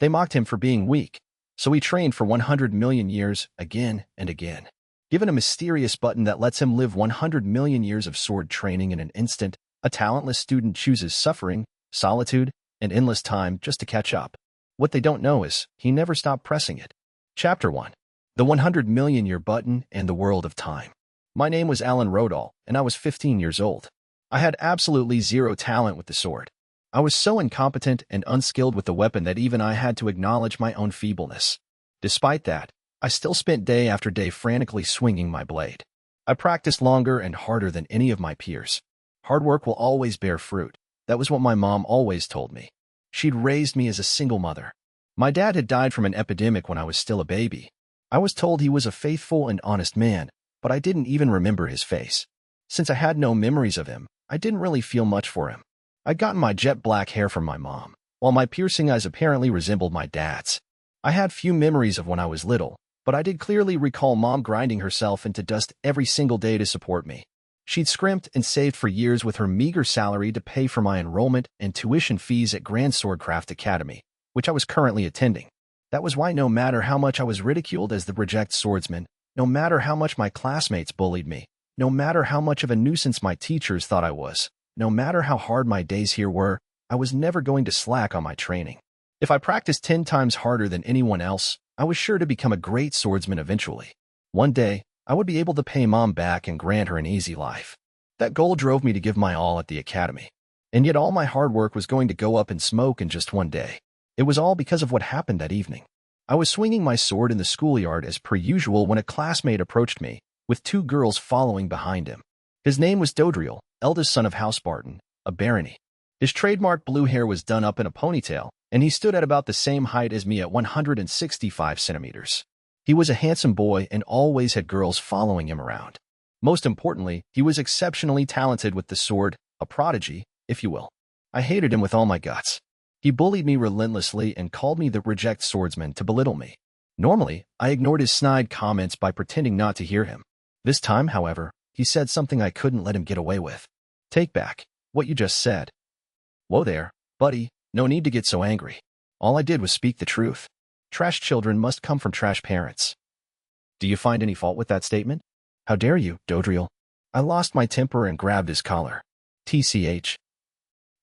They mocked him for being weak, so he trained for 100 million years again and again. Given a mysterious button that lets him live 100 million years of sword training in an instant, a talentless student chooses suffering, solitude, and endless time just to catch up. What they don't know is, he never stopped pressing it. Chapter 1. The 100 million year button and the world of time. My name was Alan Rodall, and I was 15 years old. I had absolutely zero talent with the sword. I was so incompetent and unskilled with the weapon that even I had to acknowledge my own feebleness. Despite that, I still spent day after day frantically swinging my blade. I practiced longer and harder than any of my peers. Hard work will always bear fruit. That was what my mom always told me. She'd raised me as a single mother. My dad had died from an epidemic when I was still a baby. I was told he was a faithful and honest man, but I didn't even remember his face. Since I had no memories of him, I didn't really feel much for him. I'd gotten my jet black hair from my mom, while my piercing eyes apparently resembled my dad's. I had few memories of when I was little, but I did clearly recall Mom grinding herself into dust every single day to support me. She'd scrimped and saved for years with her meager salary to pay for my enrollment and tuition fees at Grand Swordcraft Academy, which I was currently attending. That was why no matter how much I was ridiculed as the reject swordsman, no matter how much my classmates bullied me, no matter how much of a nuisance my teachers thought I was, no matter how hard my days here were, I was never going to slack on my training. If I practiced 10 times harder than anyone else, I was sure to become a great swordsman eventually. One day, I would be able to pay Mom back and grant her an easy life. That goal drove me to give my all at the academy. And yet all my hard work was going to go up in smoke in just one day. It was all because of what happened that evening. I was swinging my sword in the schoolyard as per usual when a classmate approached me, with 2 girls following behind him. His name was Dodriel, eldest son of House Barton, a barony. His trademark blue hair was done up in a ponytail, and he stood at about the same height as me at 165 centimeters. He was a handsome boy and always had girls following him around. Most importantly, he was exceptionally talented with the sword, a prodigy, if you will. I hated him with all my guts. He bullied me relentlessly and called me the reject swordsman to belittle me. Normally, I ignored his snide comments by pretending not to hear him. This time, however, he said something I couldn't let him get away with. Take back what you just said. Whoa there, buddy, no need to get so angry. All I did was speak the truth. Trash children must come from trash parents. Do you find any fault with that statement? How dare you, Dodriel? I lost my temper and grabbed his collar. TCH.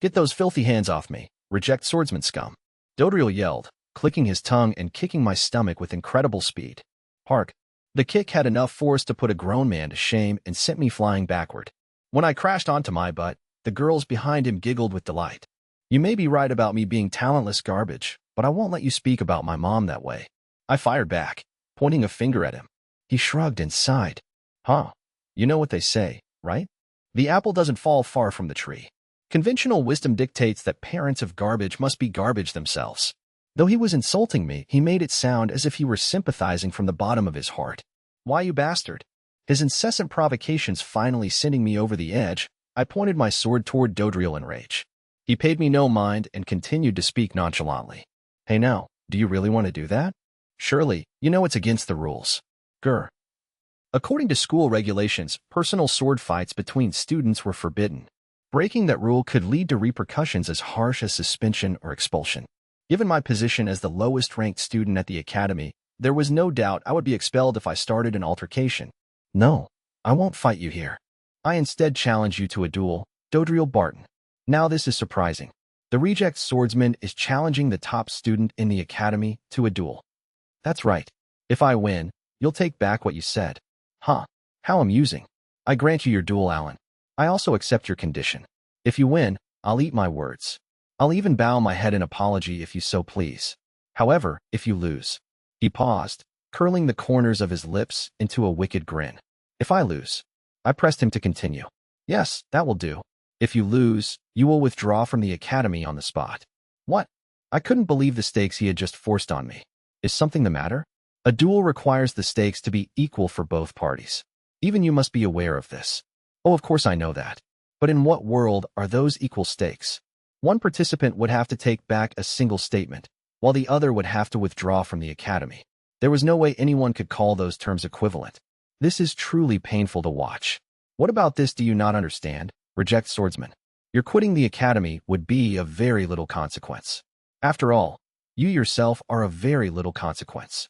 Get those filthy hands off me, reject swordsman scum. Dodriel yelled, clicking his tongue and kicking my stomach with incredible speed. Hark. The kick had enough force to put a grown man to shame and sent me flying backward. When I crashed onto my butt, the girls behind him giggled with delight. You may be right about me being talentless garbage, but I won't let you speak about my mom that way. I fired back, pointing a finger at him. He shrugged and sighed. Huh. You know what they say, right? The apple doesn't fall far from the tree. Conventional wisdom dictates that parents of garbage must be garbage themselves. Though he was insulting me, he made it sound as if he were sympathizing from the bottom of his heart. Why, you bastard? His incessant provocations finally sending me over the edge, I pointed my sword toward Dodriel in rage. He paid me no mind and continued to speak nonchalantly. Hey now, do you really want to do that? Surely, you know it's against the rules. Grr. According to school regulations, personal sword fights between students were forbidden. Breaking that rule could lead to repercussions as harsh as suspension or expulsion. Given my position as the lowest-ranked student at the academy, there was no doubt I would be expelled if I started an altercation. No, I won't fight you here. I instead challenge you to a duel, Dodriel Barton. Now this is surprising. The reject swordsman is challenging the top student in the academy to a duel. That's right. If I win, you'll take back what you said. Huh. How amusing. I grant you your duel, Alan. I also accept your condition. If you win, I'll eat my words. I'll even bow my head in apology if you so please. However, if you lose. He paused, curling the corners of his lips into a wicked grin. If I lose. I pressed him to continue. Yes, that will do. If you lose, you will withdraw from the academy on the spot. What? I couldn't believe the stakes he had just forced on me. Is something the matter? A duel requires the stakes to be equal for both parties. Even you must be aware of this. Oh, of course I know that. But in what world are those equal stakes? One participant would have to take back a single statement, while the other would have to withdraw from the academy. There was no way anyone could call those terms equivalent. This is truly painful to watch. What about this do you not understand? Reject swordsman. Your quitting the academy would be of very little consequence. After all, You yourself are of very little consequence.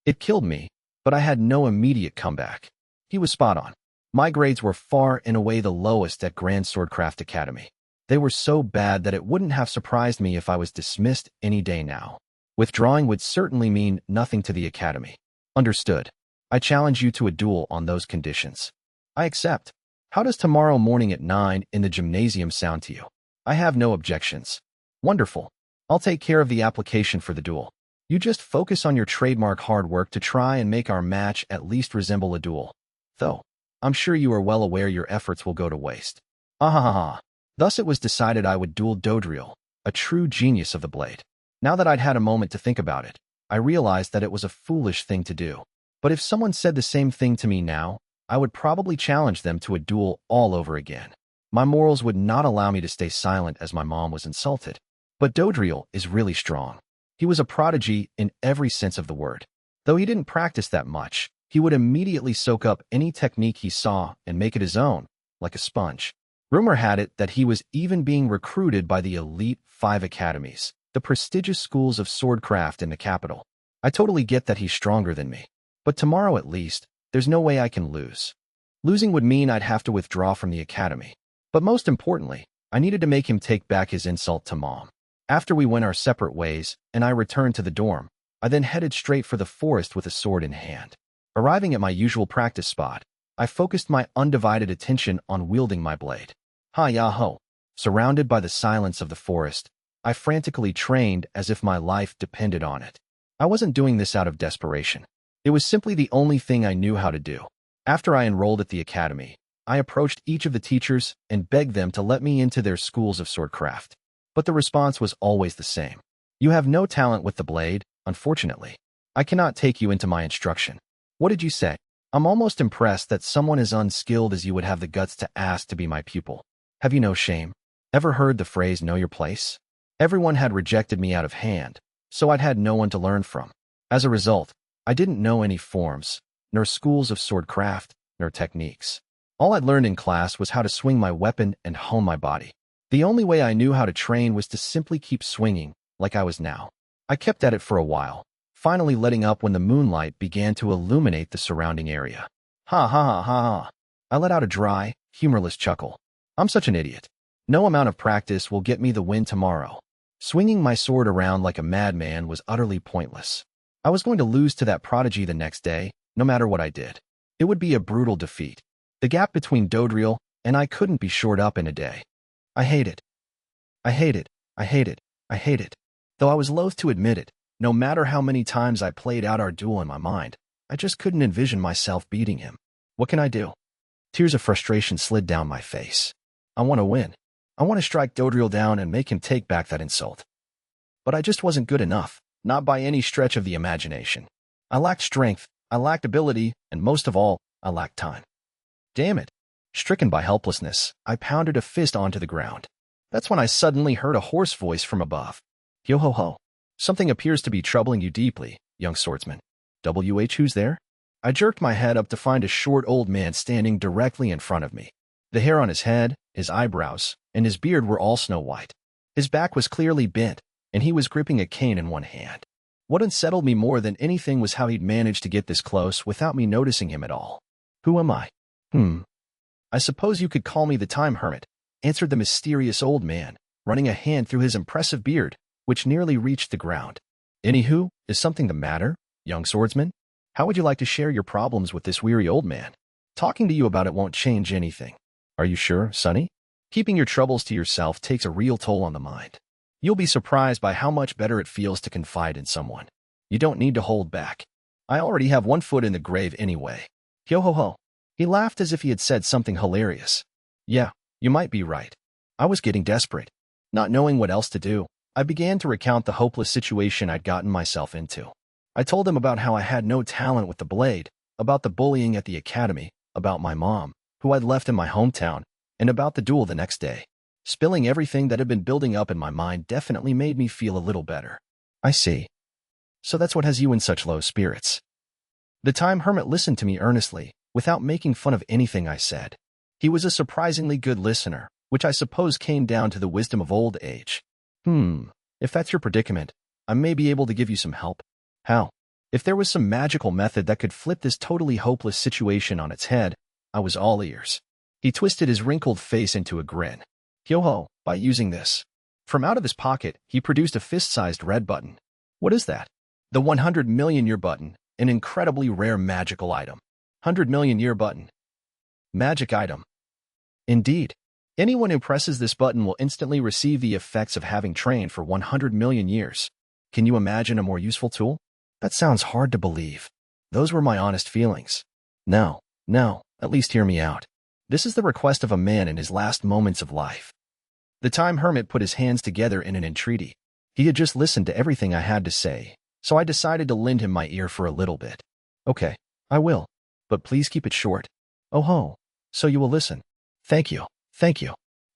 It killed me, but I had no immediate comeback. He was spot on. My grades were far and away the lowest at Grand Swordcraft Academy. They were so bad that it wouldn't have surprised me if I was dismissed any day now. Withdrawing would certainly mean nothing to the academy. Understood. I challenge you to a duel on those conditions. I accept. How does tomorrow morning at 9 in the gymnasium sound to you? I have no objections. Wonderful. I'll take care of the application for the duel. You just focus on your trademark hard work to try and make our match at least resemble a duel. Though, I'm sure you are well aware your efforts will go to waste. Ahahaha. Thus it was decided I would duel Dodriel, a true genius of the blade. Now that I'd had a moment to think about it, I realized that it was a foolish thing to do. But if someone said the same thing to me now, I would probably challenge them to a duel all over again. My morals would not allow me to stay silent as my mom was insulted. But Dodriel is really strong. He was a prodigy in every sense of the word. Though he didn't practice that much, he would immediately soak up any technique he saw and make it his own, like a sponge. Rumor had it that he was even being recruited by the elite 5 academies, the prestigious schools of swordcraft in the capital. I totally get that he's stronger than me. But tomorrow at least, there's no way I can lose. Losing would mean I'd have to withdraw from the academy. But most importantly, I needed to make him take back his insult to Mom. After we went our separate ways, and I returned to the dorm, I then headed straight for the forest with a sword in hand. Arriving at my usual practice spot, I focused my undivided attention on wielding my blade. Ha-ya-ho! Surrounded by the silence of the forest, I frantically trained as if my life depended on it. I wasn't doing this out of desperation. It was simply the only thing I knew how to do. After I enrolled at the academy, I approached each of the teachers and begged them to let me into their schools of swordcraft. But the response was always the same. You have no talent with the blade, unfortunately. I cannot take you into my instruction. What did you say? I'm almost impressed that someone as unskilled as you would have the guts to ask to be my pupil. Have you no shame? Ever heard the phrase, know your place? Everyone had rejected me out of hand, so I'd had no one to learn from. As a result, I didn't know any forms, nor schools of swordcraft, nor techniques. All I'd learned in class was how to swing my weapon and hone my body. The only way I knew how to train was to simply keep swinging, like I was now. I kept at it for a while, finally letting up when the moonlight began to illuminate the surrounding area. Ha ha ha ha ha. I let out a dry, humorless chuckle. I'm such an idiot. No amount of practice will get me the win tomorrow. Swinging my sword around like a madman was utterly pointless. I was going to lose to that prodigy the next day, no matter what I did. It would be a brutal defeat. The gap between Dodriel and I couldn't be shored up in a day. I hate it. I hate it. I hate it. I hate it. Though I was loath to admit it, no matter how many times I played out our duel in my mind, I just couldn't envision myself beating him. What can I do? Tears of frustration slid down my face. I want to win. I want to strike Dodriel down and make him take back that insult. But I just wasn't good enough, not by any stretch of the imagination. I lacked strength, I lacked ability, and most of all, I lacked time. Damn it. Stricken by helplessness, I pounded a fist onto the ground. That's when I suddenly heard a hoarse voice from above. Yo-ho-ho. Something appears to be troubling you deeply, young swordsman. Who's there? I jerked my head up to find a short old man standing directly in front of me. The hair on his head, his eyebrows, and his beard were all snow white. His back was clearly bent, and he was gripping a cane in one hand. What unsettled me more than anything was how he'd managed to get this close without me noticing him at all. Who am I? I suppose you could call me the Time Hermit, answered the mysterious old man, running a hand through his impressive beard, which nearly reached the ground. Anywho, is something the matter, young swordsman? How would you like to share your problems with this weary old man? Talking to you about it won't change anything. Are you sure, Sonny? Keeping your troubles to yourself takes a real toll on the mind. You'll be surprised by how much better it feels to confide in someone. You don't need to hold back. I already have one foot in the grave anyway. Yo-ho-ho. He laughed as if he had said something hilarious. Yeah, you might be right. I was getting desperate. Not knowing what else to do, I began to recount the hopeless situation I'd gotten myself into. I told him about how I had no talent with the blade, about the bullying at the academy, about my mom, who I'd left in my hometown, and about the duel the next day. Spilling everything that had been building up in my mind definitely made me feel a little better. I see. So that's what has you in such low spirits. The Time Hermit listened to me earnestly, without making fun of anything I said. He was a surprisingly good listener, which I suppose came down to the wisdom of old age. If that's your predicament, I may be able to give you some help. How? If there was some magical method that could flip this totally hopeless situation on its head, I was all ears. He twisted his wrinkled face into a grin. Yo-ho, by using this. From out of his pocket, he produced a fist-sized red button. What is that? The 100 million year button, an incredibly rare magical item. 100 million year button. Magic item. Indeed. Anyone who presses this button will instantly receive the effects of having trained for 100 million years. Can you imagine a more useful tool? That sounds hard to believe. Those were my honest feelings. No, at least hear me out. This is the request of a man in his last moments of life. The time hermit put his hands together in an entreaty. He had just listened to everything I had to say, so I decided to lend him my ear for a little bit. Okay, I will. But please keep it short. Oh ho, so you will listen. Thank you.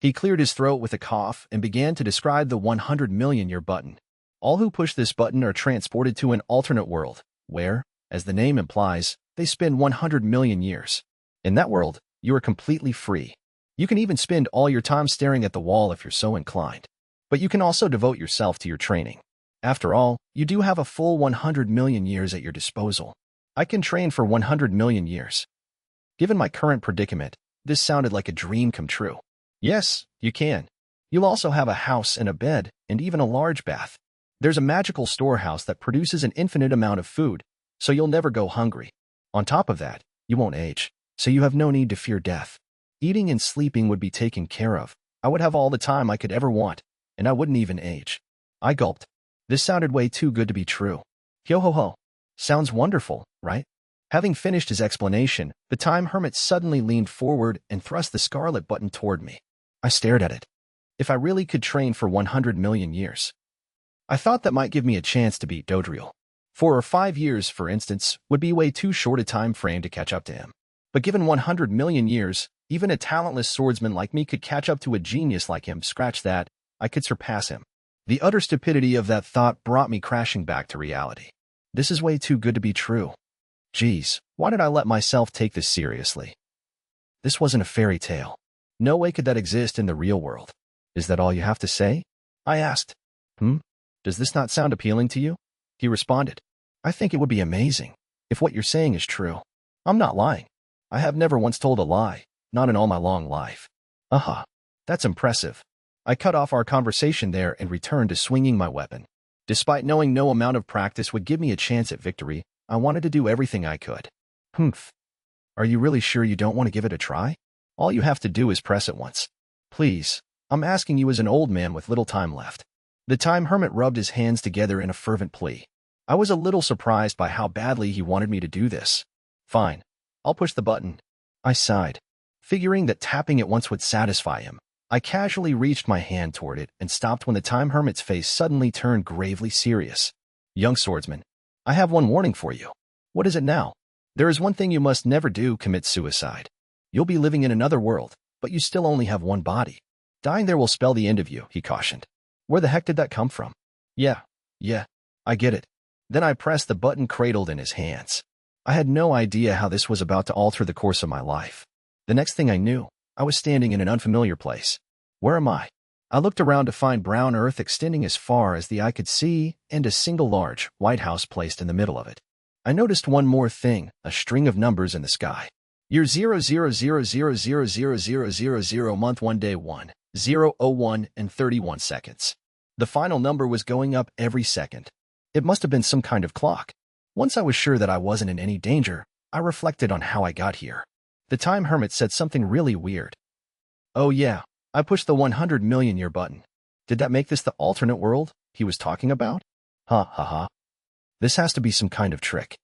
He cleared his throat with a cough and began to describe the 100 million year button. All who push this button are transported to an alternate world, where, as the name implies, they spend 100 million years. In that world, you are completely free. You can even spend all your time staring at the wall if you're so inclined. But you can also devote yourself to your training. After all, you do have a full 100 million years at your disposal. I can train for 100 million years. Given my current predicament, this sounded like a dream come true. Yes, you can. You'll also have a house and a bed, and even a large bath. There's a magical storehouse that produces an infinite amount of food, so you'll never go hungry. On top of that, you won't age, so you have no need to fear death. Eating and sleeping would be taken care of. I would have all the time I could ever want, and I wouldn't even age. I gulped. This sounded way too good to be true. Yo-ho-ho. Sounds wonderful, right? Having finished his explanation, the time hermit suddenly leaned forward and thrust the scarlet button toward me. I stared at it. If I really could train for 100 million years. I thought that might give me a chance to beat Dodriel. 4 or 5 years, for instance, would be way too short a time frame to catch up to him. But given 100 million years, even a talentless swordsman like me could catch up to a genius like him. Scratch that, I could surpass him. The utter stupidity of that thought brought me crashing back to reality. This is way too good to be true. Geez, why did I let myself take this seriously? This wasn't a fairy tale. No way could that exist in the real world. Is that all you have to say? I asked. Does this not sound appealing to you? He responded. I think it would be amazing, if what you're saying is true. I'm not lying. I have never once told a lie, not in all my long life. That's impressive. I cut off our conversation there and returned to swinging my weapon. Despite knowing no amount of practice would give me a chance at victory, I wanted to do everything I could. Are you really sure you don't want to give it a try? All you have to do is press it once. Please, I'm asking you as an old man with little time left. The time hermit rubbed his hands together in a fervent plea. I was a little surprised by how badly he wanted me to do this. Fine, I'll push the button. I sighed. Figuring that tapping it once would satisfy him, I casually reached my hand toward it and stopped when the time hermit's face suddenly turned gravely serious. Young swordsman, I have one warning for you. What is it now? There is one thing you must never do: commit suicide. You'll be living in another world, but you still only have one body. Dying there will spell the end of you, he cautioned. Where the heck did that come from? Yeah, I get it. Then I pressed the button cradled in his hands. I had no idea how this was about to alter the course of my life. The next thing I knew, I was standing in an unfamiliar place. Where am I? I looked around to find brown earth extending as far as the eye could see and a single large, white house placed in the middle of it. I noticed one more thing, a string of numbers in the sky. Year 0000000000, month 1, day 1, 001 and 31 seconds. The final number was going up every second. It must have been some kind of clock. Once I was sure that I wasn't in any danger, I reflected on how I got here. The time hermit said something really weird. Oh yeah, I pushed the 100 million year button. Did that make this the alternate world he was talking about? This has to be some kind of trick.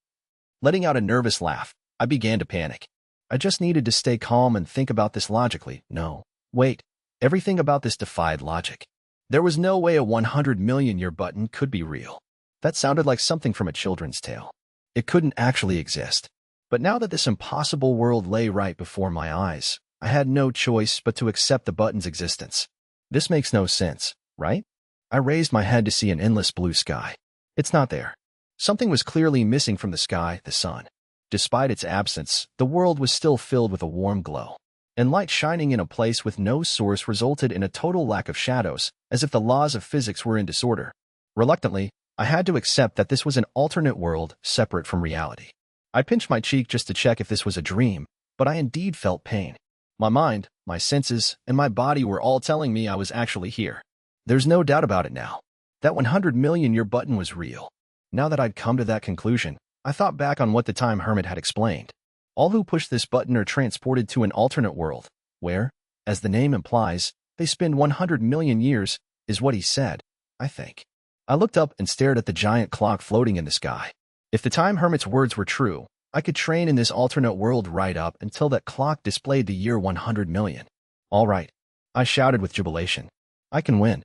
Letting out a nervous laugh, I began to panic. I just needed to stay calm and think about this logically. No, wait. Everything about this defied logic. There was no way a 100 million year button could be real. That sounded like something from a children's tale. It couldn't actually exist. But now that this impossible world lay right before my eyes, I had no choice but to accept the button's existence. This makes no sense, right? I raised my head to see an endless blue sky. It's not there. Something was clearly missing from the sky, the sun. Despite its absence, the world was still filled with a warm glow. And light shining in a place with no source resulted in a total lack of shadows, as if the laws of physics were in disorder. Reluctantly, I had to accept that this was an alternate world separate from reality. I pinched my cheek just to check if this was a dream, but I indeed felt pain. My mind, my senses, and my body were all telling me I was actually here. There's no doubt about it now. That 100 million year button was real. Now that I'd come to that conclusion, I thought back on what the time hermit had explained. All who push this button are transported to an alternate world, where, as the name implies, they spend 100 million years, is what he said, I think. I looked up and stared at the giant clock floating in the sky. If the time hermit's words were true, I could train in this alternate world right up until that clock displayed the year 100 million. All right, I shouted with jubilation. I can win.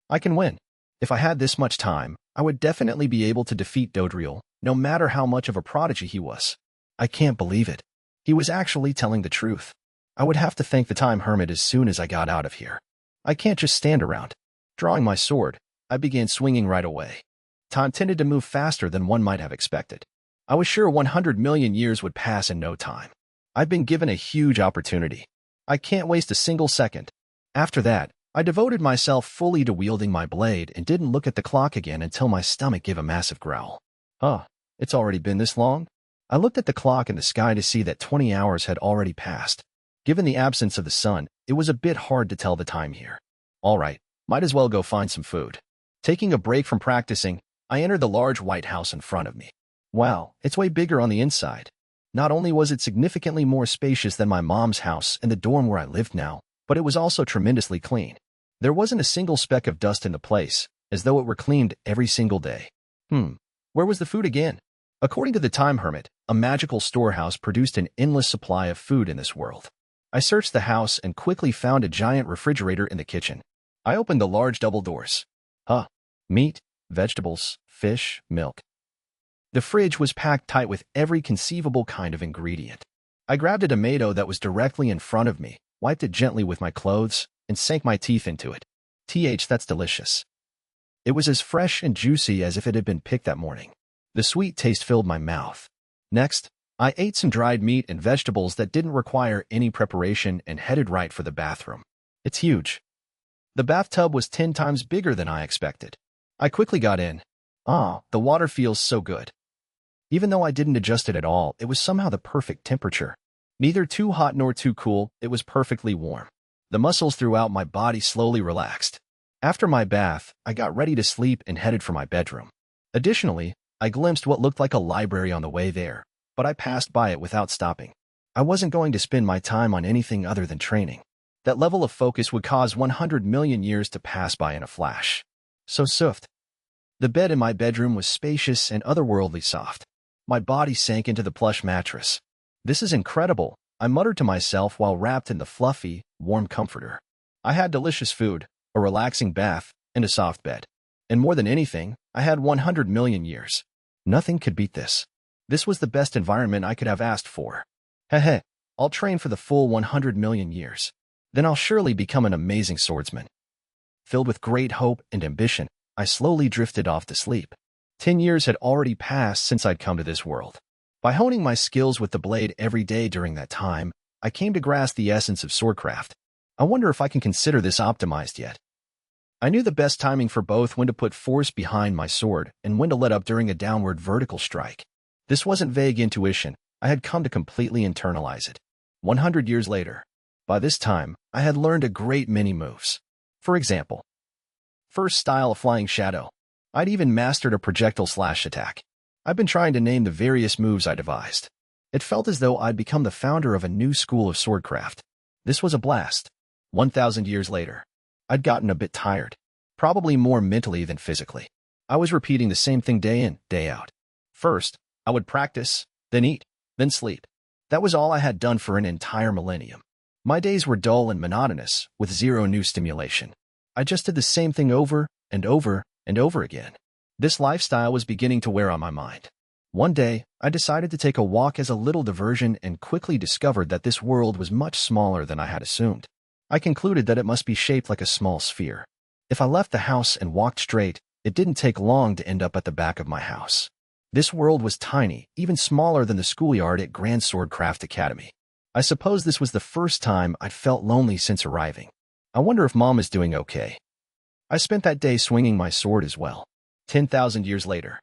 I can win. If I had this much time, I would definitely be able to defeat Dodriel, no matter how much of a prodigy he was. I can't believe it. He was actually telling the truth. I would have to thank the time hermit as soon as I got out of here. I can't just stand around. Drawing my sword, I began swinging right away. Time tended to move faster than one might have expected. I was sure 100 million years would pass in no time. I've been given a huge opportunity. I can't waste a single second. After that, I devoted myself fully to wielding my blade and didn't look at the clock again until my stomach gave a massive growl. It's already been this long? I looked at the clock in the sky to see that 20 hours had already passed. Given the absence of the sun, it was a bit hard to tell the time here. All right, might as well go find some food. Taking a break from practicing, I entered the large white house in front of me. Wow, it's way bigger on the inside. Not only was it significantly more spacious than my mom's house and the dorm where I lived now, but it was also tremendously clean. There wasn't a single speck of dust in the place, as though it were cleaned every single day. Where was the food again? According to the time hermit, a magical storehouse produced an endless supply of food in this world. I searched the house and quickly found a giant refrigerator in the kitchen. I opened the large double doors. Meat, vegetables, fish, milk. The fridge was packed tight with every conceivable kind of ingredient. I grabbed a tomato that was directly in front of me, wiped it gently with my clothes, and sank my teeth into it. That's delicious. It was as fresh and juicy as if it had been picked that morning. The sweet taste filled my mouth. Next, I ate some dried meat and vegetables that didn't require any preparation and headed right for the bathroom. It's huge. The bathtub was 10 times bigger than I expected. I quickly got in. The water feels so good. Even though I didn't adjust it at all, it was somehow the perfect temperature. Neither too hot nor too cool, it was perfectly warm. The muscles throughout my body slowly relaxed. After my bath, I got ready to sleep and headed for my bedroom. Additionally, I glimpsed what looked like a library on the way there, but I passed by it without stopping. I wasn't going to spend my time on anything other than training. That level of focus would cause 100 million years to pass by in a flash. So soft. The bed in my bedroom was spacious and otherworldly soft. My body sank into the plush mattress. This is incredible, I muttered to myself while wrapped in the fluffy, warm comforter. I had delicious food, a relaxing bath, and a soft bed. And more than anything, I had 100 million years. Nothing could beat this. This was the best environment I could have asked for. I'll train for the full 100 million years. Then I'll surely become an amazing swordsman. Filled with great hope and ambition, I slowly drifted off to sleep. 10 years had already passed since I'd come to this world. By honing my skills with the blade every day during that time, I came to grasp the essence of swordcraft. I wonder if I can consider this optimized yet. I knew the best timing for both when to put force behind my sword and when to let up during a downward vertical strike. This wasn't vague intuition. I had come to completely internalize it. 100 years later. By this time, I had learned a great many moves. For example, first style of flying shadow. I'd even mastered a projectile slash attack. I've been trying to name the various moves I devised. It felt as though I'd become the founder of a new school of swordcraft. This was a blast. 1,000 years later, I'd gotten a bit tired, probably more mentally than physically. I was repeating the same thing day in, day out. First, I would practice, then eat, then sleep. That was all I had done for an entire millennium. My days were dull and monotonous, with zero new stimulation. I just did the same thing over and over and over again. This lifestyle was beginning to wear on my mind. One day, I decided to take a walk as a little diversion and quickly discovered that this world was much smaller than I had assumed. I concluded that it must be shaped like a small sphere. If I left the house and walked straight, it didn't take long to end up at the back of my house. This world was tiny, even smaller than the schoolyard at Grand Swordcraft Academy. I suppose this was the first time I'd felt lonely since arriving. I wonder if Mom is doing okay. I spent that day swinging my sword as well. 10,000 years later.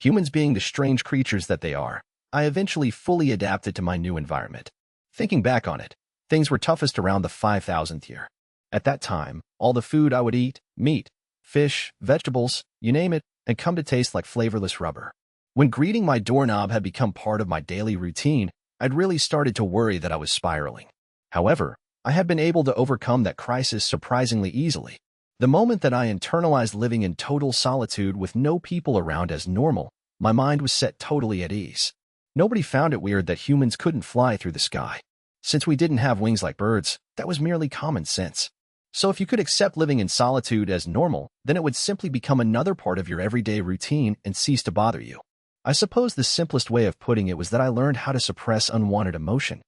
Humans being the strange creatures that they are, I eventually fully adapted to my new environment. Thinking back on it, things were toughest around the 5,000th year. At that time, all the food I would eat, meat, fish, vegetables, you name it, had come to taste like flavorless rubber. When greeting my doorknob had become part of my daily routine, I'd really started to worry that I was spiraling. However, I had been able to overcome that crisis surprisingly easily. The moment that I internalized living in total solitude with no people around as normal, my mind was set totally at ease. Nobody found it weird that humans couldn't fly through the sky. Since we didn't have wings like birds, that was merely common sense. So if you could accept living in solitude as normal, then it would simply become another part of your everyday routine and cease to bother you. I suppose the simplest way of putting it was that I learned how to suppress unwanted emotion.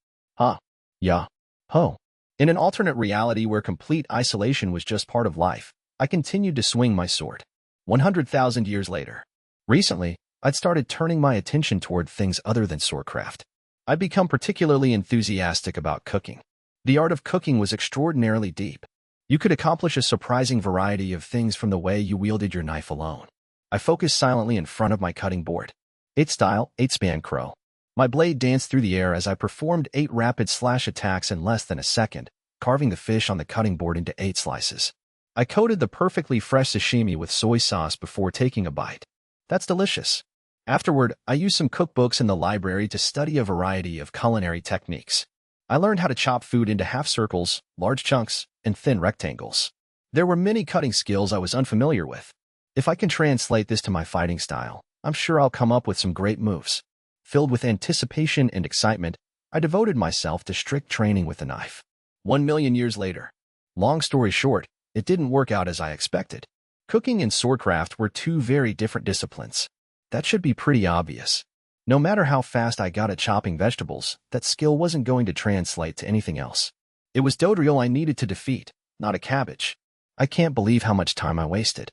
Yeah. Ho. In an alternate reality where complete isolation was just part of life, I continued to swing my sword. 100,000 years later. Recently, I'd started turning my attention toward things other than swordcraft. I'd become particularly enthusiastic about cooking. The art of cooking was extraordinarily deep. You could accomplish a surprising variety of things from the way you wielded your knife alone. I focused silently in front of my cutting board. 8-style, 8-span crow. My blade danced through the air as I performed 8 rapid slash attacks in less than a second, carving the fish on the cutting board into 8 slices. I coated the perfectly fresh sashimi with soy sauce before taking a bite. That's delicious. Afterward, I used some cookbooks in the library to study a variety of culinary techniques. I learned how to chop food into half circles, large chunks, and thin rectangles. There were many cutting skills I was unfamiliar with. If I can translate this to my fighting style, I'm sure I'll come up with some great moves. Filled with anticipation and excitement, I devoted myself to strict training with the knife. 1,000,000 years later. Long story short, it didn't work out as I expected. Cooking and swordcraft were two very different disciplines. That should be pretty obvious. No matter how fast I got at chopping vegetables, that skill wasn't going to translate to anything else. It was Dodriel I needed to defeat, not a cabbage. I can't believe how much time I wasted.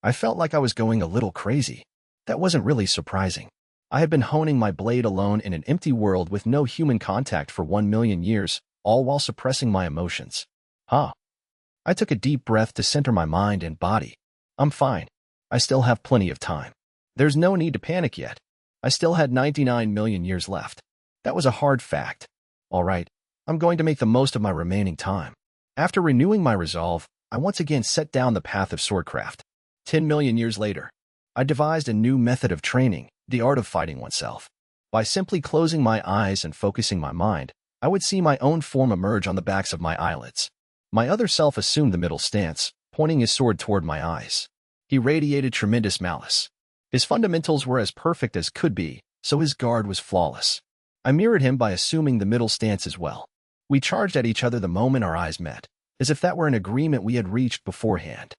I felt like I was going a little crazy. That wasn't really surprising. I had been honing my blade alone in an empty world with no human contact for 1,000,000 years, all while suppressing my emotions. I took a deep breath to center my mind and body. I'm fine. I still have plenty of time. There's no need to panic yet. I still had 99 million years left. That was a hard fact. All right, I'm going to make the most of my remaining time. After renewing my resolve, I once again set down the path of swordcraft. 10 million years later, I devised a new method of training, the art of fighting oneself. By simply closing my eyes and focusing my mind, I would see my own form emerge on the backs of my eyelids. My other self assumed the middle stance, pointing his sword toward my eyes. He radiated tremendous malice. His fundamentals were as perfect as could be, so his guard was flawless. I mirrored him by assuming the middle stance as well. We charged at each other the moment our eyes met, as if that were an agreement we had reached beforehand.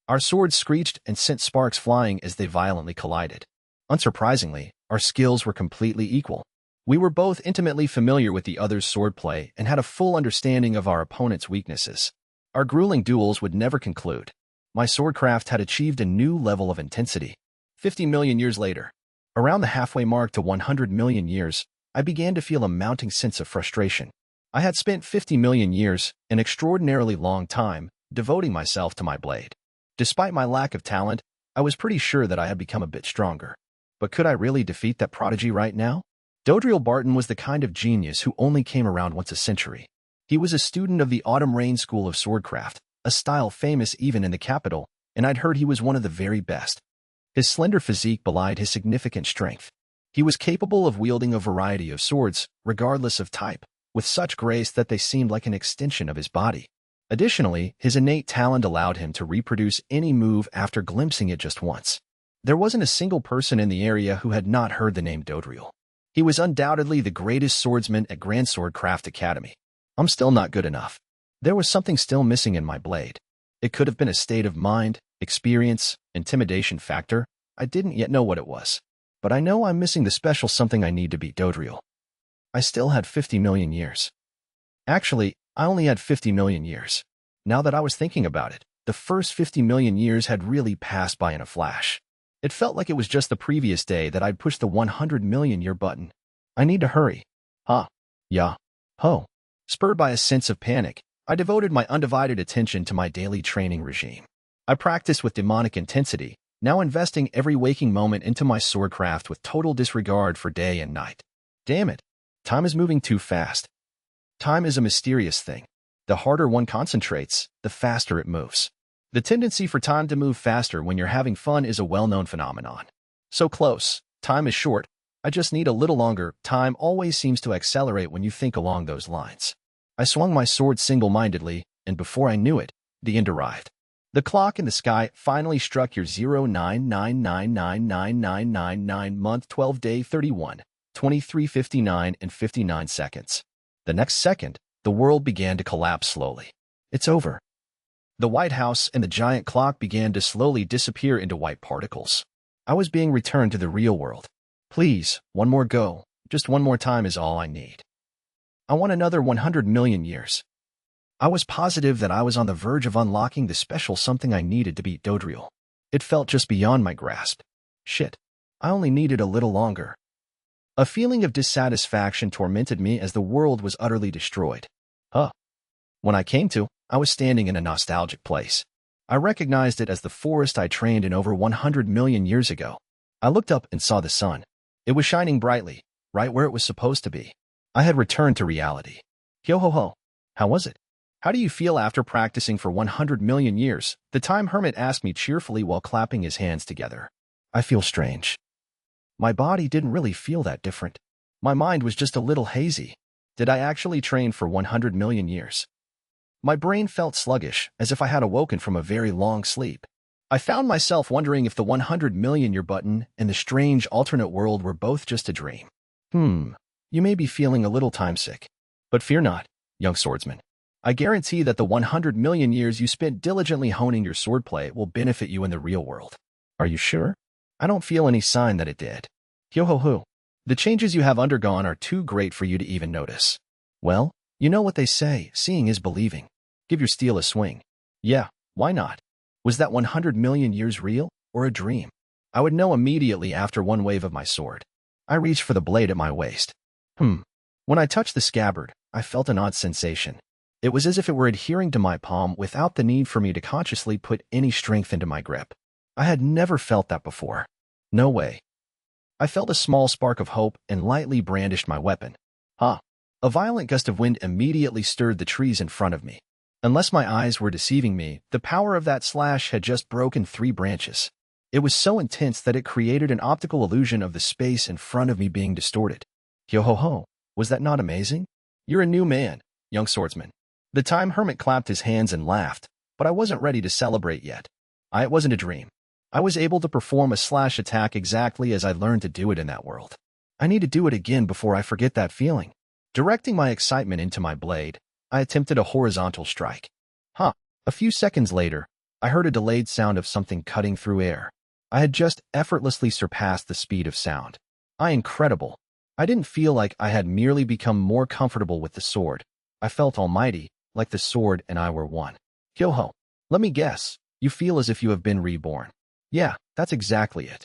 Our swords screeched and sent sparks flying as they violently collided. Unsurprisingly, our skills were completely equal. We were both intimately familiar with the other's swordplay and had a full understanding of our opponent's weaknesses. Our grueling duels would never conclude. My swordcraft had achieved a new level of intensity. 50 million years later, around the halfway mark to 100 million years, I began to feel a mounting sense of frustration. I had spent 50 million years, an extraordinarily long time, devoting myself to my blade. Despite my lack of talent, I was pretty sure that I had become a bit stronger. But could I really defeat that prodigy right now? Dodriel Barton was the kind of genius who only came around once a century. He was a student of the Autumn Rain School of Swordcraft, a style famous even in the capital, and I'd heard he was one of the very best. His slender physique belied his significant strength. He was capable of wielding a variety of swords, regardless of type, with such grace that they seemed like an extension of his body. Additionally, his innate talent allowed him to reproduce any move after glimpsing it just once. There wasn't a single person in the area who had not heard the name Dodriel. He was undoubtedly the greatest swordsman at Grand Swordcraft Academy. I'm still not good enough. There was something still missing in my blade. It could have been a state of mind, experience, intimidation factor. I didn't yet know what it was. But I know I'm missing the special something I need to beat Dodriel. I still had 50 million years. Actually, I only had 50 million years. Now that I was thinking about it, the first 50 million years had really passed by in a flash. It felt like it was just the previous day that I'd pushed the 100 million year button. I need to hurry. Spurred by a sense of panic, I devoted my undivided attention to my daily training regime. I practiced with demonic intensity, now investing every waking moment into my swordcraft with total disregard for day and night. Damn it, time is moving too fast. Time is a mysterious thing. The harder one concentrates, the faster it moves. The tendency for time to move faster when you're having fun is a well-known phenomenon. So close, time is short, I just need a little longer. Time always seems to accelerate when you think along those lines. I swung my sword single-mindedly, and before I knew it, the end arrived. The clock in the sky finally struck your 09999999 month 12 day 31, 23:59 and 59 seconds. The next second, the world began to collapse slowly. It's over. The White House and the giant clock began to slowly disappear into white particles. I was being returned to the real world. Please, one more go. Just one more time is all I need. I want another 100 million years. I was positive that I was on the verge of unlocking the special something I needed to beat Dodriel. It felt just beyond my grasp. Shit. I only needed a little longer. A feeling of dissatisfaction tormented me as the world was utterly destroyed. When I came to, I was standing in a nostalgic place. I recognized it as the forest I trained in over 100 million years ago. I looked up and saw the sun. It was shining brightly, right where it was supposed to be. I had returned to reality. Yo-ho-ho. How was it? How do you feel after practicing for 100 million years? The time hermit asked me cheerfully while clapping his hands together. I feel strange. My body didn't really feel that different. My mind was just a little hazy. Did I actually train for 100 million years? My brain felt sluggish, as if I had awoken from a very long sleep. I found myself wondering if the 100 million year button and the strange alternate world were both just a dream. You may be feeling a little time-sick. But fear not, young swordsman. I guarantee that the 100 million years you spent diligently honing your swordplay will benefit you in the real world. Are you sure? I don't feel any sign that it did. Yo-ho-ho. The changes you have undergone are too great for you to even notice. Well, you know what they say, seeing is believing. Give your steel a swing. Yeah, why not? Was that 100 million years real, or a dream? I would know immediately after one wave of my sword. I reached for the blade at my waist. When I touched the scabbard, I felt an odd sensation. It was as if it were adhering to my palm without the need for me to consciously put any strength into my grip. I had never felt that before. No way. I felt a small spark of hope and lightly brandished my weapon. A violent gust of wind immediately stirred the trees in front of me. Unless my eyes were deceiving me, the power of that slash had just broken 3 branches. It was so intense that it created an optical illusion of the space in front of me being distorted. Yo-ho-ho, was that not amazing? You're a new man, young swordsman. The time hermit clapped his hands and laughed, but I wasn't ready to celebrate yet. It wasn't a dream. I was able to perform a slash attack exactly as I learned to do it in that world. I need to do it again before I forget that feeling. Directing my excitement into my blade, I attempted a horizontal strike. A few seconds later, I heard a delayed sound of something cutting through air. I had just effortlessly surpassed the speed of sound. Incredible. I didn't feel like I had merely become more comfortable with the sword. I felt almighty, like the sword and I were one. Yo-ho, let me guess, you feel as if you have been reborn. Yeah, that's exactly it.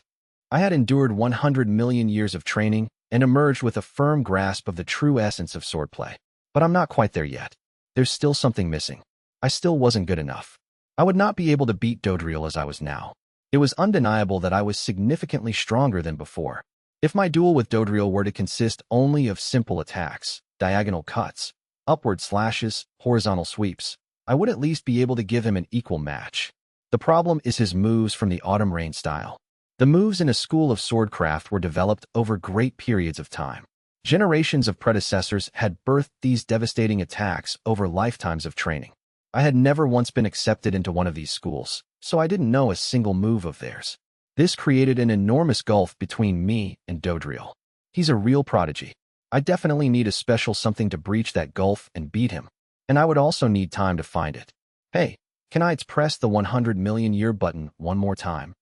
I had endured 100 million years of training and emerged with a firm grasp of the true essence of swordplay. But I'm not quite there yet. There's still something missing. I still wasn't good enough. I would not be able to beat Dodriel as I was now. It was undeniable that I was significantly stronger than before. If my duel with Dodriel were to consist only of simple attacks, diagonal cuts, upward slashes, horizontal sweeps, I would at least be able to give him an equal match. The problem is his moves from the Autumn Rain style. The moves in a school of swordcraft were developed over great periods of time. Generations of predecessors had birthed these devastating attacks over lifetimes of training. I had never once been accepted into one of these schools, so I didn't know a single move of theirs. This created an enormous gulf between me and Dodriel. He's a real prodigy. I definitely need a special something to breach that gulf and beat him, and I would also need time to find it. Hey, can I press the 100 million year button one more time?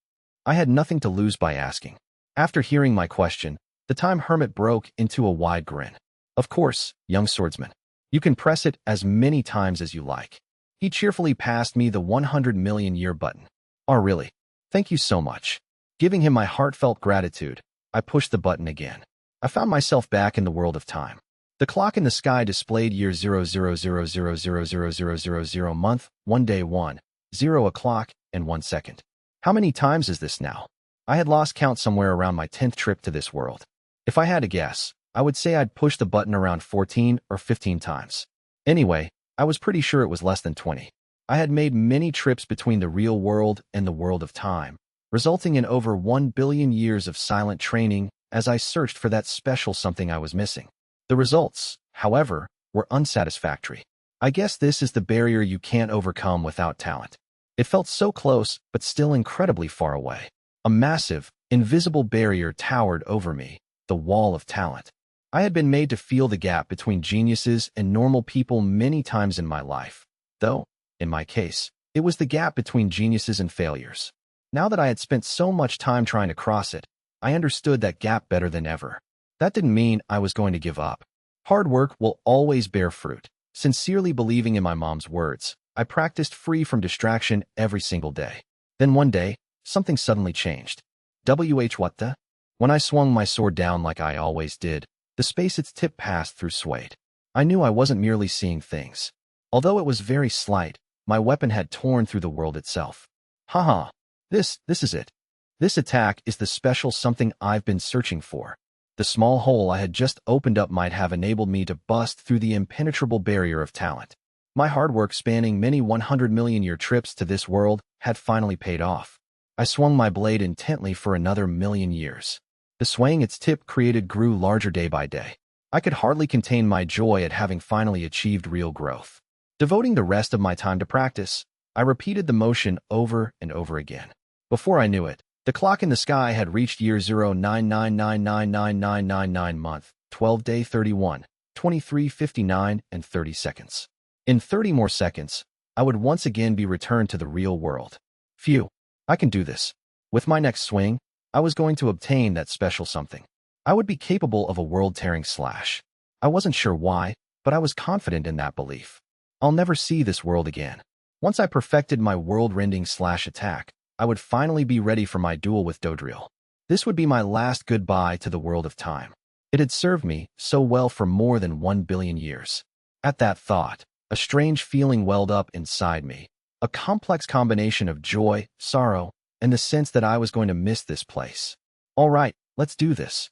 I had nothing to lose by asking. After hearing my question, the time hermit broke into a wide grin. Of course, young swordsman. You can press it as many times as you like. He cheerfully passed me the 100 million year button. Oh, really? Thank you so much. Giving him my heartfelt gratitude, I pushed the button again. I found myself back in the world of time. The clock in the sky displayed year 0000000000 month, 1 day 1, 0 o'clock, and 1 second. How many times is this now? I had lost count somewhere around my 10th trip to this world. If I had to guess, I would say I'd pushed the button around 14 or 15 times. Anyway, I was pretty sure it was less than 20. I had made many trips between the real world and the world of time, resulting in over 1 billion years of silent training as I searched for that special something I was missing. The results, however, were unsatisfactory. I guess this is the barrier you can't overcome without talent. It felt so close, but still incredibly far away. A massive, invisible barrier towered over me, the wall of talent. I had been made to feel the gap between geniuses and normal people many times in my life, though, in my case, it was the gap between geniuses and failures. Now that I had spent so much time trying to cross it, I understood that gap better than ever. That didn't mean I was going to give up. Hard work will always bear fruit. Sincerely believing in my mom's words, I practiced free from distraction every single day. Then one day, something suddenly changed. What the? When I swung my sword down like I always did, the space its tip passed through swayed. I knew I wasn't merely seeing things. Although it was very slight, my weapon had torn through the world itself. Haha. This is it. This attack is the special something I've been searching for. The small hole I had just opened up might have enabled me to bust through the impenetrable barrier of talent. My hard work spanning many 100 million year trips to this world had finally paid off. I swung my blade intently for another million years. The swaying its tip created grew larger day by day. I could hardly contain my joy at having finally achieved real growth. Devoting the rest of my time to practice, I repeated the motion over and over again. Before I knew it, the clock in the sky had reached year 0.9999999 month, 12 day 31, 23:59 and 30 seconds. In 30 more seconds, I would once again be returned to the real world. Phew, I can do this. With my next swing, I was going to obtain that special something. I would be capable of a world-tearing slash. I wasn't sure why, but I was confident in that belief. I'll never see this world again. Once I perfected my world-rending slash attack, I would finally be ready for my duel with Dodriel. This would be my last goodbye to the world of time. It had served me so well for more than 1 billion years. At that thought, a strange feeling welled up inside me, a complex combination of joy, sorrow, and the sense that I was going to miss this place. All right, let's do this.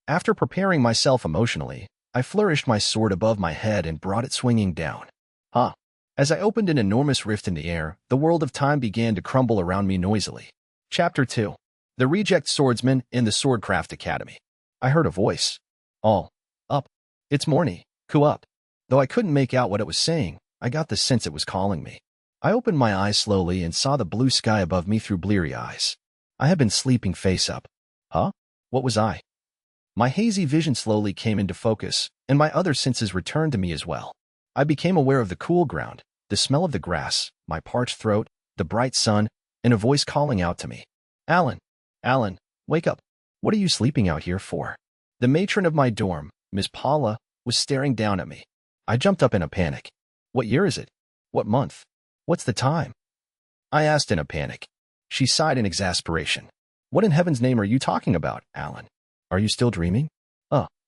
After preparing myself emotionally, I flourished my sword above my head and brought it swinging down. As I opened an enormous rift in the air, the world of time began to crumble around me noisily. Chapter 2. The Reject Swordsman in the Swordcraft Academy. I heard a voice. All up. It's morning. Ku up. Though I couldn't make out what it was saying, I got the sense it was calling me. I opened my eyes slowly and saw the blue sky above me through bleary eyes. I had been sleeping face up. What was I? My hazy vision slowly came into focus, and my other senses returned to me as well. I became aware of the cool ground, the smell of the grass, my parched throat, the bright sun, and a voice calling out to me. Alan, wake up. What are you sleeping out here for? The matron of my dorm, Miss Paula, was staring down at me. I jumped up in a panic. What year is it? What month? What's the time? I asked in a panic. She sighed in exasperation. What in heaven's name are you talking about, Alan? Are you still dreaming?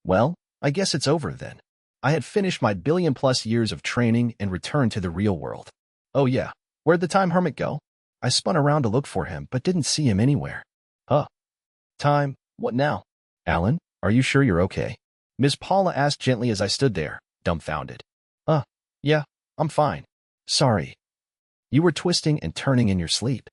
Well, I guess it's over then. I had finished my billion-plus years of training and returned to the real world. Oh yeah, where'd the time hermit go? I spun around to look for him, but didn't see him anywhere. Time, what now? Alan, are you sure you're okay? Miss Paula asked gently as I stood there, dumbfounded. Yeah, I'm fine. Sorry. You were twisting and turning in your sleep.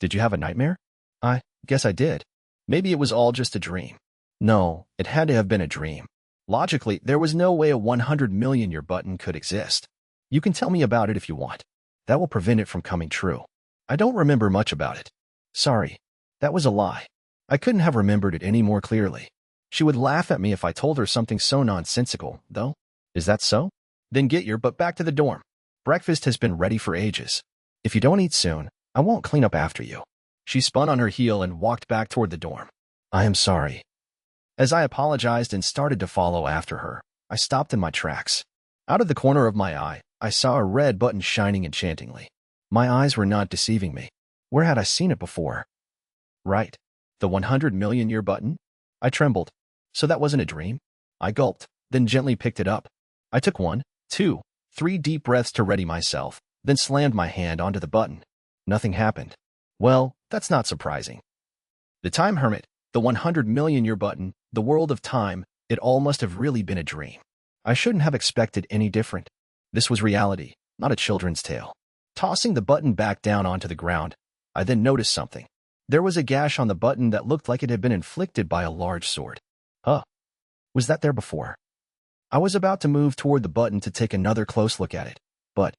Did you have a nightmare? I guess I did. Maybe it was all just a dream. No, it had to have been a dream. Logically, there was no way a 100 million year button could exist. You can tell me about it if you want. That will prevent it from coming true. I don't remember much about it. Sorry, that was a lie. I couldn't have remembered it any more clearly. She would laugh at me if I told her something so nonsensical, though. Is that so? Then get your butt back to the dorm. Breakfast has been ready for ages. If you don't eat soon, I won't clean up after you. She spun on her heel and walked back toward the dorm. I am sorry. As I apologized and started to follow after her, I stopped in my tracks. Out of the corner of my eye, I saw a red button shining enchantingly. My eyes were not deceiving me. Where had I seen it before? Right. The 100 million year button? I trembled. So that wasn't a dream? I gulped, then gently picked it up. I took 1, 2, 3 deep breaths to ready myself, then slammed my hand onto the button. Nothing happened. Well, That's not surprising. The time hermit, the 100 million year button, the world of time, it all must have really been a dream. I shouldn't have expected any different. This was reality, not a children's tale. Tossing the button back down onto the ground, I then noticed something. There was a gash on the button that looked like it had been inflicted by a large sword. Huh. Was that there before? I was about to move toward the button to take another close look at it, but...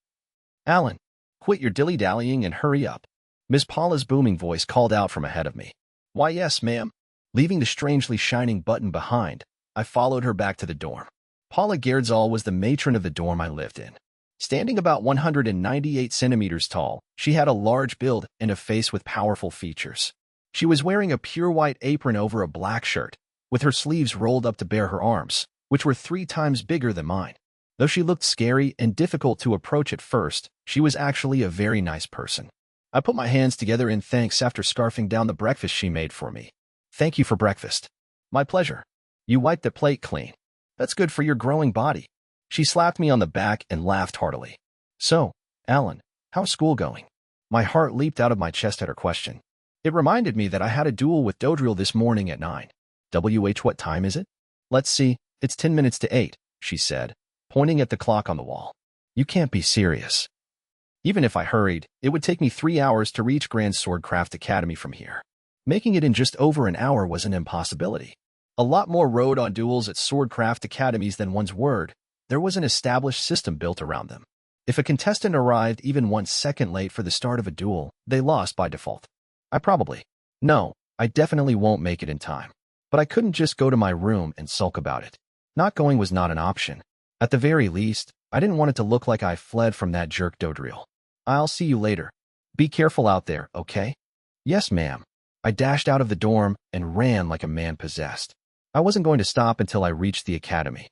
Alan, quit your dilly-dallying and hurry up. Miss Paula's booming voice called out from ahead of me. Why, yes, ma'am. Leaving the strangely shining button behind, I followed her back to the dorm. Paula Gerdzal was the matron of the dorm I lived in. Standing about 198 centimeters tall, she had a large build and a face with powerful features. She was wearing a pure white apron over a black shirt, with her sleeves rolled up to bare her arms, which were 3 times bigger than mine. Though she looked scary and difficult to approach at first, she was actually a very nice person. I put my hands together in thanks after scarfing down the breakfast she made for me. Thank you for breakfast. My pleasure. You wiped the plate clean. That's good for your growing body. She slapped me on the back and laughed heartily. So, Alan, how's school going? My heart leaped out of my chest at her question. It reminded me that I had a duel with Dodriel this morning at 9. What time is it? Let's see, it's 10 minutes to 8, she said, pointing at the clock on the wall. You can't be serious. Even if I hurried, it would take me 3 hours to reach Grand Swordcraft Academy from here. Making it in just over an hour was an impossibility. A lot more rode on duels at Swordcraft Academies than one's word. There was an established system built around them. If a contestant arrived even 1 second late for the start of a duel, they lost by default. I definitely won't make it in time. But I couldn't just go to my room and sulk about it. Not going was not an option. At the very least, I didn't want it to look like I fled from that jerk Dodriel. I'll see you later. Be careful out there, okay? Yes, ma'am. I dashed out of the dorm and ran like a man possessed. I wasn't going to stop until I reached the academy.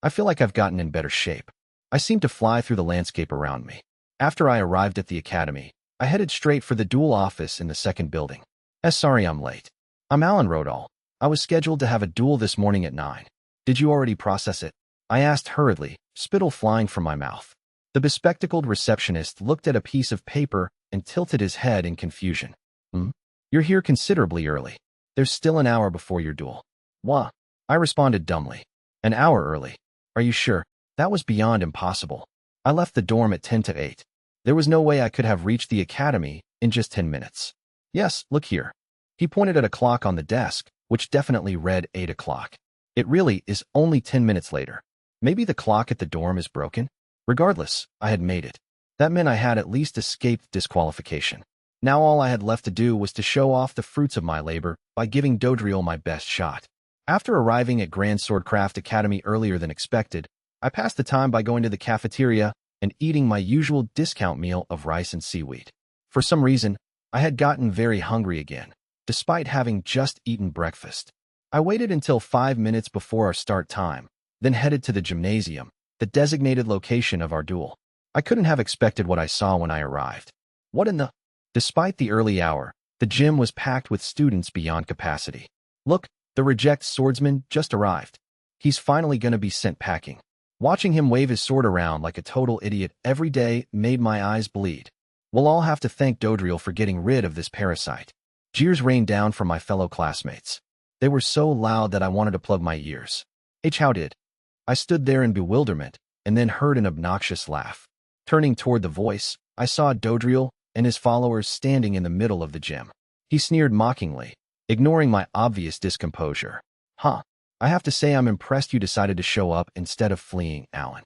I feel like I've gotten in better shape. I seemed to fly through the landscape around me. After I arrived at the academy, I headed straight for the duel office in the second building. Sorry I'm late. I'm Alan Rodall. I was scheduled to have a duel this morning at 9. Did you already process it? I asked hurriedly, spittle flying from my mouth. The bespectacled receptionist looked at a piece of paper and tilted his head in confusion. You're here considerably early. There's still an hour before your duel. Wah. I responded dumbly. An hour early. Are you sure? That was beyond impossible. I left the dorm at 10 to 8. There was no way I could have reached the academy in just 10 minutes. Yes, look here. He pointed at a clock on the desk, which definitely read 8 o'clock. It really is only 10 minutes later. Maybe the clock at the dorm is broken? Regardless, I had made it. That meant I had at least escaped disqualification. Now all I had left to do was to show off the fruits of my labor by giving Dodriel my best shot. After arriving at Grand Swordcraft Academy earlier than expected, I passed the time by going to the cafeteria and eating my usual discount meal of rice and seaweed. For some reason, I had gotten very hungry again, despite having just eaten breakfast. I waited until 5 minutes before our start time, then headed to the gymnasium, the designated location of our duel. I couldn't have expected what I saw when I arrived. Despite the early hour, the gym was packed with students beyond capacity. Look, the reject swordsman just arrived. He's finally gonna be sent packing. Watching him wave his sword around like a total idiot every day made my eyes bleed. We'll all have to thank Dodriel for getting rid of this parasite. Jeers rained down from my fellow classmates. They were so loud that I wanted to plug my ears. How did? I stood there in bewilderment and then heard an obnoxious laugh. Turning toward the voice, I saw Dodriel and his followers standing in the middle of the gym. He sneered mockingly, ignoring my obvious discomposure. I have to say I'm impressed you decided to show up instead of fleeing, Alan.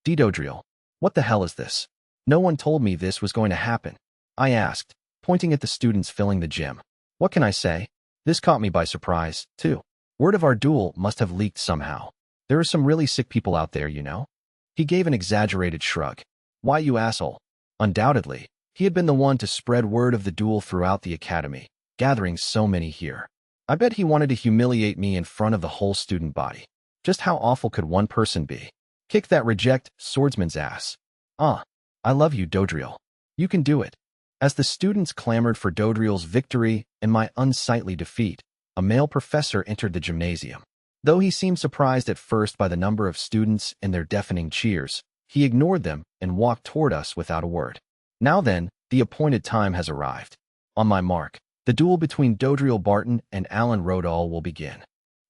Dodriel, what the hell is this? No one told me this was going to happen. I asked, pointing at the students filling the gym. What can I say? This caught me by surprise, too. Word of our duel must have leaked somehow. There are some really sick people out there, you know? He gave an exaggerated shrug. Why, you asshole? Undoubtedly, he had been the one to spread word of the duel throughout the academy, gathering so many here. I bet he wanted to humiliate me in front of the whole student body. Just how awful could one person be? Kick that reject swordsman's ass. I love you, Dodriel. You can do it. As the students clamored for Dodriel's victory and my unsightly defeat, a male professor entered the gymnasium. Though he seemed surprised at first by the number of students and their deafening cheers, he ignored them and walked toward us without a word. Now then, the appointed time has arrived. On my mark, the duel between Dodriel Barton and Alan Rodall will begin.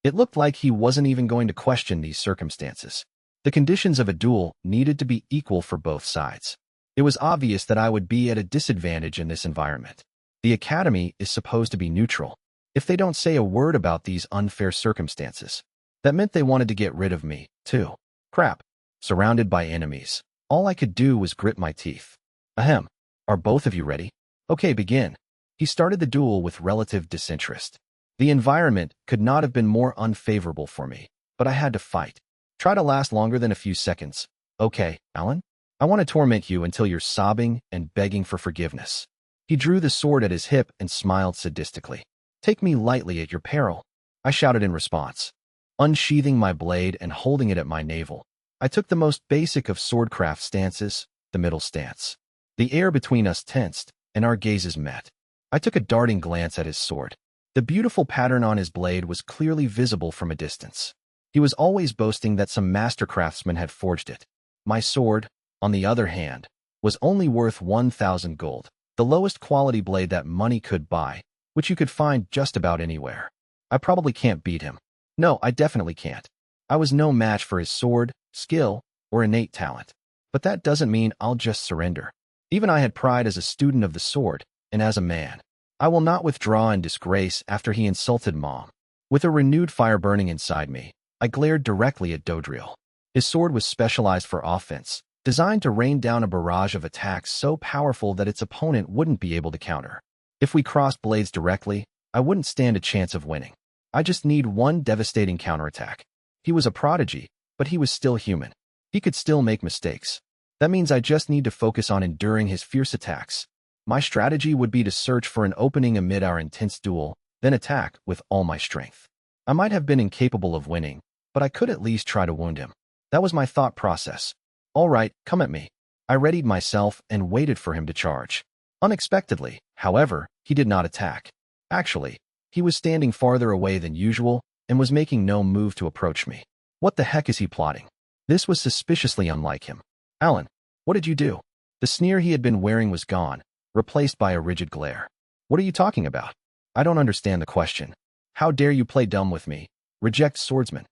It looked like he wasn't even going to question these circumstances. The conditions of a duel needed to be equal for both sides. It was obvious that I would be at a disadvantage in this environment. The Academy is supposed to be neutral. If they don't say a word about these unfair circumstances, that meant they wanted to get rid of me, too. Crap. Surrounded by enemies. All I could do was grit my teeth. Ahem. Are both of you ready? Okay, begin. He started the duel with relative disinterest. The environment could not have been more unfavorable for me, but I had to fight. Try to last longer than a few seconds. Okay, Alan? I want to torment you until you're sobbing and begging for forgiveness. He drew the sword at his hip and smiled sadistically. Take me lightly at your peril, I shouted in response. Unsheathing my blade and holding it at my navel, I took the most basic of swordcraft stances, the middle stance. The air between us tensed, and our gazes met. I took a darting glance at his sword. The beautiful pattern on his blade was clearly visible from a distance. He was always boasting that some master craftsman had forged it. My sword, on the other hand, was only worth 1,000 gold, the lowest quality blade that money could buy, which you could find just about anywhere. I probably can't beat him. No, I definitely can't. I was no match for his sword, skill, or innate talent. But that doesn't mean I'll just surrender. Even I had pride as a student of the sword, and as a man. I will not withdraw in disgrace after he insulted Mom. With a renewed fire burning inside me, I glared directly at Dodriel. His sword was specialized for offense, designed to rain down a barrage of attacks so powerful that its opponent wouldn't be able to counter. If we crossed blades directly, I wouldn't stand a chance of winning. I just need one devastating counterattack. He was a prodigy, but he was still human. He could still make mistakes. That means I just need to focus on enduring his fierce attacks. My strategy would be to search for an opening amid our intense duel, then attack with all my strength. I might have been incapable of winning, but I could at least try to wound him. That was my thought process. All right, come at me. I readied myself and waited for him to charge. Unexpectedly, however, he did not attack. Actually, he was standing farther away than usual and was making no move to approach me. What the heck is he plotting? This was suspiciously unlike him. Alan, what did you do? The sneer he had been wearing was gone, replaced by a rigid glare. What are you talking about? I don't understand the question. How dare you play dumb with me? Reject swordsman.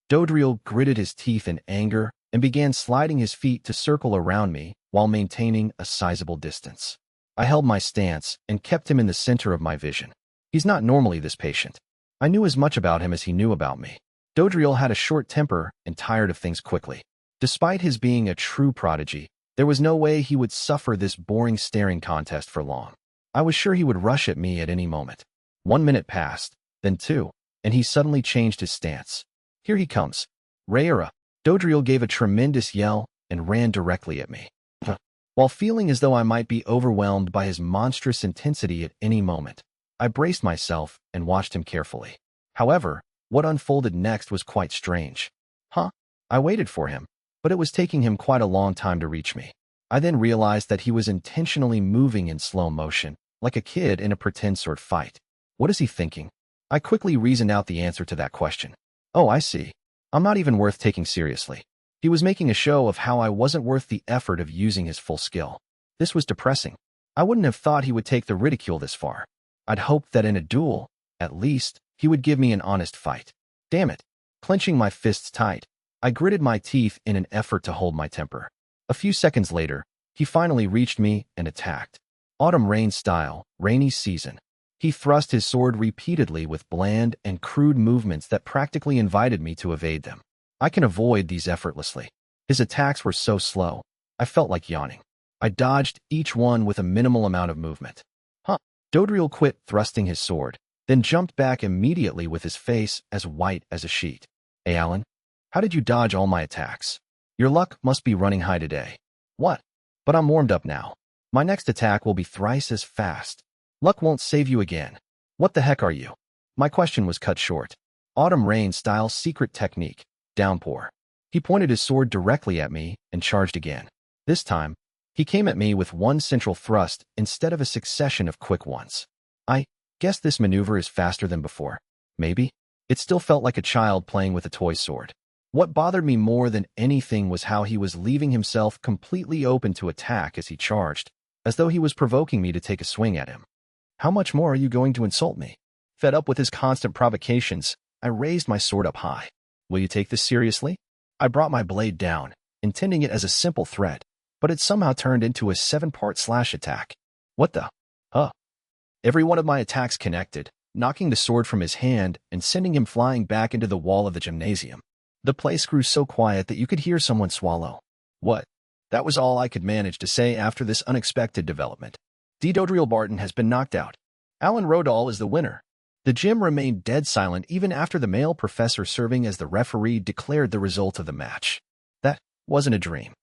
Dodriel gritted his teeth in anger and began sliding his feet to circle around me while maintaining a sizable distance. I held my stance and kept him in the center of my vision. He's not normally this patient. I knew as much about him as he knew about me. Dodriel had a short temper and tired of things quickly. Despite his being a true prodigy, there was no way he would suffer this boring staring contest for long. I was sure he would rush at me at any moment. 1 minute passed, then 2, and he suddenly changed his stance. Here he comes. Rayera. Dodriel gave a tremendous yell and ran directly at me. While feeling as though I might be overwhelmed by his monstrous intensity at any moment, I braced myself and watched him carefully. However, what unfolded next was quite strange. I waited for him, but it was taking him quite a long time to reach me. I then realized that he was intentionally moving in slow motion, like a kid in a pretend sword fight. What is he thinking? I quickly reasoned out the answer to that question. Oh, I see. I'm not even worth taking seriously. He was making a show of how I wasn't worth the effort of using his full skill. This was depressing. I wouldn't have thought he would take the ridicule this far. I'd hoped that in a duel, at least, he would give me an honest fight. Damn it. Clenching my fists tight, I gritted my teeth in an effort to hold my temper. A few seconds later, he finally reached me and attacked. Autumn rain style, rainy season. He thrust his sword repeatedly with bland and crude movements that practically invited me to evade them. I can avoid these effortlessly. His attacks were so slow, I felt like yawning. I dodged each one with a minimal amount of movement. Dodriel quit thrusting his sword, then jumped back immediately with his face as white as a sheet. Hey, Alan, how did you dodge all my attacks? Your luck must be running high today. What? But I'm warmed up now. My next attack will be thrice as fast. Luck won't save you again. What the heck are you? My question was cut short. Autumn rain style secret technique, downpour. He pointed his sword directly at me and charged again. This time, he came at me with one central thrust instead of a succession of quick ones. I guess this maneuver is faster than before. Maybe. It still felt like a child playing with a toy sword. What bothered me more than anything was how he was leaving himself completely open to attack as he charged, as though he was provoking me to take a swing at him. How much more are you going to insult me? Fed up with his constant provocations, I raised my sword up high. Will you take this seriously? I brought my blade down, intending it as a simple threat, but it somehow turned into a 7-part slash attack. What the? Huh? Every one of my attacks connected, knocking the sword from his hand and sending him flying back into the wall of the gymnasium. The place grew so quiet that you could hear someone swallow. What? That was all I could manage to say after this unexpected development. Dodriel Barton has been knocked out. Alan Rodall is the winner. The gym remained dead silent even after the male professor serving as the referee declared the result of the match. That wasn't a dream.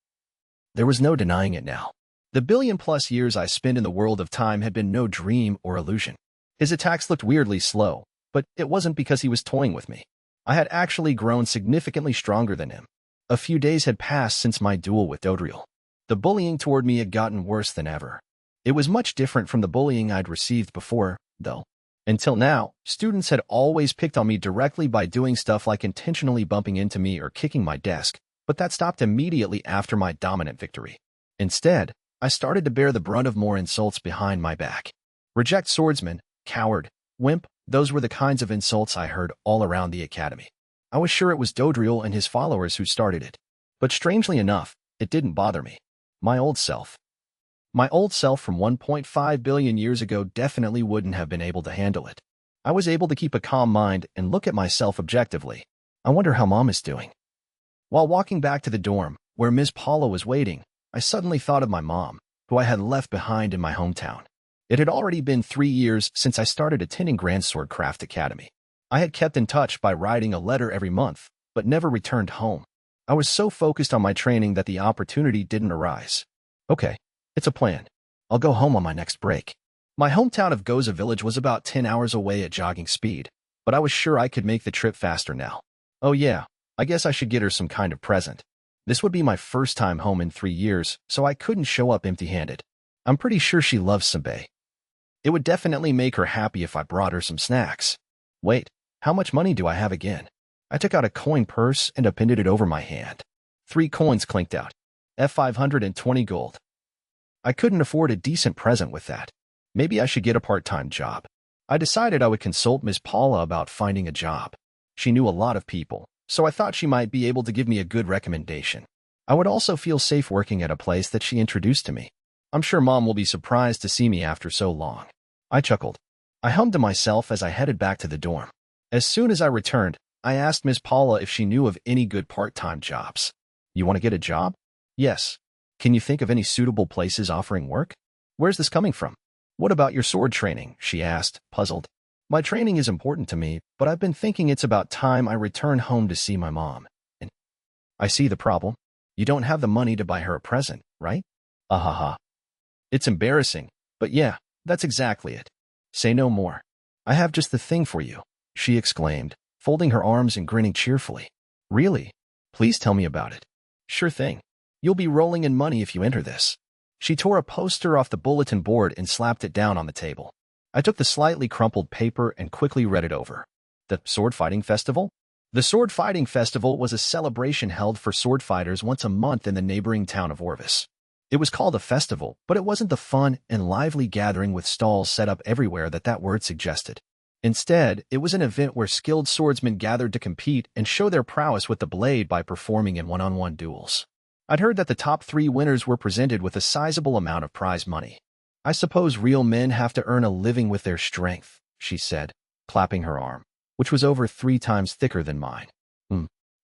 There was no denying it now. The billion-plus years I spent in the world of time had been no dream or illusion. His attacks looked weirdly slow, but it wasn't because he was toying with me. I had actually grown significantly stronger than him. A few days had passed since my duel with Dodriel. The bullying toward me had gotten worse than ever. It was much different from the bullying I'd received before, though. Until now, students had always picked on me directly by doing stuff like intentionally bumping into me or kicking my desk, but that stopped immediately after my dominant victory. Instead, I started to bear the brunt of more insults behind my back. Reject swordsman, coward, wimp, those were the kinds of insults I heard all around the academy. I was sure it was Dodriel and his followers who started it. But strangely enough, it didn't bother me. My old self from 1.5 billion years ago definitely wouldn't have been able to handle it. I was able to keep a calm mind and look at myself objectively. I wonder how Mom is doing. While walking back to the dorm, where Ms. Paula was waiting, I suddenly thought of my mom, who I had left behind in my hometown. It had already been 3 years since I started attending Grand Swordcraft Academy. I had kept in touch by writing a letter every month, but never returned home. I was so focused on my training that the opportunity didn't arise. Okay, it's a plan. I'll go home on my next break. My hometown of Goza Village was about 10 hours away at jogging speed, but I was sure I could make the trip faster now. Oh yeah, I guess I should get her some kind of present. This would be my first time home in 3 years, so I couldn't show up empty-handed. I'm pretty sure she loves Sambe. It would definitely make her happy if I brought her some snacks. Wait, how much money do I have again? I took out a coin purse and appended it over my hand. 3 coins clinked out. F520 gold. I couldn't afford a decent present with that. Maybe I should get a part-time job. I decided I would consult Ms. Paula about finding a job. She knew a lot of people, so I thought she might be able to give me a good recommendation. I would also feel safe working at a place that she introduced to me. I'm sure Mom will be surprised to see me after so long. I chuckled. I hummed to myself as I headed back to the dorm. As soon as I returned, I asked Ms. Paula if she knew of any good part-time jobs. You want to get a job? Yes. Can you think of any suitable places offering work? Where's this coming from? What about your sword training? She asked, puzzled. My training is important to me, but I've been thinking it's about time I return home to see my mom. And I see the problem. You don't have the money to buy her a present, right? Ahaha. It's embarrassing, but yeah, that's exactly it. Say no more. I have just the thing for you, she exclaimed, folding her arms and grinning cheerfully. Really? Please tell me about it. Sure thing. You'll be rolling in money if you enter this. She tore a poster off the bulletin board and slapped it down on the table. I took the slightly crumpled paper and quickly read it over. The Sword Fighting Festival? The Sword Fighting Festival was a celebration held for sword fighters once a month in the neighboring town of Orvis. It was called a festival, but it wasn't the fun and lively gathering with stalls set up everywhere that word suggested. Instead, it was an event where skilled swordsmen gathered to compete and show their prowess with the blade by performing in one-on-one duels. I'd heard that the top 3 winners were presented with a sizable amount of prize money. I suppose real men have to earn a living with their strength, she said, clapping her arm, which was over 3 times thicker than mine.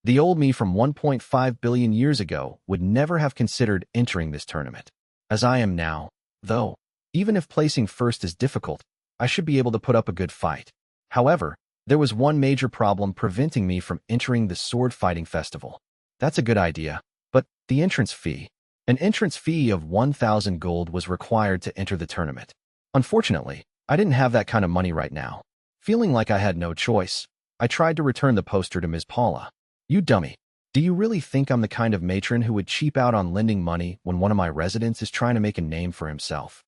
The old me from 1.5 billion years ago would never have considered entering this tournament. As I am now, though, even if placing first is difficult, I should be able to put up a good fight. However, there was one major problem preventing me from entering the sword fighting festival. That's a good idea, but the entrance fee. An entrance fee of 1,000 gold was required to enter the tournament. Unfortunately, I didn't have that kind of money right now. Feeling like I had no choice, I tried to return the poster to Ms. Paula. You dummy. Do you really think I'm the kind of matron who would cheap out on lending money when one of my residents is trying to make a name for himself?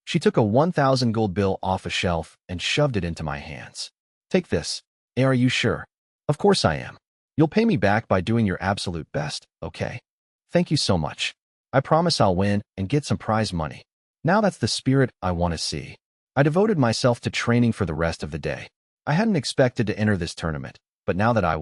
She took a 1,000 gold bill off a shelf and shoved it into my hands. Take this. Are you sure? Of course I am. You'll pay me back by doing your absolute best, okay? Thank you so much. I promise I'll win and get some prize money. Now that's the spirit I want to see. I devoted myself to training for the rest of the day. I hadn't expected to enter this tournament, but now that I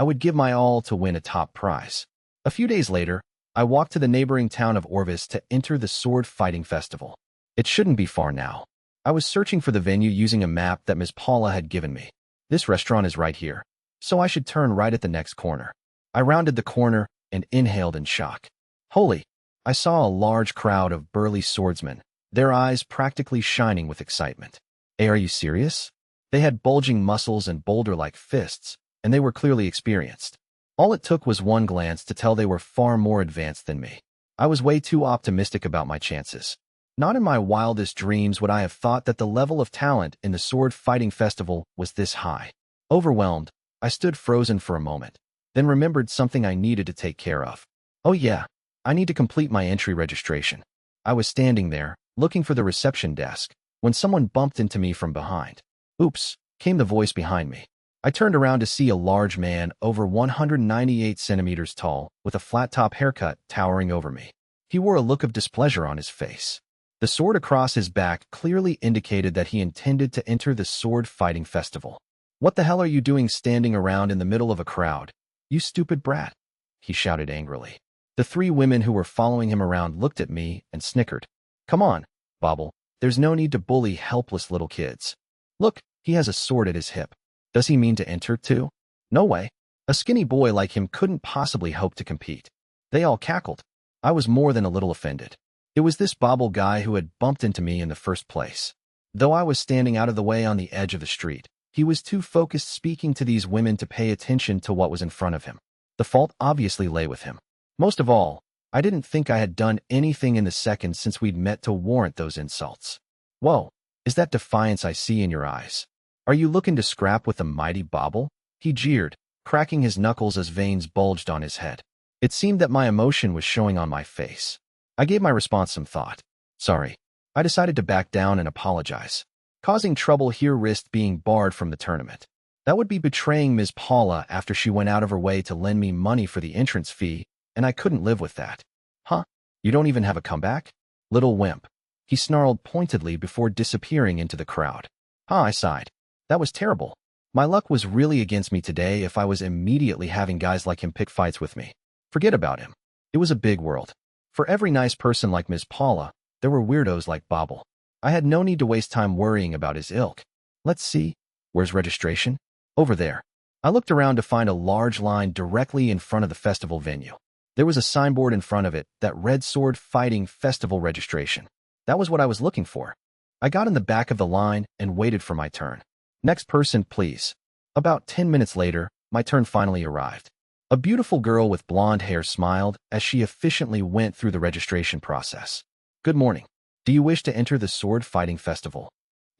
would give my all to win a top prize. A few days later, I walked to the neighboring town of Orvis to enter the sword fighting festival. It shouldn't be far now. I was searching for the venue using a map that Ms. Paula had given me. This restaurant is right here, so I should turn right at the next corner. I rounded the corner and inhaled in shock. Holy! I saw a large crowd of burly swordsmen, their eyes practically shining with excitement. Hey, are you serious? They had bulging muscles and boulder-like fists, and they were clearly experienced. All it took was one glance to tell they were far more advanced than me. I was way too optimistic about my chances. Not in my wildest dreams would I have thought that the level of talent in the sword fighting festival was this high. Overwhelmed, I stood frozen for a moment, then remembered something I needed to take care of. Oh yeah, I need to complete my entry registration. I was standing there, looking for the reception desk, when someone bumped into me from behind. Oops, came the voice behind me. I turned around to see a large man over 198 centimeters tall, with a flat-top haircut towering over me. He wore a look of displeasure on his face. The sword across his back clearly indicated that he intended to enter the sword fighting festival. What the hell are you doing standing around in the middle of a crowd? You stupid brat, he shouted angrily. The three women who were following him around looked at me and snickered. Come on, Bobble, there's no need to bully helpless little kids. Look, he has a sword at his hip. Does he mean to enter too? No way. A skinny boy like him couldn't possibly hope to compete. They all cackled. I was more than a little offended. It was this Bobble guy who had bumped into me in the first place. Though I was standing out of the way on the edge of the street, he was too focused speaking to these women to pay attention to what was in front of him. The fault obviously lay with him. Most of all, I didn't think I had done anything in the seconds since we'd met to warrant those insults. Whoa, is that defiance I see in your eyes? Are you looking to scrap with the mighty Bobble? He jeered, cracking his knuckles as veins bulged on his head. It seemed that my emotion was showing on my face. I gave my response some thought. Sorry. I decided to back down and apologize. Causing trouble here risked being barred from the tournament. That would be betraying Ms. Paula after she went out of her way to lend me money for the entrance fee, and I couldn't live with that. Huh? You don't even have a comeback? Little wimp. He snarled pointedly before disappearing into the crowd. I sighed. That was terrible. My luck was really against me today if I was immediately having guys like him pick fights with me. Forget about him. It was a big world. For every nice person like Ms. Paula, there were weirdos like Bobble. I had no need to waste time worrying about his ilk. Let's see. Where's registration? Over there. I looked around to find a large line directly in front of the festival venue. There was a signboard in front of it that read Sword Fighting Festival Registration. That was what I was looking for. I got in the back of the line and waited for my turn. Next person, please. About 10 minutes later, my turn finally arrived. A beautiful girl with blonde hair smiled as she efficiently went through the registration process. Good morning. Do you wish to enter the sword fighting festival?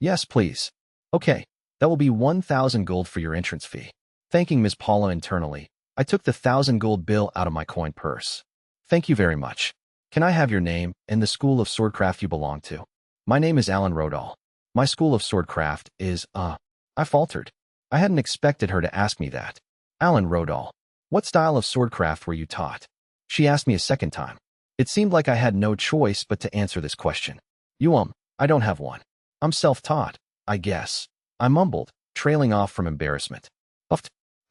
Yes, please. Okay, that will be 1,000 gold for your entrance fee. Thanking Ms. Paula internally, I took the 1,000 gold bill out of my coin purse. Thank you very much. Can I have your name and the school of swordcraft you belong to? My name is Alan Rodall. My school of swordcraft is, I faltered. I hadn't expected her to ask me that. Alan Rodall. What style of swordcraft were you taught? She asked me a second time. It seemed like I had no choice but to answer this question. I don't have one. I'm self-taught, I guess. I mumbled, trailing off from embarrassment.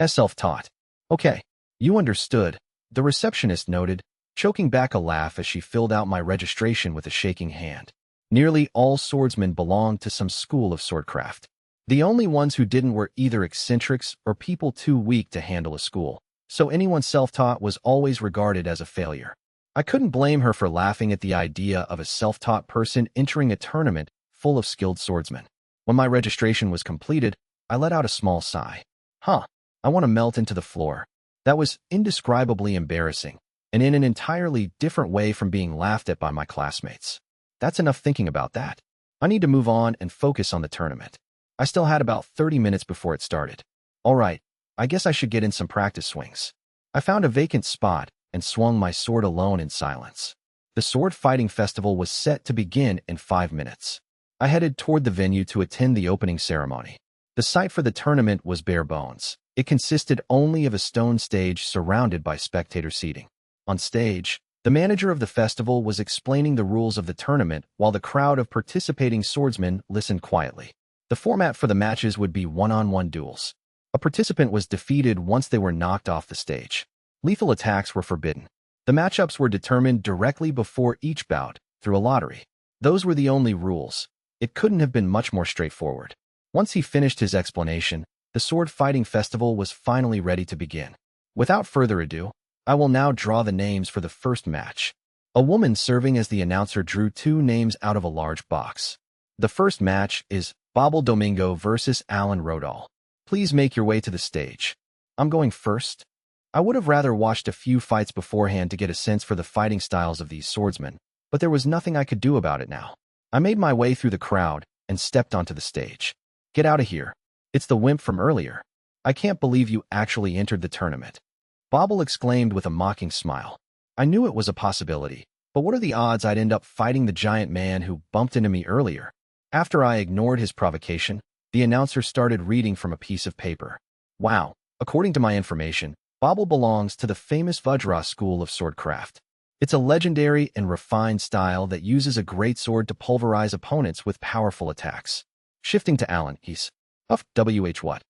Self-taught. Okay, you understood, the receptionist noted, choking back a laugh as she filled out my registration with a shaking hand. Nearly all swordsmen belonged to some school of swordcraft. The only ones who didn't were either eccentrics or people too weak to handle a school, so anyone self-taught was always regarded as a failure. I couldn't blame her for laughing at the idea of a self-taught person entering a tournament full of skilled swordsmen. When my registration was completed, I let out a small sigh. I want to melt into the floor. That was indescribably embarrassing, and in an entirely different way from being laughed at by my classmates. That's enough thinking about that. I need to move on and focus on the tournament. I still had about 30 minutes before it started. All right, I guess I should get in some practice swings. I found a vacant spot and swung my sword alone in silence. The sword fighting festival was set to begin in 5 minutes. I headed toward the venue to attend the opening ceremony. The site for the tournament was bare bones. It consisted only of a stone stage surrounded by spectator seating. On stage, The manager of the festival was explaining the rules of the tournament while the crowd of participating swordsmen listened quietly. The format for the matches would be one-on-one duels. A participant was defeated once they were knocked off the stage. Lethal attacks were forbidden. The matchups were determined directly before each bout through a lottery. Those were the only rules. It couldn't have been much more straightforward. Once he finished his explanation, the sword fighting festival was finally ready to begin. Without further ado, I will now draw the names for the first match. A woman serving as the announcer drew 2 names out of a large box. The first match is Bobble Domingo versus Alan Rodal. Please make your way to the stage. I'm going first. I would have rather watched a few fights beforehand to get a sense for the fighting styles of these swordsmen, but there was nothing I could do about it now. I made my way through the crowd and stepped onto the stage. Get out of here. It's the wimp from earlier. I can't believe you actually entered the tournament. Bobble exclaimed with a mocking smile. I knew it was a possibility, but what are the odds I'd end up fighting the giant man who bumped into me earlier? After I ignored his provocation, the announcer started reading from a piece of paper. Wow, according to my information, Bobble belongs to the famous Vajra school of swordcraft. It's a legendary and refined style that uses a great sword to pulverize opponents with powerful attacks. Shifting to Alan, he's what?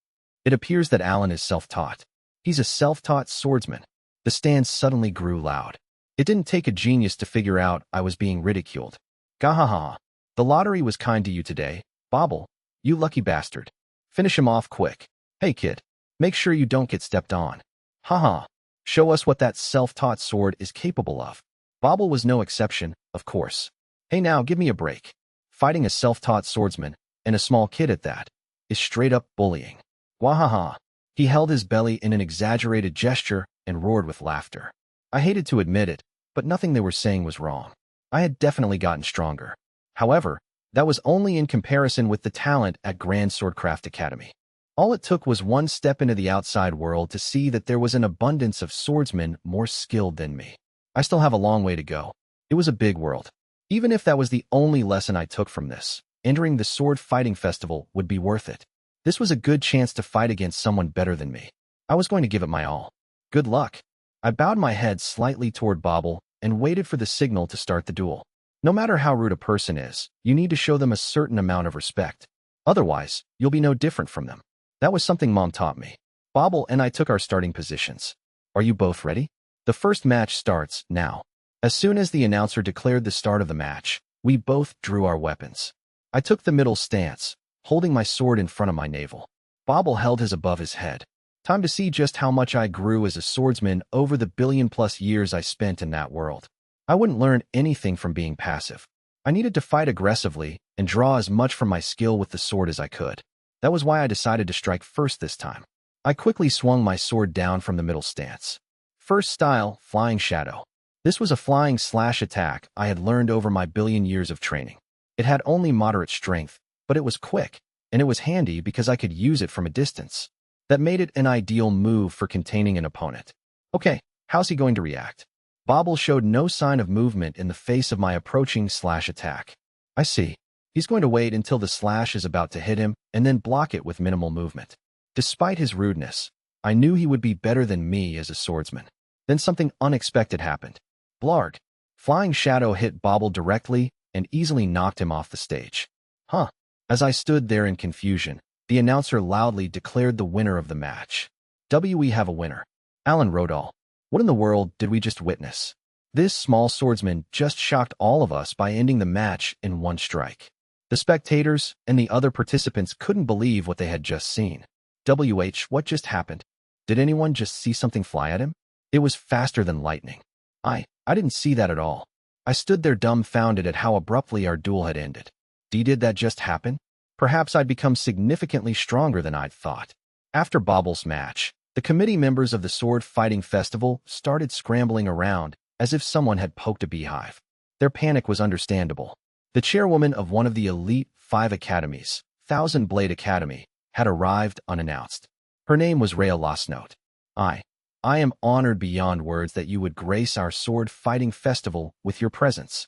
It appears that Alan is self-taught. He's a self-taught swordsman. The stand suddenly grew loud. It didn't take a genius to figure out I was being ridiculed. Gahaha. The lottery was kind to you today, Bobble. You lucky bastard. Finish him off quick. Hey kid, make sure you don't get stepped on. Haha. Show us what that self-taught sword is capable of. Bobble was no exception, of course. Hey now, give me a break. Fighting a self-taught swordsman, and a small kid at that, is straight-up bullying. Wahaha. He held his belly in an exaggerated gesture and roared with laughter. I hated to admit it, but nothing they were saying was wrong. I had definitely gotten stronger. However, that was only in comparison with the talent at Grand Swordcraft Academy. All it took was one step into the outside world to see that there was an abundance of swordsmen more skilled than me. I still have a long way to go. It was a big world. Even if that was the only lesson I took from this, entering the sword fighting festival would be worth it. This was a good chance to fight against someone better than me. I was going to give it my all. Good luck. I bowed my head slightly toward Bobble and waited for the signal to start the duel. No matter how rude a person is, you need to show them a certain amount of respect. Otherwise, you'll be no different from them. That was something Mom taught me. Bobble and I took our starting positions. Are you both ready? The first match starts now. As soon as the announcer declared the start of the match, we both drew our weapons. I took the middle stance, holding my sword in front of my navel. Bobble held his above his head. Time to see just how much I grew as a swordsman over the billion-plus years I spent in that world. I wouldn't learn anything from being passive. I needed to fight aggressively and draw as much from my skill with the sword as I could. That was why I decided to strike first this time. I quickly swung my sword down from the middle stance. First style, Flying Shadow. This was a flying slash attack I had learned over my billion years of training. It had only moderate strength, but it was quick, and it was handy because I could use it from a distance. That made it an ideal move for containing an opponent. Okay, how's he going to react? Bobble showed no sign of movement in the face of my approaching slash attack. I see. He's going to wait until the slash is about to hit him and then block it with minimal movement. Despite his rudeness, I knew he would be better than me as a swordsman. Then something unexpected happened. Blarg. Flying Shadow hit Bobble directly and easily knocked him off the stage. Huh. As I stood there in confusion, the announcer loudly declared the winner of the match. We have a winner. Alan Rodal. What in the world did we just witness? This small swordsman just shocked all of us by ending the match in one strike. The spectators and the other participants couldn't believe what they had just seen. What just happened? Did anyone just see something fly at him? It was faster than lightning. I didn't see that at all. I stood there dumbfounded at how abruptly our duel had ended. Did that just happen? Perhaps I'd become significantly stronger than I'd thought. After Bobble's match, the committee members of the Sword Fighting Festival started scrambling around as if someone had poked a beehive. Their panic was understandable. The chairwoman of one of the elite 5 academies, Thousand Blade Academy, had arrived unannounced. Her name was Rhea Losnote. I am honored beyond words that you would grace our sword fighting festival with your presence.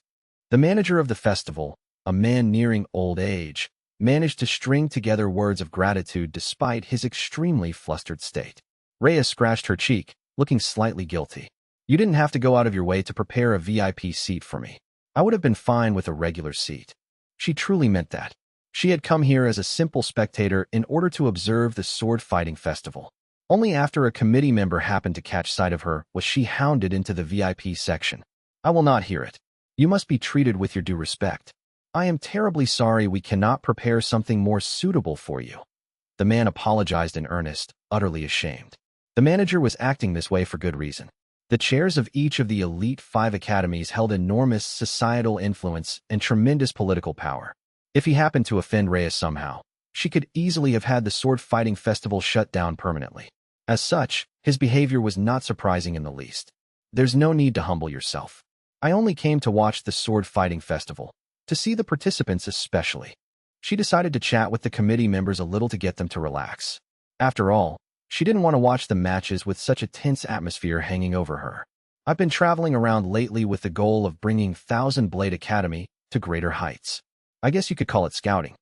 The manager of the festival, a man nearing old age, managed to string together words of gratitude despite his extremely flustered state. Rhea scratched her cheek, looking slightly guilty. You didn't have to go out of your way to prepare a VIP seat for me. I would have been fine with a regular seat. She truly meant that. She had come here as a simple spectator in order to observe the sword fighting festival. Only after a committee member happened to catch sight of her was she hounded into the VIP section. I will not hear it. You must be treated with your due respect. I am terribly sorry we cannot prepare something more suitable for you. The man apologized in earnest, utterly ashamed. The manager was acting this way for good reason. The chairs of each of the Elite 5 academies held enormous societal influence and tremendous political power. If he happened to offend Rhea somehow, she could easily have had the sword fighting festival shut down permanently. As such, his behavior was not surprising in the least. There's no need to humble yourself. I only came to watch the sword fighting festival, to see the participants especially. She decided to chat with the committee members a little to get them to relax. After all, she didn't want to watch the matches with such a tense atmosphere hanging over her. I've been traveling around lately with the goal of bringing Thousand Blade Academy to greater heights. I guess you could call it scouting.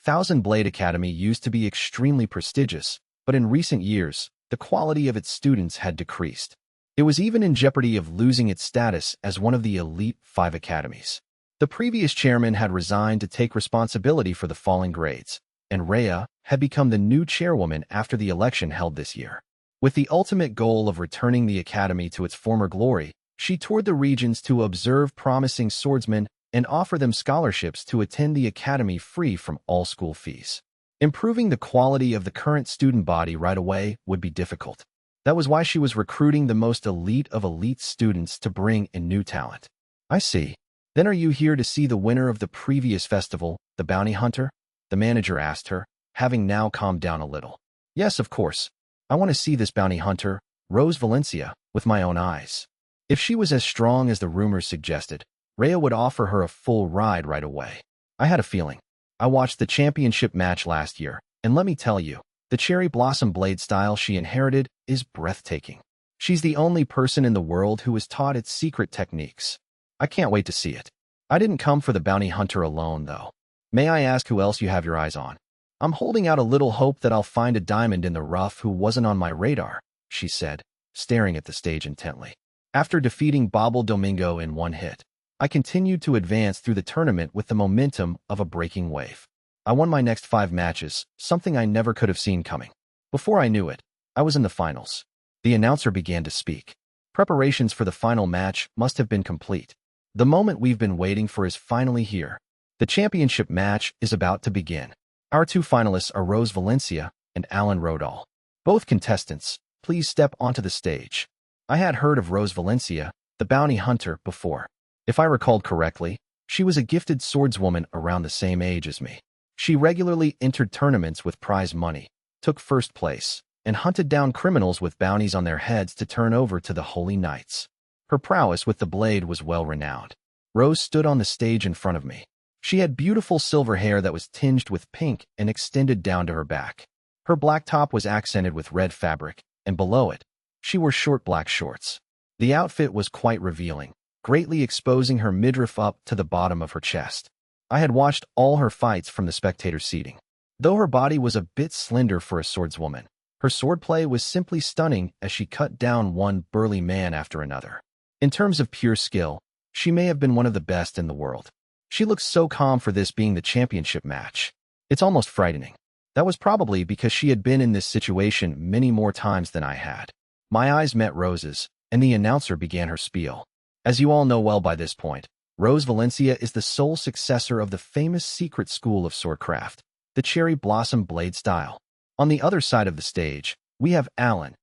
Thousand Blade Academy used to be extremely prestigious, but in recent years, the quality of its students had decreased. It was even in jeopardy of losing its status as one of the Elite 5 academies. The previous chairman had resigned to take responsibility for the falling grades, and Rhea had become the new chairwoman after the election held this year. With the ultimate goal of returning the academy to its former glory, she toured the regions to observe promising swordsmen and offer them scholarships to attend the academy free from all school fees. Improving the quality of the current student body right away would be difficult. That was why she was recruiting the most elite of elite students to bring in new talent. I see. Then are you here to see the winner of the previous festival, the bounty hunter? The manager asked her, having now calmed down a little. Yes, of course. I want to see this bounty hunter, Rose Valencia, with my own eyes. If she was as strong as the rumors suggested, Rhea would offer her a full ride right away. I had a feeling. I watched the championship match last year, and let me tell you, the cherry blossom blade style she inherited is breathtaking. She's the only person in the world who is taught its secret techniques. I can't wait to see it. I didn't come for the bounty hunter alone, though. May I ask who else you have your eyes on? I'm holding out a little hope that I'll find a diamond in the rough who wasn't on my radar, she said, staring at the stage intently. After defeating Bobble Domingo in one hit, I continued to advance through the tournament with the momentum of a breaking wave. I won my next 5 matches, something I never could have seen coming. Before I knew it, I was in the finals. The announcer began to speak. Preparations for the final match must have been complete. The moment we've been waiting for is finally here. The championship match is about to begin. Our 2 finalists are Rose Valencia and Alan Rodal. Both contestants, please step onto the stage. I had heard of Rose Valencia, the bounty hunter, before. If I recalled correctly, she was a gifted swordswoman around the same age as me. She regularly entered tournaments with prize money, took first place, and hunted down criminals with bounties on their heads to turn over to the Holy Knights. Her prowess with the blade was well renowned. Rose stood on the stage in front of me. She had beautiful silver hair that was tinged with pink and extended down to her back. Her black top was accented with red fabric, and below it, she wore short black shorts. The outfit was quite revealing, greatly exposing her midriff up to the bottom of her chest. I had watched all her fights from the spectator seating. Though her body was a bit slender for a swordswoman, her swordplay was simply stunning as she cut down one burly man after another. In terms of pure skill, she may have been one of the best in the world. She looked so calm for this being the championship match. It's almost frightening. That was probably because she had been in this situation many more times than I had. My eyes met Rose's, and the announcer began her spiel. As you all know well by this point, Rose Valencia is the sole successor of the famous secret school of swordcraft, the cherry blossom blade style. On the other side of the stage, we have Alan,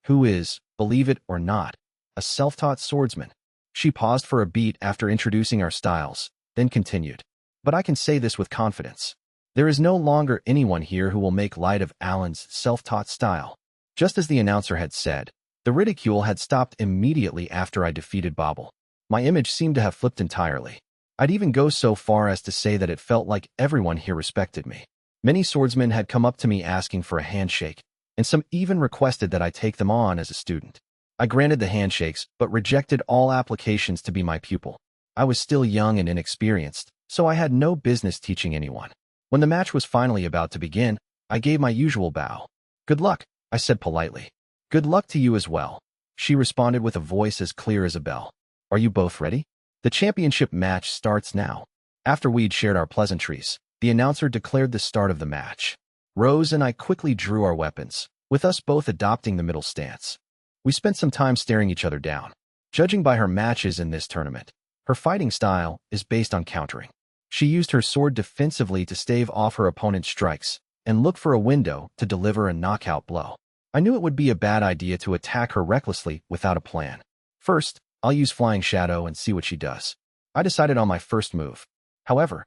who is, believe it or not, a self-taught swordsman. She paused for a beat after introducing our styles, then continued. But I can say this with confidence. There is no longer anyone here who will make light of Alan's self-taught style. Just as the announcer had said, the ridicule had stopped immediately after I defeated Bobble. My image seemed to have flipped entirely. I'd even go so far as to say that it felt like everyone here respected me. Many swordsmen had come up to me asking for a handshake, and some even requested that I take them on as a student. I granted the handshakes, but rejected all applications to be my pupil. I was still young and inexperienced, so I had no business teaching anyone. When the match was finally about to begin, I gave my usual bow. Good luck, I said politely. Good luck to you as well. She responded with a voice as clear as a bell. Are you both ready? The championship match starts now. After we'd shared our pleasantries, the announcer declared the start of the match. Rose and I quickly drew our weapons, with us both adopting the middle stance. We spent some time staring each other down. Judging by her matches in this tournament, her fighting style is based on countering. She used her sword defensively to stave off her opponent's strikes and look for a window to deliver a knockout blow. I knew it would be a bad idea to attack her recklessly without a plan. First, I'll use Flying Shadow and see what she does. I decided on my first move. However,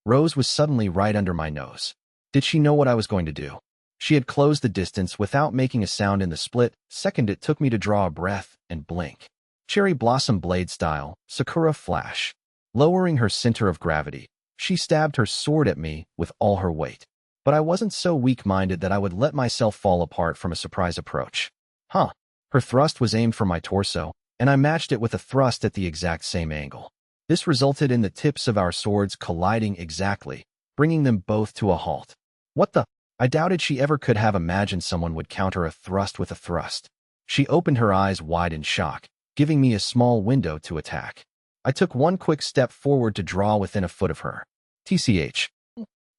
Rose was suddenly right under my nose. Did she know what I was going to do? She had closed the distance without making a sound in the split second it took me to draw a breath and blink. Cherry Blossom Blade style, Sakura Flash. Lowering her center of gravity, she stabbed her sword at me with all her weight. But I wasn't so weak-minded that I would let myself fall apart from a surprise approach. Her thrust was aimed for my torso, and I matched it with a thrust at the exact same angle. This resulted in the tips of our swords colliding exactly, bringing them both to a halt. What the? I doubted she ever could have imagined someone would counter a thrust with a thrust. She opened her eyes wide in shock, giving me a small window to attack. I took one quick step forward to draw within a foot of her. TCH.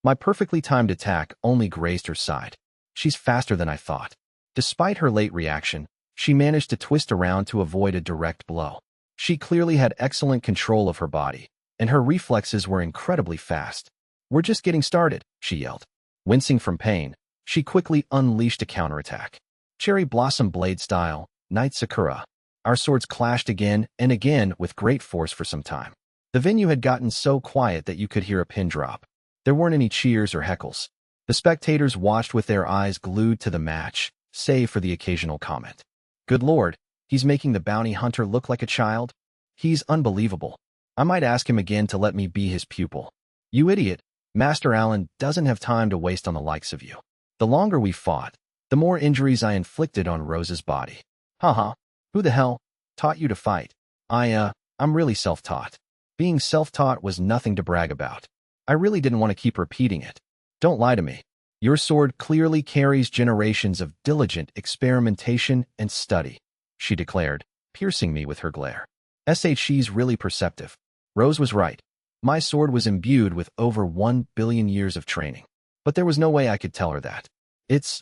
My perfectly timed attack only grazed her side. She's faster than I thought. Despite her late reaction, she managed to twist around to avoid a direct blow. She clearly had excellent control of her body, and her reflexes were incredibly fast. We're just getting started, she yelled. Wincing from pain, she quickly unleashed a counterattack. Cherry Blossom Blade style, Night Sakura. Our swords clashed again and again with great force for some time. The venue had gotten so quiet that you could hear a pin drop. There weren't any cheers or heckles. The spectators watched with their eyes glued to the match, save for the occasional comment. Good Lord, he's making the bounty hunter look like a child? He's unbelievable. I might ask him again to let me be his pupil. You idiot, Master Allen doesn't have time to waste on the likes of you. The longer we fought, the more injuries I inflicted on Rose's body. Who the hell taught you to fight? I'm really self-taught. Being self-taught was nothing to brag about. I really didn't want to keep repeating it. Don't lie to me. Your sword clearly carries generations of diligent experimentation and study, she declared, piercing me with her glare. She's really perceptive. Rose was right. My sword was imbued with over 1 billion years of training. But there was no way I could tell her that. It's,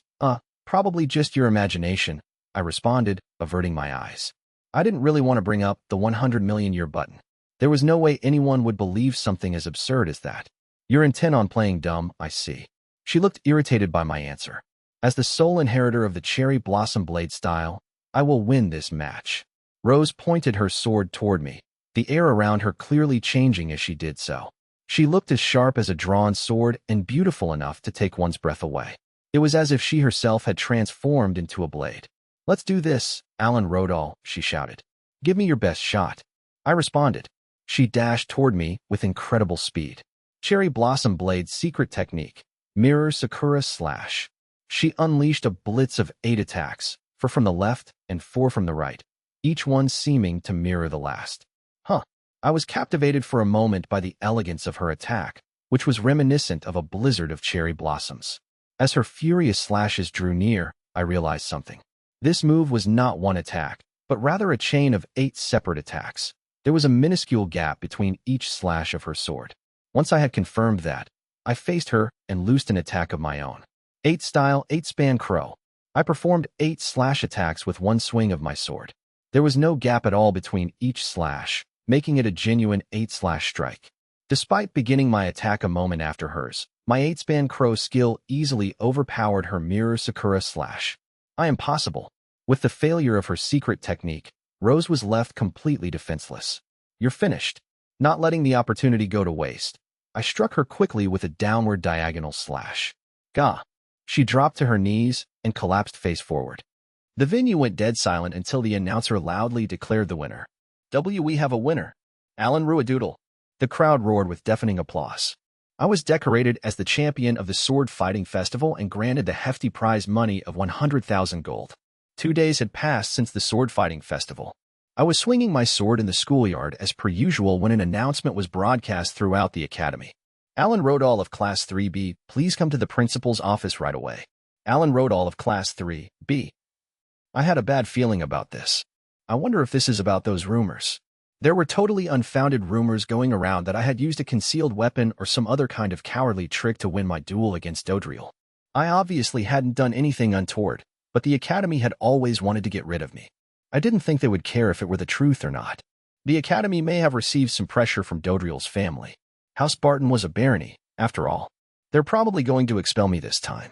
probably just your imagination, I responded, averting my eyes. I didn't really want to bring up the 100-million-year button. There was no way anyone would believe something as absurd as that. You're intent on playing dumb, I see. She looked irritated by my answer. As the sole inheritor of the Cherry Blossom Blade style, I will win this match. Rose pointed her sword toward me, the air around her clearly changing as she did so. She looked as sharp as a drawn sword and beautiful enough to take one's breath away. It was as if she herself had transformed into a blade. Let's do this, Alan Rodall, she shouted. Give me your best shot. I responded. She dashed toward me with incredible speed. Cherry Blossom Blade's secret technique, Mirror Sakura Slash. She unleashed a blitz of 8 attacks, 4 from the left and 4 from the right, each one seeming to mirror the last. I was captivated for a moment by the elegance of her attack, which was reminiscent of a blizzard of cherry blossoms. As her furious slashes drew near, I realized something. This move was not one attack, but rather a chain of 8 separate attacks. There was a minuscule gap between each slash of her sword. Once I had confirmed that, I faced her and loosed an attack of my own. 8 style, 8 span crow. I performed 8 slash attacks with one swing of my sword. There was no gap at all between each slash, making it a genuine 8 slash strike. Despite beginning my attack a moment after hers, my 8 span crow skill easily overpowered her Mirror Sakura Slash. I am possible. With the failure of her secret technique, Rose was left completely defenseless. You're finished. Not letting the opportunity go to waste, I struck her quickly with a downward diagonal slash. Gah! She dropped to her knees and collapsed face forward. The venue went dead silent until the announcer loudly declared the winner. We have a winner. Alan Ruidoodle. The crowd roared with deafening applause. I was decorated as the champion of the sword fighting festival and granted the hefty prize money of 100,000 gold. 2 days had passed since the sword fighting festival. I was swinging my sword in the schoolyard as per usual when an announcement was broadcast throughout the academy. Alan Rodall of Class 3B, please come to the principal's office right away. Alan Rodall of Class 3B. I had a bad feeling about this. I wonder if this is about those rumors. There were totally unfounded rumors going around that I had used a concealed weapon or some other kind of cowardly trick to win my duel against Dodriel. I obviously hadn't done anything untoward, but the Academy had always wanted to get rid of me. I didn't think they would care if it were the truth or not. The Academy may have received some pressure from Dodriel's family. House Barton was a barony, after all. They're probably going to expel me this time.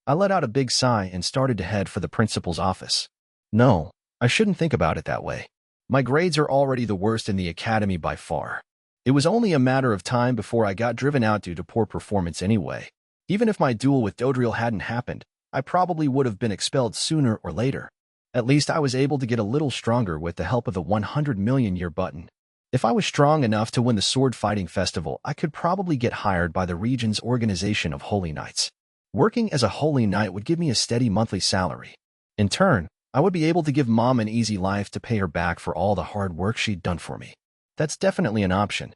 I let out a big sigh and started to head for the principal's office. No, I shouldn't think about it that way. My grades are already the worst in the Academy by far. It was only a matter of time before I got driven out due to poor performance anyway. Even if my duel with Dodriel hadn't happened, I probably would have been expelled sooner or later. At least I was able to get a little stronger with the help of the 100 million year button. If I was strong enough to win the sword fighting festival, I could probably get hired by the region's organization of Holy Knights. Working as a Holy Knight would give me a steady monthly salary. In turn, I would be able to give Mom an easy life to pay her back for all the hard work she'd done for me. That's definitely an option.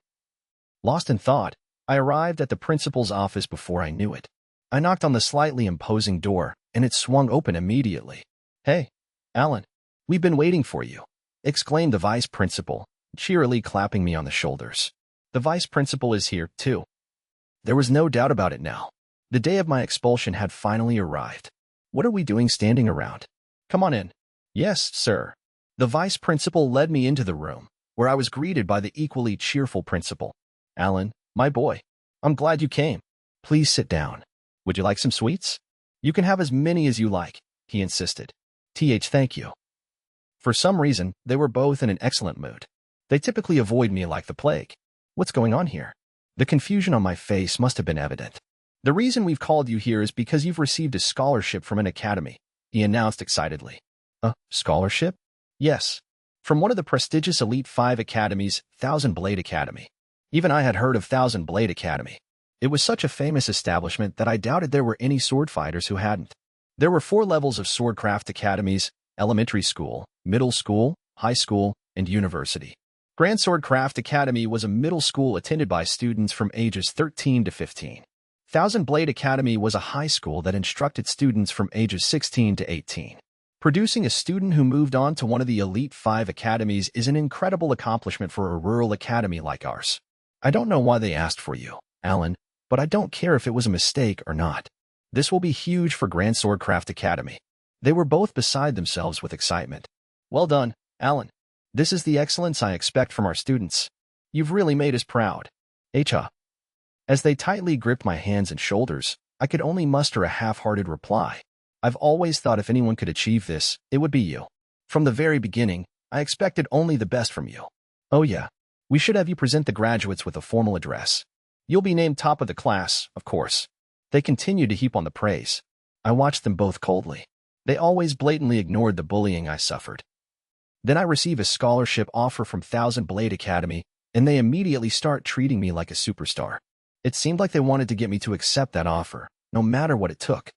Lost in thought, I arrived at the principal's office before I knew it. I knocked on the slightly imposing door, and it swung open immediately. "Hey, Alan, we've been waiting for you," exclaimed the vice principal, cheerily clapping me on the shoulders. The vice principal is here, too. There was no doubt about it now. The day of my expulsion had finally arrived. What are we doing standing around? Come on in. Yes, sir. The vice principal led me into the room, where I was greeted by the equally cheerful principal. Alan, my boy, I'm glad you came. Please sit down. Would you like some sweets? You can have as many as you like, he insisted. Thank you. For some reason, they were both in an excellent mood. They typically avoid me like the plague. What's going on here? The confusion on my face must have been evident. The reason we've called you here is because you've received a scholarship from an academy, he announced excitedly. A scholarship? Yes. From one of the prestigious Elite 5 academies, Thousand Blade Academy. Even I had heard of Thousand Blade Academy. It was such a famous establishment that I doubted there were any sword fighters who hadn't. There were 4 levels of swordcraft academies: elementary school, middle school, high school, and university. Grand Swordcraft Academy was a middle school attended by students from ages 13 to 15. Thousand Blade Academy was a high school that instructed students from ages 16 to 18. Producing a student who moved on to one of the Elite 5 academies is an incredible accomplishment for a rural academy like ours. I don't know why they asked for you, Alan, but I don't care if it was a mistake or not. This will be huge for Grand Swordcraft Academy. They were both beside themselves with excitement. Well done, Alan. This is the excellence I expect from our students. You've really made us proud. Echa. As they tightly gripped my hands and shoulders, I could only muster a half-hearted reply. I've always thought if anyone could achieve this, it would be you. From the very beginning, I expected only the best from you. Oh yeah, we should have you present the graduates with a formal address. You'll be named top of the class, of course. They continued to heap on the praise. I watched them both coldly. They always blatantly ignored the bullying I suffered. Then I receive a scholarship offer from Thousand Blade Academy, and they immediately start treating me like a superstar. It seemed like they wanted to get me to accept that offer, no matter what it took.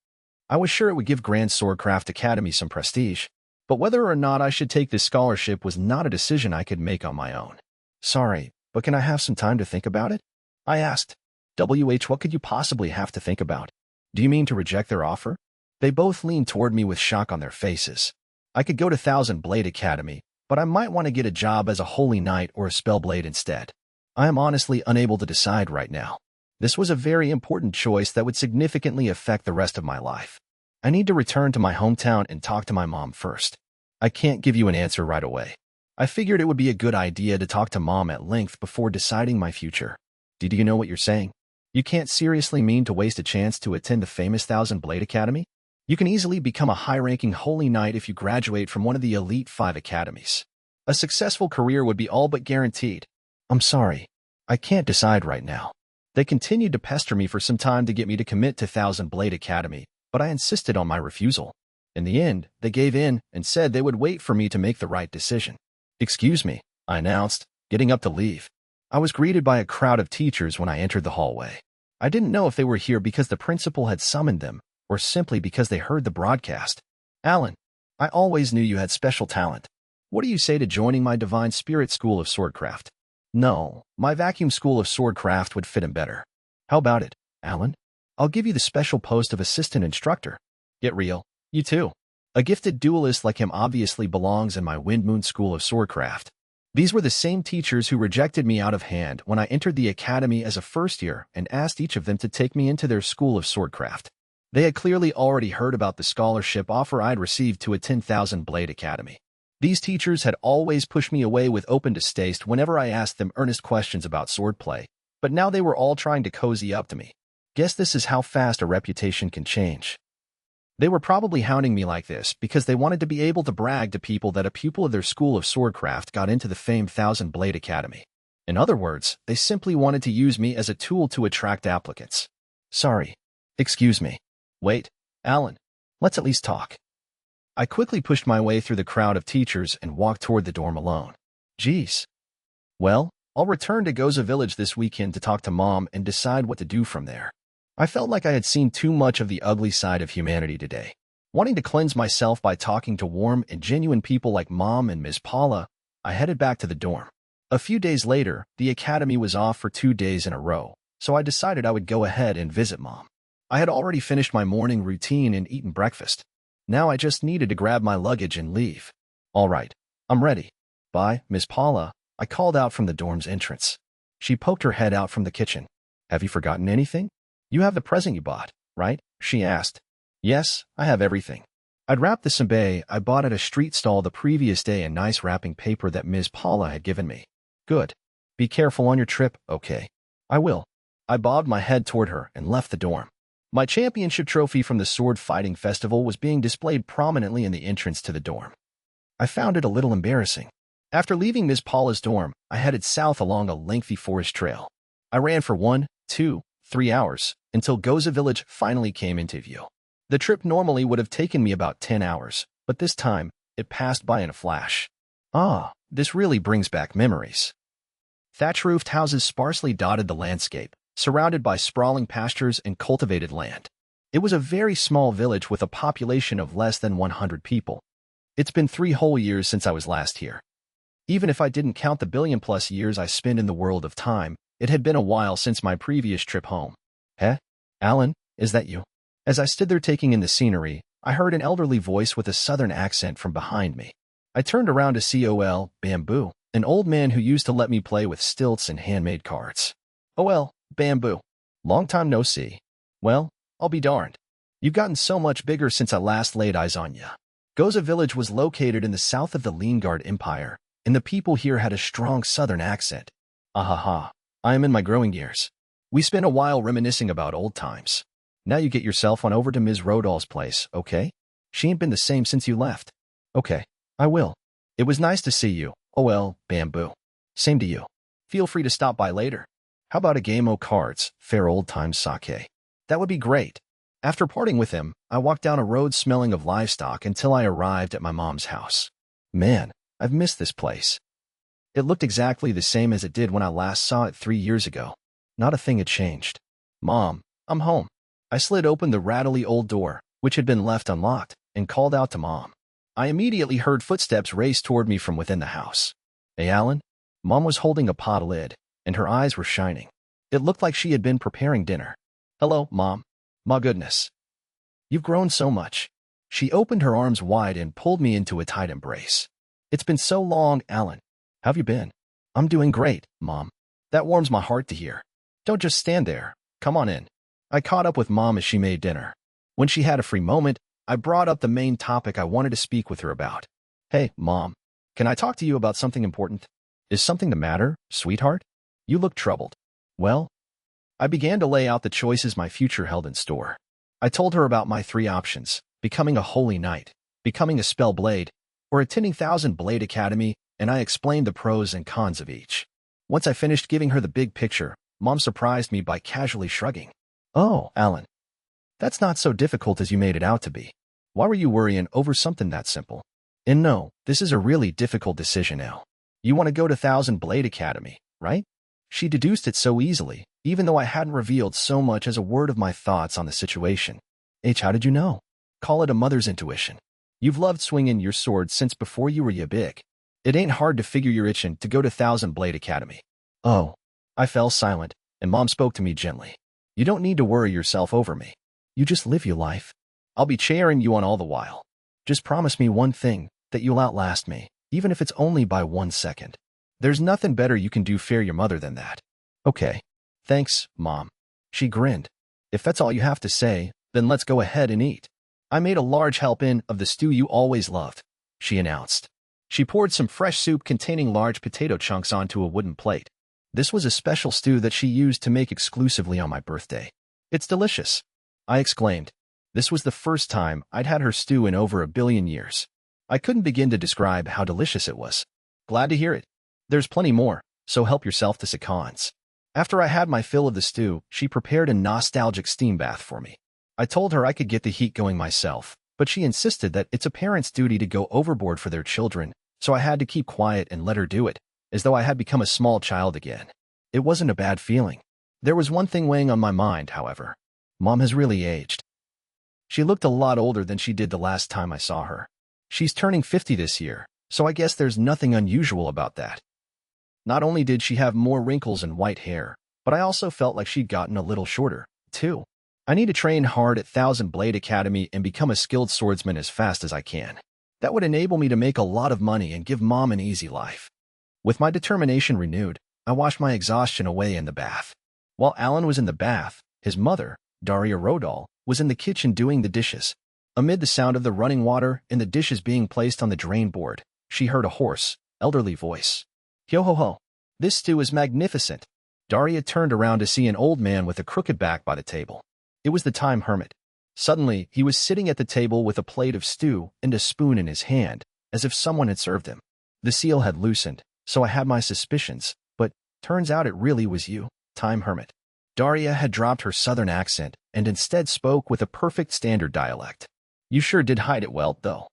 I was sure it would give Grand Swordcraft Academy some prestige, but whether or not I should take this scholarship was not a decision I could make on my own. Sorry, but can I have some time to think about it? I asked. What could you possibly have to think about? Do you mean to reject their offer? They both leaned toward me with shock on their faces. I could go to Thousand Blade Academy, but I might want to get a job as a Holy Knight or a Spellblade instead. I am honestly unable to decide right now. This was a very important choice that would significantly affect the rest of my life. I need to return to my hometown and talk to my mom first. I can't give you an answer right away. I figured it would be a good idea to talk to Mom at length before deciding my future. Do you know what you're saying? You can't seriously mean to waste a chance to attend the famous Thousand Blade Academy? You can easily become a high-ranking Holy Knight if you graduate from one of the Elite 5 academies. A successful career would be all but guaranteed. I'm sorry. I can't decide right now. They continued to pester me for some time to get me to commit to Thousand Blade Academy, but I insisted on my refusal. In the end, they gave in and said they would wait for me to make the right decision. Excuse me, I announced, getting up to leave. I was greeted by a crowd of teachers when I entered the hallway. I didn't know if they were here because the principal had summoned them, or simply because they heard the broadcast. Alan, I always knew you had special talent. What do you say to joining my Divine Spirit School of Swordcraft? No, my Vacuum School of Swordcraft would fit him better. How about it, Alan? I'll give you the special post of assistant instructor. Get real. You too. A gifted duelist like him obviously belongs in my Windmoon School of Swordcraft. These were the same teachers who rejected me out of hand when I entered the academy as a first year and asked each of them to take me into their school of swordcraft. They had clearly already heard about the scholarship offer I'd received to attend Thousand Blade Academy. These teachers had always pushed me away with open distaste whenever I asked them earnest questions about swordplay, but now they were all trying to cozy up to me. Guess this is how fast a reputation can change. They were probably hounding me like this because they wanted to be able to brag to people that a pupil of their school of swordcraft got into the famed Thousand Blade Academy. In other words, they simply wanted to use me as a tool to attract applicants. Sorry. Excuse me. Wait, Alan. Let's at least talk. I quickly pushed my way through the crowd of teachers and walked toward the dorm alone. Geez. Well, I'll return to Goza Village this weekend to talk to Mom and decide what to do from there. I felt like I had seen too much of the ugly side of humanity today. Wanting to cleanse myself by talking to warm and genuine people like Mom and Ms. Paula, I headed back to the dorm. A few days later, the academy was off for 2 days in a row, so I decided I would go ahead and visit Mom. I had already finished my morning routine and eaten breakfast. Now I just needed to grab my luggage and leave. All right, I'm ready. Bye, Miss Paula, I called out from the dorm's entrance. She poked her head out from the kitchen. Have you forgotten anything? You have the present you bought, right? She asked. Yes, I have everything. I'd wrapped the sabe I bought at a street stall the previous day in nice wrapping paper that Ms. Paula had given me. Good. Be careful on your trip, okay? I will. I bobbed my head toward her and left the dorm. My championship trophy from the sword fighting festival was being displayed prominently in the entrance to the dorm. I found it a little embarrassing. After leaving Ms. Paula's dorm, I headed south along a lengthy forest trail. I ran for 1, 2, 3 hours until Goza Village finally came into view. The trip normally would have taken me about 10 hours, but this time it passed by in a flash. Ah, this really brings back memories. Thatch-roofed houses sparsely dotted the landscape, surrounded by sprawling pastures and cultivated land. It was a very small village with a population of less than 100 people. It's been 3 whole years since I was last here. Even if I didn't count the billion-plus years I spent in the world of time, it had been a while since my previous trip home. Eh? Alan, is that you? As I stood there taking in the scenery, I heard an elderly voice with a southern accent from behind me. I turned around to see Bamboo, an old man who used to let me play with stilts and handmade cards. Bamboo. Long time no see. Well, I'll be darned. You've gotten so much bigger since I last laid eyes on ya. Goza Village was located in the south of the Leengard Empire, and the people here had a strong southern accent. Ahaha, I am in my growing years. We spent a while reminiscing about old times. Now you get yourself on over to Ms. Rodol's place, okay? She ain't been the same since you left. Okay, I will. It was nice to see you. Bamboo. Same to you. Feel free to stop by later. How about a game o' cards, fair old times sake? That would be great. After parting with him, I walked down a road smelling of livestock until I arrived at my mom's house. Man, I've missed this place. It looked exactly the same as it did when I last saw it 3 years ago. Not a thing had changed. Mom, I'm home. I slid open the rattly old door, which had been left unlocked, and called out to Mom. I immediately heard footsteps race toward me from within the house. Hey, Alan? Mom was holding a pot lid, and her eyes were shining. It looked like she had been preparing dinner. Hello, Mom. My goodness. You've grown so much. She opened her arms wide and pulled me into a tight embrace. It's been so long, Alan. How've you been? I'm doing great, Mom. That warms my heart to hear. Don't just stand there. Come on in. I caught up with Mom as she made dinner. When she had a free moment, I brought up the main topic I wanted to speak with her about. Hey, Mom. Can I talk to you about something important? Is something the matter, sweetheart? You look troubled. Well, I began to lay out the choices my future held in store. I told her about my 3 options: becoming a holy knight, becoming a spell blade, or attending Thousand Blade Academy, and I explained the pros and cons of each. Once I finished giving her the big picture, Mom surprised me by casually shrugging. Oh, Alan. That's not so difficult as you made it out to be. Why were you worrying over something that simple? And no, this is a really difficult decision, Al. You want to go to Thousand Blade Academy, right? She deduced it so easily, even though I hadn't revealed so much as a word of my thoughts on the situation. How did you know? Call it a mother's intuition. You've loved swinging your sword since before you were ya big. It ain't hard to figure you're itching to go to Thousand Blade Academy. Oh. I fell silent, and Mom spoke to me gently. You don't need to worry yourself over me. You just live your life. I'll be cheering you on all the while. Just promise me one thing, that you'll outlast me, even if it's only by 1 second. There's nothing better you can do for your mother than that. Okay. Thanks, Mom. She grinned. If that's all you have to say, then let's go ahead and eat. I made a large helping of the stew you always loved, she announced. She poured some fresh soup containing large potato chunks onto a wooden plate. This was a special stew that she used to make exclusively on my birthday. It's delicious, I exclaimed. This was the first time I'd had her stew in over 1 billion years. I couldn't begin to describe how delicious it was. Glad to hear it. There's plenty more, so help yourself to seconds. After I had my fill of the stew, she prepared a nostalgic steam bath for me. I told her I could get the heat going myself, but she insisted that it's a parent's duty to go overboard for their children, so I had to keep quiet and let her do it, as though I had become a small child again. It wasn't a bad feeling. There was one thing weighing on my mind, however. Mom has really aged. She looked a lot older than she did the last time I saw her. She's turning 50 this year, so I guess there's nothing unusual about that. Not only did she have more wrinkles and white hair, but I also felt like she'd gotten a little shorter, too. I need to train hard at Thousand Blade Academy and become a skilled swordsman as fast as I can. That would enable me to make a lot of money and give Mom an easy life. With my determination renewed, I washed my exhaustion away in the bath. While Alan was in the bath, his mother, Daria Rodal, was in the kitchen doing the dishes. Amid the sound of the running water and the dishes being placed on the drain board, she heard a hoarse, elderly voice. Yo-ho-ho, this stew is magnificent. Daria turned around to see an old man with a crooked back by the table. It was the time hermit. Suddenly, he was sitting at the table with a plate of stew and a spoon in his hand, as if someone had served him. The seal had loosened, so I had my suspicions, but turns out it really was you, time hermit. Daria had dropped her southern accent and instead spoke with a perfect standard dialect. You sure did hide it well, though.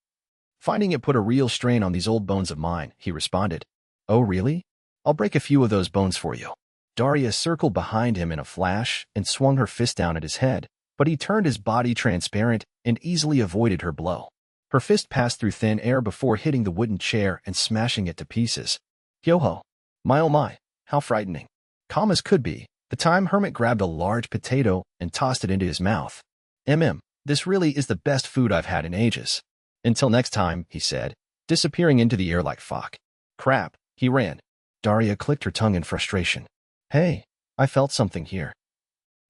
Finding it put a real strain on these old bones of mine, he responded. Oh, really? I'll break a few of those bones for you. Daria circled behind him in a flash and swung her fist down at his head, but he turned his body transparent and easily avoided her blow. Her fist passed through thin air before hitting the wooden chair and smashing it to pieces. Yo-ho. My oh my, how frightening. Calm as could be, the time hermit grabbed a large potato and tossed it into his mouth. This really is the best food I've had in ages. Until next time, he said, disappearing into the air like fuck. Crap, he ran. Daria clicked her tongue in frustration. Hey, I felt something here.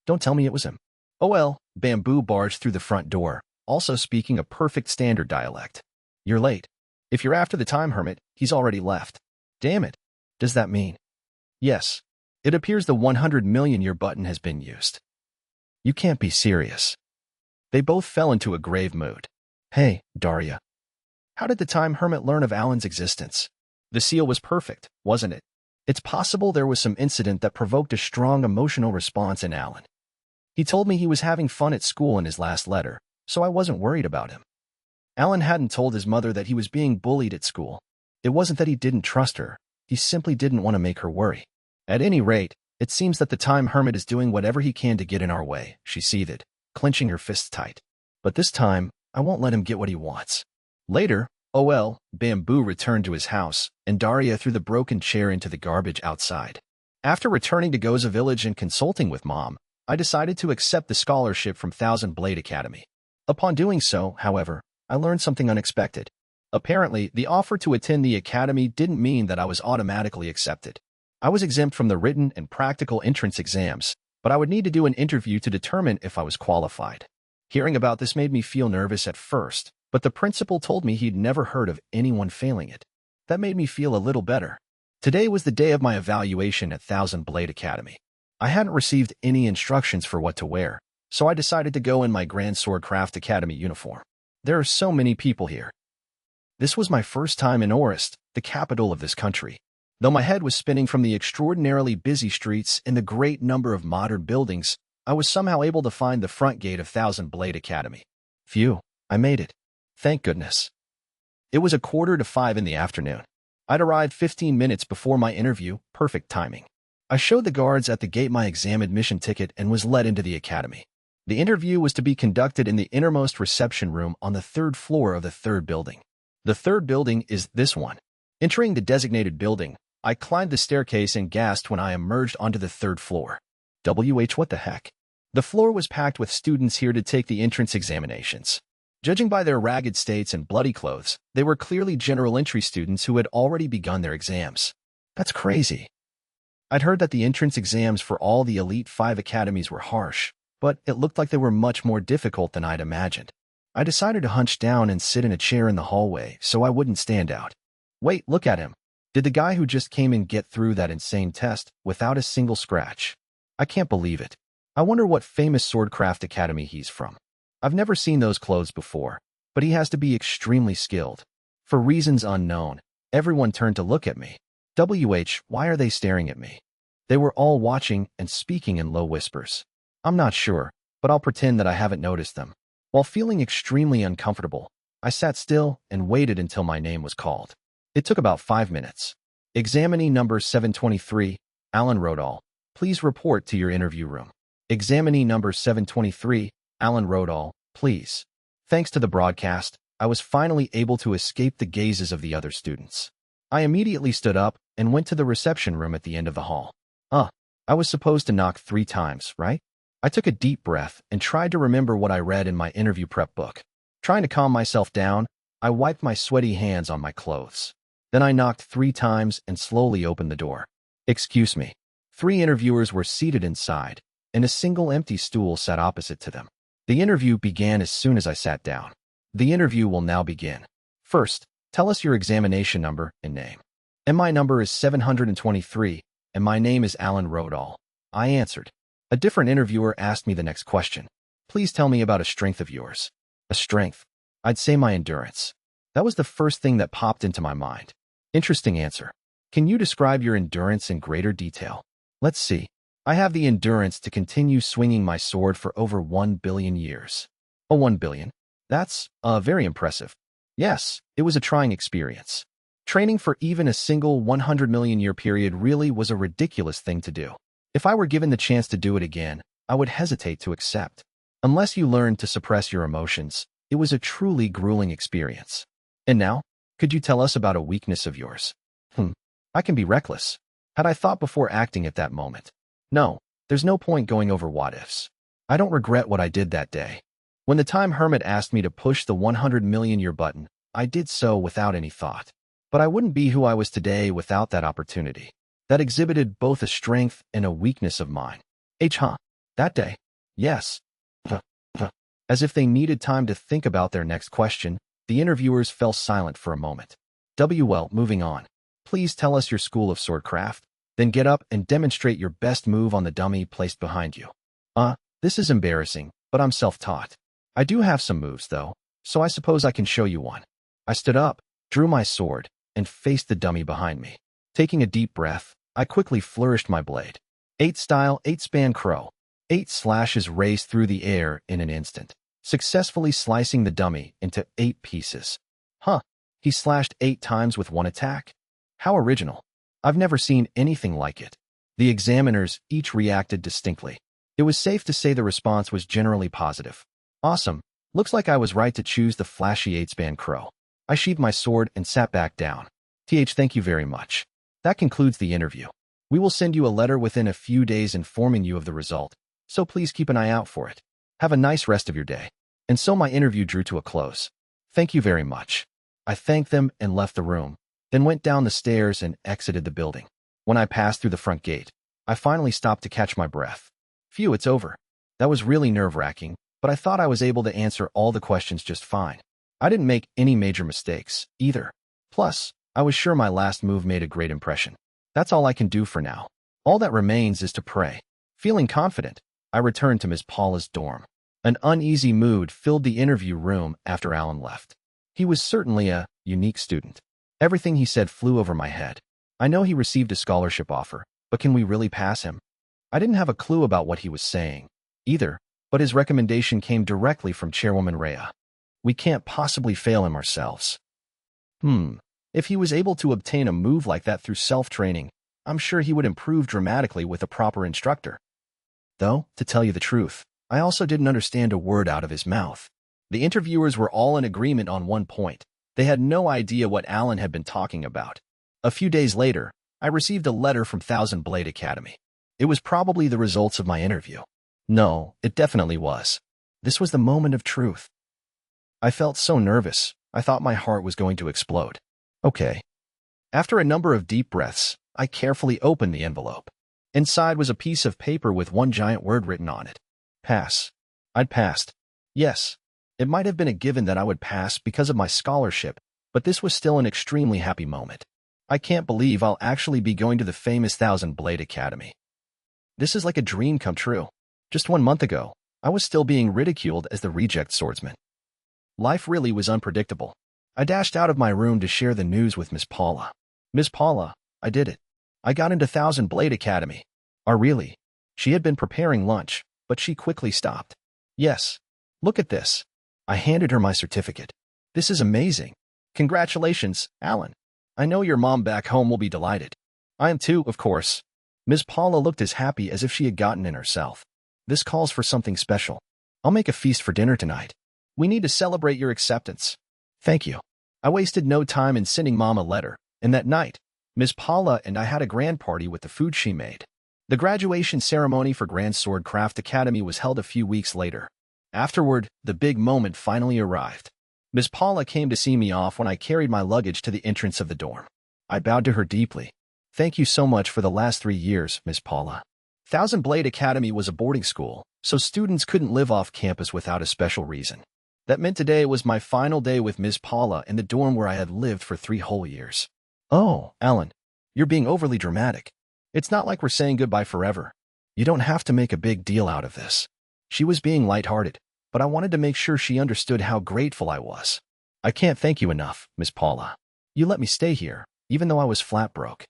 Don't tell me it was him. Oh well, Bamboo barged through the front door, also speaking a perfect standard dialect. You're late. If you're after the time hermit, he's already left. Damn it. Does that mean? Yes. It appears the 100 million year button has been used. You can't be serious. They both fell into a grave mood. Hey, Daria. How did the time hermit learn of Alan's existence? The seal was perfect, wasn't it? It's possible there was some incident that provoked a strong emotional response in Alan. He told me he was having fun at school in his last letter, so I wasn't worried about him. Alan hadn't told his mother that he was being bullied at school. It wasn't that he didn't trust her, he simply didn't want to make her worry. At any rate, it seems that the time hermit is doing whatever he can to get in our way, she seethed, clenching her fists tight. But this time, I won't let him get what he wants. Later, Bamboo returned to his house, and Daria threw the broken chair into the garbage outside. After returning to Goza Village and consulting with Mom, I decided to accept the scholarship from Thousand Blade Academy. Upon doing so, however, I learned something unexpected. Apparently, the offer to attend the academy didn't mean that I was automatically accepted. I was exempt from the written and practical entrance exams, but I would need to do an interview to determine if I was qualified. Hearing about this made me feel nervous at first, but the principal told me he'd never heard of anyone failing it. That made me feel a little better. Today was the day of my evaluation at Thousand Blade Academy. I hadn't received any instructions for what to wear, so I decided to go in my Grand Swordcraft Academy uniform. There are so many people here. This was my first time in Orist, the capital of this country. Though my head was spinning from the extraordinarily busy streets and the great number of modern buildings, I was somehow able to find the front gate of Thousand Blade Academy. Phew, I made it. Thank goodness. It was 4:45 in the afternoon. I'd arrived 15 minutes before my interview, perfect timing. I showed the guards at the gate my exam admission ticket and was led into the academy. The interview was to be conducted in the innermost reception room on the 3rd floor of the 3rd building. The 3rd building is this one. Entering the designated building, I climbed the staircase and gasped when I emerged onto the 3rd floor. What the heck? The floor was packed with students here to take the entrance examinations. Judging by their ragged states and bloody clothes, they were clearly general entry students who had already begun their exams. That's crazy. I'd heard that the entrance exams for all the Elite 5 academies were harsh, but it looked like they were much more difficult than I'd imagined. I decided to hunch down and sit in a chair in the hallway so I wouldn't stand out. Wait, look at him. Did the guy who just came in get through that insane test without a single scratch? I can't believe it. I wonder what famous swordcraft academy he's from. I've never seen those clothes before, but he has to be extremely skilled. For reasons unknown, everyone turned to look at me. Why are they staring at me? They were all watching and speaking in low whispers. I'm not sure, but I'll pretend that I haven't noticed them. While feeling extremely uncomfortable, I sat still and waited until my name was called. It took about 5 minutes. Examinee number 723, Alan Rodall. Please report to your interview room. Examinee number 723, Alan Rodall, please. Thanks to the broadcast, I was finally able to escape the gazes of the other students. I immediately stood up and went to the reception room at the end of the hall. I was supposed to knock 3 times, right? I took a deep breath and tried to remember what I read in my interview prep book. Trying to calm myself down, I wiped my sweaty hands on my clothes. Then I knocked 3 times and slowly opened the door. Excuse me. 3 interviewers were seated inside, and a single empty stool sat opposite to them. The interview began as soon as I sat down. The interview will now begin. First, tell us your examination number and name. And my number is 723, and my name is Alan Rodall. I answered. A different interviewer asked me the next question. Please tell me about a strength of yours. A strength? I'd say my endurance. That was the first thing that popped into my mind. Interesting answer. Can you describe your endurance in greater detail? Let's see. I have the endurance to continue swinging my sword for over 1 billion years. Oh, 1 billion? That's, very impressive. Yes, it was a trying experience. Training for even a single 100 million year period really was a ridiculous thing to do. If I were given the chance to do it again, I would hesitate to accept. Unless you learned to suppress your emotions, it was a truly grueling experience. And now, could you tell us about a weakness of yours? I can be reckless. Had I thought before acting at that moment? No, there's no point going over what-ifs. I don't regret what I did that day. When the time Hermit asked me to push the 100 million year button, I did so without any thought. But I wouldn't be who I was today without that opportunity. That exhibited both a strength and a weakness of mine. That day? Yes. As if they needed time to think about their next question, the interviewers fell silent for a moment. Moving on. Please tell us your school of swordcraft, then get up and demonstrate your best move on the dummy placed behind you. This is embarrassing, but I'm self-taught. I do have some moves, though, so I suppose I can show you one. I stood up, drew my sword, and faced the dummy behind me. Taking a deep breath, I quickly flourished my blade. 8-style, 8-span crow. 8 slashes raced through the air in an instant, successfully slicing the dummy into 8 pieces. He slashed 8 times with one attack? How original. I've never seen anything like it. The examiners each reacted distinctly. It was safe to say the response was generally positive. Awesome. Looks like I was right to choose the flashy 8-span crow. I sheathed my sword and sat back down. Thank you very much. That concludes the interview. We will send you a letter within a few days informing you of the result, so please keep an eye out for it. Have a nice rest of your day. And so my interview drew to a close. Thank you very much. I thanked them and left the room, then went down the stairs and exited the building. When I passed through the front gate, I finally stopped to catch my breath. Phew, it's over. That was really nerve-wracking, but I thought I was able to answer all the questions just fine. I didn't make any major mistakes, either. Plus, I was sure my last move made a great impression. That's all I can do for now. All that remains is to pray. Feeling confident, I returned to Ms. Paula's dorm. An uneasy mood filled the interview room after Alan left. He was certainly a unique student. Everything he said flew over my head. I know he received a scholarship offer, but can we really pass him? I didn't have a clue about what he was saying, either, but his recommendation came directly from Chairwoman Rhea. We can't possibly fail him ourselves. If he was able to obtain a move like that through self-training, I'm sure he would improve dramatically with a proper instructor. Though, to tell you the truth, I also didn't understand a word out of his mouth. The interviewers were all in agreement on one point. They had no idea what Alan had been talking about. A few days later, I received a letter from Thousand Blade Academy. It was probably the results of my interview. No, it definitely was. This was the moment of truth. I felt so nervous, I thought my heart was going to explode. Okay. After a number of deep breaths, I carefully opened the envelope. Inside was a piece of paper with one giant word written on it. Pass. I'd passed. Yes. It might have been a given that I would pass because of my scholarship, but this was still an extremely happy moment. I can't believe I'll actually be going to the famous Thousand Blade Academy. This is like a dream come true. Just 1 month ago, I was still being ridiculed as the reject swordsman. Life really was unpredictable. I dashed out of my room to share the news with Miss Paula. Miss Paula, I did it. I got into Thousand Blade Academy. Oh, really? She had been preparing lunch, but she quickly stopped. Yes. Look at this. I handed her my certificate. This is amazing. Congratulations, Alan. I know your mom back home will be delighted. I am too, of course. Miss Paula looked as happy as if she had gotten in herself. This calls for something special. I'll make a feast for dinner tonight. We need to celebrate your acceptance. Thank you. I wasted no time in sending Mom a letter, and that night, Miss Paula and I had a grand party with the food she made. The graduation ceremony for Grand Swordcraft Academy was held a few weeks later. Afterward, the big moment finally arrived. Miss Paula came to see me off when I carried my luggage to the entrance of the dorm. I bowed to her deeply. Thank you so much for the last 3 years, Miss Paula. Thousand Blade Academy was a boarding school, so students couldn't live off campus without a special reason. That meant today was my final day with Miss Paula in the dorm where I had lived for 3 whole years. Oh, Alan, you're being overly dramatic. It's not like we're saying goodbye forever. You don't have to make a big deal out of this. She was being lighthearted, but I wanted to make sure she understood how grateful I was. I can't thank you enough, Miss Paula. You let me stay here, even though I was flat broke.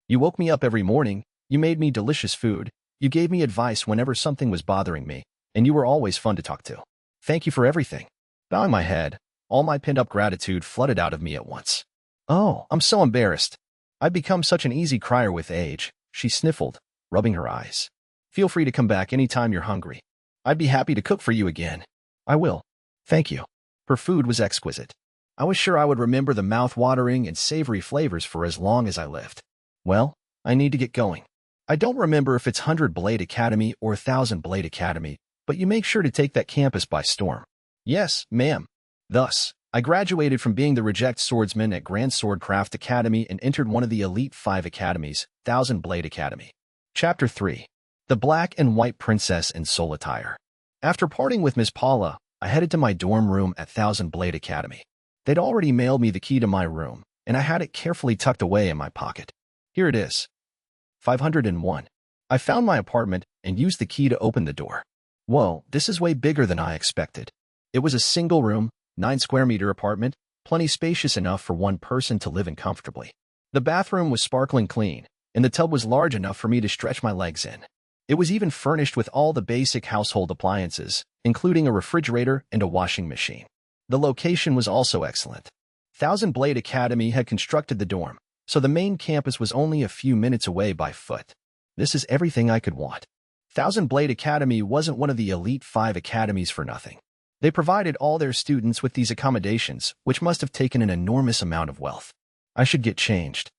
You woke me up every morning, you made me delicious food, you gave me advice whenever something was bothering me, and you were always fun to talk to. Thank you for everything. Bowing my head, all my pent-up gratitude flooded out of me at once. Oh, I'm so embarrassed. I've become such an easy crier with age, she sniffled, rubbing her eyes. Feel free to come back anytime you're hungry. I'd be happy to cook for you again. I will. Thank you. Her food was exquisite. I was sure I would remember the mouth-watering and savory flavors for as long as I lived. Well, I need to get going. I don't remember if it's 100 Blade Academy or 1000 Blade Academy, but you make sure to take that campus by storm. Yes, ma'am. Thus, I graduated from being the reject swordsman at Grand Swordcraft Academy and entered one of the Elite 5 academies, Thousand Blade Academy. Chapter 3. The Black and White Princess in Soul Attire. After parting with Miss Paula, I headed to my dorm room at Thousand Blade Academy. They'd already mailed me the key to my room, and I had it carefully tucked away in my pocket. Here it is. 501. I found my apartment and used the key to open the door. Whoa, this is way bigger than I expected. It was a single-room, 9-square-meter apartment, plenty spacious enough for one person to live in comfortably. The bathroom was sparkling clean, and the tub was large enough for me to stretch my legs in. It was even furnished with all the basic household appliances, including a refrigerator and a washing machine. The location was also excellent. Thousand Blade Academy had constructed the dorm, so the main campus was only a few minutes away by foot. This is everything I could want. Thousand Blade Academy wasn't one of the Elite 5 academies for nothing. They provided all their students with these accommodations, which must have taken an enormous amount of wealth. I should get changed.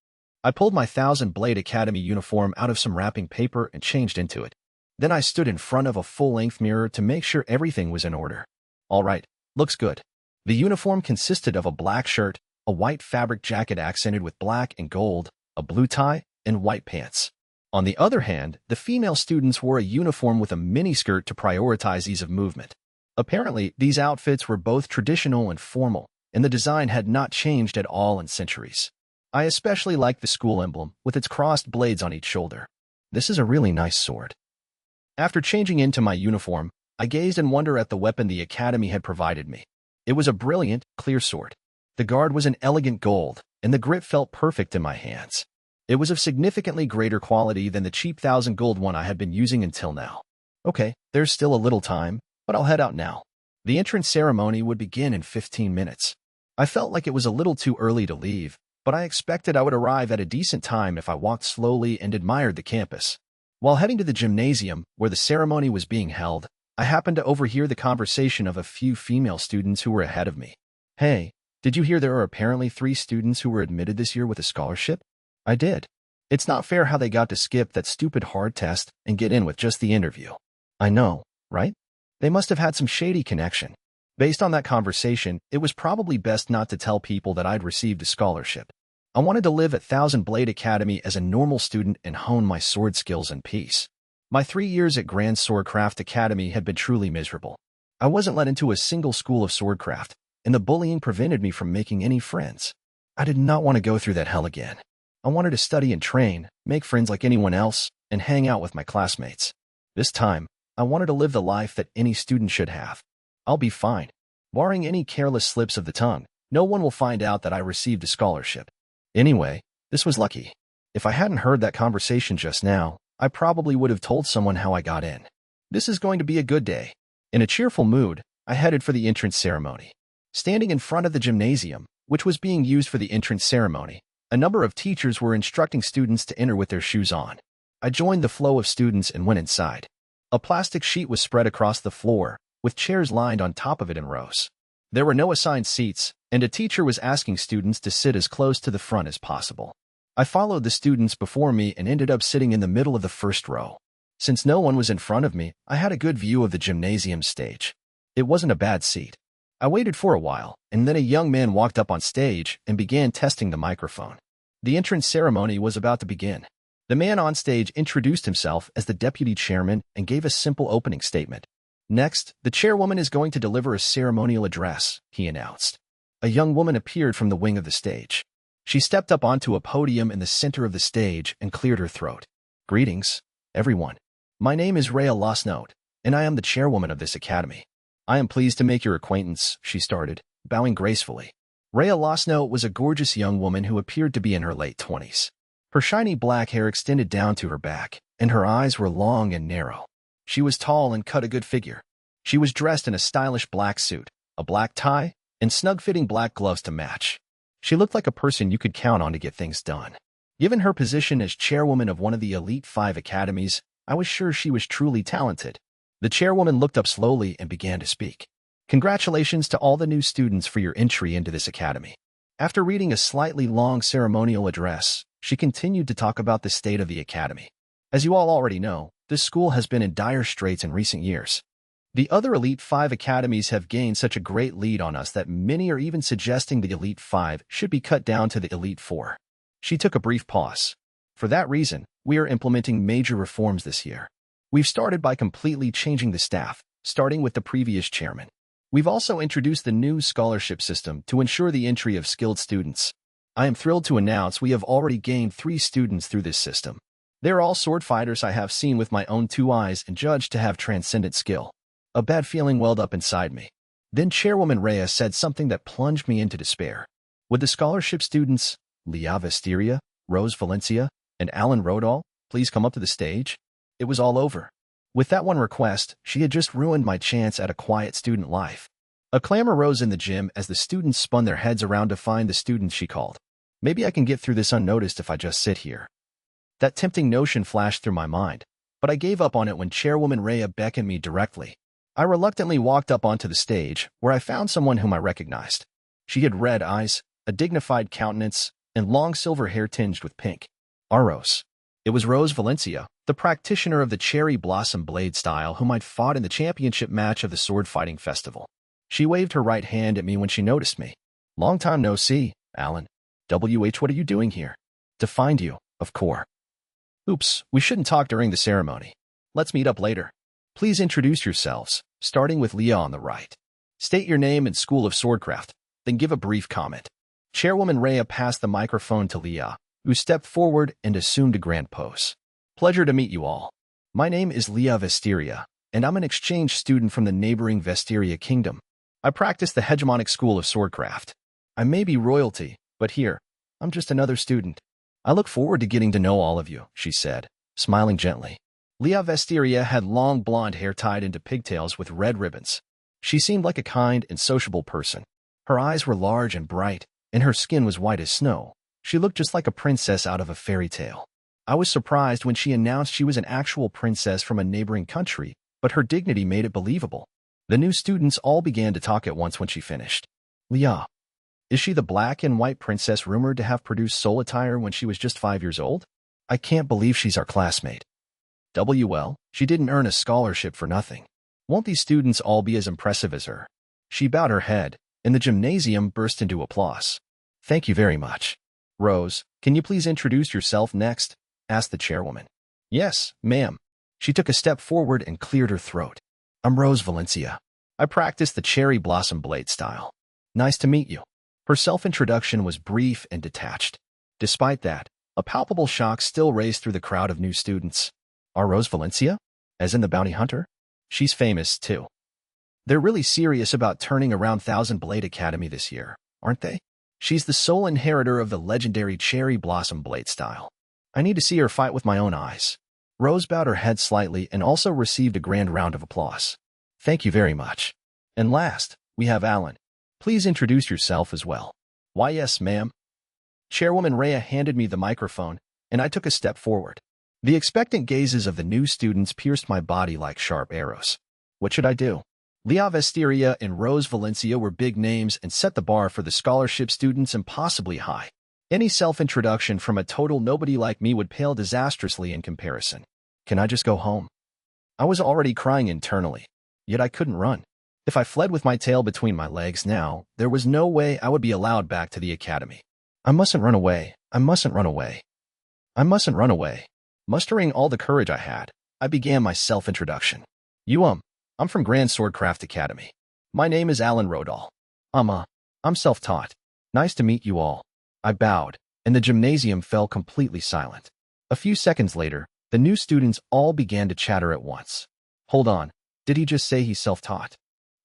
I pulled my Thousand Blade Academy uniform out of some wrapping paper and changed into it. Then I stood in front of a full-length mirror to make sure everything was in order. All right, looks good. The uniform consisted of a black shirt, a white fabric jacket accented with black and gold, a blue tie, and white pants. On the other hand, the female students wore a uniform with a miniskirt to prioritize ease of movement. Apparently, these outfits were both traditional and formal, and the design had not changed at all in centuries. I especially liked the school emblem, with its crossed blades on each shoulder. This is a really nice sword. After changing into my uniform, I gazed in wonder at the weapon the Academy had provided me. It was a brilliant, clear sword. The guard was an elegant gold, and the grip felt perfect in my hands. It was of significantly greater quality than the cheap 1,000 gold one I had been using until now. Okay, there's still a little time, but I'll head out now. The entrance ceremony would begin in 15 minutes. I felt like it was a little too early to leave, but I expected I would arrive at a decent time if I walked slowly and admired the campus. While heading to the gymnasium, where the ceremony was being held, I happened to overhear the conversation of a few female students who were ahead of me. Hey, did you hear there are apparently 3 students who were admitted this year with a scholarship? I did. It's not fair how they got to skip that stupid hard test and get in with just the interview. I know, right? They must have had some shady connection. Based on that conversation, it was probably best not to tell people that I'd received a scholarship. I wanted to live at Thousand Blade Academy as a normal student and hone my sword skills in peace. My 3 years at Grand Swordcraft Academy had been truly miserable. I wasn't let into a single school of swordcraft, and the bullying prevented me from making any friends. I did not want to go through that hell again. I wanted to study and train, make friends like anyone else, and hang out with my classmates. This time, I wanted to live the life that any student should have. I'll be fine. Barring any careless slips of the tongue, no one will find out that I received a scholarship. Anyway, this was lucky. If I hadn't heard that conversation just now, I probably would have told someone how I got in. This is going to be a good day. In a cheerful mood, I headed for the entrance ceremony. Standing in front of the gymnasium, which was being used for the entrance ceremony, a number of teachers were instructing students to enter with their shoes on. I joined the flow of students and went inside. A plastic sheet was spread across the floor, with chairs lined on top of it in rows. There were no assigned seats, and a teacher was asking students to sit as close to the front as possible. I followed the students before me and ended up sitting in the middle of the first row. Since no one was in front of me, I had a good view of the gymnasium stage. It wasn't a bad seat. I waited for a while, and then a young man walked up on stage and began testing the microphone. The entrance ceremony was about to begin. The man on stage introduced himself as the deputy chairman and gave a simple opening statement. Next, the chairwoman is going to deliver a ceremonial address, he announced. A young woman appeared from the wing of the stage. She stepped up onto a podium in the center of the stage and cleared her throat. Greetings, everyone. My name is Rhea Losnote, and I am the chairwoman of this academy. I am pleased to make your acquaintance, she started, bowing gracefully. Rhea Losnote was a gorgeous young woman who appeared to be in her late 20s. Her shiny black hair extended down to her back, and her eyes were long and narrow. She was tall and cut a good figure. She was dressed in a stylish black suit, a black tie, and snug-fitting black gloves to match. She looked like a person you could count on to get things done. Given her position as chairwoman of one of the Elite 5 academies, I was sure she was truly talented. The chairwoman looked up slowly and began to speak. Congratulations to all the new students for your entry into this academy. After reading a slightly long ceremonial address, she continued to talk about the state of the academy. As you all already know, this school has been in dire straits in recent years. The other Elite 5 academies have gained such a great lead on us that many are even suggesting the Elite 5 should be cut down to the Elite 4. She took a brief pause. For that reason, we are implementing major reforms this year. We've started by completely changing the staff, starting with the previous chairman. We've also introduced the new scholarship system to ensure the entry of skilled students. I am thrilled to announce we have already gained 3 students through this system. They're all sword fighters I have seen with my own 2 eyes and judged to have transcendent skill. A bad feeling welled up inside me. Then Chairwoman Rhea said something that plunged me into despair. Would the scholarship students, Leah Vesteria, Rose Valencia, and Alan Rodall, please come up to the stage? It was all over. With that one request, she had just ruined my chance at a quiet student life. A clamor rose in the gym as the students spun their heads around to find the students she called. Maybe I can get through this unnoticed if I just sit here. That tempting notion flashed through my mind, but I gave up on it when Chairwoman Rhea beckoned me directly. I reluctantly walked up onto the stage, where I found someone whom I recognized. She had red eyes, a dignified countenance, and long silver hair tinged with pink. Aros. It was Rose Valencia, the practitioner of the cherry blossom blade style whom I'd fought in the championship match of the sword fighting festival. She waved her right hand at me when she noticed me. Long time no see, Alan. WH, what are you doing here? To find you, of course. Oops, we shouldn't talk during the ceremony. Let's meet up later. Please introduce yourselves, starting with Leah on the right. State your name and school of swordcraft, then give a brief comment. Chairwoman Rhea passed the microphone to Leah, who stepped forward and assumed a grand pose. Pleasure to meet you all. My name is Leah Vesteria, and I'm an exchange student from the neighboring Vesteria Kingdom. I practice the hegemonic school of swordcraft. I may be royalty, but here, I'm just another student. I look forward to getting to know all of you, she said, smiling gently. Leah Vesteria had long blonde hair tied into pigtails with red ribbons. She seemed like a kind and sociable person. Her eyes were large and bright, and her skin was white as snow. She looked just like a princess out of a fairy tale. I was surprised when she announced she was an actual princess from a neighboring country, but her dignity made it believable. The new students all began to talk at once when she finished. Leah. Is she the black and white princess rumored to have produced soul attire when she was just 5 years old? I can't believe she's our classmate. Well, she didn't earn a scholarship for nothing. Won't these students all be as impressive as her? She bowed her head, and the gymnasium burst into applause. Thank you very much. Rose, can you please introduce yourself next? Asked the chairwoman. Yes, ma'am. She took a step forward and cleared her throat. I'm Rose Valencia. I practice the cherry blossom blade style. Nice to meet you. Her self-introduction was brief and detached. Despite that, a palpable shock still raced through the crowd of new students. Our Rose Valencia? As in the bounty hunter? She's famous, too. They're really serious about turning around Thousand Blade Academy this year, aren't they? She's the sole inheritor of the legendary cherry blossom blade style. I need to see her fight with my own eyes. Rose bowed her head slightly and also received a grand round of applause. Thank you very much. And last, we have Alan. Please introduce yourself as well. Why, yes, ma'am. Chairwoman Rhea handed me the microphone, and I took a step forward. The expectant gazes of the new students pierced my body like sharp arrows. What should I do? Leah Vesteria and Rose Valencia were big names and set the bar for the scholarship students impossibly high. Any self-introduction from a total nobody like me would pale disastrously in comparison. Can I just go home? I was already crying internally, yet I couldn't run. If I fled with my tail between my legs now, there was no way I would be allowed back to the academy. I mustn't run away. I mustn't run away. I mustn't run away. Mustering all the courage I had, I began my self-introduction. I'm from Grand Swordcraft Academy. My name is Alan Rodall. I'm self-taught. Nice to meet you all. I bowed, and the gymnasium fell completely silent. A few seconds later, the new students all began to chatter at once. Hold on, did he just say he's self-taught?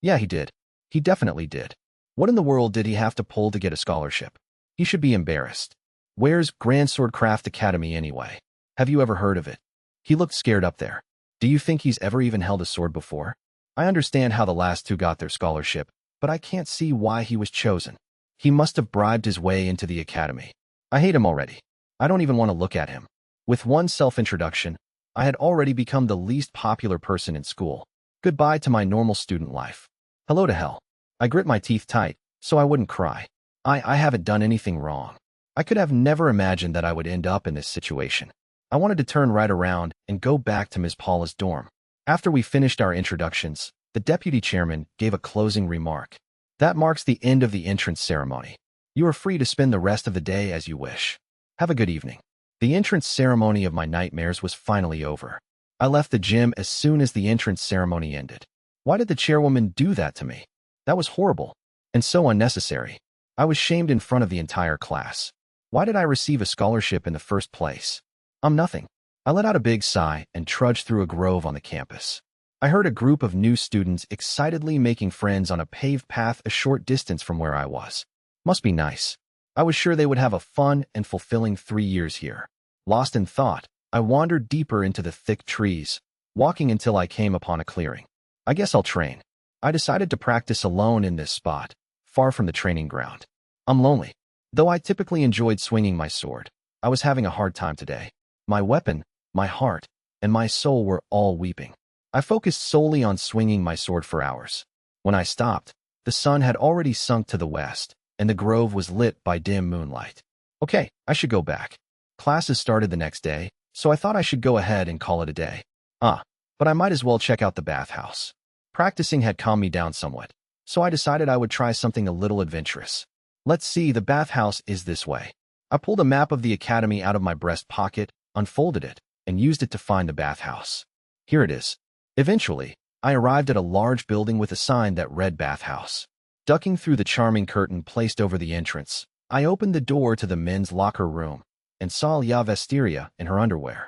Yeah, he did. He definitely did. What in the world did he have to pull to get a scholarship? He should be embarrassed. Where's Grand Swordcraft Academy anyway? Have you ever heard of it? He looked scared up there. Do you think he's ever even held a sword before? I understand how the last two got their scholarship, but I can't see why he was chosen. He must have bribed his way into the academy. I hate him already. I don't even want to look at him. With one self-introduction, I had already become the least popular person in school. Goodbye to my normal student life. Hello to hell. I grit my teeth tight, so I wouldn't cry. I haven't done anything wrong. I could have never imagined that I would end up in this situation. I wanted to turn right around and go back to Ms. Paula's dorm. After we finished our introductions, the deputy chairman gave a closing remark. That marks the end of the entrance ceremony. You are free to spend the rest of the day as you wish. Have a good evening. The entrance ceremony of my nightmares was finally over. I left the gym as soon as the entrance ceremony ended. Why did the chairwoman do that to me? That was horrible and so unnecessary. I was shamed in front of the entire class. Why did I receive a scholarship in the first place? I'm nothing. I let out a big sigh and trudged through a grove on the campus. I heard a group of new students excitedly making friends on a paved path a short distance from where I was. Must be nice. I was sure they would have a fun and fulfilling 3 years here. Lost in thought, I wandered deeper into the thick trees, walking until I came upon a clearing. I guess I'll train. I decided to practice alone in this spot, far from the training ground. I'm lonely. Though I typically enjoyed swinging my sword, I was having a hard time today. My weapon, my heart, and my soul were all weeping. I focused solely on swinging my sword for hours. When I stopped, the sun had already sunk to the west, and the grove was lit by dim moonlight. Okay, I should go back. Classes started the next day, so I thought I should go ahead and call it a day. But I might as well check out the bathhouse. Practicing had calmed me down somewhat, so I decided I would try something a little adventurous. Let's see, the bathhouse is this way. I pulled a map of the academy out of my breast pocket, unfolded it, and used it to find the bathhouse. Here it is. Eventually, I arrived at a large building with a sign that read bathhouse. Ducking through the charming curtain placed over the entrance, I opened the door to the men's locker room and saw Leah Vesteria in her underwear.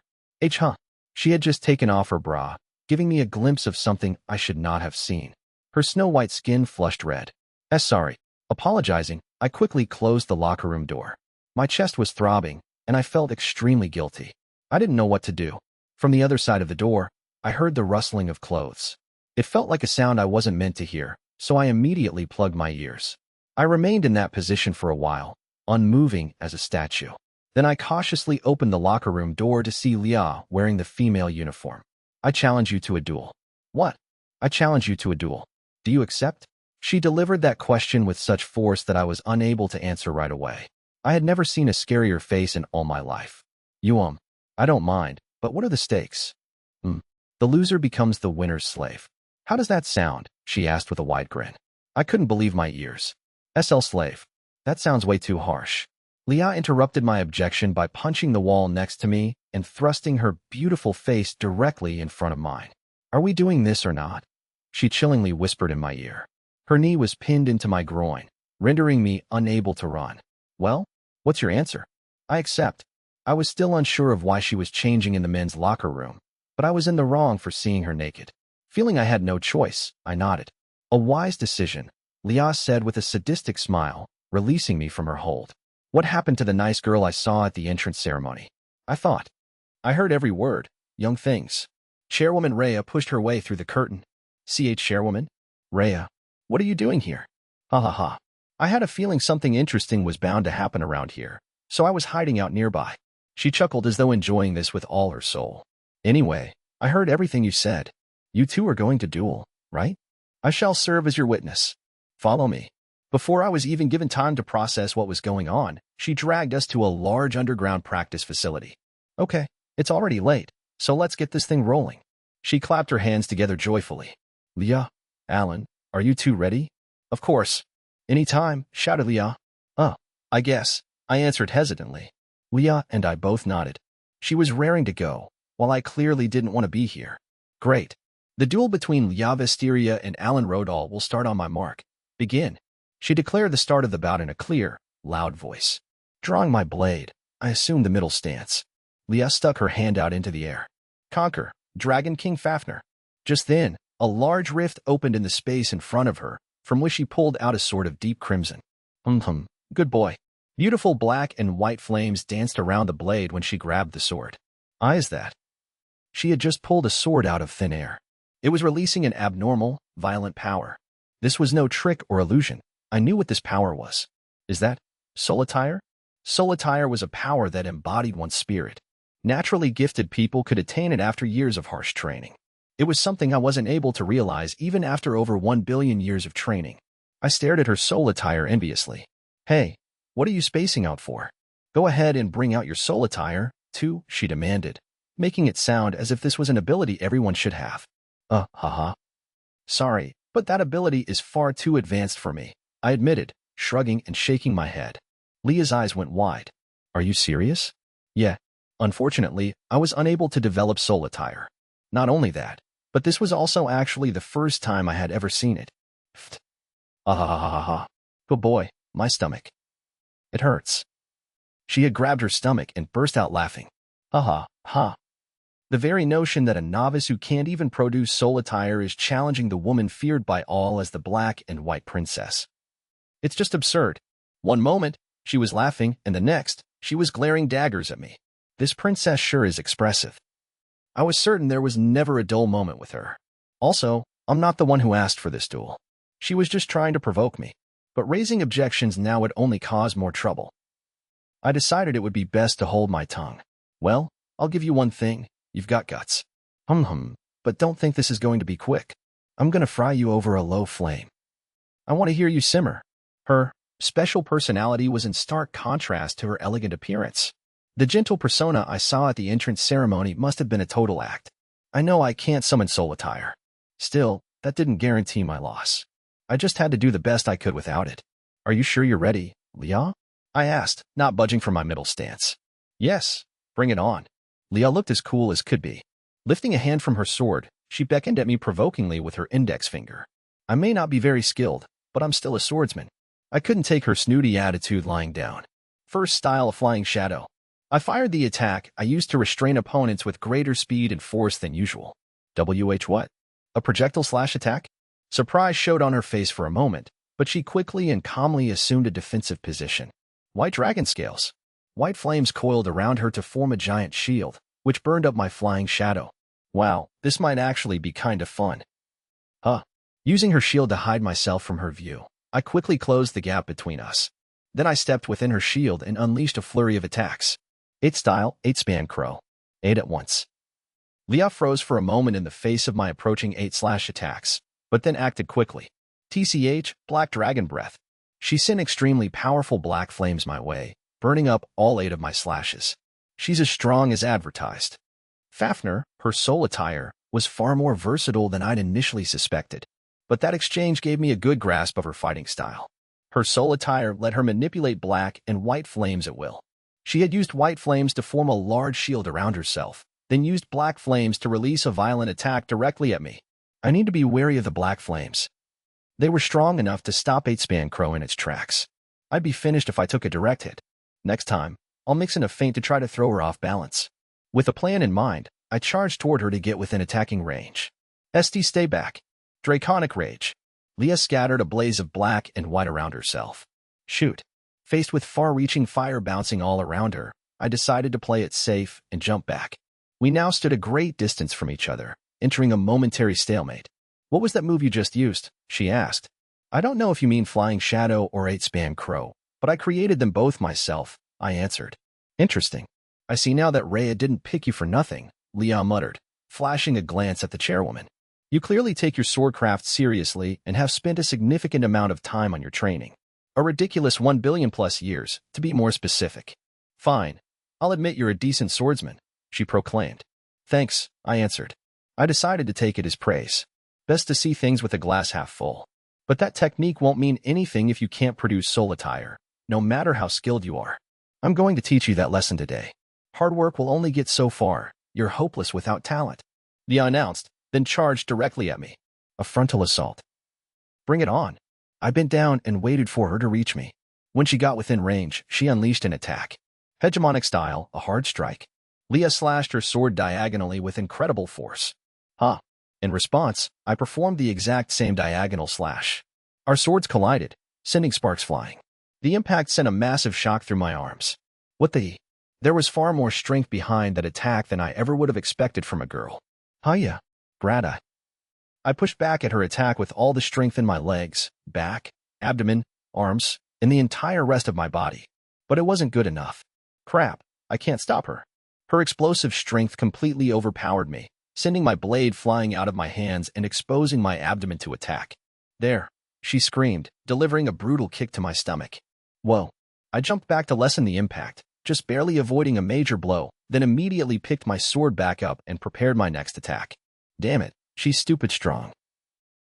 She had just taken off her bra, giving me a glimpse of something I should not have seen. Her snow-white skin flushed red. Sorry. Apologizing, I quickly closed the locker room door. My chest was throbbing, and I felt extremely guilty. I didn't know what to do. From the other side of the door, I heard the rustling of clothes. It felt like a sound I wasn't meant to hear, so I immediately plugged my ears. I remained in that position for a while, unmoving as a statue. Then I cautiously opened the locker room door to see Leah wearing the female uniform. I challenge you to a duel. What? I challenge you to a duel. Do you accept? She delivered that question with such force that I was unable to answer right away. I had never seen a scarier face in all my life. I don't mind, but what are the stakes? The loser becomes the winner's slave. How does that sound? She asked with a wide grin. I couldn't believe my ears. SL slave. That sounds way too harsh. Leah interrupted my objection by punching the wall next to me and thrusting her beautiful face directly in front of mine. Are we doing this or not? She chillingly whispered in my ear. Her knee was pinned into my groin, rendering me unable to run. Well, what's your answer? I accept. I was still unsure of why she was changing in the men's locker room, but I was in the wrong for seeing her naked. Feeling I had no choice, I nodded. A wise decision, Leah said with a sadistic smile, releasing me from her hold. What happened to the nice girl I saw at the entrance ceremony? I thought. I heard every word. Young things. Chairwoman Rhea pushed her way through the curtain. Chairwoman? Rhea, what are you doing here? Ha ha ha. I had a feeling something interesting was bound to happen around here, so I was hiding out nearby. She chuckled as though enjoying this with all her soul. Anyway, I heard everything you said. You two are going to duel, right? I shall serve as your witness. Follow me. Before I was even given time to process what was going on, she dragged us to a large underground practice facility. Okay, it's already late, so let's get this thing rolling. She clapped her hands together joyfully. Leah, Alan, are you two ready? Of course. Any time, shouted Leah. I guess, I answered hesitantly. Leah and I both nodded. She was raring to go, while I clearly didn't want to be here. Great. The duel between Leah Vesteria and Alan Rodal will start on my mark. Begin. She declared the start of the bout in a clear, loud voice. Drawing my blade, I assumed the middle stance. Leah stuck her hand out into the air. Conquer, Dragon King Fafnir. Just then, a large rift opened in the space in front of her, from which she pulled out a sword of deep crimson. Good boy. Beautiful black and white flames danced around the blade when she grabbed the sword. Eyes that. She had just pulled a sword out of thin air. It was releasing an abnormal, violent power. This was no trick or illusion. I knew what this power was. Is that Solitaire? Solitaire was a power that embodied one's spirit. Naturally gifted people could attain it after years of harsh training. It was something I wasn't able to realize even after over 1 billion years of training. I stared at her Solitaire enviously. Hey, what are you spacing out for? Go ahead and bring out your Solitaire, too, she demanded, making it sound as if this was an ability everyone should have. Haha. Sorry, but that ability is far too advanced for me, I admitted, shrugging and shaking my head. Leah's eyes went wide. Are you serious? Yeah. Unfortunately, I was unable to develop Solitaire. Not only that, but this was also actually the first time I had ever seen it. Good boy, my stomach. It hurts. She had grabbed her stomach and burst out laughing. Ha. The very notion that a novice who can't even produce Solitaire is challenging the woman feared by all as the Black and White Princess. It's just absurd. One moment, she was laughing, and the next, she was glaring daggers at me. This princess sure is expressive. I was certain there was never a dull moment with her. Also, I'm not the one who asked for this duel. She was just trying to provoke me. But raising objections now would only cause more trouble. I decided it would be best to hold my tongue. Well, I'll give you one thing. You've got guts. But don't think this is going to be quick. I'm going to fry you over a low flame. I want to hear you simmer. Her special personality was in stark contrast to her elegant appearance. The gentle persona I saw at the entrance ceremony must have been a total act. I know I can't summon Solitaire. Still, that didn't guarantee my loss. I just had to do the best I could without it. Are you sure you're ready, Leah? I asked, not budging from my middle stance. Yes, bring it on. Leah looked as cool as could be. Lifting a hand from her sword, she beckoned at me provokingly with her index finger. I may not be very skilled, but I'm still a swordsman. I couldn't take her snooty attitude lying down. First style of flying shadow. I fired the attack I used to restrain opponents with greater speed and force than usual. What? A projectile slash attack? Surprise showed on her face for a moment, but she quickly and calmly assumed a defensive position. White dragon scales. White flames coiled around her to form a giant shield, which burned up my flying shadow. Wow, this might actually be kind of fun. Using her shield to hide myself from her view, I quickly closed the gap between us. Then I stepped within her shield and unleashed a flurry of attacks. 8 style, 8 span crow. 8 at once. Leah froze for a moment in the face of my approaching 8 slash attacks, but then acted quickly. TCH, Black Dragon Breath. She sent extremely powerful black flames my way, burning up all 8 of my slashes. She's as strong as advertised. Fafnir, her Solitaire, was far more versatile than I'd initially suspected. But that exchange gave me a good grasp of her fighting style. Her soul attire let her manipulate black and white flames at will. She had used white flames to form a large shield around herself, then used black flames to release a violent attack directly at me. I need to be wary of the black flames. They were strong enough to stop 8-span Crow in its tracks. I'd be finished if I took a direct hit. Next time, I'll mix in a feint to try to throw her off balance. With a plan in mind, I charged toward her to get within attacking range. Stay back. Draconic Rage. Leah scattered a blaze of black and white around herself. Shoot. Faced with far-reaching fire bouncing all around her, I decided to play it safe and jump back. We now stood a great distance from each other, entering a momentary stalemate. What was that move you just used? She asked. I don't know if you mean Flying Shadow or 8-span Crow, but I created them both myself, I answered. Interesting. I see now that Rhea didn't pick you for nothing, Leah muttered, flashing a glance at the chairwoman. You clearly take your swordcraft seriously and have spent a significant amount of time on your training. A ridiculous 1 billion plus years, to be more specific. Fine. I'll admit you're a decent swordsman, she proclaimed. Thanks, I answered. I decided to take it as praise. Best to see things with a glass half full. But that technique won't mean anything if you can't produce soul attire, no matter how skilled you are. I'm going to teach you that lesson today. Hard work will only get so far. You're hopeless without talent. Leah announced, then charged directly at me. A frontal assault. Bring it on. I bent down and waited for her to reach me. When she got within range, she unleashed an attack. Hegemonic style, a hard strike. Leah slashed her sword diagonally with incredible force. In response, I performed the exact same diagonal slash. Our swords collided, sending sparks flying. The impact sent a massive shock through my arms. What the? There was far more strength behind that attack than I ever would have expected from a girl. Hiya, Brada. I pushed back at her attack with all the strength in my legs, back, abdomen, arms, and the entire rest of my body. But it wasn't good enough. Crap, I can't stop her. Her explosive strength completely overpowered me, sending my blade flying out of my hands and exposing my abdomen to attack. There, she screamed, delivering a brutal kick to my stomach. Whoa. I jumped back to lessen the impact, just barely avoiding a major blow, then immediately picked my sword back up and prepared my next attack. Damn it, she's stupid strong.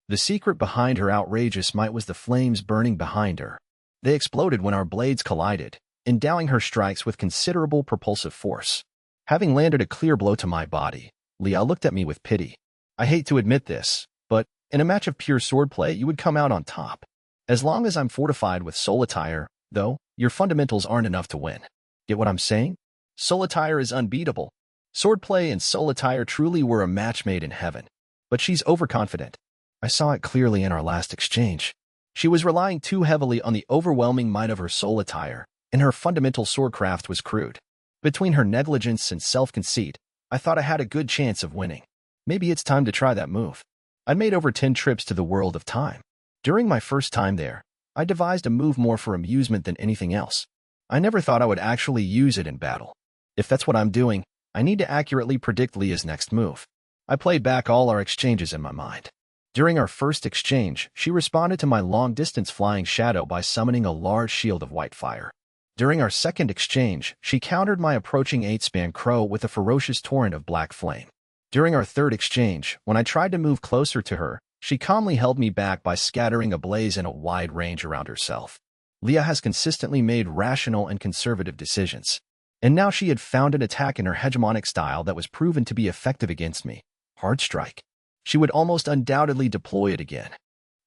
The secret behind her outrageous might was the flames burning behind her. They exploded when our blades collided, endowing her strikes with considerable propulsive force. Having landed a clear blow to my body, Leah looked at me with pity. I hate to admit this, but in a match of pure swordplay, you would come out on top. As long as I'm fortified with soul attire, though, your fundamentals aren't enough to win. Get what I'm saying? Soul attire is unbeatable. Swordplay and soul attire truly were a match made in heaven. But she's overconfident. I saw it clearly in our last exchange. She was relying too heavily on the overwhelming might of her soul attire, and her fundamental swordcraft was crude. Between her negligence and self-conceit, I thought I had a good chance of winning. Maybe it's time to try that move. I'd made over 10 trips to the world of time. During my first time there, I devised a move more for amusement than anything else. I never thought I would actually use it in battle. If that's what I'm doing, I need to accurately predict Leah's next move. I played back all our exchanges in my mind. During our first exchange, she responded to my long-distance flying shadow by summoning a large shield of white fire. During our second exchange, she countered my approaching 8-span Crow with a ferocious torrent of black flame. During our third exchange, when I tried to move closer to her, she calmly held me back by scattering a blaze in a wide range around herself. Leah has consistently made rational and conservative decisions. And now she had found an attack in her hegemonic style that was proven to be effective against me. Hard strike. She would almost undoubtedly deploy it again.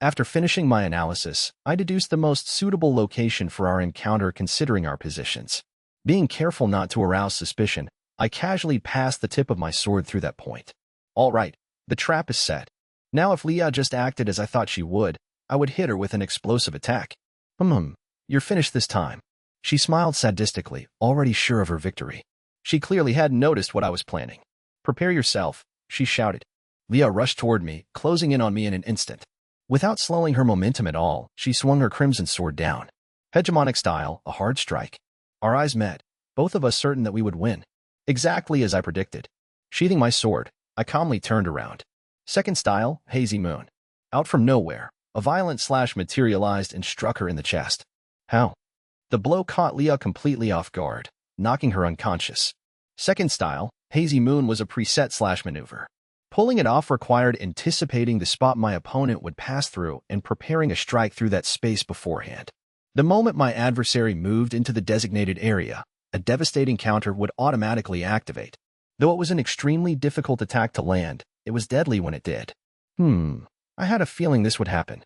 After finishing my analysis, I deduced the most suitable location for our encounter considering our positions. Being careful not to arouse suspicion, I casually passed the tip of my sword through that point. All right, the trap is set. Now if Leah just acted as I thought she would, I would hit her with an explosive attack. You're finished this time. She smiled sadistically, already sure of her victory. She clearly hadn't noticed what I was planning. Prepare yourself, she shouted. Leah rushed toward me, closing in on me in an instant. Without slowing her momentum at all, she swung her crimson sword down. Hegemonic style, a hard strike. Our eyes met, both of us certain that we would win. Exactly as I predicted. Sheathing my sword, I calmly turned around. Second style, hazy moon. Out from nowhere, a violent slash materialized and struck her in the chest. How? The blow caught Leah completely off guard, knocking her unconscious. Second style, hazy moon was a preset slash maneuver. Pulling it off required anticipating the spot my opponent would pass through and preparing a strike through that space beforehand. The moment my adversary moved into the designated area, a devastating counter would automatically activate. Though it was an extremely difficult attack to land, it was deadly when it did. I had a feeling this would happen.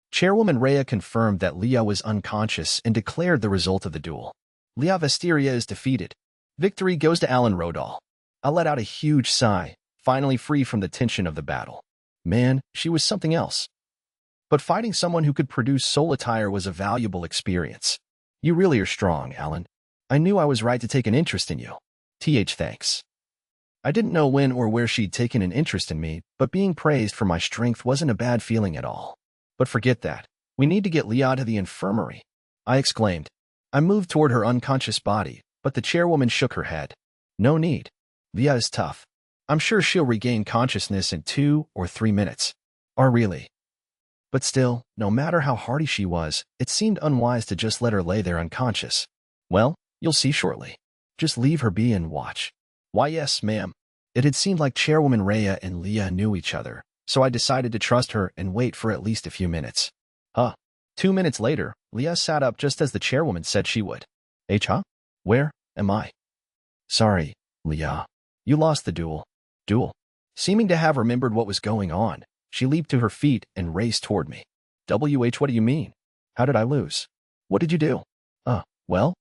Chairwoman Rhea confirmed that Leah was unconscious and declared the result of the duel. Leah Vestiria is defeated. Victory goes to Alan Rodal. I let out a huge sigh, finally free from the tension of the battle. Man, she was something else. But fighting someone who could produce soul attire was a valuable experience. You really are strong, Alan. I knew I was right to take an interest in you. Thanks. I didn't know when or where she'd taken an interest in me, but being praised for my strength wasn't a bad feeling at all. But forget that. We need to get Leah to the infirmary, I exclaimed. I moved toward her unconscious body, but the chairwoman shook her head. No need. Leah is tough. I'm sure she'll regain consciousness in 2 or 3 minutes. Or really. But still, no matter how hardy she was, it seemed unwise to just let her lay there unconscious. Well, you'll see shortly. Just leave her be and watch. Why yes, ma'am. It had seemed like Chairwoman Rhea and Leah knew each other, so I decided to trust her and wait for at least a few minutes. 2 minutes later, Leah sat up just as the chairwoman said she would. Where am I? Sorry, Leah. You lost the duel. Seeming to have remembered what was going on, she leaped to her feet and raced toward me. What do you mean? How did I lose? What did you do? Well?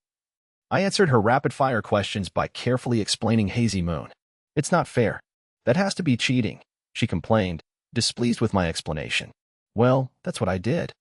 I answered her rapid-fire questions by carefully explaining Hazy Moon. It's not fair. That has to be cheating, she complained, displeased with my explanation. Well, that's what I did.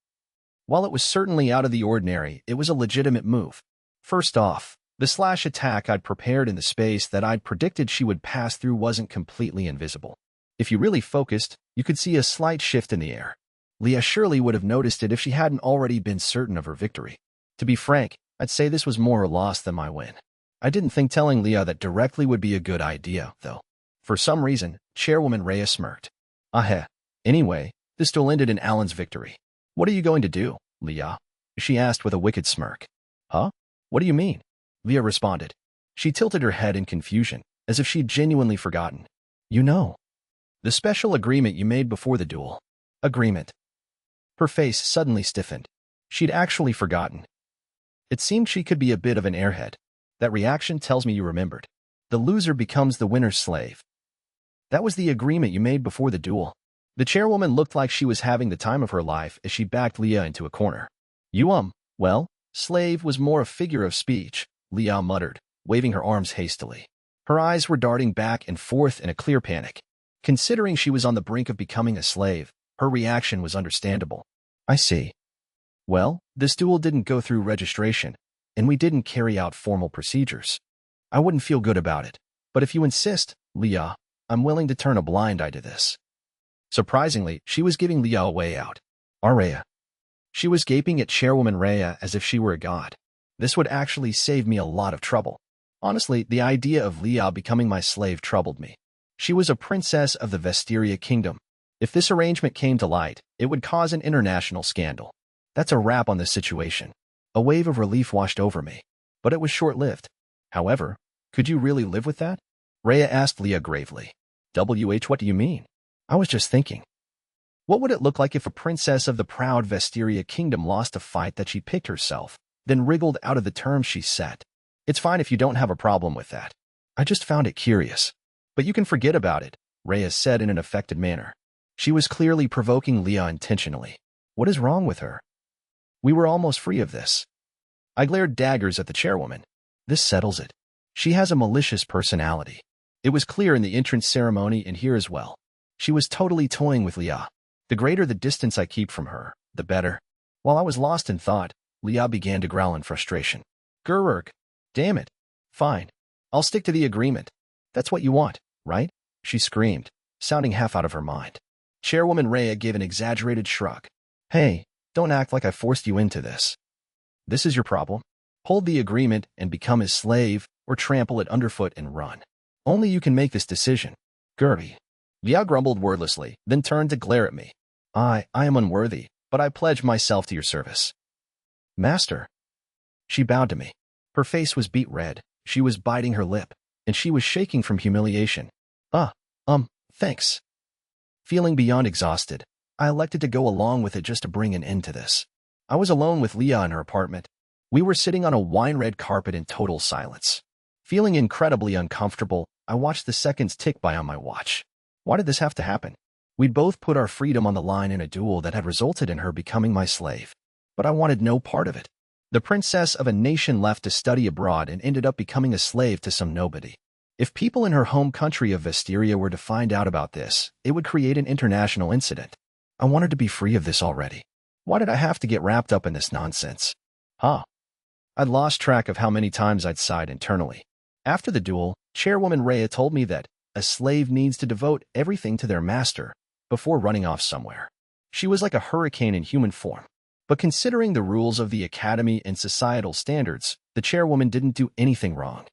While it was certainly out of the ordinary, it was a legitimate move. First off, the slash attack I'd prepared in the space that I'd predicted she would pass through wasn't completely invisible. If you really focused, you could see a slight shift in the air. Leah surely would have noticed it if she hadn't already been certain of her victory. To be frank, I'd say this was more a loss than my win. I didn't think telling Leah that directly would be a good idea, though. For some reason, Chairwoman Rhea smirked. Anyway, this duel ended in Alan's victory. What are you going to do, Leah? She asked with a wicked smirk. What do you mean? Leah responded. She tilted her head in confusion, as if she'd genuinely forgotten. You know. The special agreement you made before the duel. Agreement. Her face suddenly stiffened. She'd actually forgotten. It seemed she could be a bit of an airhead. That reaction tells me you remembered. The loser becomes the winner's slave. That was the agreement you made before the duel. The chairwoman looked like she was having the time of her life as she backed Leah into a corner. Well, slave was more a figure of speech, Leah muttered, waving her arms hastily. Her eyes were darting back and forth in a clear panic. Considering she was on the brink of becoming a slave, her reaction was understandable. I see. Well, this duel didn't go through registration, and we didn't carry out formal procedures. I wouldn't feel good about it. But if you insist, Leah, I'm willing to turn a blind eye to this. Surprisingly, she was giving Leah a way out. Rhea. She was gaping at Chairwoman Rhea as if she were a god. This would actually save me a lot of trouble. Honestly, the idea of Leah becoming my slave troubled me. She was a princess of the Vestiria kingdom. If this arrangement came to light, it would cause an international scandal. That's a wrap on this situation. A wave of relief washed over me. But it was short-lived. However, could you really live with that? Rhea asked Leah gravely. What do you mean? I was just thinking. What would it look like if a princess of the proud Vestiria kingdom lost a fight that she picked herself, then wriggled out of the terms she set? It's fine if you don't have a problem with that. I just found it curious. But you can forget about it, Rhea said in an affected manner. She was clearly provoking Leah intentionally. What is wrong with her? We were almost free of this. I glared daggers at the chairwoman. This settles it. She has a malicious personality. It was clear in the entrance ceremony and here as well. She was totally toying with Leah. The greater the distance I keep from her, the better. While I was lost in thought, Leah began to growl in frustration. Gururg. Damn it. Fine. I'll stick to the agreement. That's what you want, right? She screamed, sounding half out of her mind. Chairwoman Rhea gave an exaggerated shrug. Hey, don't act like I forced you into this. This is your problem. Hold the agreement and become his slave, or trample it underfoot and run. Only you can make this decision. Gertie. Leah grumbled wordlessly, then turned to glare at me. I am unworthy, but I pledge myself to your service. Master. She bowed to me. Her face was beet red, she was biting her lip, and she was shaking from humiliation. Thanks. Feeling beyond exhausted, I elected to go along with it just to bring an end to this. I was alone with Leah in her apartment. We were sitting on a wine-red carpet in total silence. Feeling incredibly uncomfortable, I watched the seconds tick by on my watch. Why did this have to happen? We'd both put our freedom on the line in a duel that had resulted in her becoming my slave. But I wanted no part of it. The princess of a nation left to study abroad and ended up becoming a slave to some nobody. If people in her home country of Vesteria were to find out about this, it would create an international incident. I wanted to be free of this already. Why did I have to get wrapped up in this nonsense? I'd lost track of how many times I'd sighed internally. After the duel, Chairwoman Rhea told me that a slave needs to devote everything to their master before running off somewhere. She was like a hurricane in human form. But considering the rules of the academy and societal standards, the chairwoman didn't do anything wrong.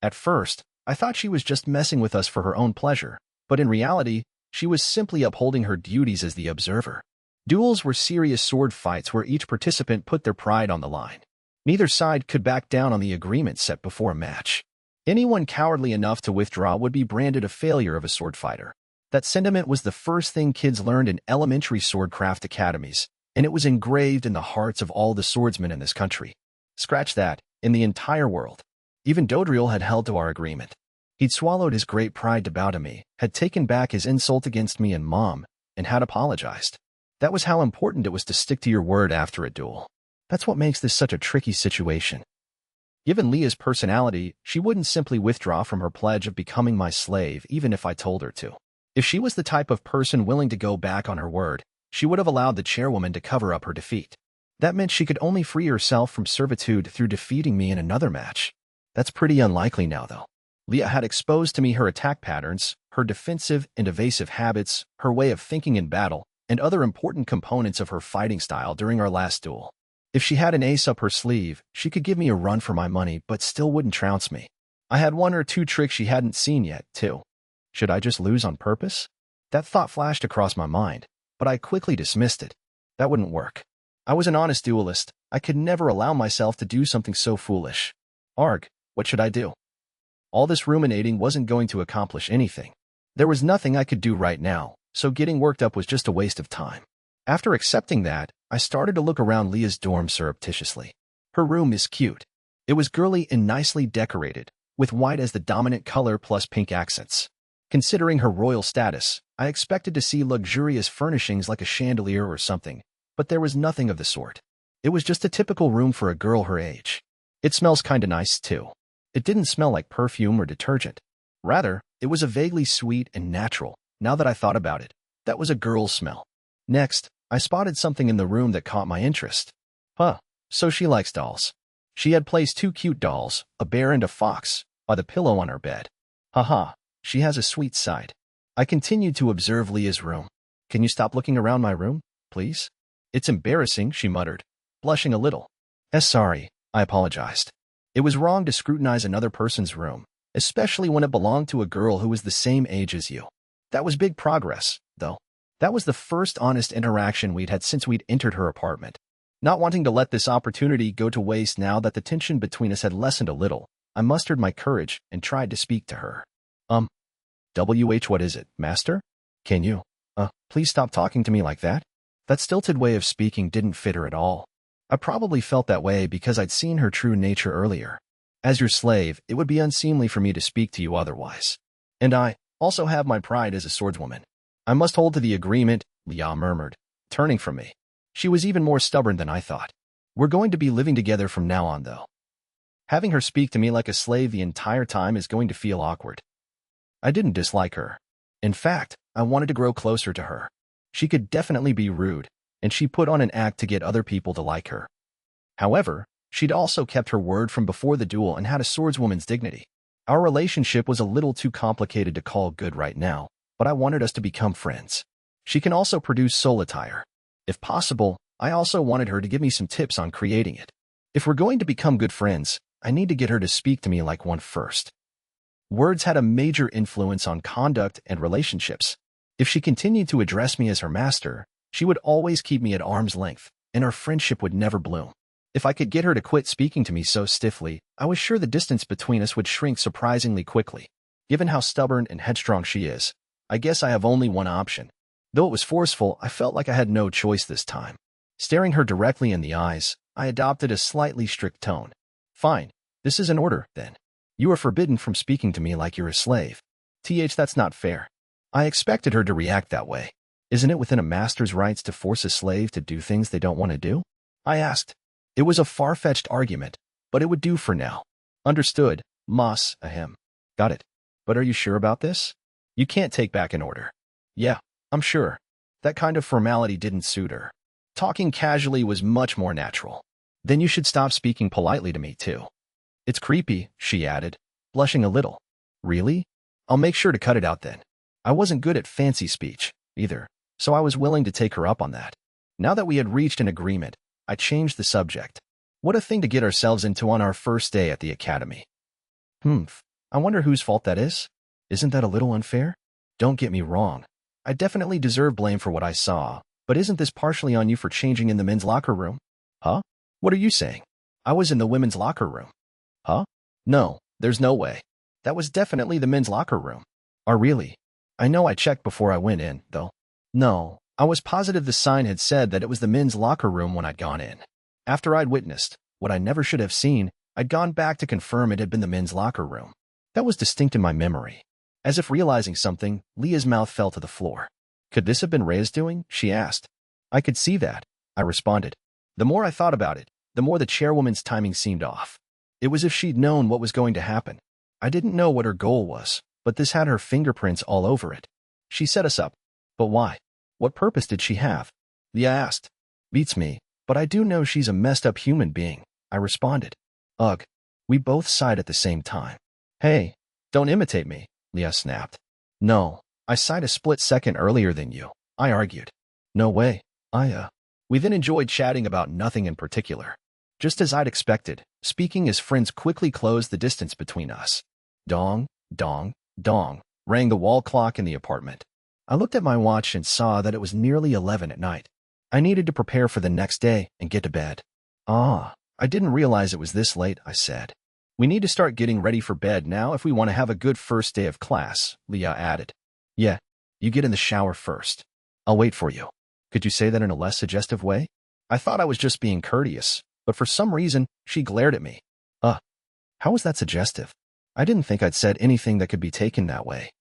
At first, I thought she was just messing with us for her own pleasure, but in reality, she was simply upholding her duties as the observer. Duels were serious sword fights where each participant put their pride on the line. Neither side could back down on the agreement set before a match. Anyone cowardly enough to withdraw would be branded a failure of a sword fighter. That sentiment was the first thing kids learned in elementary swordcraft academies, and it was engraved in the hearts of all the swordsmen in this country. Scratch that, in the entire world. Even Dodriel had held to our agreement. He'd swallowed his great pride to bow to me, had taken back his insult against me and Mom, and had apologized. That was how important it was to stick to your word after a duel. That's what makes this such a tricky situation. Given Leah's personality, she wouldn't simply withdraw from her pledge of becoming my slave even if I told her to. If she was the type of person willing to go back on her word, she would have allowed the chairwoman to cover up her defeat. That meant she could only free herself from servitude through defeating me in another match. That's pretty unlikely now, though. Leah had exposed to me her attack patterns, her defensive and evasive habits, her way of thinking in battle, and other important components of her fighting style during our last duel. If she had an ace up her sleeve, she could give me a run for my money but still wouldn't trounce me. I had one or two tricks she hadn't seen yet, too. Should I just lose on purpose? That thought flashed across my mind, but I quickly dismissed it. That wouldn't work. I was an honest duelist. I could never allow myself to do something so foolish. Arg, what should I do? All this ruminating wasn't going to accomplish anything. There was nothing I could do right now, so getting worked up was just a waste of time. After accepting that, I started to look around Leah's dorm surreptitiously. Her room is cute. It was girly and nicely decorated, with white as the dominant color plus pink accents. Considering her royal status, I expected to see luxurious furnishings like a chandelier or something, but there was nothing of the sort. It was just a typical room for a girl her age. It smells kinda nice, too. It didn't smell like perfume or detergent. Rather, it was a vaguely sweet and natural. Now that I thought about it, that was a girl's smell. Next, I spotted something in the room that caught my interest. So she likes dolls. She had placed two cute dolls, a bear and a fox, by the pillow on her bed. She has a sweet side. I continued to observe Leah's room. Can you stop looking around my room, please? It's embarrassing, she muttered, blushing a little. Sorry, I apologized. It was wrong to scrutinize another person's room, especially when it belonged to a girl who was the same age as you. That was big progress, though. That was the first honest interaction we'd had since we'd entered her apartment. Not wanting to let this opportunity go to waste now that the tension between us had lessened a little, I mustered my courage and tried to speak to her. What is it, master? Can you, please stop talking to me like that? That stilted way of speaking didn't fit her at all. I probably felt that way because I'd seen her true nature earlier. As your slave, it would be unseemly for me to speak to you otherwise. And I also have my pride as a swordswoman. I must hold to the agreement, Leah murmured, turning from me. She was even more stubborn than I thought. We're going to be living together from now on, though. Having her speak to me like a slave the entire time is going to feel awkward. I didn't dislike her. In fact, I wanted to grow closer to her. She could definitely be rude, and she put on an act to get other people to like her. However, she'd also kept her word from before the duel and had a swordswoman's dignity. Our relationship was a little too complicated to call good right now, but I wanted us to become friends. She can also produce soul attire. If possible, I also wanted her to give me some tips on creating it. If we're going to become good friends, I need to get her to speak to me like one first. Words had a major influence on conduct and relationships. If she continued to address me as her master, she would always keep me at arm's length, and our friendship would never bloom. If I could get her to quit speaking to me so stiffly, I was sure the distance between us would shrink surprisingly quickly. Given how stubborn and headstrong she is, I guess I have only one option. Though it was forceful, I felt like I had no choice this time. Staring her directly in the eyes, I adopted a slightly strict tone. Fine. This is an order, then. You are forbidden from speaking to me like you're a slave. That's not fair. I expected her to react that way. Isn't it within a master's rights to force a slave to do things they don't want to do? I asked. It was a far-fetched argument, but it would do for now. Understood, Moss, ahem. Got it. But are you sure about this? You can't take back an order. Yeah, I'm sure. That kind of formality didn't suit her. Talking casually was much more natural. Then you should stop speaking politely to me, too. It's creepy, she added, blushing a little. Really? I'll make sure to cut it out then. I wasn't good at fancy speech, either, so I was willing to take her up on that. Now that we had reached an agreement, I changed the subject. What a thing to get ourselves into on our first day at the academy. I wonder whose fault that is? Isn't that a little unfair? Don't get me wrong. I definitely deserve blame for what I saw, but isn't this partially on you for changing in the men's locker room? Huh? What are you saying? I was in the women's locker room. Huh? No, there's no way. That was definitely the men's locker room. Oh, really? I know I checked before I went in, though. No, I was positive the sign had said that it was the men's locker room when I'd gone in. After I'd witnessed what I never should have seen, I'd gone back to confirm it had been the men's locker room. That was distinct in my memory. As if realizing something, Leah's mouth fell to the floor. Could this have been Rhea's doing? She asked. I could see that, I responded. The more I thought about it, the more the chairwoman's timing seemed off. It was as if she'd known what was going to happen. I didn't know what her goal was, but this had her fingerprints all over it. She set us up. But why? What purpose did she have? Leah asked. Beats me, but I do know she's a messed up human being, I responded. Ugh. We both sighed at the same time. Hey, don't imitate me, Leah snapped. No, I sighed a split second earlier than you, I argued. No way. We then enjoyed chatting about nothing in particular. Just as I'd expected, speaking as friends quickly closed the distance between us. Dong, dong, dong, rang the wall clock in the apartment. I looked at my watch and saw that it was nearly 11 at night. I needed to prepare for the next day and get to bed. I didn't realize it was this late, I said. We need to start getting ready for bed now if we want to have a good first day of class, Leah added. Yeah, you get in the shower first. I'll wait for you. Could you say that in a less suggestive way? I thought I was just being courteous, but for some reason, she glared at me. How was that suggestive? I didn't think I'd said anything that could be taken that way.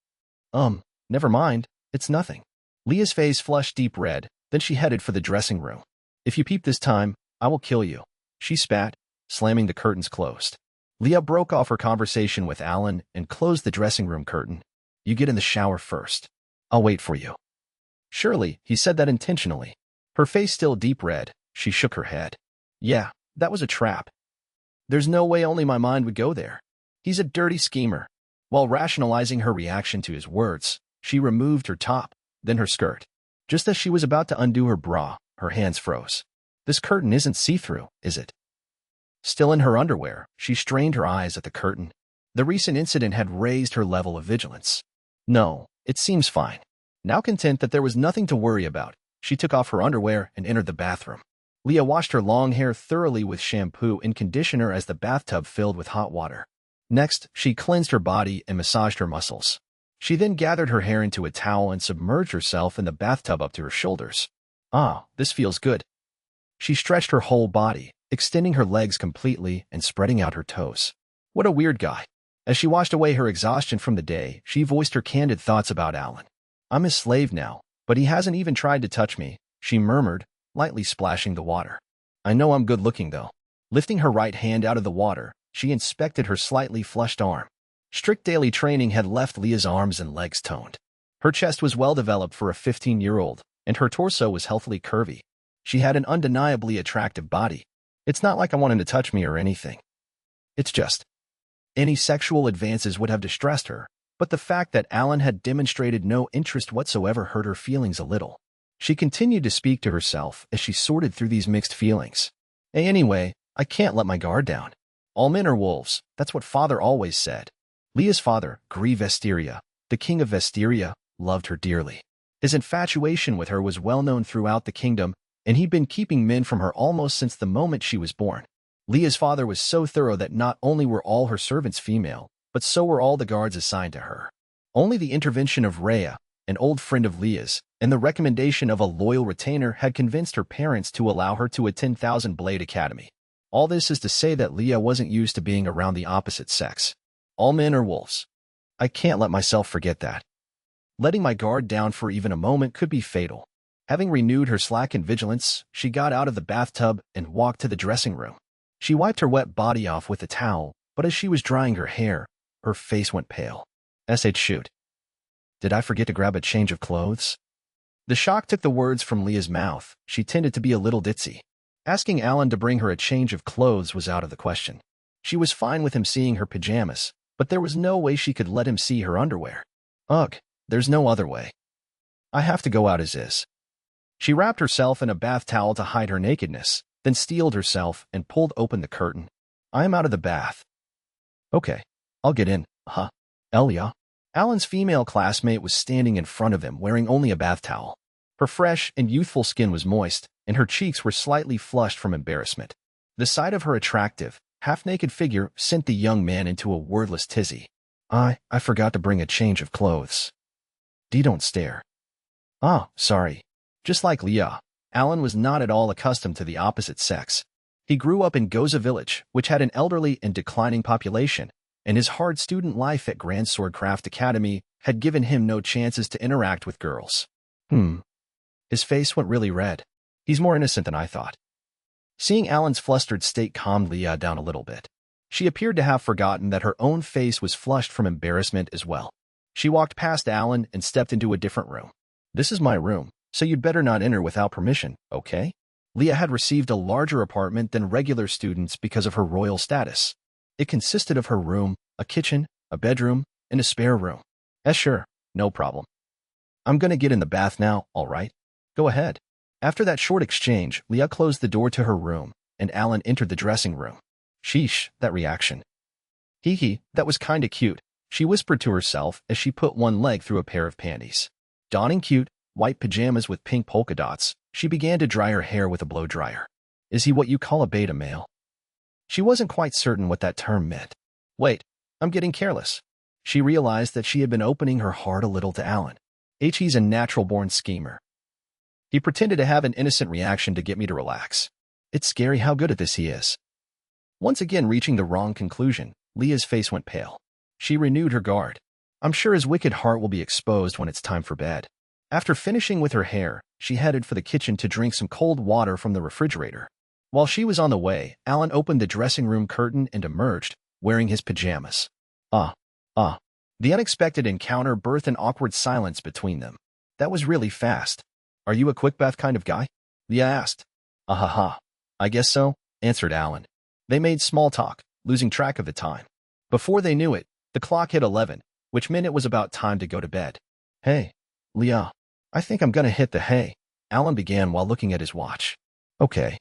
Never mind, it's nothing. Leah's face flushed deep red, then she headed for the dressing room. If you peep this time, I will kill you. She spat, slamming the curtains closed. Leah broke off her conversation with Alan and closed the dressing room curtain. You get in the shower first. I'll wait for you. Surely, he said that intentionally. Her face still deep red, she shook her head. Yeah, that was a trap. There's no way only my mind would go there. He's a dirty schemer. While rationalizing her reaction to his words, she removed her top, then her skirt. Just as she was about to undo her bra, her hands froze. This curtain isn't see-through, is it? Still in her underwear, she strained her eyes at the curtain. The recent incident had raised her level of vigilance. No, it seems fine. Now content that there was nothing to worry about, she took off her underwear and entered the bathroom. Leah washed her long hair thoroughly with shampoo and conditioner as the bathtub filled with hot water. Next, she cleansed her body and massaged her muscles. She then gathered her hair into a towel and submerged herself in the bathtub up to her shoulders. This feels good. She stretched her whole body, extending her legs completely and spreading out her toes. What a weird guy. As she washed away her exhaustion from the day, she voiced her candid thoughts about Alan. I'm his slave now, but he hasn't even tried to touch me, she murmured, lightly splashing the water. I know I'm good-looking, though. Lifting her right hand out of the water, she inspected her slightly flushed arm. Strict daily training had left Leah's arms and legs toned. Her chest was well-developed for a 15-year-old, and her torso was healthily curvy. She had an undeniably attractive body. It's not like I wanted to touch me or anything. It's just, any sexual advances would have distressed her, but the fact that Alan had demonstrated no interest whatsoever hurt her feelings a little. She continued to speak to herself as she sorted through these mixed feelings. Anyway, I can't let my guard down. All men are wolves, that's what father always said. Leah's father, Gri Vesteria, the king of Vesteria, loved her dearly. His infatuation with her was well known throughout the kingdom, and he'd been keeping men from her almost since the moment she was born. Leah's father was so thorough that not only were all her servants female, but so were all the guards assigned to her. Only the intervention of Rhea, an old friend of Leah's, and the recommendation of a loyal retainer had convinced her parents to allow her to attend Thousand Blade Academy. All this is to say that Leah wasn't used to being around the opposite sex. All men are wolves. I can't let myself forget that. Letting my guard down for even a moment could be fatal. Having renewed her slackened vigilance, she got out of the bathtub and walked to the dressing room. She wiped her wet body off with a towel, but as she was drying her hair, her face went pale. Shoot. Did I forget to grab a change of clothes? The shock took the words from Leah's mouth. She tended to be a little ditzy. Asking Alan to bring her a change of clothes was out of the question. She was fine with him seeing her pajamas, but there was no way she could let him see her underwear. Ugh, there's no other way. I have to go out as is. She wrapped herself in a bath towel to hide her nakedness, then steeled herself and pulled open the curtain. I am out of the bath. Okay, I'll get in, huh? Elia. Alan's female classmate was standing in front of him wearing only a bath towel. Her fresh and youthful skin was moist, and her cheeks were slightly flushed from embarrassment. The sight of her attractive, half-naked figure sent the young man into a wordless tizzy. I forgot to bring a change of clothes. Dee, don't stare. Ah, sorry. Just like Leah, Alan was not at all accustomed to the opposite sex. He grew up in Goza village, which had an elderly and declining population, and his hard student life at Grand Swordcraft Academy had given him no chances to interact with girls. His face went really red. He's more innocent than I thought. Seeing Alan's flustered state calmed Leah down a little bit. She appeared to have forgotten that her own face was flushed from embarrassment as well. She walked past Alan and stepped into a different room. This is my room, so you'd better not enter without permission, okay? Leah had received a larger apartment than regular students because of her royal status. It consisted of her room, a kitchen, a bedroom, and a spare room. Sure, no problem. I'm gonna get in the bath now, all right? Go ahead. After that short exchange, Leah closed the door to her room, and Alan entered the dressing room. Sheesh, that reaction. Hee, that was kinda cute, she whispered to herself as she put one leg through a pair of panties. Donning cute, white pajamas with pink polka dots, she began to dry her hair with a blow dryer. Is he what you call a beta male? She wasn't quite certain what that term meant. Wait, I'm getting careless. She realized that she had been opening her heart a little to Alan. He's a natural-born schemer. He pretended to have an innocent reaction to get me to relax. It's scary how good at this he is. Once again reaching the wrong conclusion, Leah's face went pale. She renewed her guard. I'm sure his wicked heart will be exposed when it's time for bed. After finishing with her hair, she headed for the kitchen to drink some cold water from the refrigerator. While she was on the way, Alan opened the dressing room curtain and emerged, wearing his pajamas. The unexpected encounter birthed an awkward silence between them. That was really fast. Are you a quick bath kind of guy? Leah asked. I guess so, answered Alan. They made small talk, losing track of the time. Before they knew it, the clock hit 11, which meant it was about time to go to bed. Hey, Leah, I think I'm gonna hit the hay, Alan began while looking at his watch. Okay.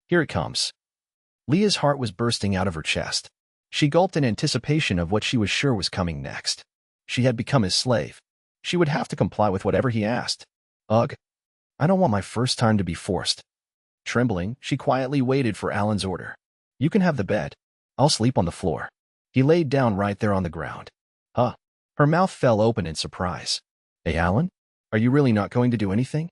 Here it comes. Leah's heart was bursting out of her chest. She gulped in anticipation of what she was sure was coming next. She had become his slave. She would have to comply with whatever he asked. Ugh. I don't want my first time to be forced. Trembling, she quietly waited for Alan's order. You can have the bed. I'll sleep on the floor. He laid down right there on the ground. Her mouth fell open in surprise. Hey, Alan? Are you really not going to do anything?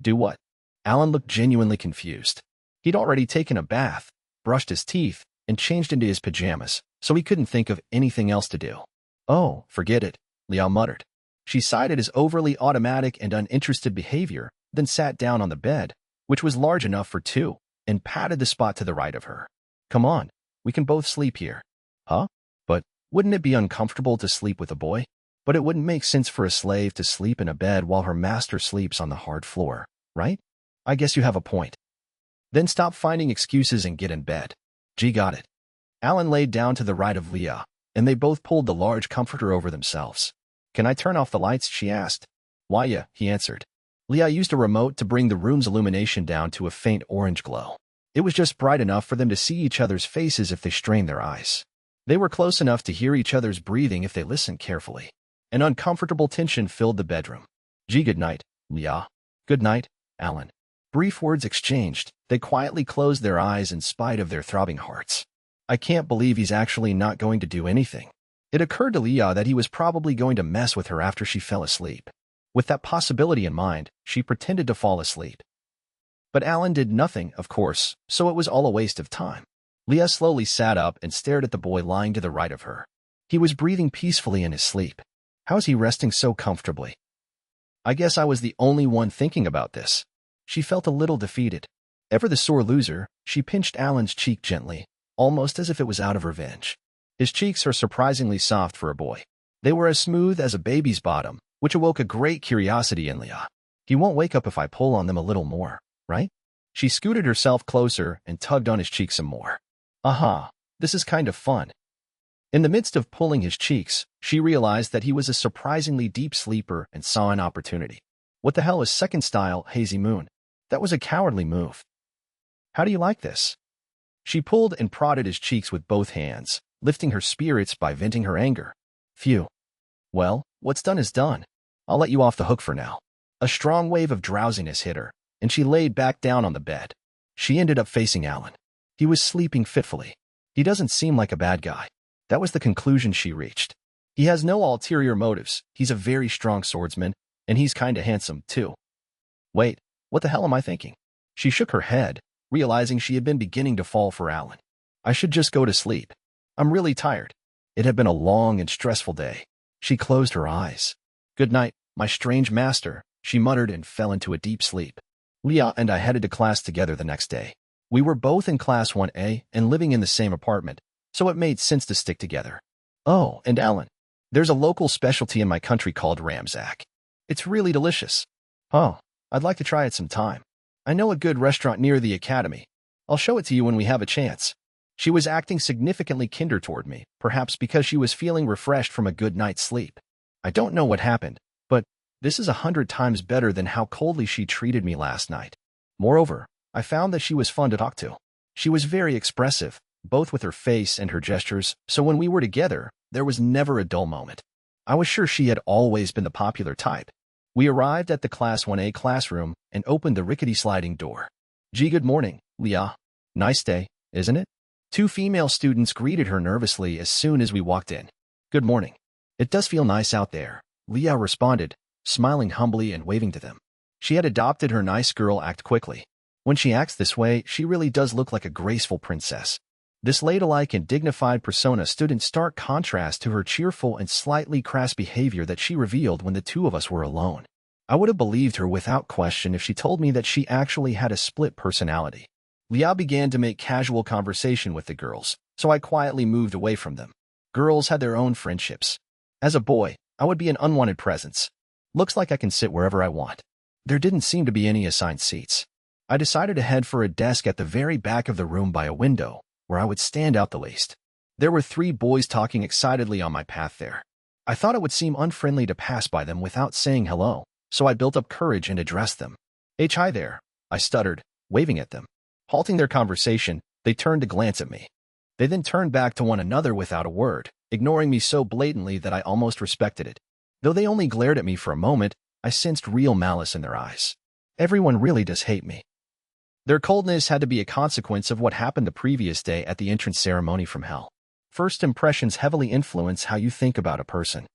Do what? Alan looked genuinely confused. He'd already taken a bath, brushed his teeth, and changed into his pajamas, so he couldn't think of anything else to do. Oh, forget it, Leah muttered. She sighed at his overly automatic and uninterested behavior, then sat down on the bed, which was large enough for two, and patted the spot to the right of her. Come on, we can both sleep here. But wouldn't it be uncomfortable to sleep with a boy? But it wouldn't make sense for a slave to sleep in a bed while her master sleeps on the hard floor, right? I guess you have a point. Then stop finding excuses and get in bed. G got it. Alan laid down to the right of Leah, and they both pulled the large comforter over themselves. Can I turn off the lights? She asked. Why, yeah, he answered. Leah used a remote to bring the room's illumination down to a faint orange glow. It was just bright enough for them to see each other's faces if they strained their eyes. They were close enough to hear each other's breathing if they listened carefully. An uncomfortable tension filled the bedroom. Gee, good night, Leah. Good night, Alan. Brief words exchanged, they quietly closed their eyes in spite of their throbbing hearts. I can't believe he's actually not going to do anything. It occurred to Leah that he was probably going to mess with her after she fell asleep. With that possibility in mind, she pretended to fall asleep. But Alan did nothing, of course, so it was all a waste of time. Leah slowly sat up and stared at the boy lying to the right of her. He was breathing peacefully in his sleep. How is he resting so comfortably? I guess I was the only one thinking about this. She felt a little defeated. Ever the sore loser, she pinched Alan's cheek gently, almost as if it was out of revenge. His cheeks are surprisingly soft for a boy. They were as smooth as a baby's bottom, which awoke a great curiosity in Leah. He won't wake up if I pull on them a little more, right? She scooted herself closer and tugged on his cheek some more. Aha, this is kind of fun. In the midst of pulling his cheeks, she realized that he was a surprisingly deep sleeper and saw an opportunity. What the hell is second-style hazy moon? That was a cowardly move. How do you like this? She pulled and prodded his cheeks with both hands, lifting her spirits by venting her anger. Phew. Well, what's done is done. I'll let you off the hook for now. A strong wave of drowsiness hit her, and she laid back down on the bed. She ended up facing Alan. He was sleeping fitfully. He doesn't seem like a bad guy. That was the conclusion she reached. He has no ulterior motives. He's a very strong swordsman, and he's kinda handsome, too. Wait, what the hell am I thinking? She shook her head, realizing she had been beginning to fall for Alan. I should just go to sleep. I'm really tired. It had been a long and stressful day. She closed her eyes. Good night, my strange master, she muttered and fell into a deep sleep. Leah and I headed to class together the next day. We were both in Class 1A and living in the same apartment, so it made sense to stick together. Oh, and Alan. There's a local specialty in my country called Ramzak. It's really delicious. Oh, I'd like to try it sometime. I know a good restaurant near the academy. I'll show it to you when we have a chance. She was acting significantly kinder toward me, perhaps because she was feeling refreshed from a good night's sleep. I don't know what happened, but this is 100 times better than how coldly she treated me last night. Moreover, I found that she was fun to talk to. She was very expressive, both with her face and her gestures, so when we were together, there was never a dull moment. I was sure she had always been the popular type. We arrived at the Class 1A classroom and opened the rickety sliding door. Gee, good morning, Leah. Nice day, isn't it? Two female students greeted her nervously as soon as we walked in. Good morning. It does feel nice out there, Leah responded, smiling humbly and waving to them. She had adopted her nice girl act quickly. When she acts this way, she really does look like a graceful princess. This ladylike and dignified persona stood in stark contrast to her cheerful and slightly crass behavior that she revealed when the two of us were alone. I would have believed her without question if she told me that she actually had a split personality. Leah began to make casual conversation with the girls, so I quietly moved away from them. Girls had their own friendships. As a boy, I would be an unwanted presence. Looks like I can sit wherever I want. There didn't seem to be any assigned seats. I decided to head for a desk at the very back of the room by a window, where I would stand out the least. There were 3 boys talking excitedly on my path there. I thought it would seem unfriendly to pass by them without saying hello, so I built up courage and addressed them. Hi there, I stuttered, waving at them. Halting their conversation, they turned to glance at me. They then turned back to one another without a word, ignoring me so blatantly that I almost respected it. Though they only glared at me for a moment, I sensed real malice in their eyes. Everyone really does hate me. Their coldness had to be a consequence of what happened the previous day at the entrance ceremony from hell. First impressions heavily influence how you think about a person.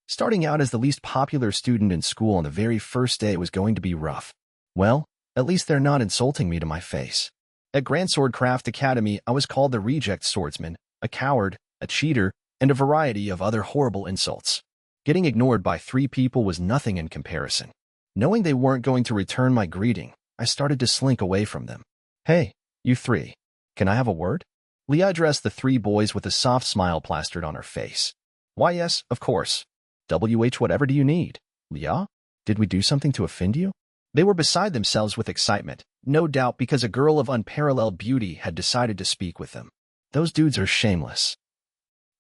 Starting out as the least popular student in school on the very first day was going to be rough. Well, at least they're not insulting me to my face. At Grand Swordcraft Academy, I was called the reject swordsman, a coward, a cheater, and a variety of other horrible insults. Getting ignored by 3 people was nothing in comparison. Knowing they weren't going to return my greeting, I started to slink away from them. Hey, you 3. Can I have a word? Leah addressed the 3 boys with a soft smile plastered on her face. Why, yes, of course. Whatever do you need? Leah? Did we do something to offend you? They were beside themselves with excitement, no doubt because a girl of unparalleled beauty had decided to speak with them. Those dudes are shameless.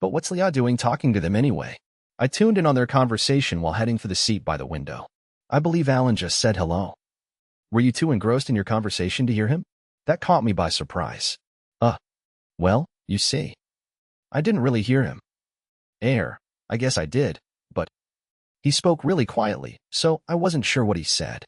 But what's Leah doing talking to them anyway? I tuned in on their conversation while heading for the seat by the window. I believe Alan just said hello. Were you too engrossed in your conversation to hear him? That caught me by surprise. Well, you see. I didn't really hear him. I guess I did, but he spoke really quietly, so I wasn't sure what he said.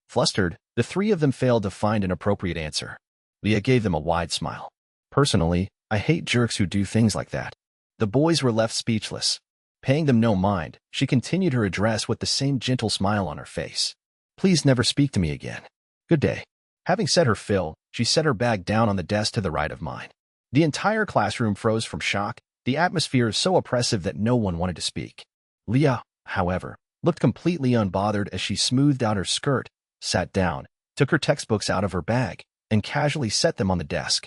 Flustered, the 3 of them failed to find an appropriate answer. Leah gave them a wide smile. Personally, I hate jerks who do things like that. The boys were left speechless. Paying them no mind, she continued her address with the same gentle smile on her face. Please never speak to me again. Good day. Having said her fill, she set her bag down on the desk to the right of mine. The entire classroom froze from shock, the atmosphere so oppressive that no one wanted to speak. Leah, however, looked completely unbothered as she smoothed out her skirt, sat down, took her textbooks out of her bag, and casually set them on the desk.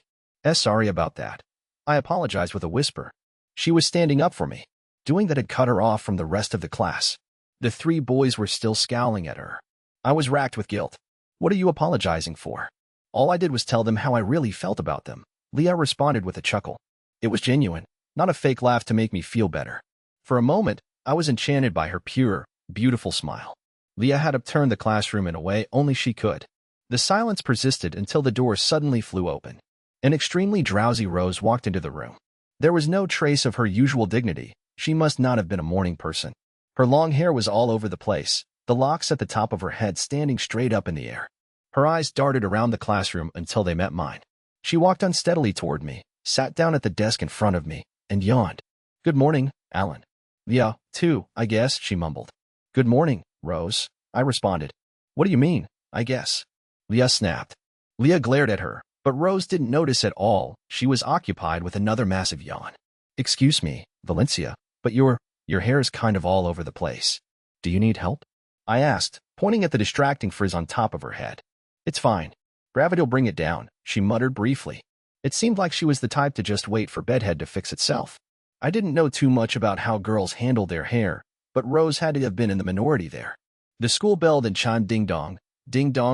Sorry about that. I apologized with a whisper. She was standing up for me. Doing that had cut her off from the rest of the class. The three boys were still scowling at her. I was racked with guilt. What are you apologizing for? All I did was tell them how I really felt about them. Leah responded with a chuckle. It was genuine, not a fake laugh to make me feel better. For a moment, I was enchanted by her pure, beautiful smile. Leah had upturned the classroom in a way only she could. The silence persisted until the door suddenly flew open. An extremely drowsy Rose walked into the room. There was no trace of her usual dignity. She must not have been a morning person. Her long hair was all over the place, the locks at the top of her head standing straight up in the air. Her eyes darted around the classroom until they met mine. She walked unsteadily toward me, sat down at the desk in front of me, and yawned. Good morning, Alan. Yeah, too, I guess, she mumbled. Good morning, Rose, I responded. What do you mean, I guess? Leah snapped. Leah glared at her, but Rose didn't notice at all. She was occupied with another massive yawn. Excuse me, Valencia, but your hair is kind of all over the place. Do you need help? I asked, pointing at the distracting frizz on top of her head. It's fine. Gravity'll bring it down, she muttered briefly. It seemed like she was the type to just wait for bedhead to fix itself. I didn't know too much about how girls handled their hair, but Rose had to have been in the minority there. The school bell then chimed ding-dong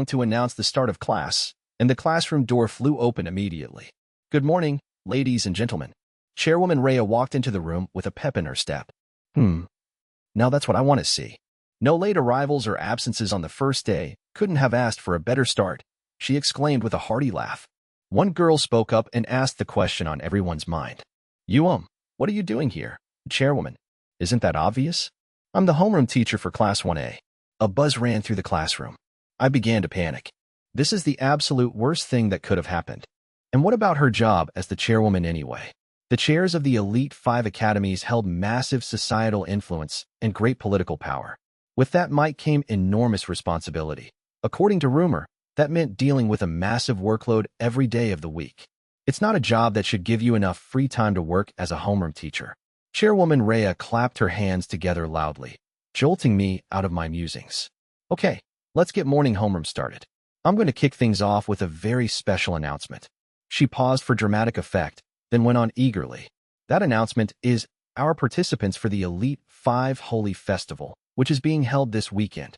to announce the start of class, and the classroom door flew open immediately. Good morning, ladies and gentlemen. Chairwoman Rhea walked into the room with a pep in her step. Now that's what I want to see. No late arrivals or absences on the first day. Couldn't have asked for a better start, she exclaimed with a hearty laugh. One girl spoke up and asked the question on everyone's mind. What are you doing here, Chairwoman? Isn't that obvious? I'm the homeroom teacher for Class 1A. A buzz ran through the classroom. I began to panic. This is the absolute worst thing that could have happened. And what about her job as the chairwoman anyway? The chairs of the Elite 5 academies held massive societal influence and great political power. With that might came enormous responsibility. According to rumor, that meant dealing with a massive workload every day of the week. It's not a job that should give you enough free time to work as a homeroom teacher. Chairwoman Rhea clapped her hands together loudly, jolting me out of my musings. Okay, let's get morning homeroom started. I'm going to kick things off with a very special announcement. She paused for dramatic effect, then went on eagerly. That announcement is our participants for the Elite 5 Holy Festival, which is being held this weekend.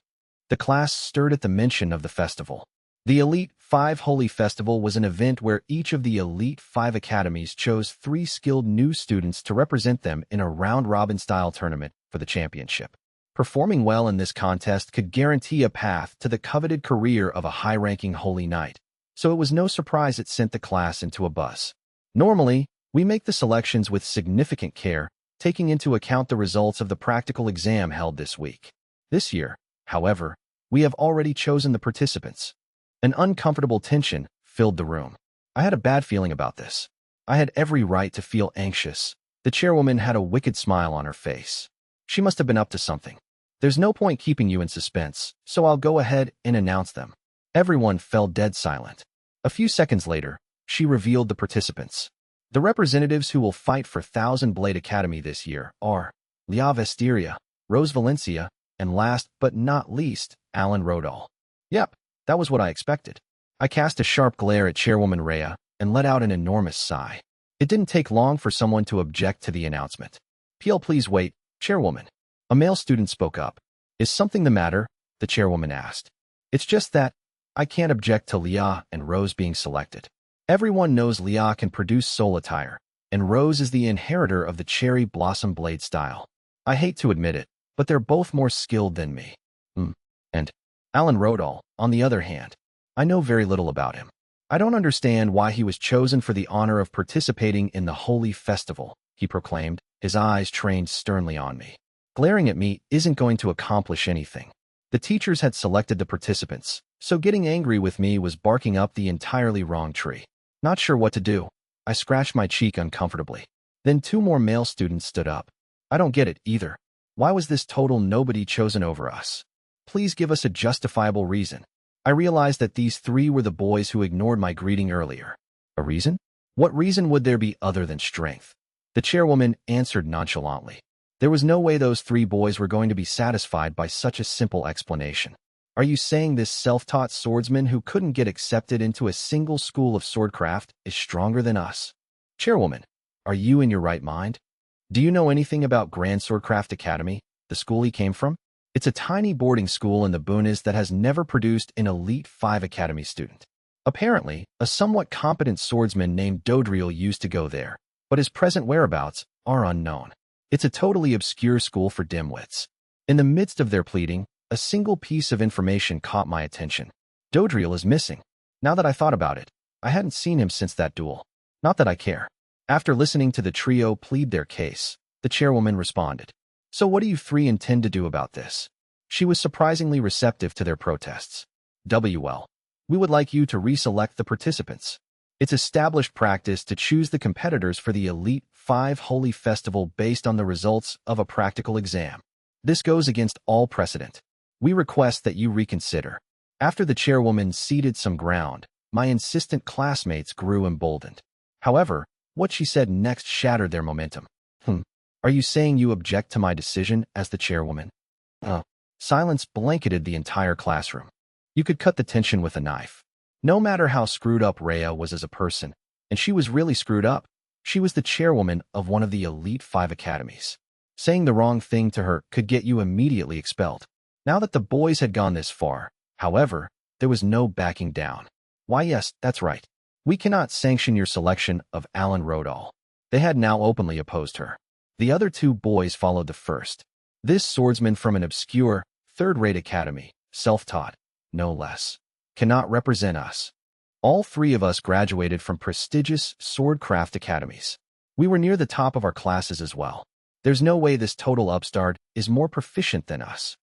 The class stirred at the mention of the festival. The Elite 5 Holy Festival was an event where each of the Elite 5 academies chose 3 skilled new students to represent them in a round-robin style tournament for the championship. Performing well in this contest could guarantee a path to the coveted career of a high-ranking Holy Knight, so it was no surprise it sent the class into a buzz. Normally, we make the selections with significant care, taking into account the results of the practical exam held this week. This year, however, we have already chosen the participants. An uncomfortable tension filled the room. I had a bad feeling about this. I had every right to feel anxious. The chairwoman had a wicked smile on her face. She must have been up to something. There's no point keeping you in suspense, so I'll go ahead and announce them. Everyone fell dead silent. A few seconds later, she revealed the participants. The representatives who will fight for Thousand Blade Academy this year are Leah Vesteria, Rose Valencia, and last but not least, Alan Rodall. Yep, that was what I expected. I cast a sharp glare at Chairwoman Rhea and let out an enormous sigh. It didn't take long for someone to object to the announcement. Please wait, Chairwoman. A male student spoke up. Is something the matter? The chairwoman asked. It's just that I can't object to Leah and Rose being selected. Everyone knows Leah can produce soul attire, and Rose is the inheritor of the cherry blossom blade style. I hate to admit it, but they're both more skilled than me. And Alan Rodall, on the other hand, I know very little about him. I don't understand why he was chosen for the honor of participating in the Holy Festival, he proclaimed, his eyes trained sternly on me. Glaring at me isn't going to accomplish anything. The teachers had selected the participants, so getting angry with me was barking up the entirely wrong tree. Not sure what to do. I scratched my cheek uncomfortably. Then 2 more male students stood up. I don't get it either. Why was this total nobody chosen over us? Please give us a justifiable reason. I realized that these three were the boys who ignored my greeting earlier. A reason? What reason would there be other than strength? The chairwoman answered nonchalantly. There was no way those three boys were going to be satisfied by such a simple explanation. Are you saying this self-taught swordsman who couldn't get accepted into a single school of swordcraft is stronger than us? Chairwoman, are you in your right mind? Do you know anything about Grand Swordcraft Academy, the school he came from? It's a tiny boarding school in the boonies that has never produced an Elite 5 Academy student. Apparently, a somewhat competent swordsman named Dodriel used to go there, but his present whereabouts are unknown. It's a totally obscure school for dimwits. In the midst of their pleading, a single piece of information caught my attention. Dodriel is missing. Now that I thought about it, I hadn't seen him since that duel. Not that I care. After listening to the trio plead their case, the chairwoman responded. So what do you three intend to do about this? She was surprisingly receptive to their protests. WL. We would like you to reselect the participants. It's established practice to choose the competitors for the Elite 5 Holy Festival based on the results of a practical exam. This goes against all precedent. We request that you reconsider. After the chairwoman ceded some ground, my insistent classmates grew emboldened. However, what she said next shattered their momentum. Are you saying you object to my decision as the chairwoman? Silence blanketed the entire classroom. You could cut the tension with a knife. No matter how screwed up Rhea was as a person, and she was really screwed up, she was the chairwoman of one of the Elite 5 academies. Saying the wrong thing to her could get you immediately expelled. Now that the boys had gone this far, however, there was no backing down. Why yes, that's right. We cannot sanction your selection of Alan Rodall. They had now openly opposed her. The other two boys followed the first. This swordsman from an obscure, third-rate academy, self-taught, no less, cannot represent us. All three of us graduated from prestigious swordcraft academies. We were near the top of our classes as well. There's no way this total upstart is more proficient than us.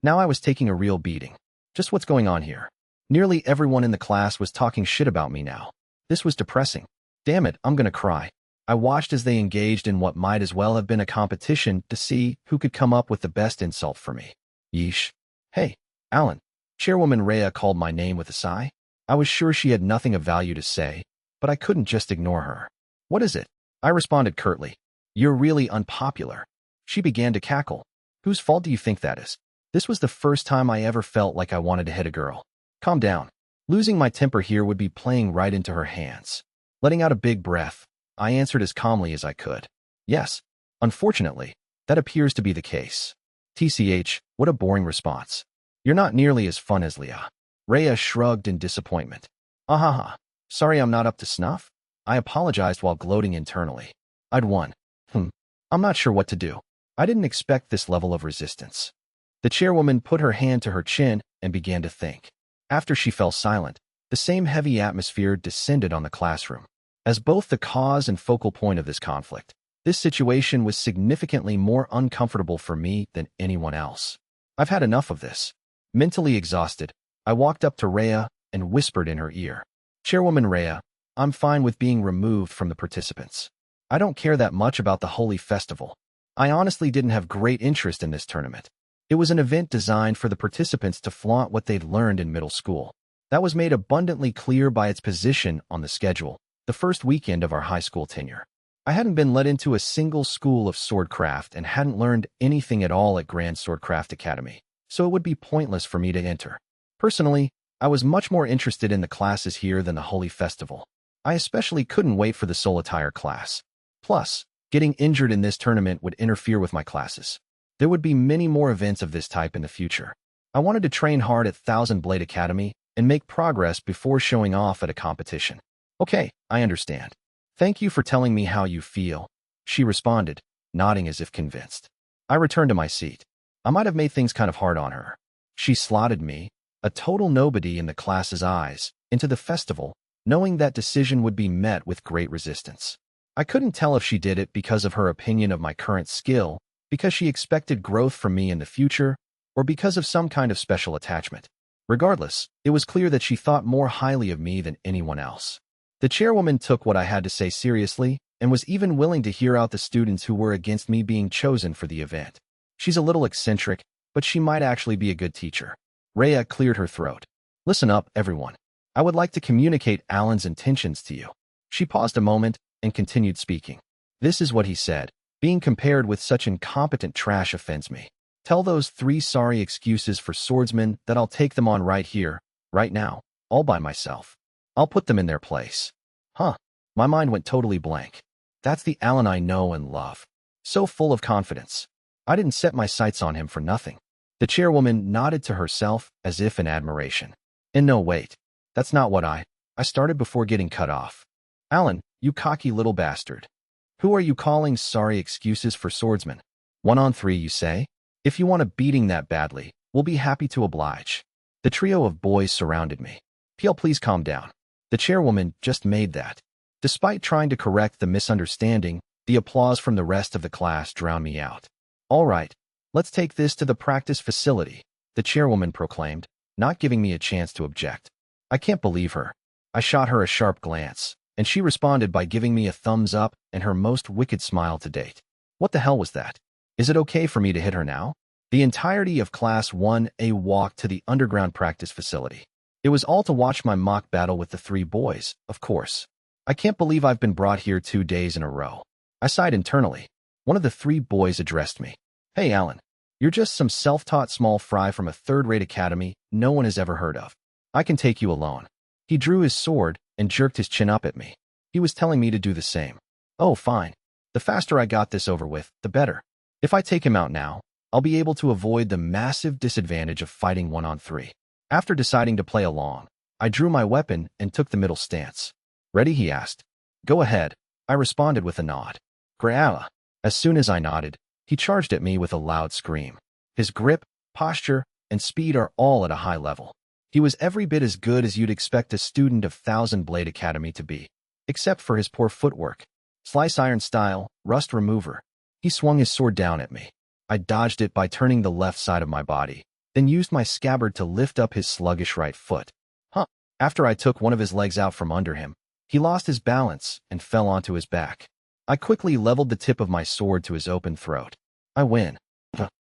Now I was taking a real beating. Just what's going on here? Nearly everyone in the class was talking shit about me now. This was depressing. Damn it, I'm gonna cry. I watched as they engaged in what might as well have been a competition to see who could come up with the best insult for me. Yeesh. Hey, Alan. Chairwoman Rhea called my name with a sigh. I was sure she had nothing of value to say, but I couldn't just ignore her. What is it? I responded curtly. You're really unpopular. She began to cackle. Whose fault do you think that is? This was the first time I ever felt like I wanted to hit a girl. Calm down. Losing my temper here would be playing right into her hands. Letting out a big breath, I answered as calmly as I could. Yes, unfortunately, that appears to be the case. TCH, what a boring response. You're not nearly as fun as Leah. Rhea shrugged in disappointment. Ahaha. Sorry I'm not up to snuff? I apologized while gloating internally. I'd won. I'm not sure what to do. I didn't expect this level of resistance. The chairwoman put her hand to her chin and began to think. After she fell silent, the same heavy atmosphere descended on the classroom. As both the cause and focal point of this conflict, this situation was significantly more uncomfortable for me than anyone else. I've had enough of this. Mentally exhausted, I walked up to Rhea and whispered in her ear. Chairwoman Rhea, I'm fine with being removed from the participants. I don't care that much about the Holy Festival. I honestly didn't have great interest in this tournament. It was an event designed for the participants to flaunt what they'd learned in middle school. That was made abundantly clear by its position on the schedule, the first weekend of our high school tenure. I hadn't been let into a single school of swordcraft and hadn't learned anything at all at Grand Swordcraft Academy, so it would be pointless for me to enter. Personally, I was much more interested in the classes here than the Holy Festival. I especially couldn't wait for the Solitaire class. Plus, getting injured in this tournament would interfere with my classes. There would be many more events of this type in the future. I wanted to train hard at Thousand Blade Academy and make progress before showing off at a competition. Okay, I understand. Thank you for telling me how you feel, she responded, nodding as if convinced. I returned to my seat. I might have made things kind of hard on her. She slotted me, a total nobody in the class's eyes, into the festival, knowing that decision would be met with great resistance. I couldn't tell if she did it because of her opinion of my current skill, because she expected growth from me in the future, or because of some kind of special attachment. Regardless, it was clear that she thought more highly of me than anyone else. The chairwoman took what I had to say seriously and was even willing to hear out the students who were against me being chosen for the event. She's a little eccentric, but she might actually be a good teacher. Rhea cleared her throat. Listen up, everyone. I would like to communicate Alan's intentions to you. She paused a moment and continued speaking. This is what he said. Being compared with such incompetent trash offends me. Tell those 3 sorry excuses for swordsmen that I'll take them on right here, right now, all by myself. I'll put them in their place. Huh. My mind went totally blank. That's the Alan I know and love. So full of confidence. I didn't set my sights on him for nothing. The chairwoman nodded to herself as if in admiration. And no, wait. That's not what I started before getting cut off. Alan, you cocky little bastard. Who are you calling sorry excuses for swordsmen? 1 on 3, you say? If you want a beating that badly, we'll be happy to oblige. The trio of boys surrounded me. PL, please calm down. The chairwoman just made that. Despite trying to correct the misunderstanding, the applause from the rest of the class drowned me out. All right, let's take this to the practice facility, the chairwoman proclaimed, not giving me a chance to object. I can't believe her. I shot her a sharp glance, and she responded by giving me a thumbs up and her most wicked smile to date. What the hell was that? Is it okay for me to hit her now? The entirety of Class 1A walked to the underground practice facility. It was all to watch my mock battle with the 3 boys, of course. I can't believe I've been brought here 2 days in a row. I sighed internally. One of the 3 boys addressed me. Hey, Alan. You're just some self-taught small fry from a third-rate academy no one has ever heard of. I can take you alone. He drew his sword and jerked his chin up at me. He was telling me to do the same. Oh, fine. The faster I got this over with, the better. If I take him out now, I'll be able to avoid the massive disadvantage of fighting 1 on 3. After deciding to play along, I drew my weapon and took the middle stance. Ready? He asked. Go ahead. I responded with a nod. Grala. As soon as I nodded, he charged at me with a loud scream. His grip, posture, and speed are all at a high level. He was every bit as good as you'd expect a student of Thousand Blade Academy to be, except for his poor footwork. Slice iron style, rust remover. He swung his sword down at me. I dodged it by turning the left side of my body, then used my scabbard to lift up his sluggish right foot. After I took one of his legs out from under him, he lost his balance and fell onto his back. I quickly leveled the tip of my sword to his open throat. I win.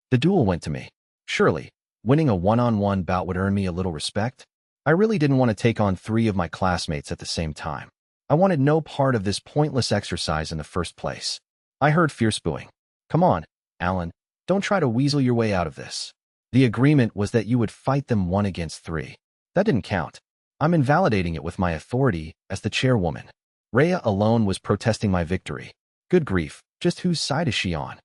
The duel went to me. Surely, winning a one-on-one bout would earn me a little respect. I really didn't want to take on 3 of my classmates at the same time. I wanted no part of this pointless exercise in the first place. I heard fierce booing. Come on, Alan, don't try to weasel your way out of this. The agreement was that you would fight them 1 against 3. That didn't count. I'm invalidating it with my authority as the chairwoman. Rhea alone was protesting my victory. Good grief, just whose side is she on?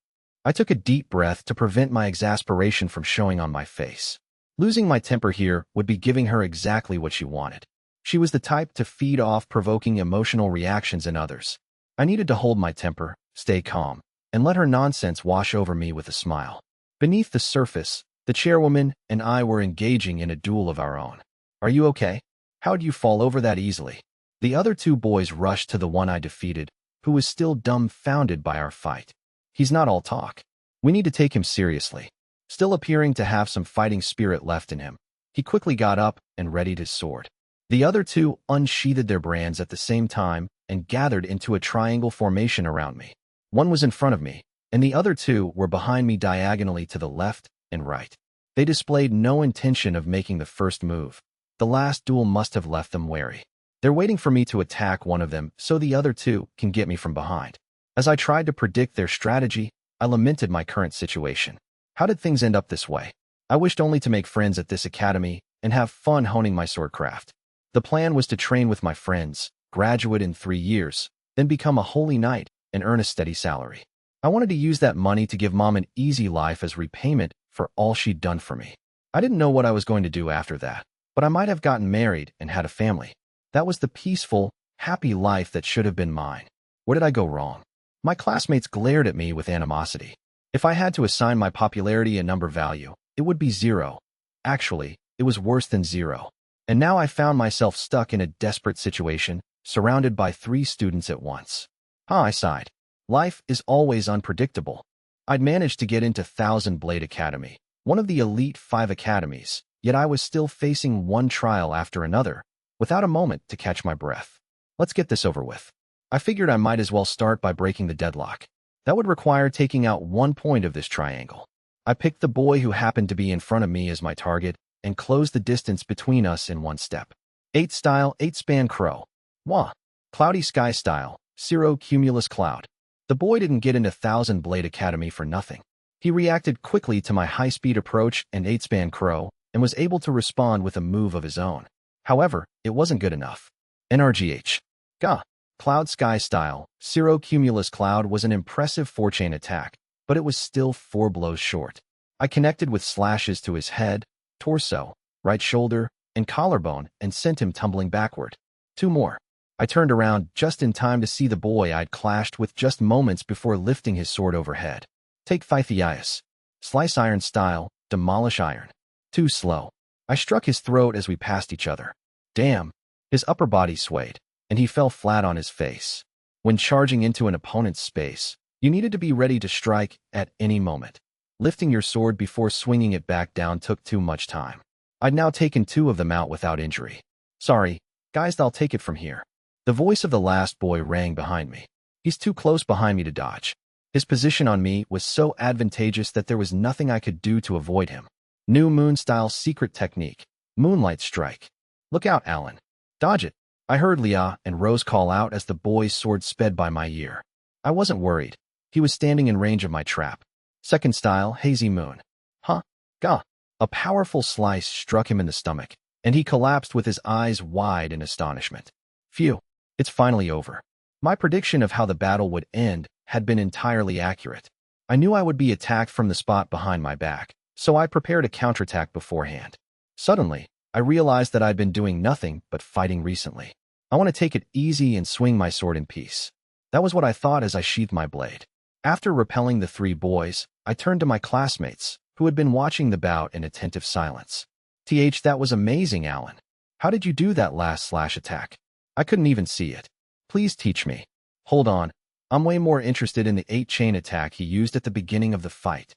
I took a deep breath to prevent my exasperation from showing on my face. Losing my temper here would be giving her exactly what she wanted. She was the type to feed off provoking emotional reactions in others. I needed to hold my temper, stay calm, and let her nonsense wash over me with a smile. Beneath the surface, the chairwoman and I were engaging in a duel of our own. Are you okay? How'd you fall over that easily? The other 2 boys rushed to the one I defeated, who was still dumbfounded by our fight. He's not all talk. We need to take him seriously. Still appearing to have some fighting spirit left in him, he quickly got up and readied his sword. The other 2 unsheathed their brands at the same time and gathered into a triangle formation around me. One was in front of me, and the other 2 were behind me diagonally to the left and right. They displayed no intention of making the first move. The last duel must have left them wary. They're waiting for me to attack one of them so the other 2 can get me from behind. As I tried to predict their strategy, I lamented my current situation. How did things end up this way? I wished only to make friends at this academy and have fun honing my swordcraft. The plan was to train with my friends, graduate in 3 years, then become a holy knight and earn a steady salary. I wanted to use that money to give Mom an easy life as repayment for all she'd done for me. I didn't know what I was going to do after that, but I might have gotten married and had a family. That was the peaceful, happy life that should have been mine. Where did I go wrong? My classmates glared at me with animosity. If I had to assign my popularity a number value, it would be 0. Actually, it was worse than 0. And now I found myself stuck in a desperate situation, surrounded by 3 students at once. I sighed. Life is always unpredictable. I'd managed to get into Thousand Blade Academy, one of the elite 5 academies, yet I was still facing one trial after another, without a moment to catch my breath. Let's get this over with. I figured I might as well start by breaking the deadlock. That would require taking out one point of this triangle. I picked the boy who happened to be in front of me as my target and closed the distance between us in one step. 8 style, 8 span crow. Wah. Cloudy sky style, cirro cumulus cloud. The boy didn't get into Thousand Blade Academy for nothing. He reacted quickly to my high-speed approach and 8 span crow and was able to respond with a move of his own. However, it wasn't good enough. NRGH. Gah. Cloud sky style, cirro cumulus cloud was an impressive 4-chain attack, but it was still 4 blows short. I connected with slashes to his head, torso, right shoulder, and collarbone and sent him tumbling backward. 2 more. I turned around just in time to see the boy I'd clashed with just moments before lifting his sword overhead. Take Pythias. Slice iron style, demolish iron. Too slow. I struck his throat as we passed each other. Damn. His upper body swayed, and he fell flat on his face. When charging into an opponent's space, you needed to be ready to strike at any moment. Lifting your sword before swinging it back down took too much time. I'd now taken 2 of them out without injury. Sorry, guys, I'll take it from here. The voice of the last boy rang behind me. He's too close behind me to dodge. His position on me was so advantageous that there was nothing I could do to avoid him. New moon-style secret technique. Moonlight strike. Look out, Alan. Dodge it. I heard Leah and Rose call out as the boy's sword sped by my ear. I wasn't worried. He was standing in range of my trap. Second style, hazy moon. Huh? Gah. A powerful slice struck him in the stomach, and he collapsed with his eyes wide in astonishment. Phew. It's finally over. My prediction of how the battle would end had been entirely accurate. I knew I would be attacked from the spot behind my back, so I prepared a counterattack beforehand. Suddenly, I realized that I'd been doing nothing but fighting recently. I want to take it easy and swing my sword in peace. That was what I thought as I sheathed my blade. After repelling the 3 boys, I turned to my classmates, who had been watching the bout in attentive silence. That was amazing, Alan. How did you do that last slash attack? I couldn't even see it. Please teach me. Hold on. I'm way more interested in the 8-chain attack he used at the beginning of the fight.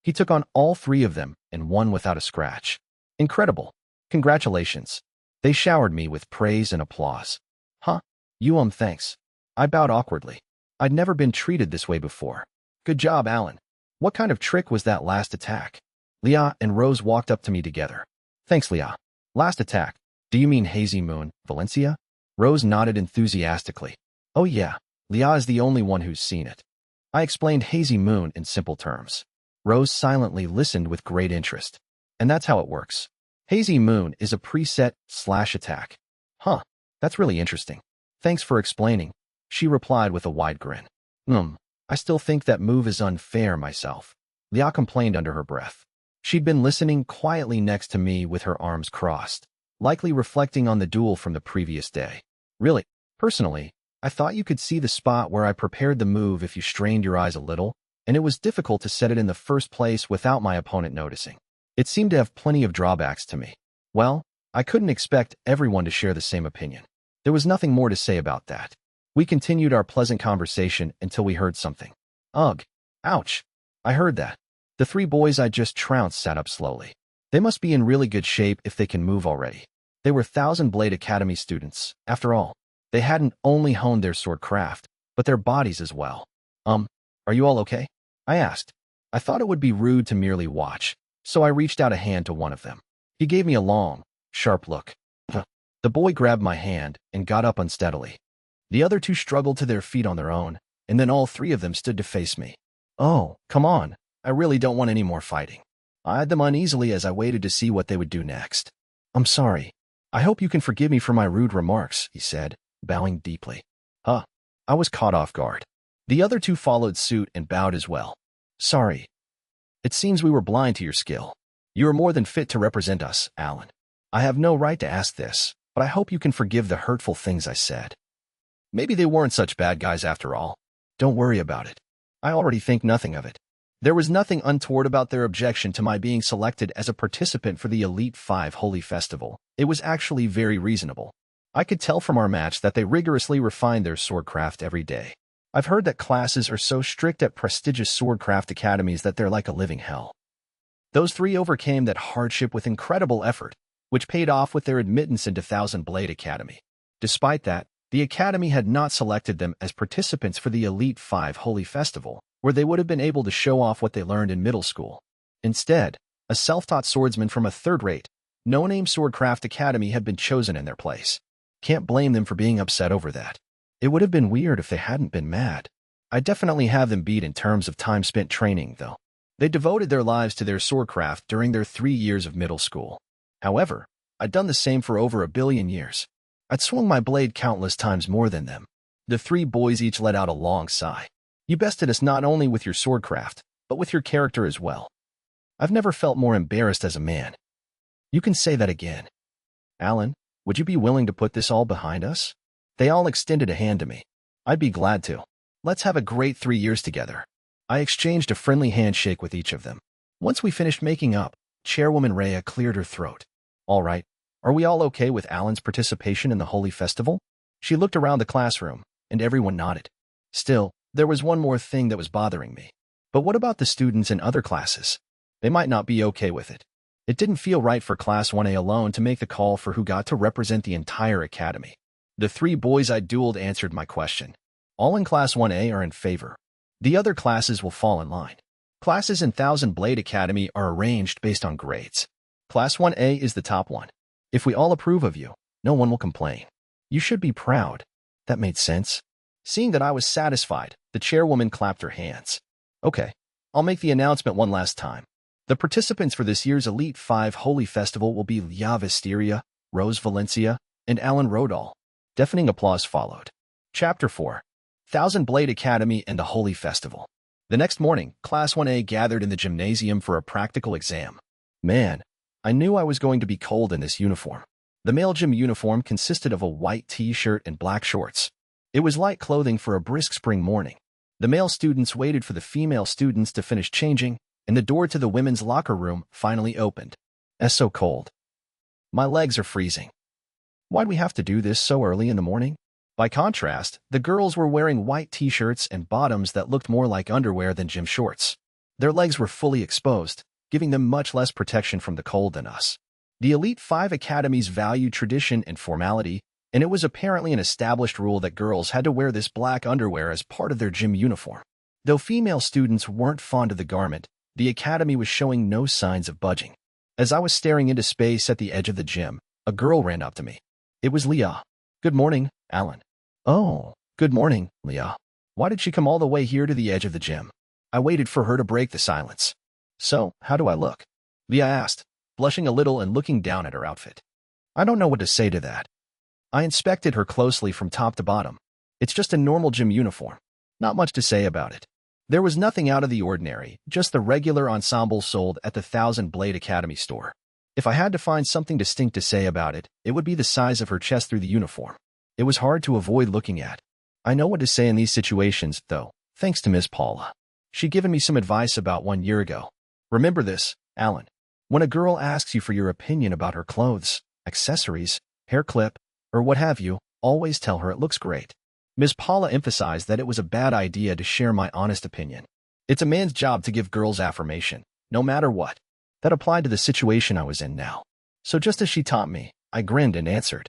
He took on all 3 of them and won without a scratch. Incredible. Congratulations. They showered me with praise and applause. Huh? Thanks. I bowed awkwardly. I'd never been treated this way before. Good job, Alan. What kind of trick was that last attack? Leah and Rose walked up to me together. Thanks, Leah. Last attack. Do you mean Hazy Moon, Valencia? Rose nodded enthusiastically. Oh yeah, Leah is the only one who's seen it. I explained Hazy Moon in simple terms. Rose silently listened with great interest. And that's how it works. Hazy Moon is a preset slash attack. Huh, that's really interesting. Thanks for explaining, she replied with a wide grin. I still think that move is unfair myself. Leah complained under her breath. She'd been listening quietly next to me with her arms crossed, likely reflecting on the duel from the previous day. Really, personally, I thought you could see the spot where I prepared the move if you strained your eyes a little, and it was difficult to set it in the first place without my opponent noticing. It seemed to have plenty of drawbacks to me. Well, I couldn't expect everyone to share the same opinion. There was nothing more to say about that. We continued our pleasant conversation until we heard something. Ugh. Ouch. I heard that. The 3 boys I just trounced sat up slowly. They must be in really good shape if they can move already. They were Thousand Blade Academy students, after all. They hadn't only honed their sword craft, but their bodies as well. Are you all okay? I asked. I thought it would be rude to merely watch, so I reached out a hand to one of them. He gave me a long, sharp look. The boy grabbed my hand and got up unsteadily. The other 2 struggled to their feet on their own, and then all 3 of them stood to face me. Oh, come on. I really don't want any more fighting. I eyed them uneasily as I waited to see what they would do next. I'm sorry. I hope you can forgive me for my rude remarks, he said, bowing deeply. I was caught off guard. The other 2 followed suit and bowed as well. Sorry. It seems we were blind to your skill. You are more than fit to represent us, Alan. I have no right to ask this, but I hope you can forgive the hurtful things I said. Maybe they weren't such bad guys after all. Don't worry about it. I already think nothing of it. There was nothing untoward about their objection to my being selected as a participant for the Elite 5 Holy Festival. It was actually very reasonable. I could tell from our match that they rigorously refined their swordcraft every day. I've heard that classes are so strict at prestigious swordcraft academies that they're like a living hell. Those 3 overcame that hardship with incredible effort, which paid off with their admittance into Thousand Blade Academy. Despite that, The Academy had not selected them as participants for the Elite 5 Holy Festival, where they would have been able to show off what they learned in middle school. Instead, a self-taught swordsman from a third-rate, no-name swordcraft academy had been chosen in their place. Can't blame them for being upset over that. It would have been weird if they hadn't been mad. I definitely have them beat in terms of time spent training, though. They devoted their lives to their swordcraft during their 3 years of middle school. However, I'd done the same for over 1 billion years. I'd swung my blade countless times more than them. The 3 boys each let out a long sigh. You bested us not only with your swordcraft, but with your character as well. I've never felt more embarrassed as a man. You can say that again. Alan, would you be willing to put this all behind us? They all extended a hand to me. I'd be glad to. Let's have a great 3 years together. I exchanged a friendly handshake with each of them. Once we finished making up, Chairwoman Rhea cleared her throat. All right. Are we all okay with Alan's participation in the Holy Festival? She looked around the classroom, and everyone nodded. Still, there was one more thing that was bothering me. But what about the students in other classes? They might not be okay with it. It didn't feel right for Class 1A alone to make the call for who got to represent the entire academy. The 3 boys I dueled answered my question. All in Class 1A are in favor. The other classes will fall in line. Classes in Thousand Blade Academy are arranged based on grades. Class 1A is the top one. If we all approve of you, no one will complain. You should be proud. That made sense. Seeing that I was satisfied, the chairwoman clapped her hands. Okay, I'll make the announcement one last time. The participants for this year's Elite 5 Holy Festival will be Leah Visteria, Rose Valencia, and Alan Rodall. Deafening applause followed. Chapter 4. Thousand Blade Academy and the Holy Festival. The next morning, Class 1A gathered in the gymnasium for a practical exam. Man, I knew I was going to be cold in this uniform. The male gym uniform consisted of a white t-shirt and black shorts. It was light clothing for a brisk spring morning. The male students waited for the female students to finish changing, and the door to the women's locker room finally opened. It's so cold. My legs are freezing. Why'd we have to do this so early in the morning? By contrast, the girls were wearing white t-shirts and bottoms that looked more like underwear than gym shorts. Their legs were fully exposed, giving them much less protection from the cold than us. The Elite 5 academies valued tradition and formality, and it was apparently an established rule that girls had to wear this black underwear as part of their gym uniform. Though female students weren't fond of the garment, the academy was showing no signs of budging. As I was staring into space at the edge of the gym, a girl ran up to me. It was Leah. Good morning, Alan. Oh, good morning, Leah. Why did she come all the way here to the edge of the gym? I waited for her to break the silence. So, how do I look? Leah asked, blushing a little and looking down at her outfit. I don't know what to say to that. I inspected her closely from top to bottom. It's just a normal gym uniform. Not much to say about it. There was nothing out of the ordinary, just the regular ensemble sold at the Thousand Blade Academy store. If I had to find something distinct to say about it, it would be the size of her chest through the uniform. It was hard to avoid looking at. I know what to say in these situations, though, thanks to Miss Paula. She'd given me some advice about 1 year ago. Remember this, Alan. When a girl asks you for your opinion about her clothes, accessories, hair clip, or what have you, always tell her it looks great. Ms. Paula emphasized that it was a bad idea to share my honest opinion. It's a man's job to give girls affirmation, no matter what. That applied to the situation I was in now. So just as she taught me, I grinned and answered.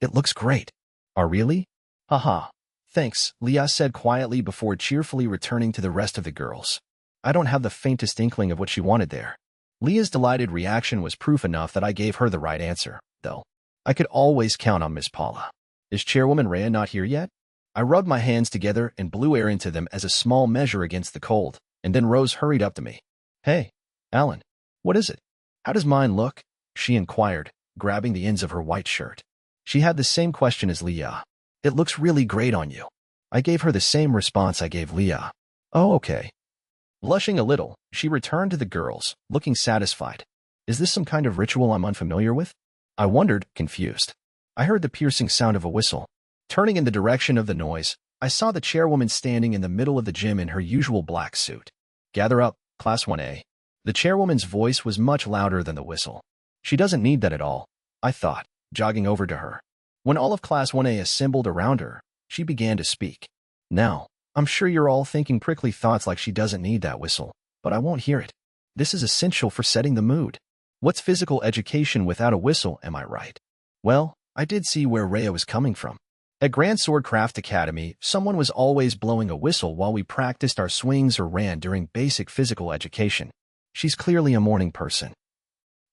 It looks great. Oh, really? Haha. Thanks, Leah said quietly before cheerfully returning to the rest of the girls. I don't have the faintest inkling of what she wanted there. Leah's delighted reaction was proof enough that I gave her the right answer, though. I could always count on Miss Paula. Is Chairwoman Rhea not here yet? I rubbed my hands together and blew air into them as a small measure against the cold, and then Rose hurried up to me. Hey, Alan, what is it? How does mine look? She inquired, grabbing the ends of her white shirt. She had the same question as Leah. It looks really great on you. I gave her the same response I gave Leah. Oh, okay. Blushing a little, she returned to the girls, looking satisfied. Is this some kind of ritual I'm unfamiliar with? I wondered, confused. I heard the piercing sound of a whistle. Turning in the direction of the noise, I saw the chairwoman standing in the middle of the gym in her usual black suit. Gather up, Class 1A. The chairwoman's voice was much louder than the whistle. She doesn't need that at all, I thought, jogging over to her. When all of Class 1A assembled around her, she began to speak. Now, I'm sure you're all thinking prickly thoughts like she doesn't need that whistle, but I won't hear it. This is essential for setting the mood. What's physical education without a whistle, am I right? Well, I did see where Rhea was coming from. At Grand Swordcraft Academy, someone was always blowing a whistle while we practiced our swings or ran during basic physical education. She's clearly a morning person.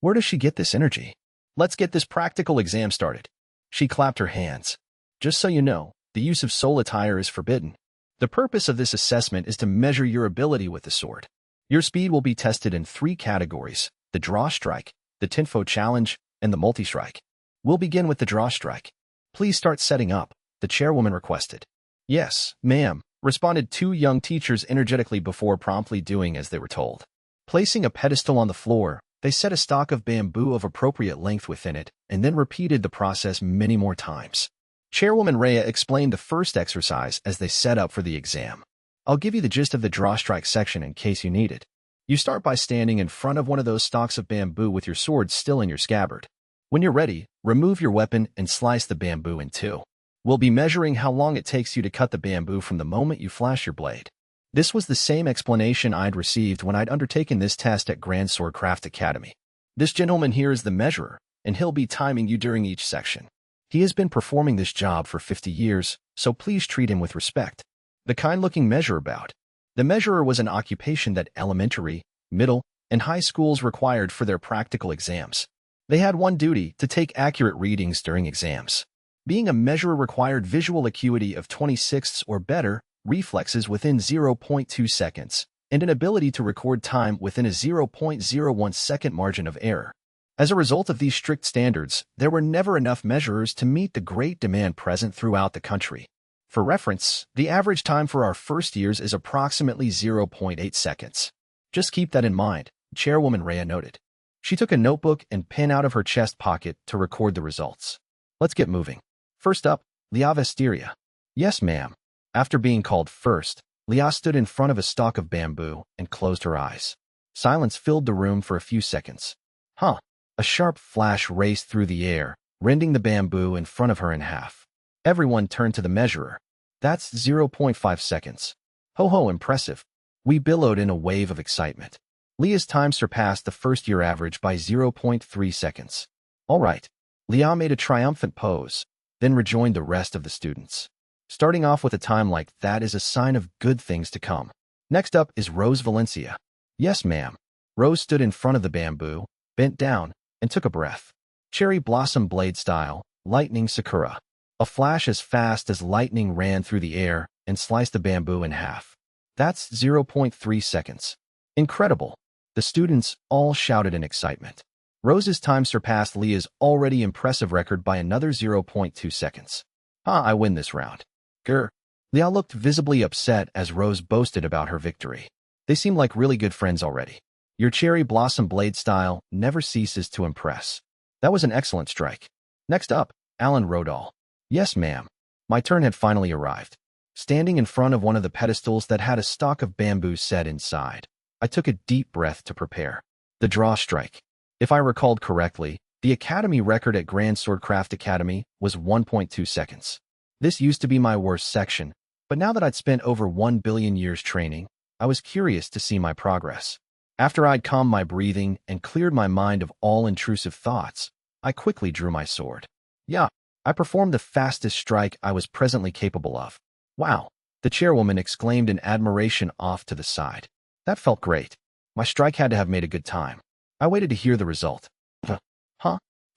Where does she get this energy? Let's get this practical exam started. She clapped her hands. Just so you know, the use of soul attire is forbidden. The purpose of this assessment is to measure your ability with the sword. Your speed will be tested in 3 categories: the draw strike, the tinfo challenge, and the multi-strike. We'll begin with the draw strike. Please start setting up, the chairwoman requested. Yes, ma'am, responded 2 young teachers energetically before promptly doing as they were told. Placing a pedestal on the floor, they set a stalk of bamboo of appropriate length within it, and then repeated the process many more times. Chairwoman Rhea explained the first exercise as they set up for the exam. I'll give you the gist of the draw strike section in case you need it. You start by standing in front of one of those stalks of bamboo with your sword still in your scabbard. When you're ready, remove your weapon and slice the bamboo in 2. We'll be measuring how long it takes you to cut the bamboo from the moment you flash your blade. This was the same explanation I'd received when I'd undertaken this test at Grand Swordcraft Academy. This gentleman here is the measurer, and he'll be timing you during each section. He has been performing this job for 50 years, so please treat him with respect. The kind-looking measurer bowed. The measurer was an occupation that elementary, middle, and high schools required for their practical exams. They had one duty: to take accurate readings during exams. Being a measurer required visual acuity of 26ths or better, reflexes within 0.2 seconds, and an ability to record time within a 0.01 second margin of error. As a result of these strict standards, there were never enough measurers to meet the great demand present throughout the country. For reference, the average time for our first years is approximately 0.8 seconds. Just keep that in mind, Chairwoman Rhea noted. She took a notebook and pen out of her chest pocket to record the results. Let's get moving. First up, Leah Vesteria. Yes, ma'am. After being called first, Leah stood in front of a stalk of bamboo and closed her eyes. Silence filled the room for a few seconds. A sharp flash raced through the air, rending the bamboo in front of her in half. Everyone turned to the measurer. That's 0.5 seconds. Ho, impressive. We billowed in a wave of excitement. Leah's time surpassed the first-year average by 0.3 seconds. All right. Leah made a triumphant pose, then rejoined the rest of the students. Starting off with a time like that is a sign of good things to come. Next up is Rose Valencia. Yes, ma'am. Rose stood in front of the bamboo, bent down, and took a breath. Cherry blossom blade style, lightning sakura. A flash as fast as lightning ran through the air and sliced the bamboo in half. That's 0.3 seconds. Incredible. The students all shouted in excitement. Rose's time surpassed Leah's already impressive record by another 0.2 seconds. I win this round. Grr. Leah looked visibly upset as Rose boasted about her victory. They seem like really good friends already. Your cherry blossom blade style never ceases to impress. That was an excellent strike. Next up, Alan Rodall. Yes, ma'am. My turn had finally arrived. Standing in front of one of the pedestals that had a stalk of bamboo set inside, I took a deep breath to prepare. The draw strike. If I recalled correctly, the Academy record at Grand Swordcraft Academy was 1.2 seconds. This used to be my worst section, but now that I'd spent over 1 billion years training, I was curious to see my progress. After I'd calmed my breathing and cleared my mind of all intrusive thoughts, I quickly drew my sword. Yeah, I performed the fastest strike I was presently capable of. Wow, the chairwoman exclaimed in admiration off to the side. That felt great. My strike had to have made a good time. I waited to hear the result.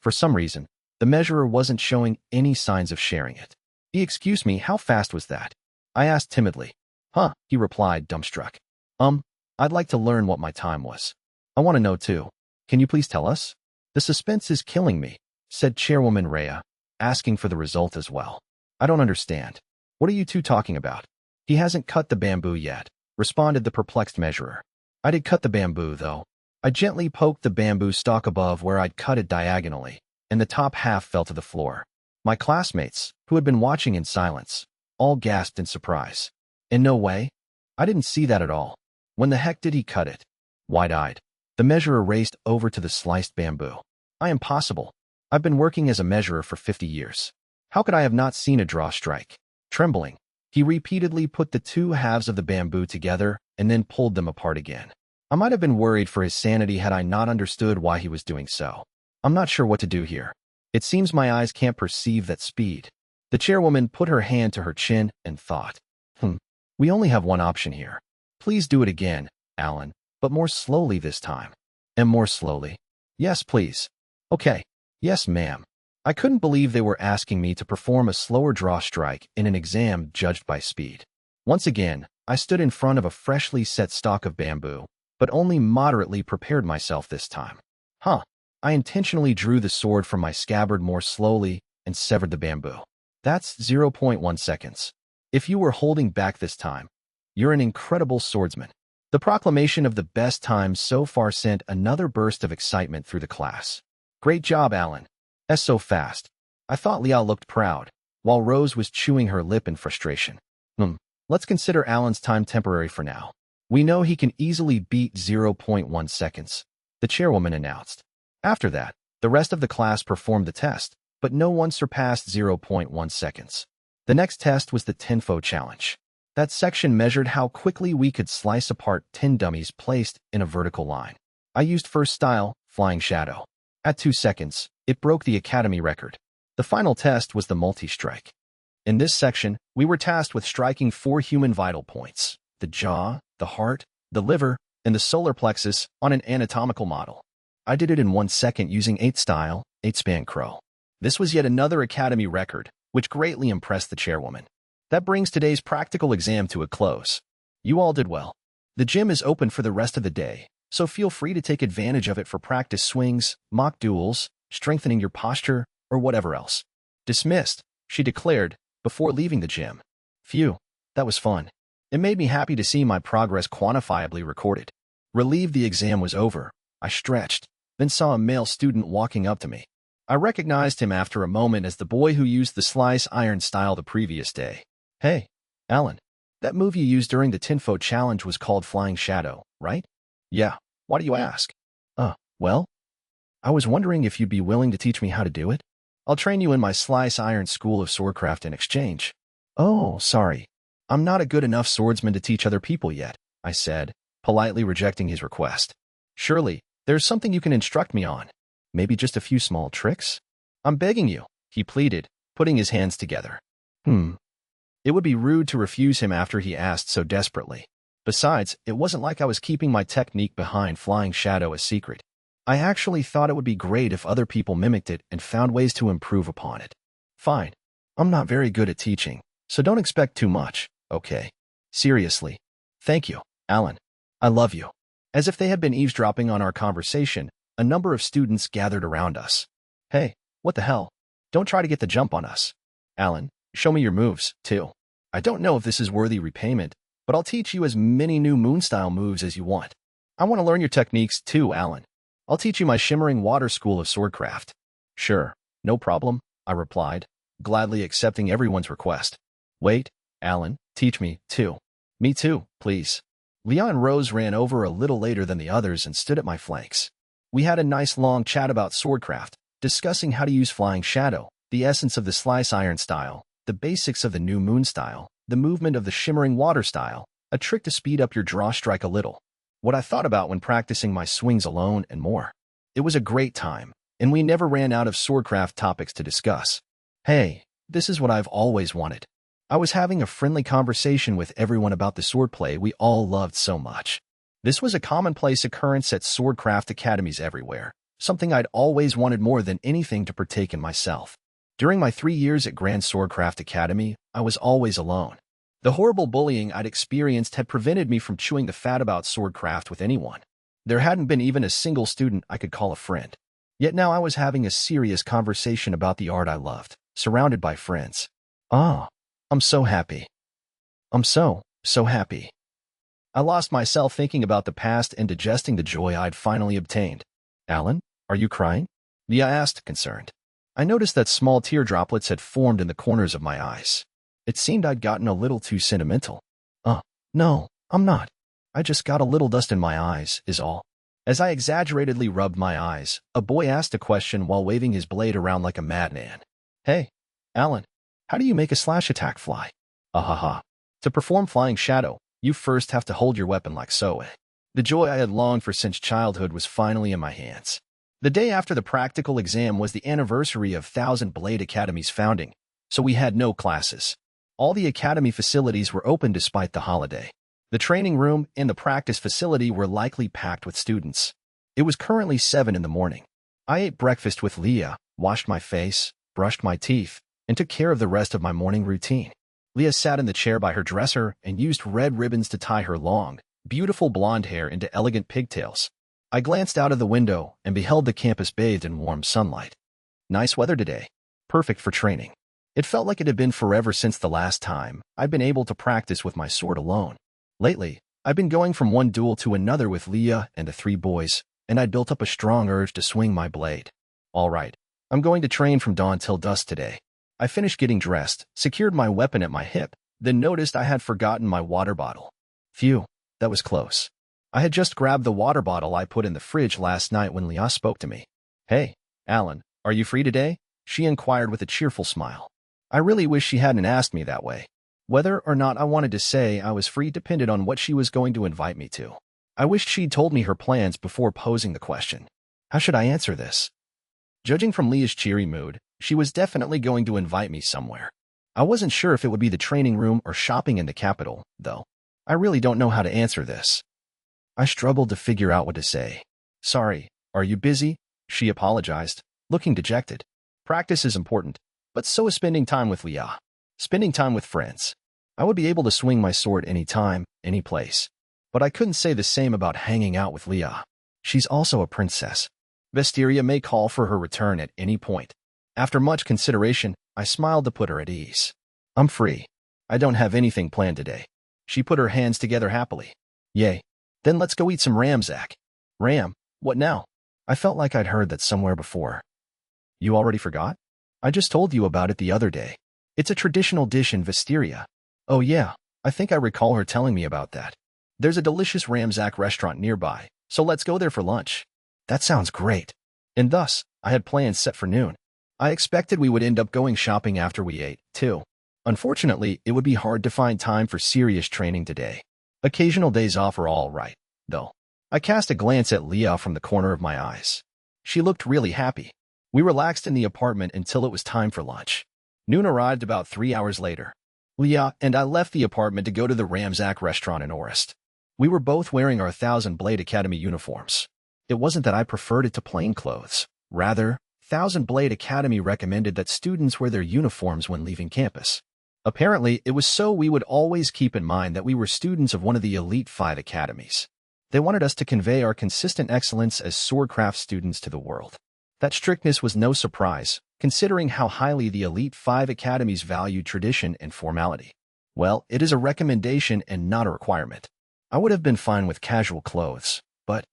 For some reason, the measurer wasn't showing any signs of sharing it. Excuse me, how fast was that? I asked timidly. He replied, dumbstruck. I'd like to learn what my time was. I want to know too. Can you please tell us? The suspense is killing me, said Chairwoman Rhea, asking for the result as well. I don't understand. What are you two talking about? He hasn't cut the bamboo yet, responded the perplexed measurer. I did cut the bamboo, though. I gently poked the bamboo stalk above where I'd cut it diagonally, and the top half fell to the floor. My classmates, who had been watching in silence, all gasped in surprise. In no way. I didn't see that at all. When the heck did he cut it? Wide-eyed, the measurer raced over to the sliced bamboo. Impossible. I've been working as a measurer for 50 years. How could I have not seen a draw strike? Trembling, he repeatedly put the 2 halves of the bamboo together and then pulled them apart again. I might have been worried for his sanity had I not understood why he was doing so. I'm not sure what to do here. It seems my eyes can't perceive that speed. The chairwoman put her hand to her chin and thought, we only have one option here. Please do it again, Alan, but more slowly this time. And more slowly. Yes, please. Okay. Yes, ma'am. I couldn't believe they were asking me to perform a slower draw strike in an exam judged by speed. Once again, I stood in front of a freshly set stalk of bamboo, but only moderately prepared myself this time. I intentionally drew the sword from my scabbard more slowly and severed the bamboo. That's 0.1 seconds. If you were holding back this time, you're an incredible swordsman. The proclamation of the best time so far sent another burst of excitement through the class. Great job, Alan. That's so fast. I thought Liao looked proud, while Rose was chewing her lip in frustration. Let's consider Alan's time temporary for now. We know he can easily beat 0.1 seconds, the chairwoman announced. After that, the rest of the class performed the test, but no one surpassed 0.1 seconds. The next test was the Tenfo challenge. That section measured how quickly we could slice apart 10 dummies placed in a vertical line. I used first style, Flying Shadow. At 2 seconds, it broke the academy record. The final test was the multi-strike. In this section, we were tasked with striking 4 human vital points: the jaw, the heart, the liver, and the solar plexus on an anatomical model. I did it in 1 second using 8 style, 8-span crow. This was yet another academy record, which greatly impressed the chairwoman. That brings today's practical exam to a close. You all did well. The gym is open for the rest of the day, so feel free to take advantage of it for practice swings, mock duels, strengthening your posture, or whatever else. Dismissed, she declared, before leaving the gym. Phew, that was fun. It made me happy to see my progress quantifiably recorded. Relieved the exam was over, I stretched, then saw a male student walking up to me. I recognized him after a moment as the boy who used the slice iron style the previous day. Hey, Alan, that move you used during the Tenfo challenge was called Flying Shadow, right? Yeah, why do you ask? Well, I was wondering if you'd be willing to teach me how to do it. I'll train you in my slice iron school of swordcraft in exchange. Oh, sorry. I'm not a good enough swordsman to teach other people yet, I said, politely rejecting his request. Surely, there's something you can instruct me on. Maybe just a few small tricks? I'm begging you, he pleaded, putting his hands together. It would be rude to refuse him after he asked so desperately. Besides, it wasn't like I was keeping my technique behind Flying Shadow a secret. I actually thought it would be great if other people mimicked it and found ways to improve upon it. Fine. I'm not very good at teaching, so don't expect too much, okay? Seriously. Thank you, Alan. I love you. As if they had been eavesdropping on our conversation, a number of students gathered around us. Hey, what the hell? Don't try to get the jump on us. Alan, show me your moves, too. I don't know if this is worthy repayment, but I'll teach you as many new moon-style moves as you want. I want to learn your techniques, too, Alan. I'll teach you my shimmering water school of swordcraft. Sure, no problem, I replied, gladly accepting everyone's request. Wait, Alan, teach me, too. Me too, please. Leon and Rose ran over a little later than the others and stood at my flanks. We had a nice long chat about swordcraft, discussing how to use Flying Shadow, the essence of the slice iron style, the basics of the new moon style, the movement of the shimmering water style, a trick to speed up your draw strike a little, what I thought about when practicing my swings alone, and more. It was a great time, and we never ran out of swordcraft topics to discuss. Hey, this is what I've always wanted. I was having a friendly conversation with everyone about the swordplay we all loved so much. This was a commonplace occurrence at swordcraft academies everywhere, something I'd always wanted more than anything to partake in myself. During my 3 years at Grand Swordcraft Academy, I was always alone. The horrible bullying I'd experienced had prevented me from chewing the fat about swordcraft with anyone. There hadn't been even a single student I could call a friend. Yet now I was having a serious conversation about the art I loved, surrounded by friends. I'm so happy. I'm so happy. I lost myself thinking about the past and digesting the joy I'd finally obtained. Alan, are you crying? Leah asked, concerned. I noticed that small tear droplets had formed in the corners of my eyes. It seemed I'd gotten a little too sentimental. No, I'm not. I just got a little dust in my eyes, is all. As I exaggeratedly rubbed my eyes, a boy asked a question while waving his blade around like a madman. Hey, Alan, how do you make a slash attack fly? To perform Flying Shadow, you first have to hold your weapon like so. The joy I had longed for since childhood was finally in my hands. The day after the practical exam was the anniversary of Thousand Blade Academy's founding, so we had no classes. All the academy facilities were open despite the holiday. The training room and the practice facility were likely packed with students. It was currently 7 in the morning. I ate breakfast with Leah, washed my face, brushed my teeth, and took care of the rest of my morning routine. Leah sat in the chair by her dresser and used red ribbons to tie her long, beautiful blonde hair into elegant pigtails. I glanced out of the window and beheld the campus bathed in warm sunlight. Nice weather today. Perfect for training. It felt like it had been forever since the last time I'd been able to practice with my sword alone. Lately, I've been going from one duel to another with Leah and the 3 boys, and I'd built up a strong urge to swing my blade. All right, I'm going to train from dawn till dusk today. I finished getting dressed, secured my weapon at my hip, then noticed I had forgotten my water bottle. Phew, that was close. I had just grabbed the water bottle I put in the fridge last night when Leah spoke to me. Hey, Alan, are you free today? She inquired with a cheerful smile. I really wish she hadn't asked me that way. Whether or not I wanted to say I was free depended on what she was going to invite me to. I wished she'd told me her plans before posing the question. How should I answer this? Judging from Leah's cheery mood, she was definitely going to invite me somewhere. I wasn't sure if it would be the training room or shopping in the capital, though. I really don't know how to answer this. I struggled to figure out what to say. Sorry, are you busy? She apologized, looking dejected. Practice is important, but so is spending time with Leah. Spending time with friends. I would be able to swing my sword anytime, any place. But I couldn't say the same about hanging out with Leah. She's also a princess. Vestiria may call for her return at any point. After much consideration, I smiled to put her at ease. I'm free. I don't have anything planned today. She put her hands together happily. Yay. Then let's go eat some ramzak. Ram? What now? I felt like I'd heard that somewhere before. You already forgot? I just told you about it the other day. It's a traditional dish in Vestiria. Oh yeah, I think I recall her telling me about that. There's a delicious ramzak restaurant nearby, so let's go there for lunch. That sounds great. And thus, I had plans set for noon. I expected we would end up going shopping after we ate, too. Unfortunately, it would be hard to find time for serious training today. Occasional days off are all right, though. I cast a glance at Leah from the corner of my eyes. She looked really happy. We relaxed in the apartment until it was time for lunch. Noon arrived about 3 hours later. Leah and I left the apartment to go to the Ramzak restaurant in Orist. We were both wearing our Thousand Blade Academy uniforms. It wasn't that I preferred it to plain clothes. Rather, Thousand Blade Academy recommended that students wear their uniforms when leaving campus. Apparently, it was so we would always keep in mind that we were students of one of the Elite 5 academies. They wanted us to convey our consistent excellence as swordcraft students to the world. That strictness was no surprise, considering how highly the Elite 5 academies valued tradition and formality. Well, it is a recommendation and not a requirement. I would have been fine with casual clothes, but...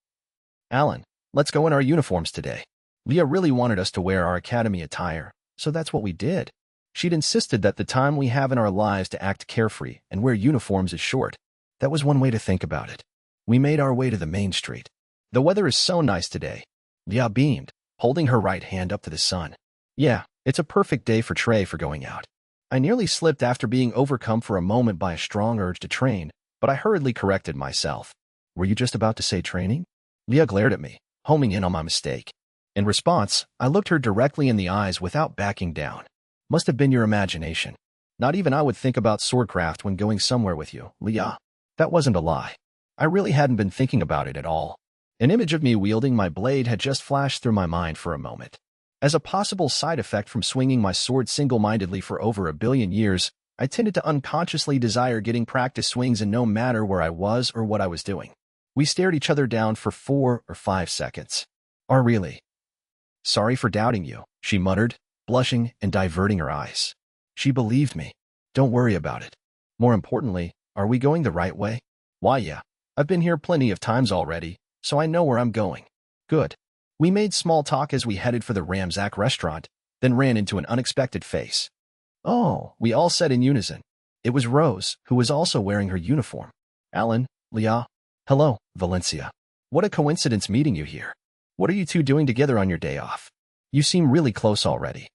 Alan, let's go in our uniforms today. Leah really wanted us to wear our academy attire, so that's what we did. She'd insisted that the time we have in our lives to act carefree and wear uniforms is short. That was one way to think about it. We made our way to the main street. The weather is so nice today. Leah beamed, holding her right hand up to the sun. Yeah, it's a perfect day for going out. I nearly slipped after being overcome for a moment by a strong urge to train, but I hurriedly corrected myself. Were you just about to say training? Leah glared at me, homing in on my mistake. In response, I looked her directly in the eyes without backing down. Must have been your imagination. Not even I would think about swordcraft when going somewhere with you, Leah. That wasn't a lie. I really hadn't been thinking about it at all. An image of me wielding my blade had just flashed through my mind for a moment. As a possible side effect from swinging my sword single-mindedly for over 1 billion years, I tended to unconsciously desire getting practice swings in no matter where I was or what I was doing. We stared each other down for 4 or 5 seconds. Oh, really? Sorry for doubting you, she muttered, blushing and diverting her eyes. She believed me. Don't worry about it. More importantly, are we going the right way? Why, yeah. I've been here plenty of times already, so I know where I'm going. Good. We made small talk as we headed for the Ramzak restaurant, then ran into an unexpected face. Oh, we all said in unison. It was Rose, who was also wearing her uniform. Alan, Leah. Hello, Valencia. What a coincidence meeting you here. What are you two doing together on your day off? You seem really close already.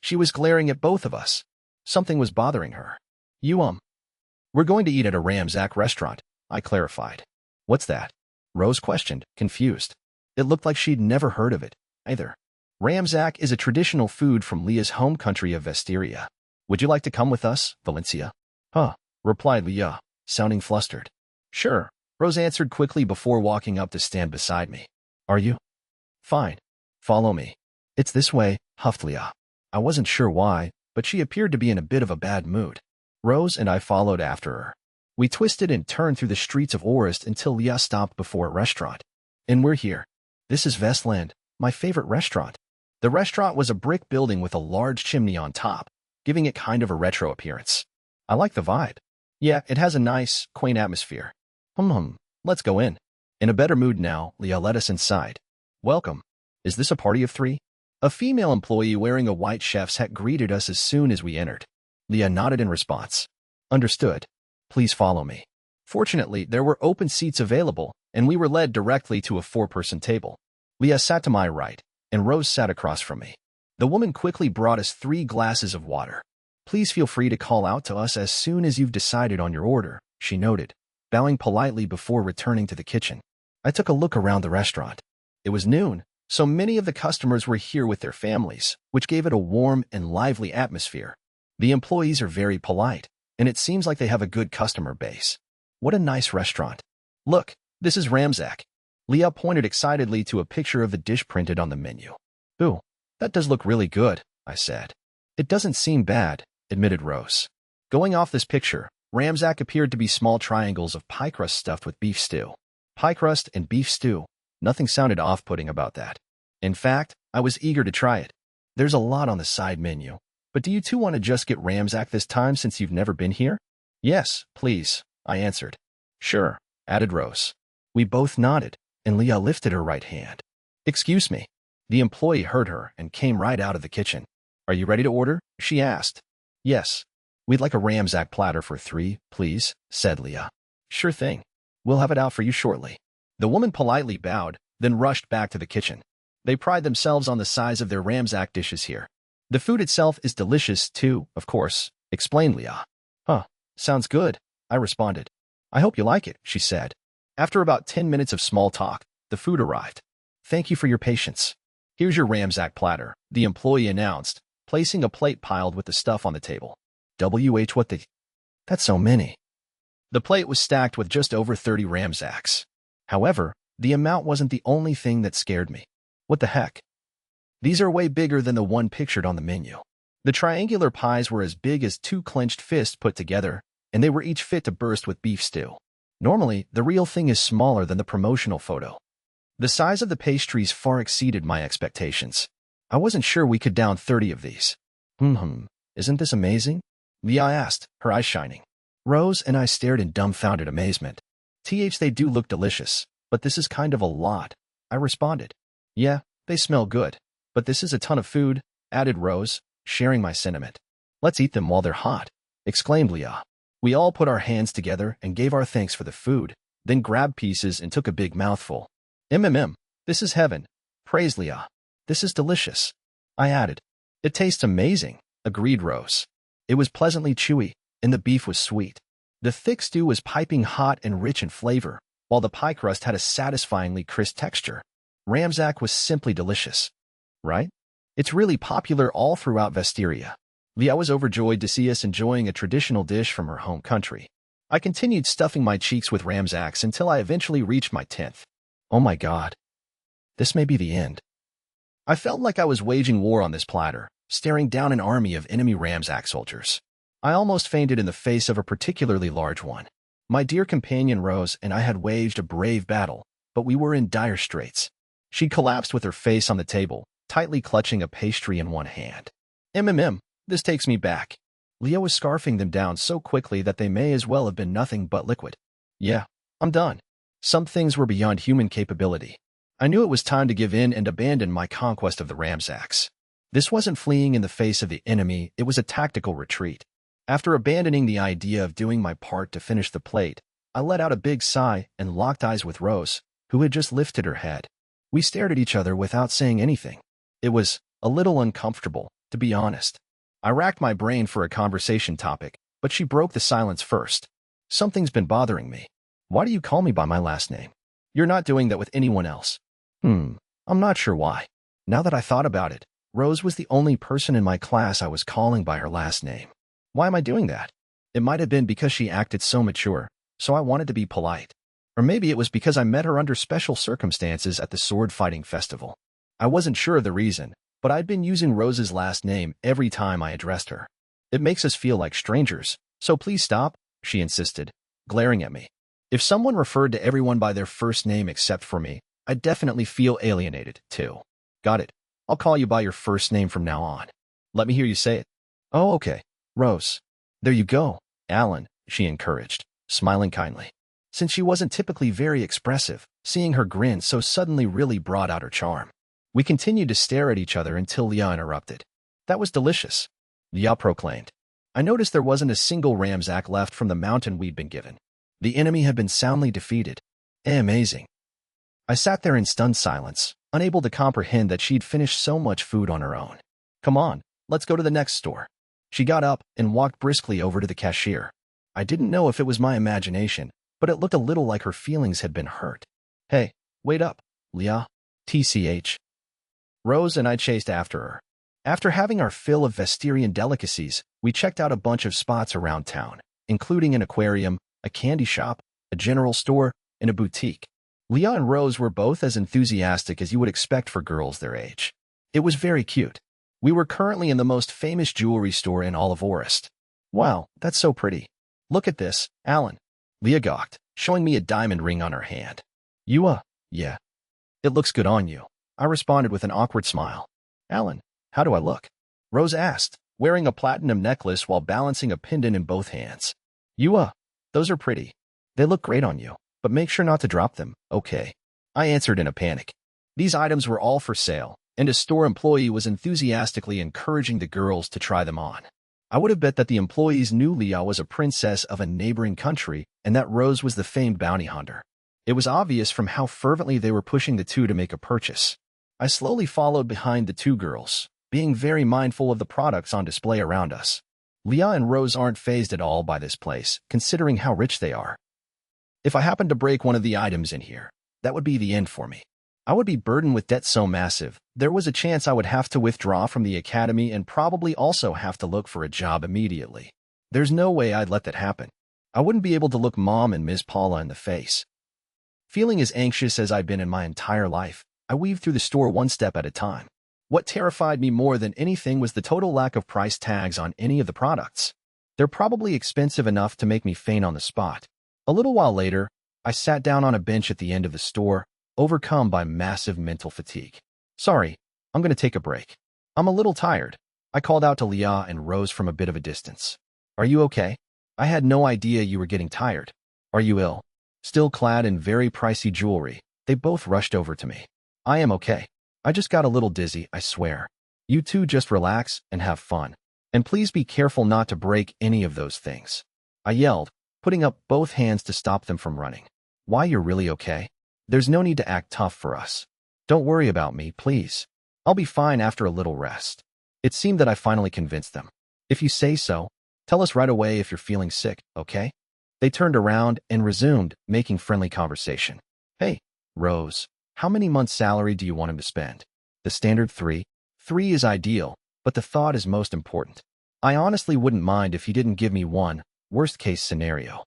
She was glaring at both of us. Something was bothering her. We're going to eat at a Ramzak restaurant, I clarified. What's that? Rose questioned, confused. It looked like she'd never heard of it, either. Ramzak is a traditional food from Leah's home country of Vestiria. Would you like to come with us, Valencia? Huh, replied Leah, sounding flustered. Sure, Rose answered quickly before walking up to stand beside me. Are you? Fine. Follow me. It's this way, huffed Leah. I wasn't sure why, but she appeared to be in a bit of a bad mood. Rose and I followed after her. We twisted and turned through the streets of Orist until Leah stopped before a restaurant. And we're here. This is Vestland, my favorite restaurant. The restaurant was a brick building with a large chimney on top, giving it kind of a retro appearance. I like the vibe. Yeah, it has a nice, quaint atmosphere. Let's go in. In a better mood now, Leah led us inside. Welcome. Is this a party of three? A female employee wearing a white chef's hat greeted us as soon as we entered. Leah nodded in response. Understood. Please follow me. Fortunately, there were open seats available, and we were led directly to a 4-person table. Leah sat to my right, and Rose sat across from me. The woman quickly brought us 3 glasses of water. Please feel free to call out to us as soon as you've decided on your order, she noted, bowing politely before returning to the kitchen. I took a look around the restaurant. It was noon, so many of the customers were here with their families, which gave it a warm and lively atmosphere. The employees are very polite, and it seems like they have a good customer base. What a nice restaurant. Look, this is Ramzak. Leah pointed excitedly to a picture of the dish printed on the menu. Ooh, that does look really good, I said. It doesn't seem bad, admitted Rose. Going off this picture, Ramzak appeared to be small triangles of pie crust stuffed with beef stew. Pie crust and beef stew. Nothing sounded off-putting about that. In fact, I was eager to try it. There's a lot on the side menu. But do you two want to just get Ramzak this time since you've never been here? Yes, please, I answered. Sure, added Rose. We both nodded, and Leah lifted her right hand. Excuse me. The employee heard her and came right out of the kitchen. Are you ready to order? She asked. Yes. We'd like a Ramzak platter for 3, please, said Leah. Sure thing. We'll have it out for you shortly. The woman politely bowed, then rushed back to the kitchen. They pride themselves on the size of their Ramzak dishes here. The food itself is delicious, too, of course, explained Leah. Huh, sounds good, I responded. I hope you like it, she said. After about 10 minutes of small talk, the food arrived. Thank you for your patience. Here's your Ramzak platter, the employee announced, placing a plate piled with the stuff on the table. What the... That's so many. The plate was stacked with just over 30 Ramzaks. However, the amount wasn't the only thing that scared me. What the heck? These are way bigger than the one pictured on the menu. The triangular pies were as big as 2 clenched fists put together, and they were each fit to burst with beef stew. Normally, the real thing is smaller than the promotional photo. The size of the pastries far exceeded my expectations. I wasn't sure we could down 30 of these. Isn't this amazing? Leah asked, her eyes shining. Rose and I stared in dumbfounded amazement. They do look delicious, but this is kind of a lot, I responded. Yeah, they smell good, but this is a ton of food, added Rose, sharing my sentiment. Let's eat them while they're hot, exclaimed Leah. We all put our hands together and gave our thanks for the food, then grabbed pieces and took a big mouthful. This is heaven, praised Leah. This is delicious, I added. It tastes amazing, agreed Rose. It was pleasantly chewy, and the beef was sweet. The thick stew was piping hot and rich in flavor, while the pie crust had a satisfyingly crisp texture. Ramzak was simply delicious. Right? It's really popular all throughout Vesteria. Leah was overjoyed to see us enjoying a traditional dish from her home country. I continued stuffing my cheeks with Ramzaks until I eventually reached my 10th. Oh my god. This may be the end. I felt like I was waging war on this platter, staring down an army of enemy Ramzak soldiers. I almost fainted in the face of a particularly large one. My dear companion Rose and I had waged a brave battle, but we were in dire straits. She collapsed with her face on the table, tightly clutching a pastry in one hand. This takes me back. Leah was scarfing them down so quickly that they may as well have been nothing but liquid. Yeah, I'm done. Some things were beyond human capability. I knew it was time to give in and abandon my conquest of the Ramzaks. This wasn't fleeing in the face of the enemy, it was a tactical retreat. After abandoning the idea of doing my part to finish the plate, I let out a big sigh and locked eyes with Rose, who had just lifted her head. We stared at each other without saying anything. It was a little uncomfortable, to be honest. I racked my brain for a conversation topic, but she broke the silence first. Something's been bothering me. Why do you call me by my last name? You're not doing that with anyone else. I'm not sure why. Now that I thought about it, Rose was the only person in my class I was calling by her last name. Why am I doing that? It might have been because she acted so mature, so I wanted to be polite. Or maybe it was because I met her under special circumstances at the sword fighting festival. I wasn't sure of the reason, but I'd been using Rose's last name every time I addressed her. It makes us feel like strangers, so please stop, she insisted, glaring at me. If someone referred to everyone by their first name except for me, I'd definitely feel alienated, too. Got it. I'll call you by your first name from now on. Let me hear you say it. Oh, okay. Rose. There you go, Alan, she encouraged, smiling kindly. Since she wasn't typically very expressive, seeing her grin so suddenly really brought out her charm. We continued to stare at each other until Leah interrupted. That was delicious, Leah proclaimed. I noticed there wasn't a single ramsack left from the mountain we'd been given. The enemy had been soundly defeated. Amazing. I sat there in stunned silence, unable to comprehend that she'd finished so much food on her own. Come on, let's go to the next store. She got up and walked briskly over to the cashier. I didn't know if it was my imagination, but it looked a little like her feelings had been hurt. Hey, wait up, Leah. TCH. Rose and I chased after her. After having our fill of Vestirian delicacies, we checked out a bunch of spots around town, including an aquarium, a candy shop, a general store, and a boutique. Leah and Rose were both as enthusiastic as you would expect for girls their age. It was very cute. We were currently in the most famous jewelry store in all of Orist. Wow, that's so pretty. Look at this, Alan. Leah gawked, showing me a diamond ring on her hand. Yeah. It looks good on you. I responded with an awkward smile. Alan, how do I look? Rose asked, wearing a platinum necklace while balancing a pendant in both hands. Those are pretty. They look great on you, but make sure not to drop them, okay? I answered in a panic. These items were all for sale, and a store employee was enthusiastically encouraging the girls to try them on. I would have bet that the employees knew Leah was a princess of a neighboring country and that Rose was the famed bounty hunter. It was obvious from how fervently they were pushing the two to make a purchase. I slowly followed behind the two girls, being very mindful of the products on display around us. Leah and Rose aren't fazed at all by this place, considering how rich they are. If I happened to break one of the items in here, that would be the end for me. I would be burdened with debt so massive, there was a chance I would have to withdraw from the academy and probably also have to look for a job immediately. There's no way I'd let that happen. I wouldn't be able to look Mom and Ms. Paula in the face. Feeling as anxious as I'd been in my entire life, I weaved through the store one step at a time. What terrified me more than anything was the total lack of price tags on any of the products. They're probably expensive enough to make me faint on the spot. A little while later, I sat down on a bench at the end of the store, overcome by massive mental fatigue. Sorry, I'm going to take a break. I'm a little tired. I called out to Leah and Rose from a bit of a distance. Are you okay? I had no idea you were getting tired. Are you ill? Still clad in very pricey jewelry, they both rushed over to me. I am okay. I just got a little dizzy, I swear. You two just relax and have fun. And please be careful not to break any of those things. I yelled, putting up both hands to stop them from running. Why, you're really okay? There's no need to act tough for us. Don't worry about me, please. I'll be fine after a little rest. It seemed that I finally convinced them. If you say so, tell us right away if you're feeling sick, okay? They turned around and resumed, making friendly conversation. Hey, Rose, how many months' salary do you want him to spend? The standard 3. 3 is ideal, but the thought is most important. I honestly wouldn't mind if he didn't give me one, worst-case scenario.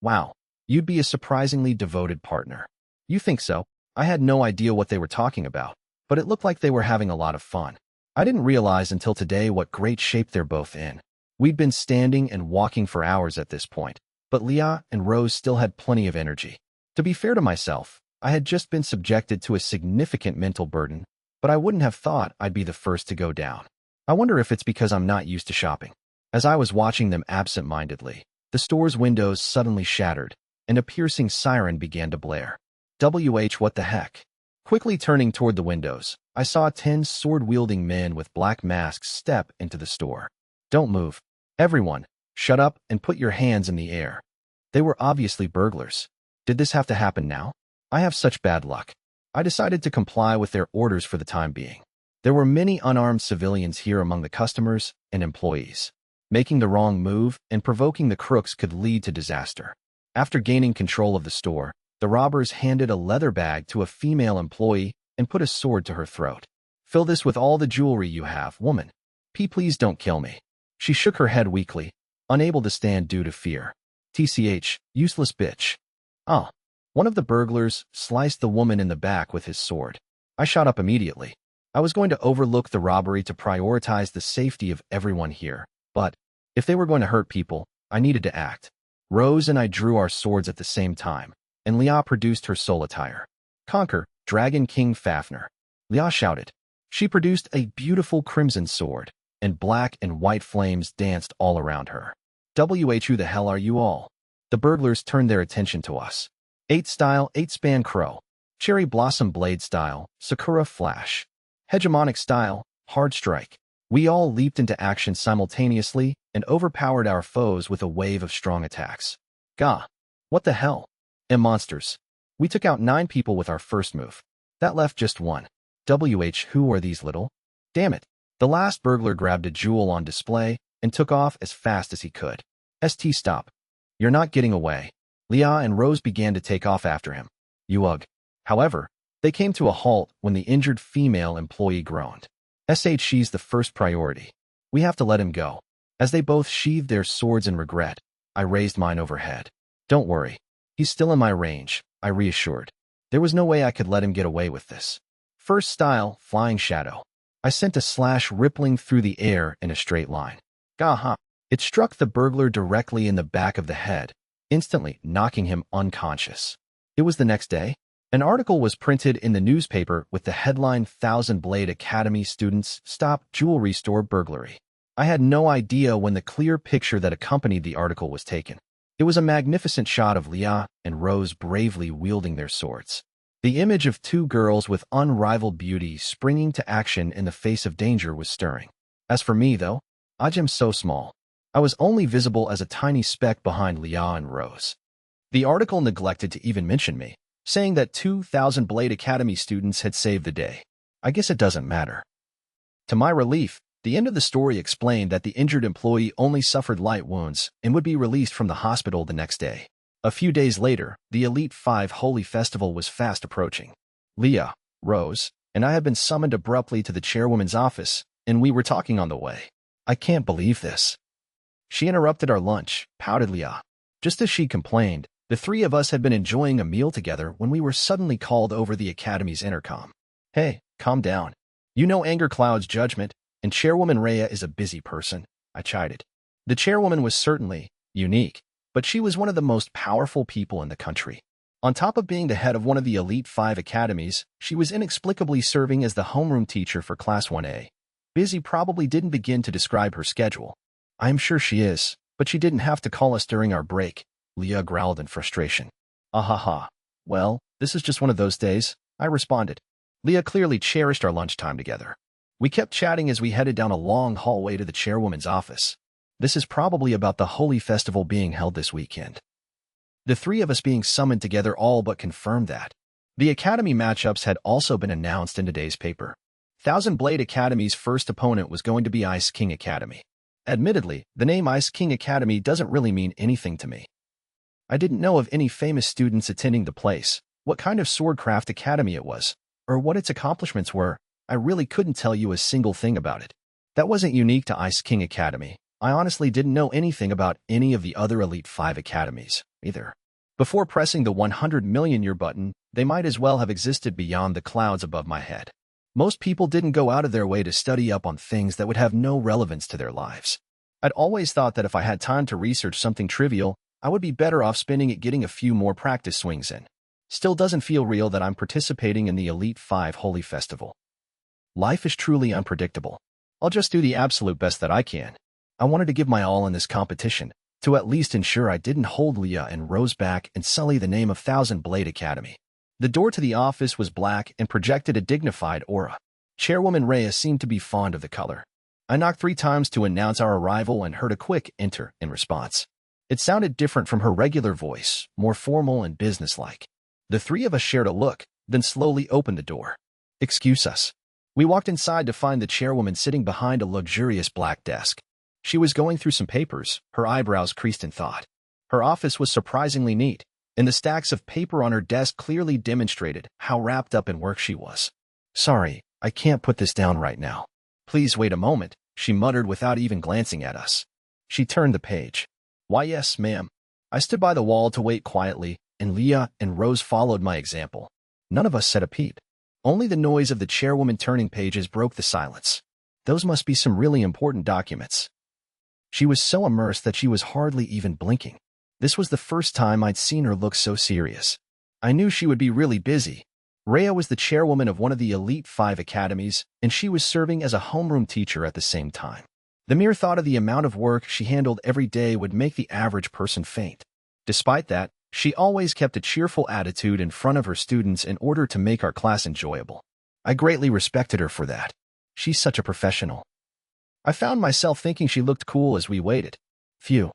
Wow, you'd be a surprisingly devoted partner. You think so? I had no idea what they were talking about, but it looked like they were having a lot of fun. I didn't realize until today what great shape they're both in. We'd been standing and walking for hours at this point, but Leah and Rose still had plenty of energy. To be fair to myself, I had just been subjected to a significant mental burden, but I wouldn't have thought I'd be the first to go down. I wonder if it's because I'm not used to shopping. As I was watching them absent-mindedly, the store's windows suddenly shattered, and a piercing siren began to blare. What the heck? Quickly turning toward the windows, I saw 10 sword-wielding men with black masks step into the store. Don't move. Everyone, shut up and put your hands in the air. They were obviously burglars. Did this have to happen now? I have such bad luck. I decided to comply with their orders for the time being. There were many unarmed civilians here among the customers and employees. Making the wrong move and provoking the crooks could lead to disaster. After gaining control of the store, the robbers handed a leather bag to a female employee and put a sword to her throat. Fill this with all the jewelry you have, woman. Please don't kill me. She shook her head weakly, unable to stand due to fear. TCH, useless bitch. Ah. One of the burglars sliced the woman in the back with his sword. I shot up immediately. I was going to overlook the robbery to prioritize the safety of everyone here, but if they were going to hurt people, I needed to act. Rose and I drew our swords at the same time, and Leah produced her soul attire. Conquer, Dragon King Fafnir. Leah shouted. She produced a beautiful crimson sword, and black and white flames danced all around her. Who the hell are you all? The burglars turned their attention to us. 8 style, 8-span crow. Cherry blossom blade style, Sakura flash. Hegemonic style, hard strike. We all leaped into action simultaneously and overpowered our foes with a wave of strong attacks. Gah! What the hell? Monsters. We took out 9 people with our first move. That left just 1. Who are these little? Damn it. The last burglar grabbed a jewel on display and took off as fast as he could. Stop. You're not getting away. Leah and Rose began to take off after him. Ugh. However, they came to a halt when the injured female employee groaned. She's the first priority. We have to let him go. As they both sheathed their swords in regret, I raised mine overhead. Don't worry. He's still in my range, I reassured. There was no way I could let him get away with this. First style, flying shadow. I sent a slash rippling through the air in a straight line. Gah! It struck the burglar directly in the back of the head, instantly knocking him unconscious. It was the next day. An article was printed in the newspaper with the headline 1000 Blade Academy students stop jewelry store burglary. I had no idea when the clear picture that accompanied the article was taken. It was a magnificent shot of Leah and Rose bravely wielding their swords. The image of 2 girls with unrivaled beauty springing to action in the face of danger was stirring. As for me, though, I'm so small. I was only visible as a tiny speck behind Leah and Rose. The article neglected to even mention me, saying that 2000 Blade Academy students had saved the day. I guess it doesn't matter. To my relief, the end of the story explained that the injured employee only suffered light wounds and would be released from the hospital the next day. A few days later, the Elite 5 Holy Festival was fast approaching. Leah, Rose, and I had been summoned abruptly to the chairwoman's office, and we were talking on the way. I can't believe this. She interrupted our lunch, pouted Leah. Just as she complained, the 3 of us had been enjoying a meal together when we were suddenly called over the Academy's intercom. Hey, calm down. You know anger clouds judgment, and Chairwoman Rhea is a busy person, I chided. The chairwoman was certainly unique, but she was one of the most powerful people in the country. On top of being the head of one of the Elite 5 academies, she was inexplicably serving as the homeroom teacher for Class 1A. Busy probably didn't begin to describe her schedule. I'm sure she is, but she didn't have to call us during our break, Leah growled in frustration. Ahaha. Well, this is just one of those days, I responded. Leah clearly cherished our lunchtime together. We kept chatting as we headed down a long hallway to the chairwoman's office. This is probably about the Holy Festival being held this weekend. The 3 of us being summoned together all but confirmed that. The Academy matchups had also been announced in today's paper. 1000 Blade Academy's first opponent was going to be Ice King Academy. Admittedly, the name Ice King Academy doesn't really mean anything to me. I didn't know of any famous students attending the place, what kind of swordcraft academy it was, or what its accomplishments were. I really couldn't tell you a single thing about it. That wasn't unique to Ice King Academy. I honestly didn't know anything about any of the other Elite 5 academies, either. Before pressing the 100 million year button, they might as well have existed beyond the clouds above my head. Most people didn't go out of their way to study up on things that would have no relevance to their lives. I'd always thought that if I had time to research something trivial, I would be better off spending it getting a few more practice swings in. Still doesn't feel real that I'm participating in the Elite 5 Holy Festival. Life is truly unpredictable. I'll just do the absolute best that I can. I wanted to give my all in this competition, to at least ensure I didn't hold Leah and Rose back and sully the name of 1000 Blade Academy. The door to the office was black and projected a dignified aura. Chairwoman Rhea seemed to be fond of the color. I knocked 3 times to announce our arrival and heard a quick enter in response. It sounded different from her regular voice, more formal and businesslike. The 3 of us shared a look, then slowly opened the door. Excuse us. We walked inside to find the chairwoman sitting behind a luxurious black desk. She was going through some papers, her eyebrows creased in thought. Her office was surprisingly neat, and the stacks of paper on her desk clearly demonstrated how wrapped up in work she was. Sorry, I can't put this down right now. Please wait a moment, she muttered without even glancing at us. She turned the page. Why, yes, ma'am. I stood by the wall to wait quietly, and Leah and Rose followed my example. None of us said a peep. Only the noise of the chairwoman turning pages broke the silence. Those must be some really important documents. She was so immersed that she was hardly even blinking. This was the first time I'd seen her look so serious. I knew she would be really busy. Rhea was the chairwoman of one of the Elite 5 academies, and she was serving as a homeroom teacher at the same time. The mere thought of the amount of work she handled every day would make the average person faint. Despite that, she always kept a cheerful attitude in front of her students in order to make our class enjoyable. I greatly respected her for that. She's such a professional. I found myself thinking she looked cool as we waited. Phew.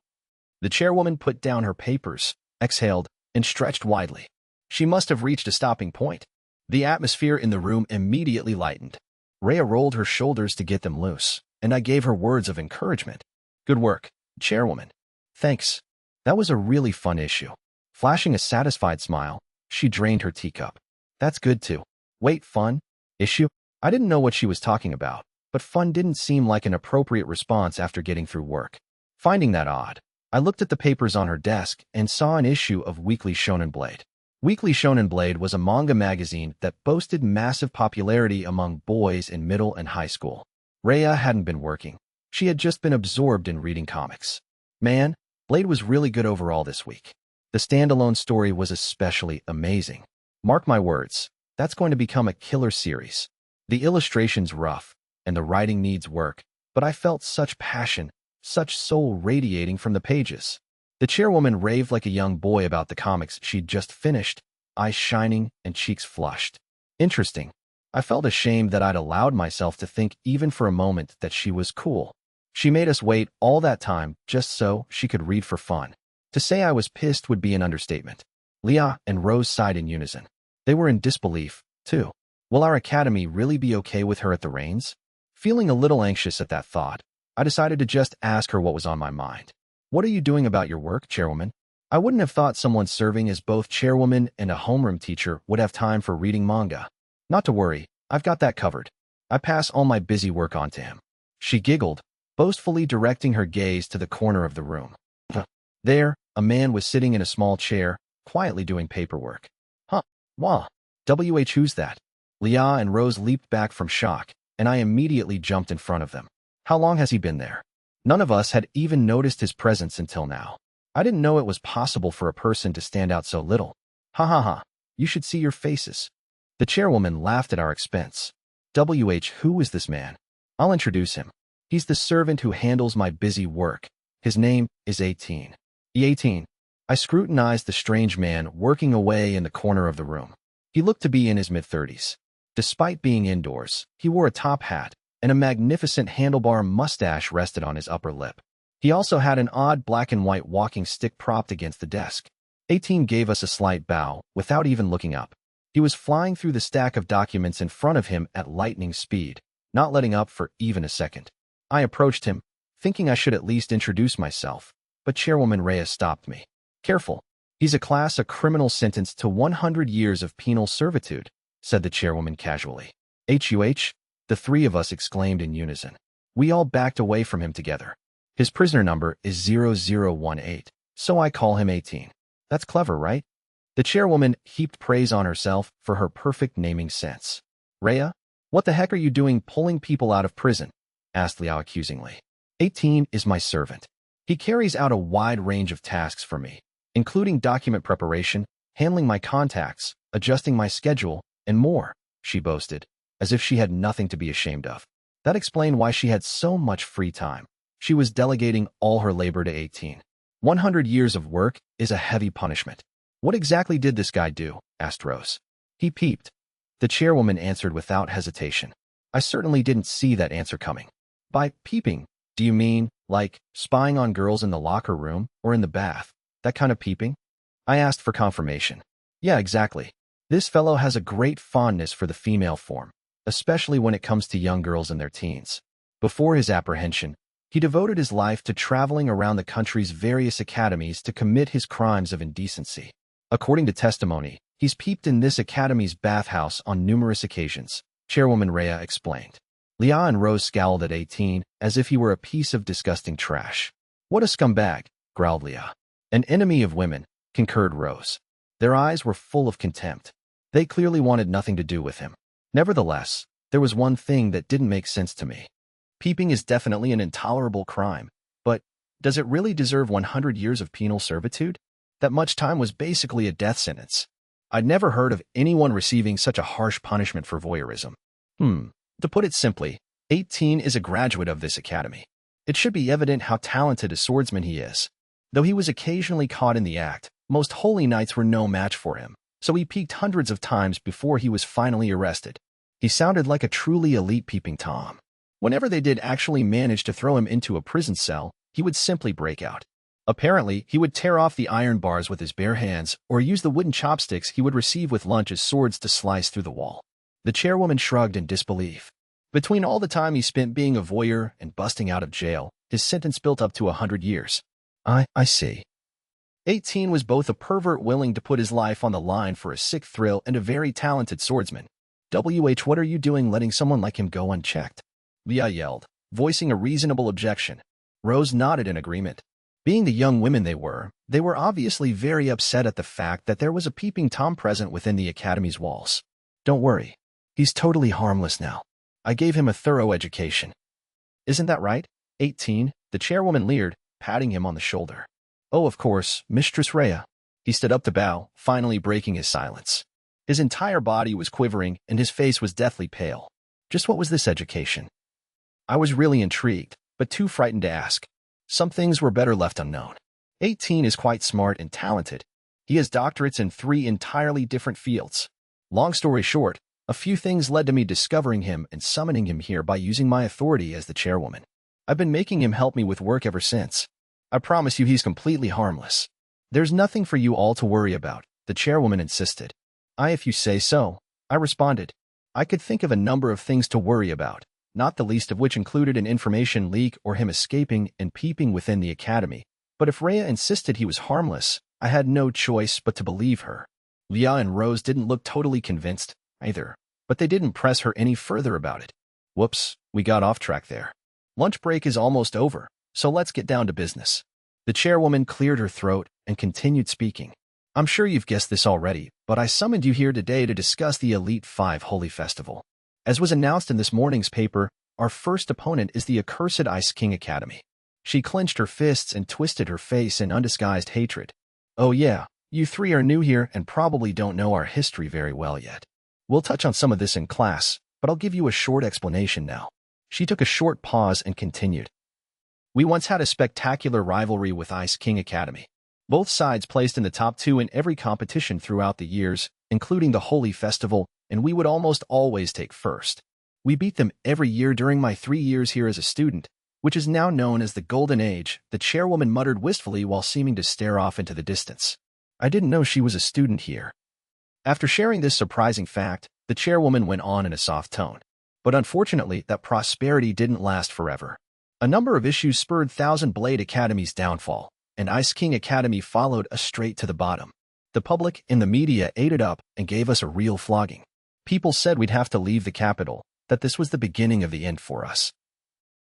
The chairwoman put down her papers, exhaled, and stretched widely. She must have reached a stopping point. The atmosphere in the room immediately lightened. Rhea rolled her shoulders to get them loose, and I gave her words of encouragement. Good work, chairwoman. Thanks. That was a really fun issue. Flashing a satisfied smile, she drained her teacup. That's good too. Wait, fun? Issue? I didn't know what she was talking about, but fun didn't seem like an appropriate response after getting through work. Finding that odd, I looked at the papers on her desk and saw an issue of Weekly Shonen Blade. Weekly Shonen Blade was a manga magazine that boasted massive popularity among boys in middle and high school. Rhea hadn't been working. She had just been absorbed in reading comics. Man, Blade was really good overall this week. The standalone story was especially amazing. Mark my words, that's going to become a killer series. The illustration's rough, and the writing needs work, but I felt such passion, such soul radiating from the pages. The chairwoman raved like a young boy about the comics she'd just finished, eyes shining and cheeks flushed. Interesting. I felt ashamed that I'd allowed myself to think even for a moment that she was cool. She made us wait all that time just so she could read for fun. To say I was pissed would be an understatement. Leah and Rose sighed in unison. They were in disbelief, too. Will our academy really be okay with her at the reins? Feeling a little anxious at that thought, I decided to just ask her what was on my mind. What are you doing about your work, chairwoman? I wouldn't have thought someone serving as both chairwoman and a homeroom teacher would have time for reading manga. Not to worry, I've got that covered. I pass all my busy work on to him. She giggled, boastfully directing her gaze to the corner of the room. There, a man was sitting in a small chair, quietly doing paperwork. Huh, wah. Who's that? Leah and Rose leaped back from shock, and I immediately jumped in front of them. How long has he been there? None of us had even noticed his presence until now. I didn't know it was possible for a person to stand out so little. Ha ha ha, you should see your faces. The chairwoman laughed at our expense. Who is this man? I'll introduce him. He's the servant who handles my busy work. His name is 18. 18. I scrutinized the strange man working away in the corner of the room. He looked to be in his mid-30s. Despite being indoors, he wore a top hat, and a magnificent handlebar mustache rested on his upper lip. He also had an odd black and white walking stick propped against the desk. 18 gave us a slight bow, without even looking up. He was flying through the stack of documents in front of him at lightning speed, not letting up for even a second. I approached him, thinking I should at least introduce myself, but Chairwoman Reyes stopped me. Careful. He's a criminal sentenced to 100 years of penal servitude, said the chairwoman casually. Huh? The three of us exclaimed in unison. We all backed away from him together. His prisoner number is 0018, so I call him 18. That's clever, right? The chairwoman heaped praise on herself for her perfect naming sense. Rhea, what the heck are you doing pulling people out of prison? Asked Liao accusingly. 18 is my servant. He carries out a wide range of tasks for me, including document preparation, handling my contacts, adjusting my schedule, and more, she boasted, as if she had nothing to be ashamed of. That explained why she had so much free time. She was delegating all her labor to 18. 100 years of work is a heavy punishment. What exactly did this guy do? Asked Rose. He peeped. The chairwoman answered without hesitation. I certainly didn't see that answer coming. By peeping, do you mean, like, spying on girls in the locker room or in the bath? That kind of peeping? I asked for confirmation. Yeah, exactly. This fellow has a great fondness for the female form, especially when it comes to young girls in their teens. Before his apprehension, he devoted his life to traveling around the country's various academies to commit his crimes of indecency. According to testimony, he's peeped in this academy's bathhouse on numerous occasions. Chairwoman Rhea explained. Leah and Rose scowled at 18 as if he were a piece of disgusting trash. What a scumbag, growled Leah. An enemy of women, concurred Rose. Their eyes were full of contempt. They clearly wanted nothing to do with him. Nevertheless, there was one thing that didn't make sense to me. Peeping is definitely an intolerable crime, but does it really deserve 100 years of penal servitude? That much time was basically a death sentence. I'd never heard of anyone receiving such a harsh punishment for voyeurism. To put it simply, 18 is a graduate of this academy. It should be evident how talented a swordsman he is. Though he was occasionally caught in the act, most holy knights were no match for him, so he peeked hundreds of times before he was finally arrested. He sounded like a truly elite peeping Tom. Whenever they did actually manage to throw him into a prison cell, he would simply break out. Apparently, he would tear off the iron bars with his bare hands or use the wooden chopsticks he would receive with lunch as swords to slice through the wall. The chairwoman shrugged in disbelief. Between all the time he spent being a voyeur and busting out of jail, his sentence built up to 100 years. I see. 18 was both a pervert willing to put his life on the line for a sick thrill and a very talented swordsman. What are you doing letting someone like him go unchecked? Leah yelled, voicing a reasonable objection. Rose nodded in agreement. Being the young women they were obviously very upset at the fact that there was a peeping Tom present within the academy's walls. Don't worry. He's totally harmless now. I gave him a thorough education. Isn't that right? 18, the chairwoman leered, patting him on the shoulder. Oh, of course, Mistress Rhea. He stood up to bow, finally breaking his silence. His entire body was quivering and his face was deathly pale. Just what was this education? I was really intrigued, but too frightened to ask. Some things were better left unknown. 18 is quite smart and talented. He has doctorates in 3 entirely different fields. Long story short, a few things led to me discovering him and summoning him here by using my authority as the chairwoman. I've been making him help me with work ever since. I promise you he's completely harmless. There's nothing for you all to worry about, the chairwoman insisted. If you say so, I responded. I could think of a number of things to worry about, not the least of which included an information leak or him escaping and peeping within the academy. But if Rhea insisted he was harmless, I had no choice but to believe her. Leah and Rose didn't look totally convinced, either, but they didn't press her any further about it. Whoops, we got off track there. Lunch break is almost over, so let's get down to business. The chairwoman cleared her throat and continued speaking. I'm sure you've guessed this already, but I summoned you here today to discuss the Elite 5 Holy Festival. As was announced in this morning's paper, our first opponent is the accursed Ice King Academy. She clenched her fists and twisted her face in undisguised hatred. Oh yeah, you 3 are new here and probably don't know our history very well yet. We'll touch on some of this in class, but I'll give you a short explanation now. She took a short pause and continued. We once had a spectacular rivalry with Ice King Academy. Both sides placed in the top 2 in every competition throughout the years, including the Holy Festival, and we would almost always take first. We beat them every year during my 3 years here as a student, which is now known as the Golden Age, the chairwoman muttered wistfully while seeming to stare off into the distance. I didn't know she was a student here. After sharing this surprising fact, the chairwoman went on in a soft tone. But unfortunately, that prosperity didn't last forever. A number of issues spurred Thousand Blade Academy's downfall, and Ice King Academy followed us straight to the bottom. The public and the media ate it up and gave us a real flogging. People said we'd have to leave the capital, that this was the beginning of the end for us.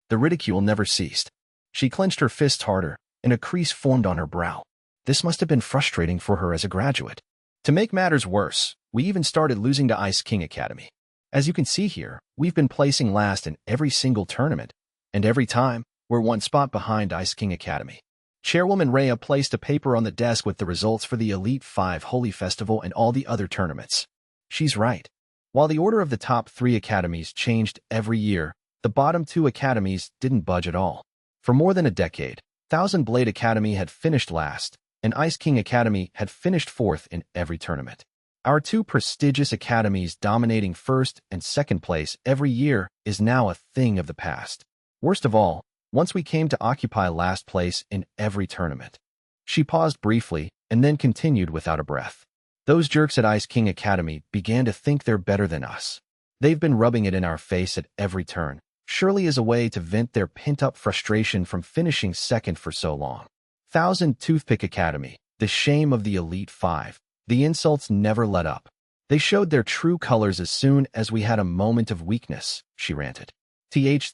The ridicule never ceased. She clenched her fists harder, and a crease formed on her brow. This must have been frustrating for her as a graduate. To make matters worse, we even started losing to Ice King Academy. As you can see here, we've been placing last in every single tournament, and every time, we're 1 spot behind Ice King Academy. Chairwoman Rhea placed a paper on the desk with the results for the Elite 5 Holy Festival and all the other tournaments. She's right. While the order of the top 3 academies changed every year, the bottom 2 academies didn't budge at all. For more than a decade, Thousand Blade Academy had finished last, and Ice King Academy had finished 4th in every tournament. Our 2 prestigious academies dominating 1st and 2nd place every year is now a thing of the past. Worst of all, once we came to occupy last place in every tournament. She paused briefly and then continued without a breath. Those jerks at Ice King Academy began to think they're better than us. They've been rubbing it in our face at every turn, surely as a way to vent their pent-up frustration from finishing 2nd for so long. Thousand Toothpick Academy, the shame of the Elite 5. The insults never let up. They showed their true colors as soon as we had a moment of weakness, she ranted.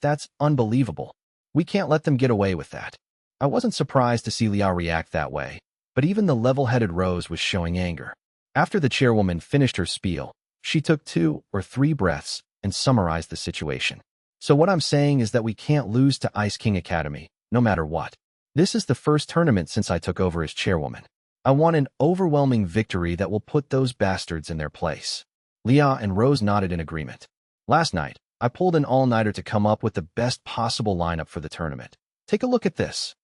That's unbelievable. We can't let them get away with that. I wasn't surprised to see Liao react that way, but even the level-headed Rose was showing anger. After the chairwoman finished her spiel, she took 2 or 3 breaths and summarized the situation. So what I'm saying is that we can't lose to Ice King Academy, no matter what. This is the first tournament since I took over as chairwoman. I want an overwhelming victory that will put those bastards in their place. Liao and Rose nodded in agreement. Last night, I pulled an all-nighter to come up with the best possible lineup for the tournament. Take a look at this.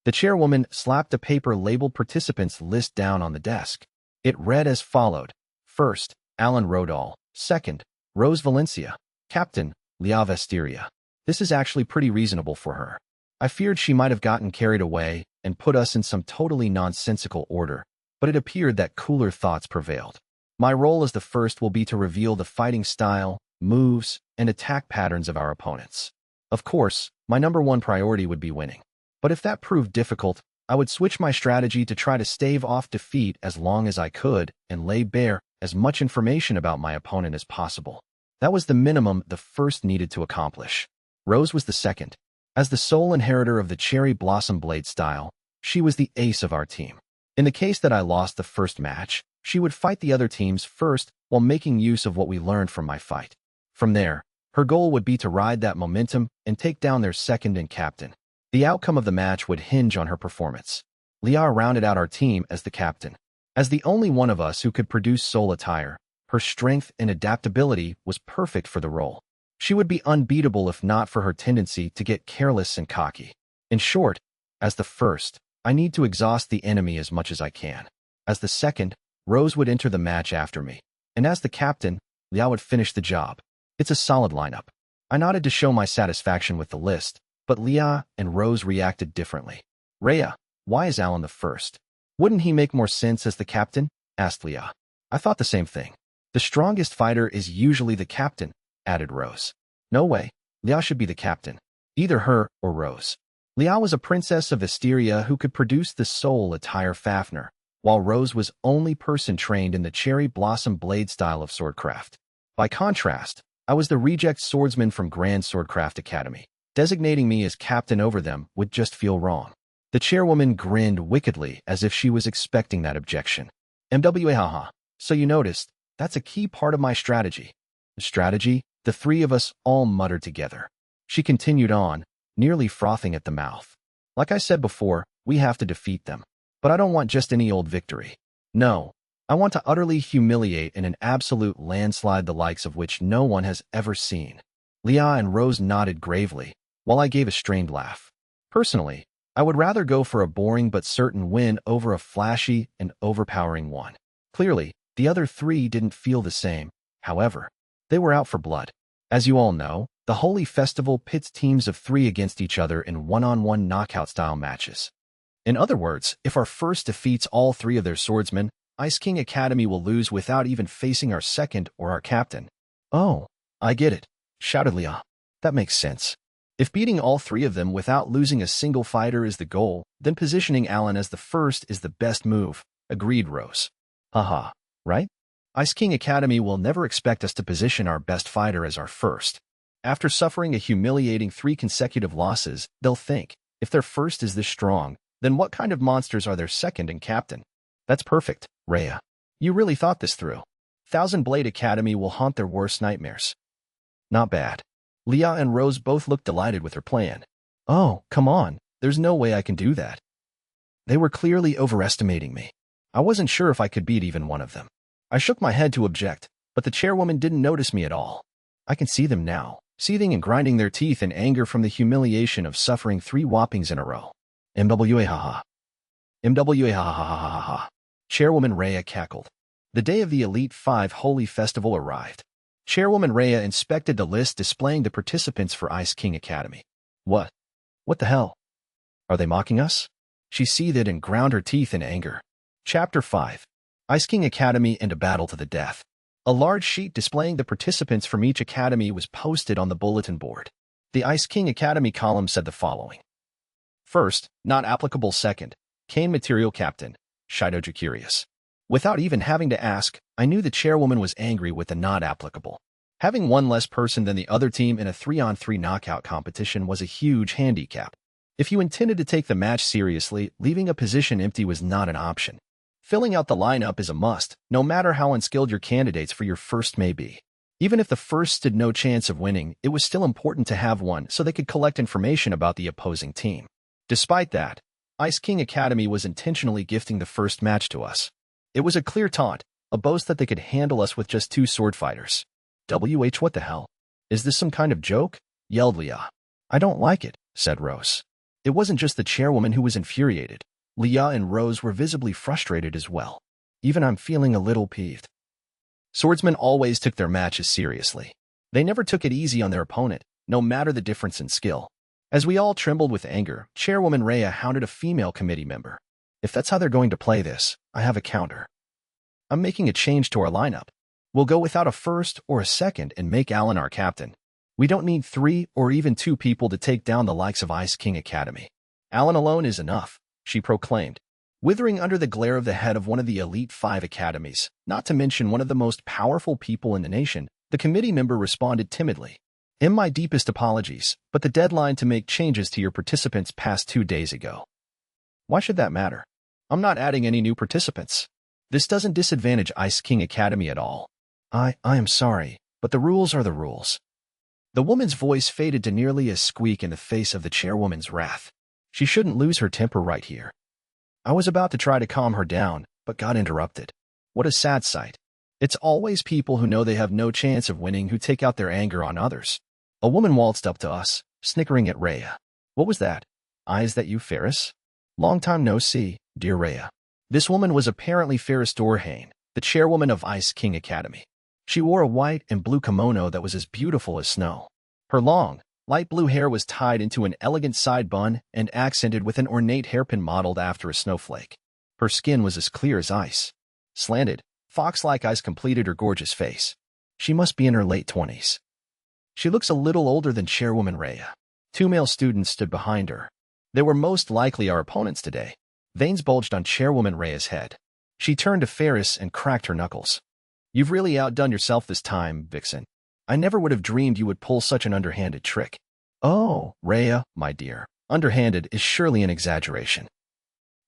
The chairwoman slapped a paper labeled participants list down on the desk. It read as followed. First, Alan Rodal. Second, Rose Valencia. Captain, Liao Vesteria. This is actually pretty reasonable for her. I feared she might have gotten carried away and put us in some totally nonsensical order, but it appeared that cooler thoughts prevailed. My role as the first will be to reveal the fighting style, moves, and attack patterns of our opponents. Of course, my #1 priority would be winning. But if that proved difficult, I would switch my strategy to try to stave off defeat as long as I could and lay bare as much information about my opponent as possible. That was the minimum the first needed to accomplish. Rose was the second. As the sole inheritor of the cherry blossom blade style, she was the ace of our team. In the case that I lost the first match, she would fight the other teams first while making use of what we learned from my fight. From there, her goal would be to ride that momentum and take down their second and captain. The outcome of the match would hinge on her performance. Liao rounded out our team as the captain. As the only one of us who could produce soul attire, her strength and adaptability was perfect for the role. She would be unbeatable if not for her tendency to get careless and cocky. In short, as the first, I need to exhaust the enemy as much as I can. As the second, Rose would enter the match after me. And as the captain, Liao would finish the job. It's a solid lineup. I nodded to show my satisfaction with the list, but Liao and Rose reacted differently. Rhea, why is Alan the first? Wouldn't he make more sense as the captain? Asked Liao. I thought the same thing. The strongest fighter is usually the captain, added Rose. No way. Liao should be the captain. Either her or Rose. Liao was a princess of Vesteria who could produce the soul attire Fafnir, while Rose was only person trained in the cherry blossom blade style of swordcraft. By contrast, I was the reject swordsman from Grand Swordcraft Academy. Designating me as captain over them would just feel wrong. The chairwoman grinned wickedly as if she was expecting that objection. MWA haha. So you noticed, that's a key part of my strategy. The strategy? The three of us all muttered together. She continued on, nearly frothing at the mouth. Like I said before, we have to defeat them. But I don't want just any old victory. No, I want to utterly humiliate in an absolute landslide the likes of which no one has ever seen. Liao and Rose nodded gravely, while I gave a strained laugh. Personally, I would rather go for a boring but certain win over a flashy and overpowering one. Clearly, the other three didn't feel the same, however. They were out for blood. As you all know, the Holy Festival pits teams of 3 against each other in one-on-one knockout-style matches. In other words, if our first defeats all 3 of their swordsmen, Ice King Academy will lose without even facing our second or our captain. Oh, I get it, shouted Liao. That makes sense. If beating all 3 of them without losing a single fighter is the goal, then positioning Alan as the first is the best move, agreed Rose. Haha, right? Ice King Academy will never expect us to position our best fighter as our first. After suffering a humiliating 3 consecutive losses, they'll think, if their first is this strong, then what kind of monsters are their second and captain? That's perfect, Rhea. You really thought this through. Thousand Blade Academy will haunt their worst nightmares. Not bad. Liao and Rose both looked delighted with her plan. Oh, come on, there's no way I can do that. They were clearly overestimating me. I wasn't sure if I could beat even one of them. I shook my head to object, but the chairwoman didn't notice me at all. I can see them now, seething and grinding their teeth in anger from the humiliation of suffering 3 whoppings in a row. MWA haha. MWA ha ha ha ha ha. Chairwoman Rhea cackled. The day of the Elite 5 Holy Festival arrived. Chairwoman Rhea inspected the list displaying the participants for Ice King Academy. What? What the hell? Are they mocking us? She seethed and ground her teeth in anger. Chapter 5. Ice King Academy and a Battle to the Death. A large sheet displaying the participants from each academy was posted on the bulletin board. The Ice King Academy column said the following. First, not applicable second, Kane Material Captain, Shido Jukurius. Without even having to ask, I knew the chairwoman was angry with the not applicable. Having one less person than the other team in a 3-on-3 knockout competition was a huge handicap. If you intended to take the match seriously, leaving a position empty was not an option. Filling out the lineup is a must, no matter how unskilled your candidates for your first may be. Even if the first stood no chance of winning, it was still important to have one so they could collect information about the opposing team. Despite that, Ice King Academy was intentionally gifting the first match to us. It was a clear taunt, a boast that they could handle us with just 2 swordfighters. What the hell? Is this some kind of joke? Yelled Leah. I don't like it, said Rose. It wasn't just the chairwoman who was infuriated. Leah and Rose were visibly frustrated as well. Even I'm feeling a little peeved. Swordsmen always took their matches seriously. They never took it easy on their opponent, no matter the difference in skill. As we all trembled with anger, Chairwoman Rhea hounded a female committee member. If that's how they're going to play this, I have a counter. I'm making a change to our lineup. We'll go without a first or a second and make Alan our captain. We don't need 3 or even 2 people to take down the likes of Ice King Academy. Alan alone is enough, she proclaimed, withering under the glare of the head of one of the Elite 5 academies, not to mention one of the most powerful people in the nation. The committee member responded timidly. My deepest apologies, but the deadline to make changes to your participants passed 2 days ago. Why should that matter? I'm not adding any new participants. This doesn't disadvantage Ice King Academy at all. I am sorry, but the rules are the rules. The woman's voice faded to nearly a squeak in the face of the chairwoman's wrath. She shouldn't lose her temper right here. I was about to try to calm her down, but got interrupted. What a sad sight. It's always people who know they have no chance of winning who take out their anger on others. A woman waltzed up to us, snickering at Rhea. What was that? Is that you, Ferris? Long time no see, dear Rhea. This woman was apparently Ferris Dorhane, the chairwoman of Ice King Academy. She wore a white and blue kimono that was as beautiful as snow. Her long, light blue hair was tied into an elegant side bun and accented with an ornate hairpin modeled after a snowflake. Her skin was as clear as ice. Slanted, fox-like eyes completed her gorgeous face. She must be in her late 20s. She looks a little older than Chairwoman Rhea. 2 male students stood behind her. They were most likely our opponents today. Veins bulged on Chairwoman Rhea's head. She turned to Ferris and cracked her knuckles. You've really outdone yourself this time, Vixen. I never would have dreamed you would pull such an underhanded trick. Oh, Rhea, my dear, underhanded is surely an exaggeration.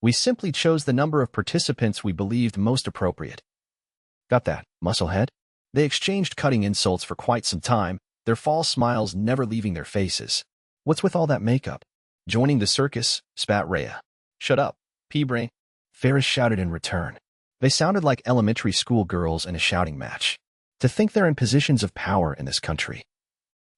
We simply chose the number of participants we believed most appropriate. Got that, musclehead? They exchanged cutting insults for quite some time, their false smiles never leaving their faces. What's with all that makeup? Joining the circus, spat Rhea. Shut up, pea-brain. Ferris shouted in return. They sounded like elementary school girls in a shouting match. To think they're in positions of power in this country.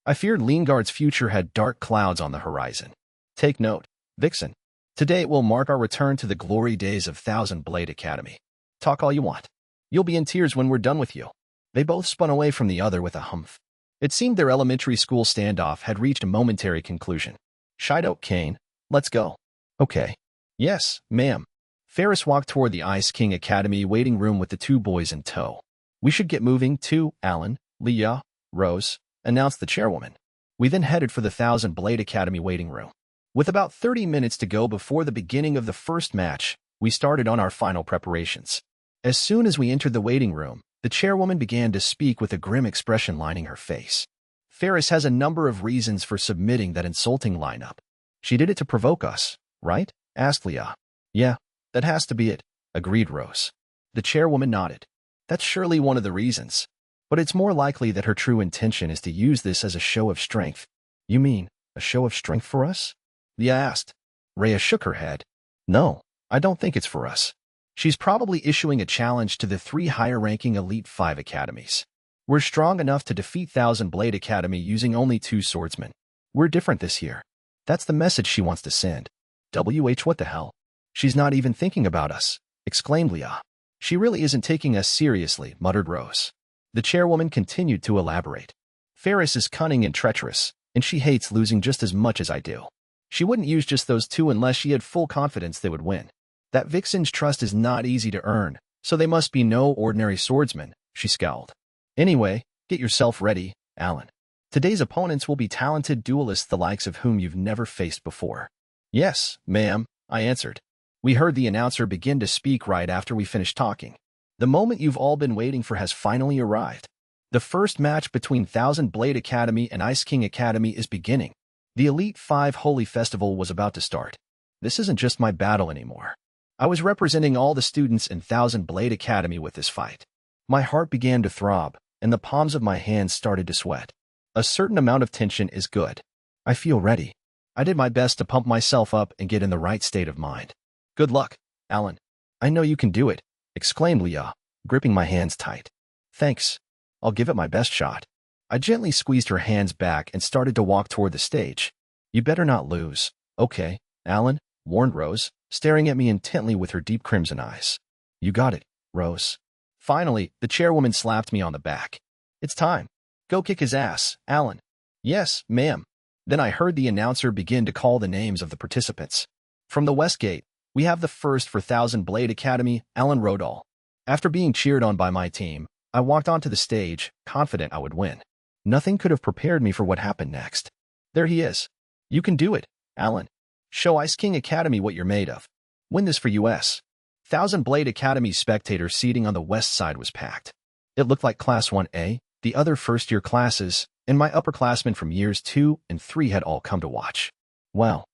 I feared Leangard's future had dark clouds on the horizon. Take note, Vixen. Today it will mark our return to the glory days of Thousand Blade Academy. Talk all you want. You'll be in tears when we're done with you. They both spun away from the other with a humph. It seemed their elementary school standoff had reached a momentary conclusion. Shido, Kane, let's go. Okay. Yes, ma'am. Ferris walked toward the Ice King Academy waiting room with the 2 boys in tow. We should get moving too, Alan, Leah, Rose, announced the chairwoman. We then headed for the Thousand Blade Academy waiting room. With about 30 minutes to go before the beginning of the first match, we started on our final preparations. As soon as we entered the waiting room, the chairwoman began to speak with a grim expression lining her face. Ferris has a number of reasons for submitting that insulting lineup. She did it to provoke us, right? Asked Leah. Yeah, that has to be it, agreed Rose. The chairwoman nodded. That's surely one of the reasons. But it's more likely that her true intention is to use this as a show of strength. You mean, a show of strength for us? Leah asked. Rhea shook her head. No, I don't think it's for us. She's probably issuing a challenge to the 3 higher-ranking Elite 5 academies. We're strong enough to defeat Thousand Blade Academy using only 2 swordsmen. We're different this year. That's the message she wants to send. What the hell? She's not even thinking about us, exclaimed Leah. She really isn't taking us seriously, muttered Rose. The chairwoman continued to elaborate. Ferris is cunning and treacherous, and she hates losing just as much as I do. She wouldn't use just those 2 unless she had full confidence they would win. That Vixen's trust is not easy to earn, so they must be no ordinary swordsmen, she scowled. Anyway, get yourself ready, Alan. Today's opponents will be talented duelists the likes of whom you've never faced before. Yes, ma'am, I answered. We heard the announcer begin to speak right after we finished talking. The moment you've all been waiting for has finally arrived. The first match between Thousand Blade Academy and Ice King Academy is beginning. The Elite 5 Holy Festival was about to start. This isn't just my battle anymore. I was representing all the students in Thousand Blade Academy with this fight. My heart began to throb, and the palms of my hands started to sweat. A certain amount of tension is good. I feel ready. I did my best to pump myself up and get in the right state of mind. Good luck, Alan. I know you can do it, exclaimed Leah, gripping my hands tight. Thanks. I'll give it my best shot. I gently squeezed her hands back and started to walk toward the stage. You better not lose. Okay, Alan, warned Rose, staring at me intently with her deep crimson eyes. You got it, Rose. Finally, the chairwoman slapped me on the back. It's time. Go kick his ass, Alan. Yes, ma'am. Then I heard the announcer begin to call the names of the participants. From the West Gate, we have the first for Thousand Blade Academy, Alan Rodall. After being cheered on by my team, I walked onto the stage, confident I would win. Nothing could have prepared me for what happened next. There he is. You can do it, Alan. Show Ice King Academy what you're made of. Win this for US. Thousand Blade Academy spectator seating on the west side was packed. It looked like Class 1A, the other first-year classes, and my upperclassmen from years 2 and 3 had all come to watch. Well,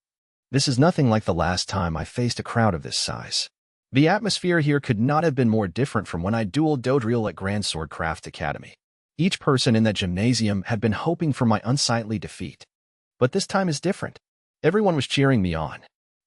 this is nothing like the last time I faced a crowd of this size. The atmosphere here could not have been more different from when I dueled Dodriel at Grand Swordcraft Academy. Each person in that gymnasium had been hoping for my unsightly defeat. But this time is different. Everyone was cheering me on.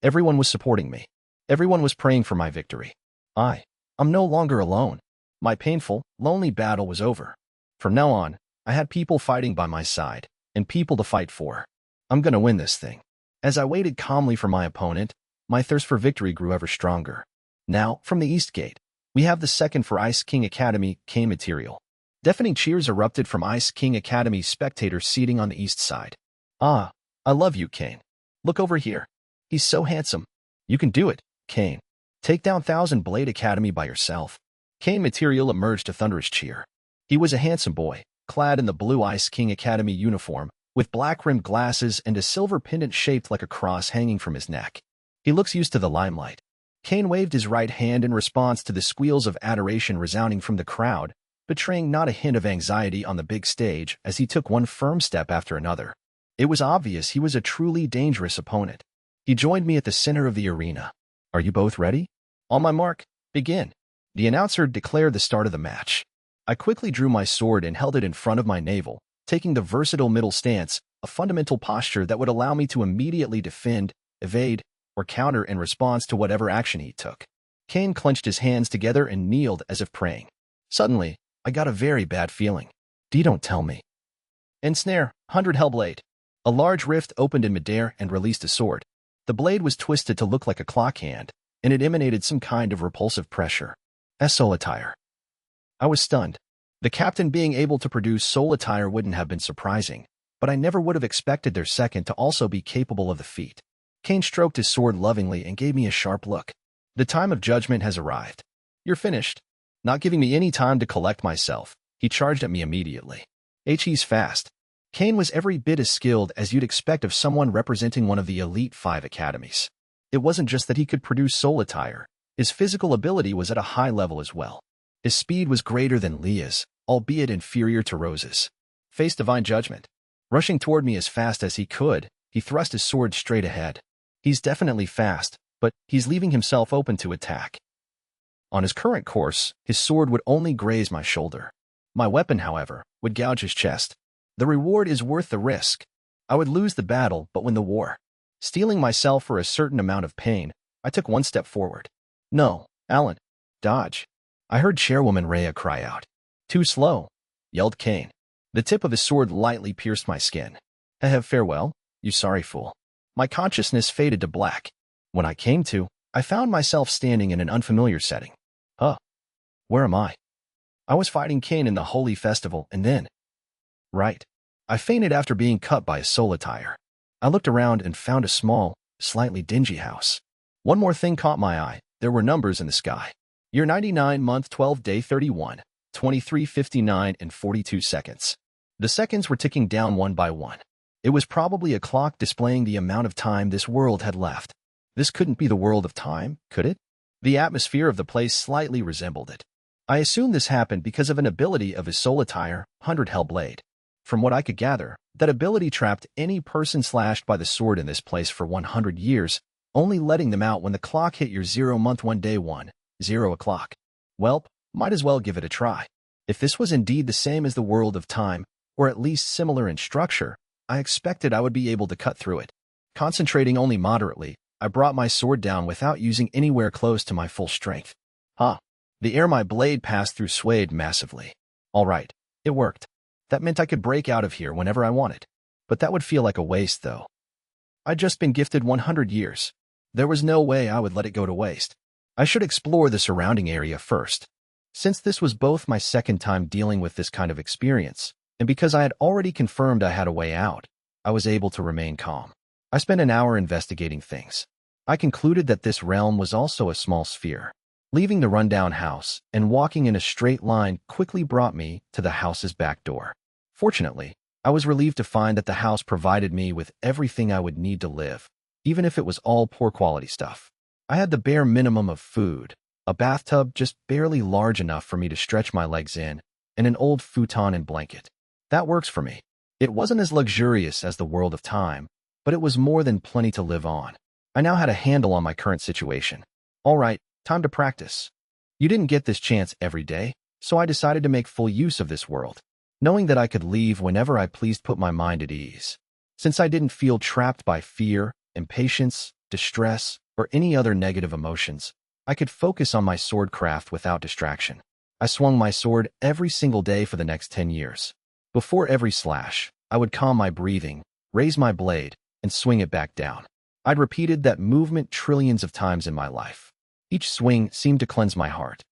Everyone was supporting me. Everyone was praying for my victory. I'm no longer alone. My painful, lonely battle was over. From now on, I had people fighting by my side, and people to fight for. I'm gonna win this thing. As I waited calmly for my opponent, my thirst for victory grew ever stronger. Now, from the East Gate, we have the second for Ice King Academy, Kane material. Deafening cheers erupted from Ice King Academy spectators seating on the east side. Ah, I love you, Kane. Look over here. He's so handsome. You can do it, Kane. Take down Thousand Blade Academy by yourself. Kane material emerged to thunderous cheer. He was a handsome boy, clad in the blue Ice King Academy uniform, with black-rimmed glasses and a silver pendant shaped like a cross hanging from his neck. He looks used to the limelight. Kane waved his right hand in response to the squeals of adoration resounding from the crowd, betraying not a hint of anxiety on the big stage as he took one firm step after another. It was obvious he was a truly dangerous opponent. He joined me at the center of the arena. Are you both ready? On my mark, begin. The announcer declared the start of the match. I quickly drew my sword and held it in front of my navel, taking the versatile middle stance, a fundamental posture that would allow me to immediately defend, evade, or counter in response to whatever action he took. Kane clenched his hands together and kneeled as if praying. Suddenly, I got a very bad feeling. Don't tell me. Ensnare, 100 Hellblade. A large rift opened in midair and released a sword. The blade was twisted to look like a clock hand, and it emanated some kind of repulsive pressure. Soul attire. I was stunned. The captain being able to produce soul attire wouldn't have been surprising, but I never would have expected their second to also be capable of the feat. Kane stroked his sword lovingly and gave me a sharp look. The time of judgment has arrived. You're finished. Not giving me any time to collect myself, he charged at me immediately. He's fast. Kane was every bit as skilled as you'd expect of someone representing one of the Elite 5 academies. It wasn't just that he could produce soul attire. His physical ability was at a high level as well. His speed was greater than Leah's, albeit inferior to Rose's. Face divine judgment. Rushing toward me as fast as he could, he thrust his sword straight ahead. He's definitely fast, but he's leaving himself open to attack. On his current course, his sword would only graze my shoulder. My weapon, however, would gouge his chest. The reward is worth the risk. I would lose the battle, but win the war. Steeling myself for a certain amount of pain, I took one step forward. No, Alan. Dodge. I heard Chairwoman Rhea cry out. Too slow, yelled Kane. The tip of his sword lightly pierced my skin. Farewell, you sorry fool. My consciousness faded to black. When I came to, I found myself standing in an unfamiliar setting. Where am I? I was fighting Kane in the Holy Festival, and then... Right. I fainted after being cut by a soul attire. I looked around and found a small, slightly dingy house. One more thing caught my eye. There were numbers in the sky. Year 99, month 12, day 31, 23:59 and 42 seconds. The seconds were ticking down one by one. It was probably a clock displaying the amount of time this world had left. This couldn't be the world of time, could it? The atmosphere of the place slightly resembled it. I assume this happened because of an ability of his soul attire, 100 Hellblade. From what I could gather, that ability trapped any person slashed by the sword in this place for 100 years, only letting them out when the clock hit your 0 month 1 day 0 o'clock. Welp, might as well give it a try. If this was indeed the same as the world of time, or at least similar in structure, I expected I would be able to cut through it. Concentrating only moderately, I brought my sword down without using anywhere close to my full strength. The air my blade passed through swayed massively. All right, it worked. That meant I could break out of here whenever I wanted. But that would feel like a waste, though. I'd just been gifted 100 years. There was no way I would let it go to waste. I should explore the surrounding area first. Since this was both my second time dealing with this kind of experience, and because I had already confirmed I had a way out, I was able to remain calm. I spent an hour investigating things. I concluded that this realm was also a small sphere. Leaving the rundown house and walking in a straight line quickly brought me to the house's back door. Fortunately, I was relieved to find that the house provided me with everything I would need to live, even if it was all poor quality stuff. I had the bare minimum of food, a bathtub just barely large enough for me to stretch my legs in, and an old futon and blanket. That works for me. It wasn't as luxurious as the world of time, but it was more than plenty to live on. I now had a handle on my current situation. All right, time to practice. You didn't get this chance every day, so I decided to make full use of this world, knowing that I could leave whenever I pleased, put my mind at ease. Since I didn't feel trapped by fear, impatience, distress, or any other negative emotions, I could focus on my swordcraft without distraction. I swung my sword every single day for the next 10 years. Before every slash, I would calm my breathing, raise my blade, and swing it back down. I'd repeated that movement trillions of times in my life. Each swing seemed to cleanse my heart.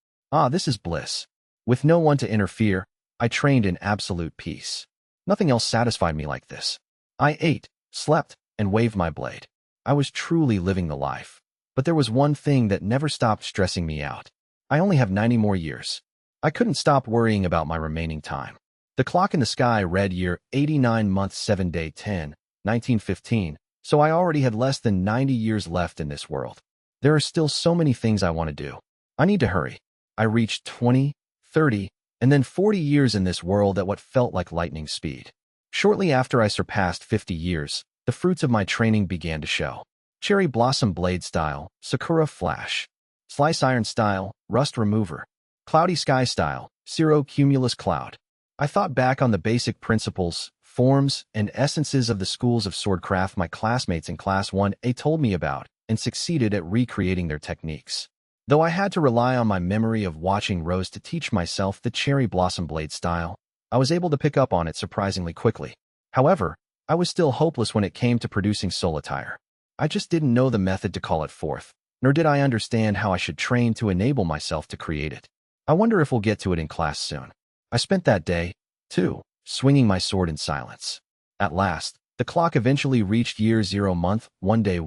This is bliss. With no one to interfere, I trained in absolute peace. Nothing else satisfied me like this. I ate, slept, and waved my blade. I was truly living the life. But there was one thing that never stopped stressing me out. I only have 90 more years. I couldn't stop worrying about my remaining time. The clock in the sky read year 89 month 7 day 10, 1915, so I already had less than 90 years left in this world. There are still so many things I want to do. I need to hurry. I reached 20, 30, and then 40 years in this world at what felt like lightning speed. Shortly after I surpassed 50 years, the fruits of my training began to show. Cherry Blossom Blade Style, Sakura Flash. Slice Iron Style, Rust Remover. Cloudy Sky Style, Cirro Cumulus Cloud. I thought back on the basic principles, forms, and essences of the schools of swordcraft my classmates in Class 1A told me about, and succeeded at recreating their techniques. Though I had to rely on my memory of watching Rose to teach myself the Cherry Blossom Blade Style, I was able to pick up on it surprisingly quickly. However, I was still hopeless when it came to producing soul attire. I just didn't know the method to call it forth, nor did I understand how I should train to enable myself to create it. I wonder if we'll get to it in class soon. I spent that day, too, swinging my sword in silence. At last, the clock eventually reached year 0 month 1 day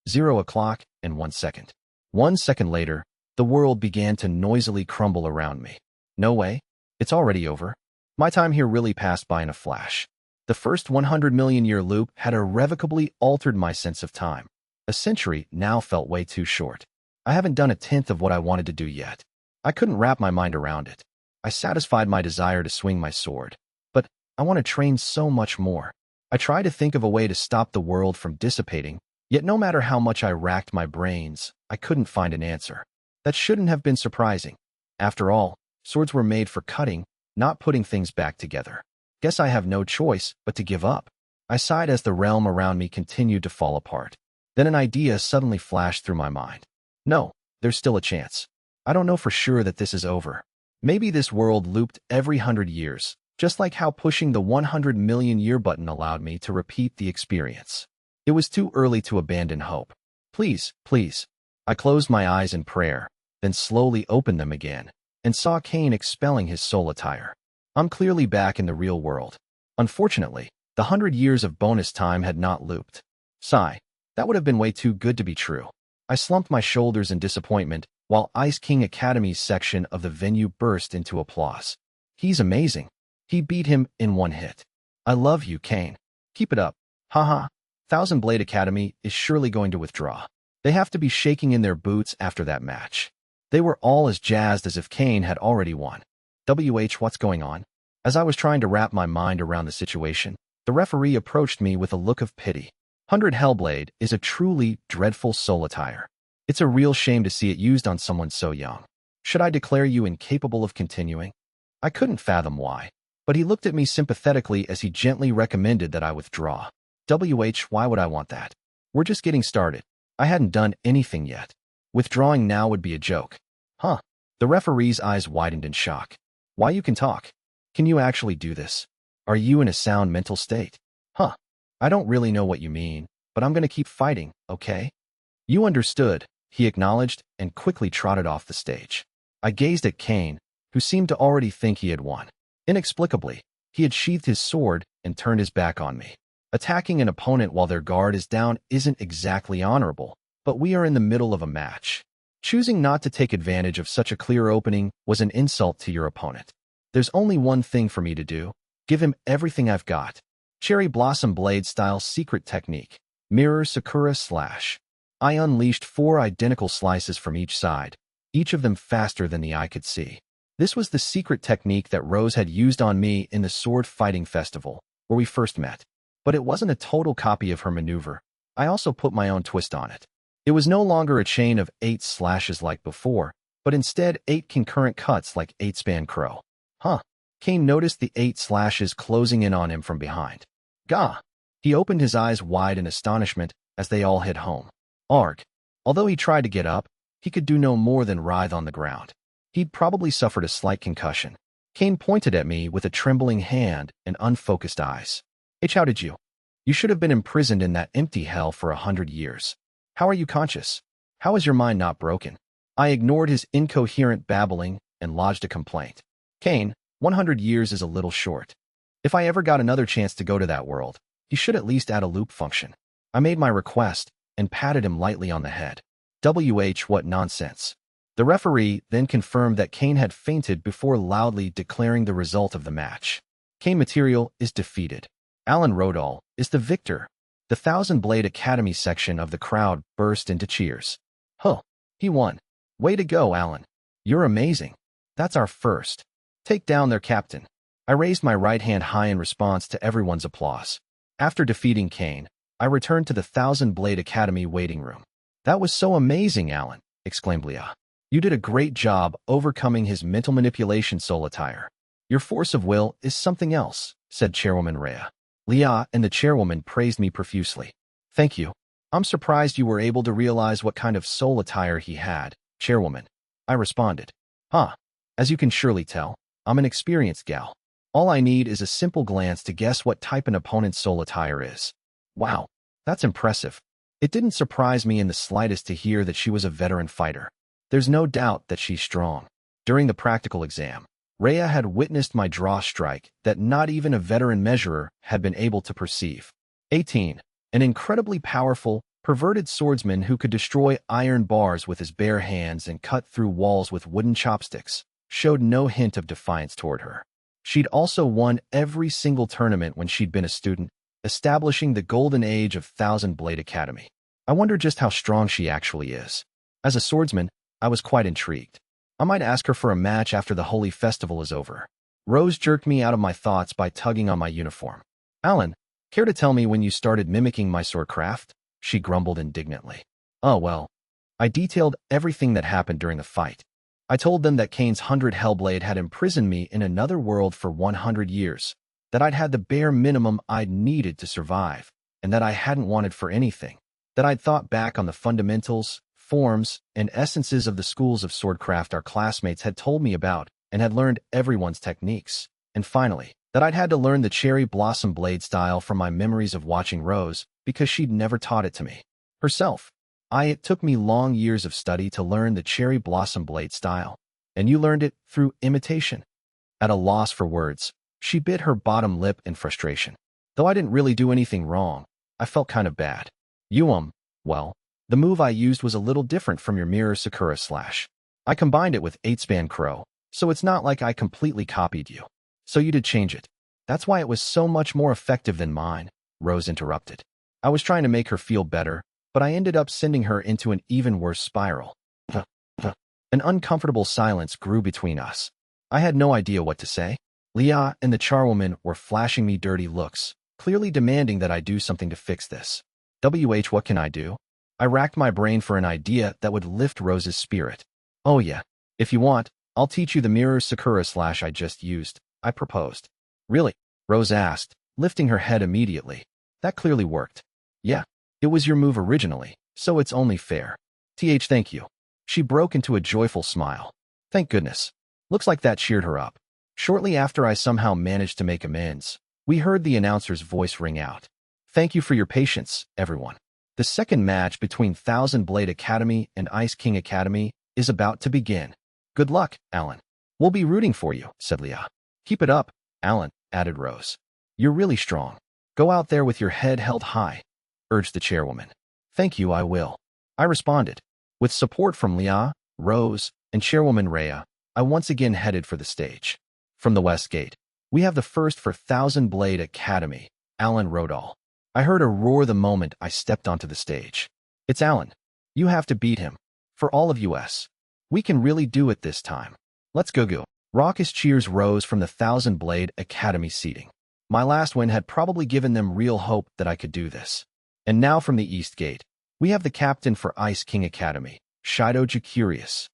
0 o'clock and 1 second. 1 second later, the world began to noisily crumble around me. No way. It's already over. My time here really passed by in a flash. The first 100 million year loop had irrevocably altered my sense of time. A century now felt way too short. I haven't done a tenth of what I wanted to do yet. I couldn't wrap my mind around it. I satisfied my desire to swing my sword, but I want to train so much more. I tried to think of a way to stop the world from dissipating, yet no matter how much I racked my brains, I couldn't find an answer. That shouldn't have been surprising. After all, swords were made for cutting, not putting things back together. Guess I have no choice but to give up. I sighed as the realm around me continued to fall apart. Then an idea suddenly flashed through my mind. No, there's still a chance. I don't know for sure that this is over. Maybe this world looped every 100 years, just like how pushing the 100 million year button allowed me to repeat the experience. It was too early to abandon hope. Please, please. I closed my eyes in prayer, then slowly opened them again, and saw Cain expelling his soul attire. I'm clearly back in the real world. Unfortunately, the 100 years of bonus time had not looped. Sigh. That would have been way too good to be true. I slumped my shoulders in disappointment, while Ice King Academy's section of the venue burst into applause. He's amazing. He beat him in one hit. I love you, Cain. Keep it up. Haha. Thousand Blade Academy is surely going to withdraw. They have to be shaking in their boots after that match. They were all as jazzed as if Kane had already won. What's going on? As I was trying to wrap my mind around the situation, the referee approached me with a look of pity. 100 Hellblade is a truly dreadful soul attire. It's a real shame to see it used on someone so young. Should I declare you incapable of continuing? I couldn't fathom why, but he looked at me sympathetically as he gently recommended that I withdraw. Why would I want that? We're just getting started. I hadn't done anything yet. Withdrawing now would be a joke. Huh? The referee's eyes widened in shock. Why, you can talk? Can you actually do this? Are you in a sound mental state? Huh? I don't really know what you mean, but I'm gonna keep fighting, okay? You understood, he acknowledged and quickly trotted off the stage. I gazed at Kane, who seemed to already think he had won. Inexplicably, he had sheathed his sword and turned his back on me. Attacking an opponent while their guard is down isn't exactly honorable, but we are in the middle of a match. Choosing not to take advantage of such a clear opening was an insult to your opponent. There's only one thing for me to do. Give him everything I've got. Cherry Blossom Blade style secret technique. Mirror Sakura slash. I unleashed 4 identical slices from each side, each of them faster than the eye could see. This was the secret technique that Rose had used on me in the sword fighting festival, where we first met. But it wasn't a total copy of her maneuver. I also put my own twist on it. It was no longer a chain of 8 slashes like before, but instead 8 concurrent cuts like 8-span crow. Huh. Kane noticed the 8 slashes closing in on him from behind. Gah! He opened his eyes wide in astonishment as they all hit home. Arg. Although he tried to get up, he could do no more than writhe on the ground. He'd probably suffered a slight concussion. Kane pointed at me with a trembling hand and unfocused eyes. How did you? You should have been imprisoned in that empty hell for 100 years. How are you conscious? How is your mind not broken? I ignored his incoherent babbling and lodged a complaint. Kane, 100 years is a little short. If I ever got another chance to go to that world, he should at least add a loop function. I made my request and patted him lightly on the head. What nonsense. The referee then confirmed that Kane had fainted before loudly declaring the result of the match. Kane Material is defeated. Alan Rodall is the victor. The Thousand Blade Academy section of the crowd burst into cheers. Huh, he won. Way to go, Alan. You're amazing. That's our first. Take down their captain. I raised my right hand high in response to everyone's applause. After defeating Kane, I returned to the Thousand Blade Academy waiting room. That was so amazing, Alan, exclaimed Leah. You did a great job overcoming his mental manipulation soul attire. Your force of will is something else, said Chairwoman Rhea. Leah and the chairwoman praised me profusely. Thank you. I'm surprised you were able to realize what kind of soul attire he had, Chairwoman. I responded. As you can surely tell, I'm an experienced gal. All I need is a simple glance to guess what type an opponent's soul attire is. Wow, that's impressive. It didn't surprise me in the slightest to hear that she was a veteran fighter. There's no doubt that she's strong. During the practical exam, Rhea had witnessed my draw strike that not even a veteran measurer had been able to perceive. 18. An incredibly powerful, perverted swordsman who could destroy iron bars with his bare hands and cut through walls with wooden chopsticks, showed no hint of defiance toward her. She'd also won every single tournament when she'd been a student, establishing the golden age of Thousand Blade Academy. I wonder just how strong she actually is. As a swordsman, I was quite intrigued. I might ask her for a match after the holy festival is over. Rose jerked me out of my thoughts by tugging on my uniform. Alan, care to tell me when you started mimicking my swordcraft? She grumbled indignantly. Oh well. I detailed everything that happened during the fight. I told them that Kane's 100 Hellblade had imprisoned me in another world for 100 years, that I'd had the bare minimum I'd needed to survive, and that I hadn't wanted for anything, that I'd thought back on the fundamentals, forms, and essences of the schools of swordcraft our classmates had told me about and had learned everyone's techniques, and finally, that I'd had to learn the cherry blossom blade style from my memories of watching Rose because she'd never taught it to me herself. It took me long years of study to learn the cherry blossom blade style, and you learned it through imitation. At a loss for words, she bit her bottom lip in frustration. Though I didn't really do anything wrong, I felt kind of bad. Well, the move I used was a little different from your mirror Sakura slash. I combined it with 8-span crow, so it's not like I completely copied you. So you did change it. That's why it was so much more effective than mine, Rose interrupted. I was trying to make her feel better, but I ended up sending her into an even worse spiral. An uncomfortable silence grew between us. I had no idea what to say. Leah and the charwoman were flashing me dirty looks, clearly demanding that I do something to fix this. What can I do? I racked my brain for an idea that would lift Rose's spirit. Oh yeah, if you want, I'll teach you the mirror Sakura slash I just used, I proposed. Really? Rose asked, lifting her head immediately. That clearly worked. Yeah, it was your move originally, so it's only fair. Thank you. She broke into a joyful smile. Thank goodness. Looks like that cheered her up. Shortly after I somehow managed to make amends, we heard the announcer's voice ring out. Thank you for your patience, everyone. The second match between Thousand Blade Academy and Ice King Academy is about to begin. Good luck, Alan. We'll be rooting for you, said Leah. Keep it up, Alan, added Rose. You're really strong. Go out there with your head held high, urged the chairwoman. Thank you, I will. I responded. With support from Leah, Rose, and Chairwoman Rhea, I once again headed for the stage. From the West Gate, we have the first for Thousand Blade Academy, Alan Rodall. I heard a roar the moment I stepped onto the stage. It's Alan. You have to beat him. For all of us. We can really do it this time. Let's go. Raucous cheers rose from the Thousand Blade Academy seating. My last win had probably given them real hope that I could do this. And now from the East Gate, we have the captain for Ice King Academy, Shido Jacurious.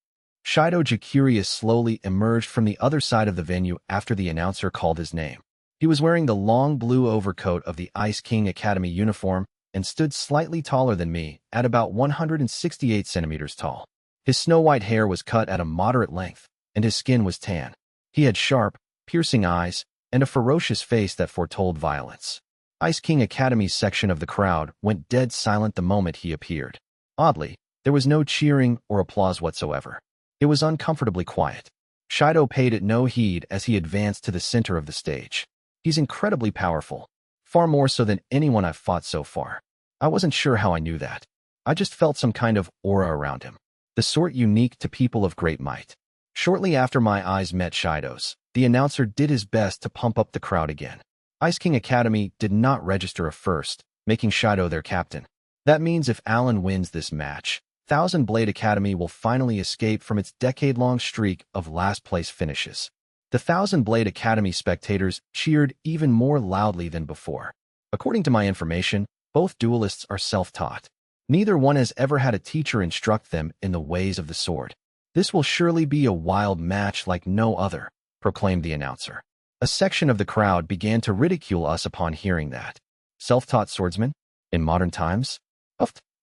Shido Jacurious slowly emerged from the other side of the venue after the announcer called his name. He was wearing the long blue overcoat of the Ice King Academy uniform and stood slightly taller than me, at about 168 centimeters tall. His snow-white hair was cut at a moderate length, and his skin was tan. He had sharp, piercing eyes and a ferocious face that foretold violence. Ice King Academy's section of the crowd went dead silent the moment he appeared. Oddly, there was no cheering or applause whatsoever. It was uncomfortably quiet. Shido paid it no heed as he advanced to the center of the stage. He's incredibly powerful, far more so than anyone I've fought so far. I wasn't sure how I knew that. I just felt some kind of aura around him, the sort unique to people of great might. Shortly after my eyes met Shido's, the announcer did his best to pump up the crowd again. Ice King Academy did not register a first, making Shido their captain. That means if Alan wins this match, Thousand Blade Academy will finally escape from its decade-long streak of last-place finishes. The Thousand Blade Academy spectators cheered even more loudly than before. According to my information, both duelists are self-taught. Neither one has ever had a teacher instruct them in the ways of the sword. This will surely be a wild match like no other, proclaimed the announcer. A section of the crowd began to ridicule us upon hearing that. Self-taught swordsmen? In modern times?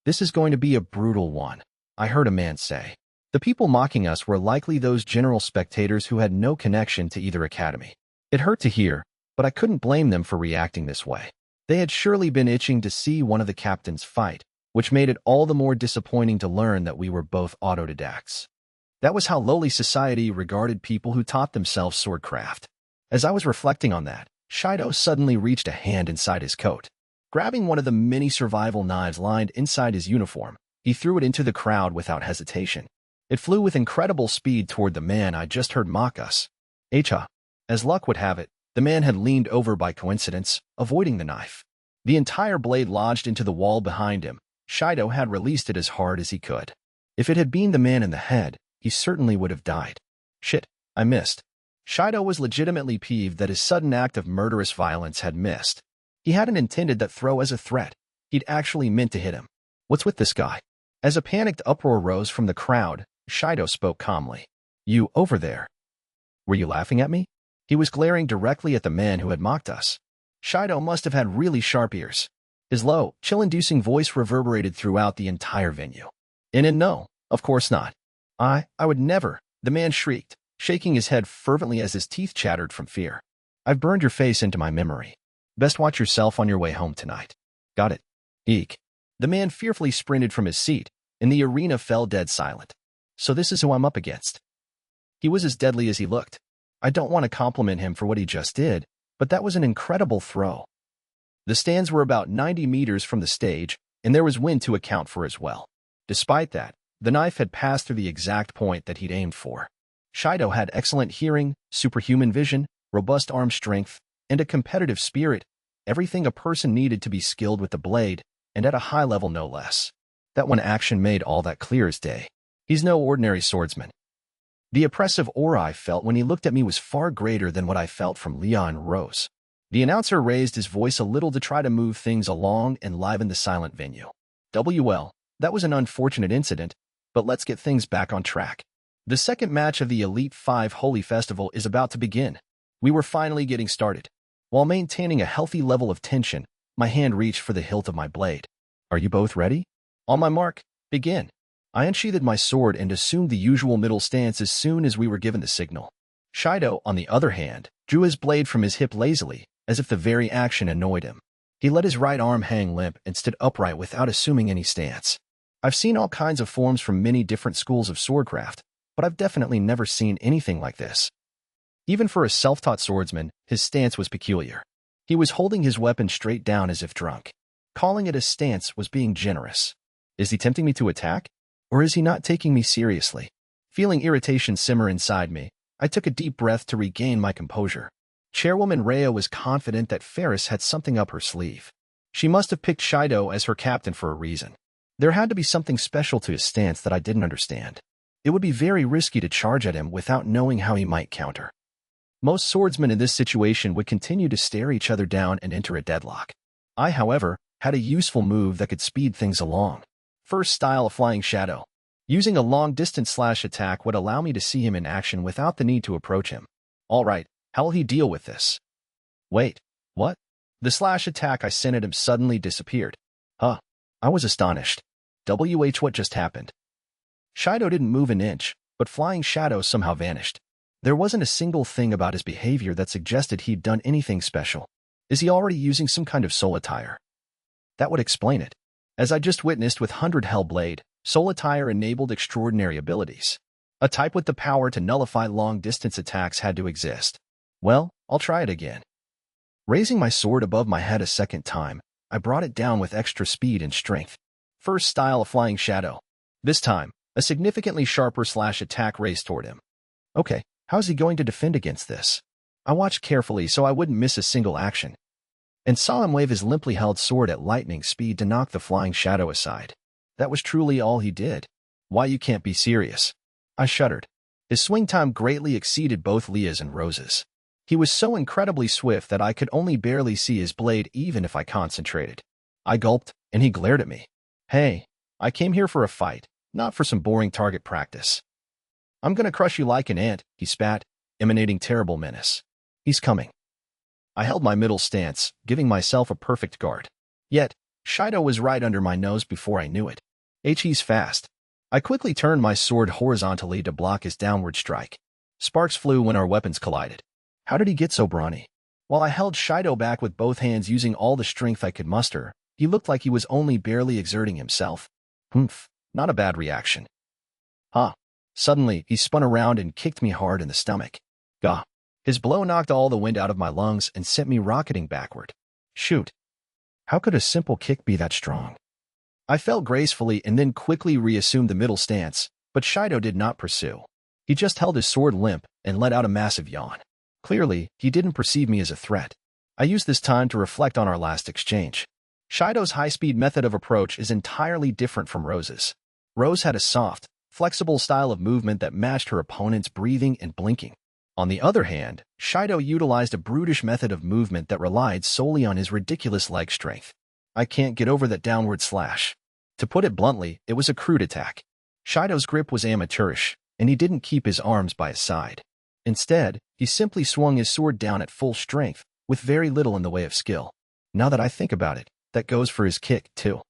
This is going to be a brutal one, I heard a man say. The people mocking us were likely those general spectators who had no connection to either academy. It hurt to hear, but I couldn't blame them for reacting this way. They had surely been itching to see one of the captains fight, which made it all the more disappointing to learn that we were both autodidacts. That was how lowly society regarded people who taught themselves swordcraft. As I was reflecting on that, Shido suddenly reached a hand inside his coat. Grabbing one of the many survival knives lined inside his uniform, he threw it into the crowd without hesitation. It flew with incredible speed toward the man I just heard mock us. As luck would have it, the man had leaned over by coincidence, avoiding the knife. The entire blade lodged into the wall behind him. Shido had released it as hard as he could. If it had been the man in the head, he certainly would have died. Shit, I missed. Shido was legitimately peeved that his sudden act of murderous violence had missed. He hadn't intended that throw as a threat. He'd actually meant to hit him. What's with this guy? As a panicked uproar rose from the crowd, Shido spoke calmly. You over there. Were you laughing at me? He was glaring directly at the man who had mocked us. Shido must have had really sharp ears. His low, chill-inducing voice reverberated throughout the entire venue. No, of course not. I would never, the man shrieked, shaking his head fervently as his teeth chattered from fear. I've burned your face into my memory. Best watch yourself on your way home tonight. Got it. Eek. The man fearfully sprinted from his seat, and the arena fell dead silent. So this is who I'm up against. He was as deadly as he looked. I don't want to compliment him for what he just did, but that was an incredible throw. The stands were about 90 meters from the stage, and there was wind to account for as well. Despite that, the knife had passed through the exact point that he'd aimed for. Shido had excellent hearing, superhuman vision, robust arm strength, and a competitive spirit, everything a person needed to be skilled with the blade, and at a high level no less. That one action made all that clear as day. He's no ordinary swordsman. The oppressive aura I felt when he looked at me was far greater than what I felt from Leon and Rose. The announcer raised his voice a little to try to move things along and liven the silent venue. Well, that was an unfortunate incident, but let's get things back on track. The second match of the Elite 5 Holy Festival is about to begin. We were finally getting started. While maintaining a healthy level of tension, my hand reached for the hilt of my blade. Are you both ready? On my mark, begin. I unsheathed my sword and assumed the usual middle stance as soon as we were given the signal. Shido, on the other hand, drew his blade from his hip lazily, as if the very action annoyed him. He let his right arm hang limp and stood upright without assuming any stance. I've seen all kinds of forms from many different schools of swordcraft, but I've definitely never seen anything like this. Even for a self-taught swordsman, his stance was peculiar. He was holding his weapon straight down as if drunk. Calling it a stance was being generous. Is he tempting me to attack? Or is he not taking me seriously? Feeling irritation simmer inside me, I took a deep breath to regain my composure. Chairwoman Rhea was confident that Ferris had something up her sleeve. She must have picked Shido as her captain for a reason. There had to be something special to his stance that I didn't understand. It would be very risky to charge at him without knowing how he might counter. Most swordsmen in this situation would continue to stare each other down and enter a deadlock. I, however, had a useful move that could speed things along. First style of Flying Shadow. Using a long-distance slash attack would allow me to see him in action without the need to approach him. All right, how will he deal with this? Wait, what? The slash attack I sent at him suddenly disappeared. Huh. I was astonished. What just happened? Shido didn't move an inch, but Flying Shadow somehow vanished. There wasn't a single thing about his behavior that suggested he'd done anything special. Is he already using some kind of soul attire? That would explain it. As I just witnessed with 100 Hellblade, soul attire enabled extraordinary abilities. A type with the power to nullify long-distance attacks had to exist. Well, I'll try it again. Raising my sword above my head a second time, I brought it down with extra speed and strength. First style of Flying Shadow. This time, a significantly sharper slash attack raced toward him. Okay, how's he going to defend against this? I watched carefully so I wouldn't miss a single action, and saw him wave his limply held sword at lightning speed to knock the Flying Shadow aside. That was truly all he did. Why, you can't be serious. I shuddered. His swing time greatly exceeded both Leah's and Rose's. He was so incredibly swift that I could only barely see his blade even if I concentrated. I gulped, and he glared at me. Hey, I came here for a fight, not for some boring target practice. I'm gonna crush you like an ant, he spat, emanating terrible menace. He's coming. I held my middle stance, giving myself a perfect guard. Yet, Shido was right under my nose before I knew it. He's fast. I quickly turned my sword horizontally to block his downward strike. Sparks flew when our weapons collided. How did he get so brawny? While I held Shido back with both hands using all the strength I could muster, he looked like he was only barely exerting himself. Humph, not a bad reaction. Huh. Suddenly, he spun around and kicked me hard in the stomach. Gah. His blow knocked all the wind out of my lungs and sent me rocketing backward. Shoot. How could a simple kick be that strong? I fell gracefully and then quickly reassumed the middle stance, but Shido did not pursue. He just held his sword limp and let out a massive yawn. Clearly, he didn't perceive me as a threat. I used this time to reflect on our last exchange. Shido's high-speed method of approach is entirely different from Rose's. Rose had a soft, flexible style of movement that matched her opponent's breathing and blinking. On the other hand, Shido utilized a brutish method of movement that relied solely on his ridiculous leg strength. I can't get over that downward slash. To put it bluntly, it was a crude attack. Shido's grip was amateurish, and he didn't keep his arms by his side. Instead, he simply swung his sword down at full strength, with very little in the way of skill. Now that I think about it, that goes for his kick, too.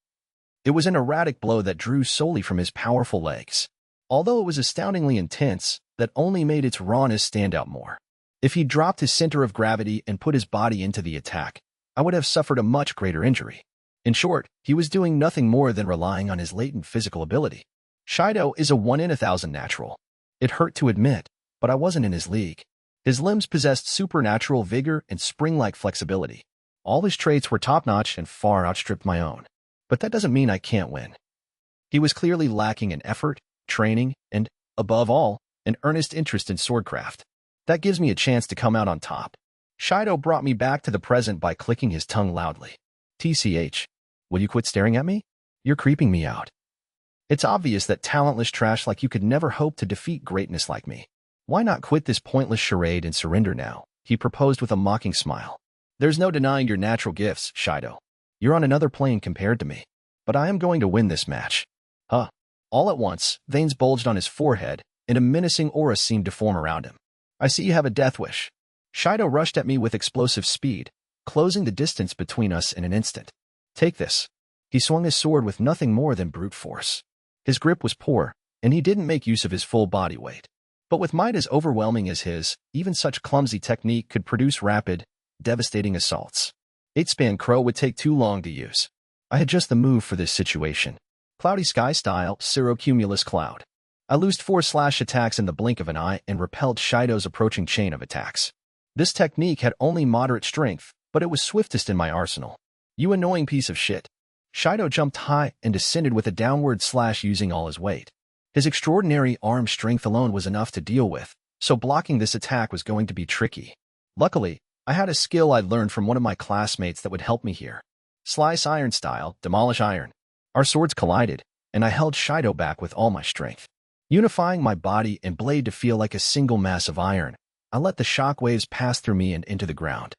It was an erratic blow that drew solely from his powerful legs. Although it was astoundingly intense, that only made its rawness stand out more. If he dropped his center of gravity and put his body into the attack, I would have suffered a much greater injury. In short, he was doing nothing more than relying on his latent physical ability. Shido is a 1 in 1,000 natural. It hurt to admit, but I wasn't in his league. His limbs possessed supernatural vigor and spring-like flexibility. All his traits were top-notch and far outstripped my own. But that doesn't mean I can't win. He was clearly lacking in effort, training, and, above all, an earnest interest in swordcraft. That gives me a chance to come out on top. Shido brought me back to the present by clicking his tongue loudly. TCH, will you quit staring at me? You're creeping me out. It's obvious that talentless trash like you could never hope to defeat greatness like me. Why not quit this pointless charade and surrender now? He proposed with a mocking smile. There's no denying your natural gifts, Shido. You're on another plane compared to me. But I am going to win this match. Huh. All at once, veins bulged on his forehead, and a menacing aura seemed to form around him. I see you have a death wish. Shido rushed at me with explosive speed, closing the distance between us in an instant. Take this. He swung his sword with nothing more than brute force. His grip was poor, and he didn't make use of his full body weight. But with might as overwhelming as his, even such clumsy technique could produce rapid, devastating assaults. 8-span crow would take too long to use. I had just the move for this situation. Cloudy sky style, cirrocumulus cloud. I loosed 4 slash attacks in the blink of an eye and repelled Shido's approaching chain of attacks. This technique had only moderate strength, but it was swiftest in my arsenal. You annoying piece of shit. Shido jumped high and descended with a downward slash using all his weight. His extraordinary arm strength alone was enough to deal with, so blocking this attack was going to be tricky. Luckily, I had a skill I'd learned from one of my classmates that would help me here. Slice iron style, demolish iron. Our swords collided, and I held Shido back with all my strength. Unifying my body and blade to feel like a single mass of iron, I let the shock waves pass through me and into the ground.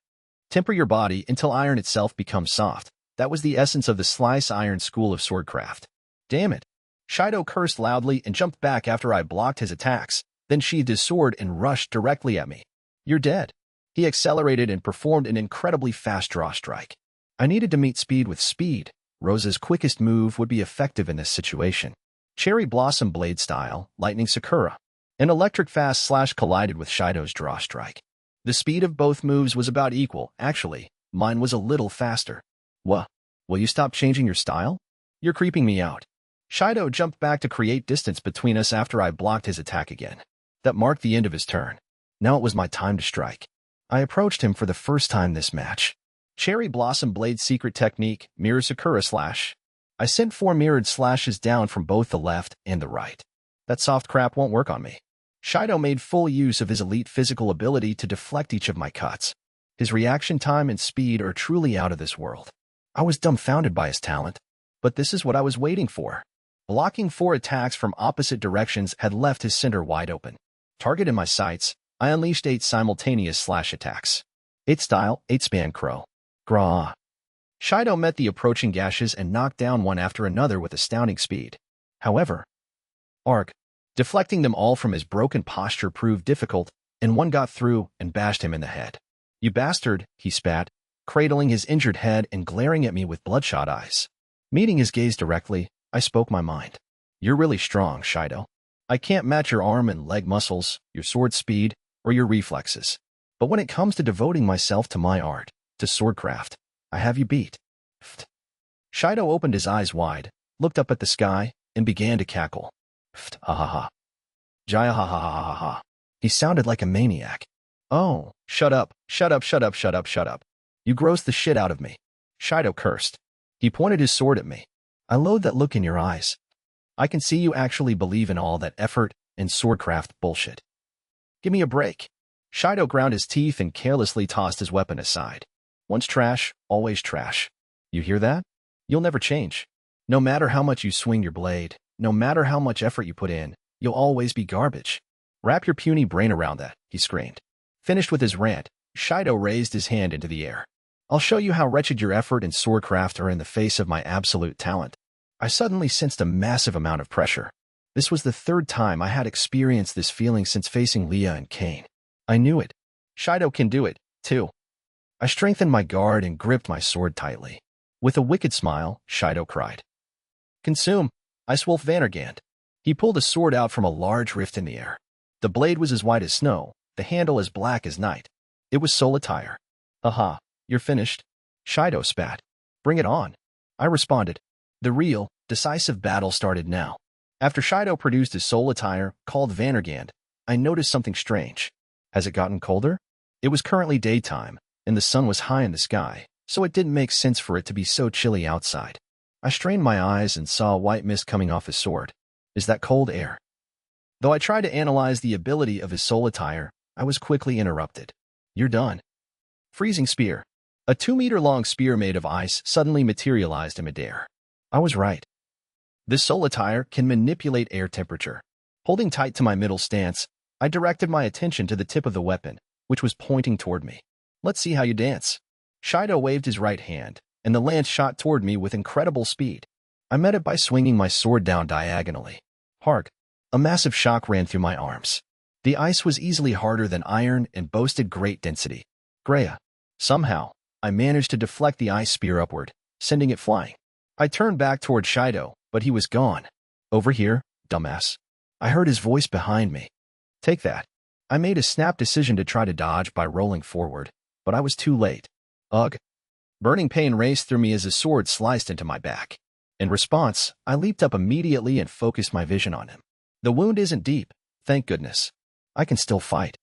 Temper your body until iron itself becomes soft. That was the essence of the slice iron school of swordcraft. Damn it. Shido cursed loudly and jumped back after I blocked his attacks, then sheathed his sword and rushed directly at me. You're dead. He accelerated and performed an incredibly fast draw strike. I needed to meet speed with speed. Rosa's quickest move would be effective in this situation. Cherry Blossom Blade style, Lightning Sakura. An electric fast slash collided with Shido's draw strike. The speed of both moves was about equal. Actually, mine was a little faster. What? Will you stop changing your style? You're creeping me out. Shido jumped back to create distance between us after I blocked his attack again. That marked the end of his turn. Now it was my time to strike. I approached him for the first time this match. Cherry Blossom Blade secret technique, Mirror Sakura slash. I sent 4 mirrored slashes down from both the left and the right. That soft crap won't work on me. Shido made full use of his elite physical ability to deflect each of my cuts. His reaction time and speed are truly out of this world. I was dumbfounded by his talent, but this is what I was waiting for. Blocking 4 attacks from opposite directions had left his center wide open. Target in my sights, I unleashed 8 simultaneous slash attacks. 8 style, 8-span crow. Grah. Shido met the approaching gashes and knocked down one after another with astounding speed. However, deflecting them all from his broken posture proved difficult, and one got through and bashed him in the head. You bastard, he spat, cradling his injured head and glaring at me with bloodshot eyes. Meeting his gaze directly, I spoke my mind. You're really strong, Shido. I can't match your arm and leg muscles, your sword speed, or your reflexes. But when it comes to devoting myself to my art, to swordcraft, I have you beat. Shido opened his eyes wide, looked up at the sky, and began to cackle. Ha ha ha. Jaya ha ha ha ha ha. He sounded like a maniac. Oh, shut up, shut up, shut up, shut up, shut up. You grossed the shit out of me. Shido cursed. He pointed his sword at me. I loathe that look in your eyes. I can see you actually believe in all that effort and swordcraft bullshit. Give me a break. Shido ground his teeth and carelessly tossed his weapon aside. Once trash, always trash. You hear that? You'll never change. No matter how much you swing your blade, no matter how much effort you put in, you'll always be garbage. Wrap your puny brain around that, he screamed. Finished with his rant, Shido raised his hand into the air. I'll show you how wretched your effort and swordcraft are in the face of my absolute talent. I suddenly sensed a massive amount of pressure. This was the 3rd time I had experienced this feeling since facing Leah and Kane. I knew it. Shido can do it, too. I strengthened my guard and gripped my sword tightly. With a wicked smile, Shido cried. Consume, Icewolf Vandergand. He pulled a sword out from a large rift in the air. The blade was as white as snow, the handle as black as night. It was solitaire. Aha, you're finished. Shido spat. Bring it on. I responded. The real, decisive battle started now. After Shido produced his solitaire, called Vandergand, I noticed something strange. Has it gotten colder? It was currently daytime, and the sun was high in the sky, so it didn't make sense for it to be so chilly outside. I strained my eyes and saw a white mist coming off his sword. Is that cold air? Though I tried to analyze the ability of his solitaire, I was quickly interrupted. You're done. Freezing spear. A 2-meter-long spear made of ice suddenly materialized in midair. I was right. This solitaire can manipulate air temperature. Holding tight to my middle stance, I directed my attention to the tip of the weapon, which was pointing toward me. Let's see how you dance. Shido waved his right hand, and the lance shot toward me with incredible speed. I met it by swinging my sword down diagonally. Hark! A massive shock ran through my arms. The ice was easily harder than iron and boasted great density. Greya. Somehow, I managed to deflect the ice spear upward, sending it flying. I turned back toward Shido, but he was gone. Over here, dumbass. I heard his voice behind me. Take that. I made a snap decision to try to dodge by rolling forward, but I was too late. Ugh. Burning pain raced through me as a sword sliced into my back. In response, I leaped up immediately and focused my vision on him. The wound isn't deep, thank goodness. I can still fight.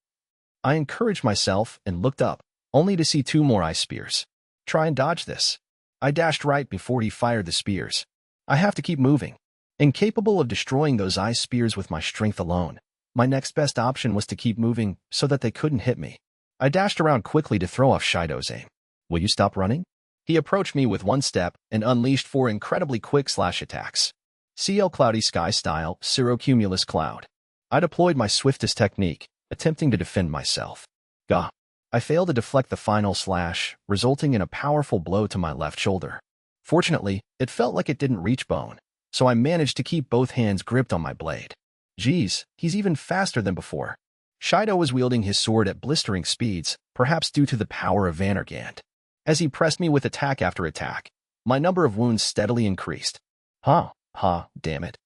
I encouraged myself and looked up, only to see 2 more ice spears. Try and dodge this. I dashed right before he fired the spears. I have to keep moving. Incapable of destroying those ice spears with my strength alone, my next best option was to keep moving so that they couldn't hit me. I dashed around quickly to throw off Shido's aim. Will you stop running? He approached me with 1 step and unleashed 4 incredibly quick slash attacks. CL Cloudy Sky style, Cirrocumulus Cloud. I deployed my swiftest technique, attempting to defend myself. Gah! I failed to deflect the final slash, resulting in a powerful blow to my left shoulder. Fortunately, it felt like it didn't reach bone, so I managed to keep both hands gripped on my blade. Geez, he's even faster than before. Shido was wielding his sword at blistering speeds, perhaps due to the power of Vannergand. As he pressed me with attack after attack, my number of wounds steadily increased. Damn it.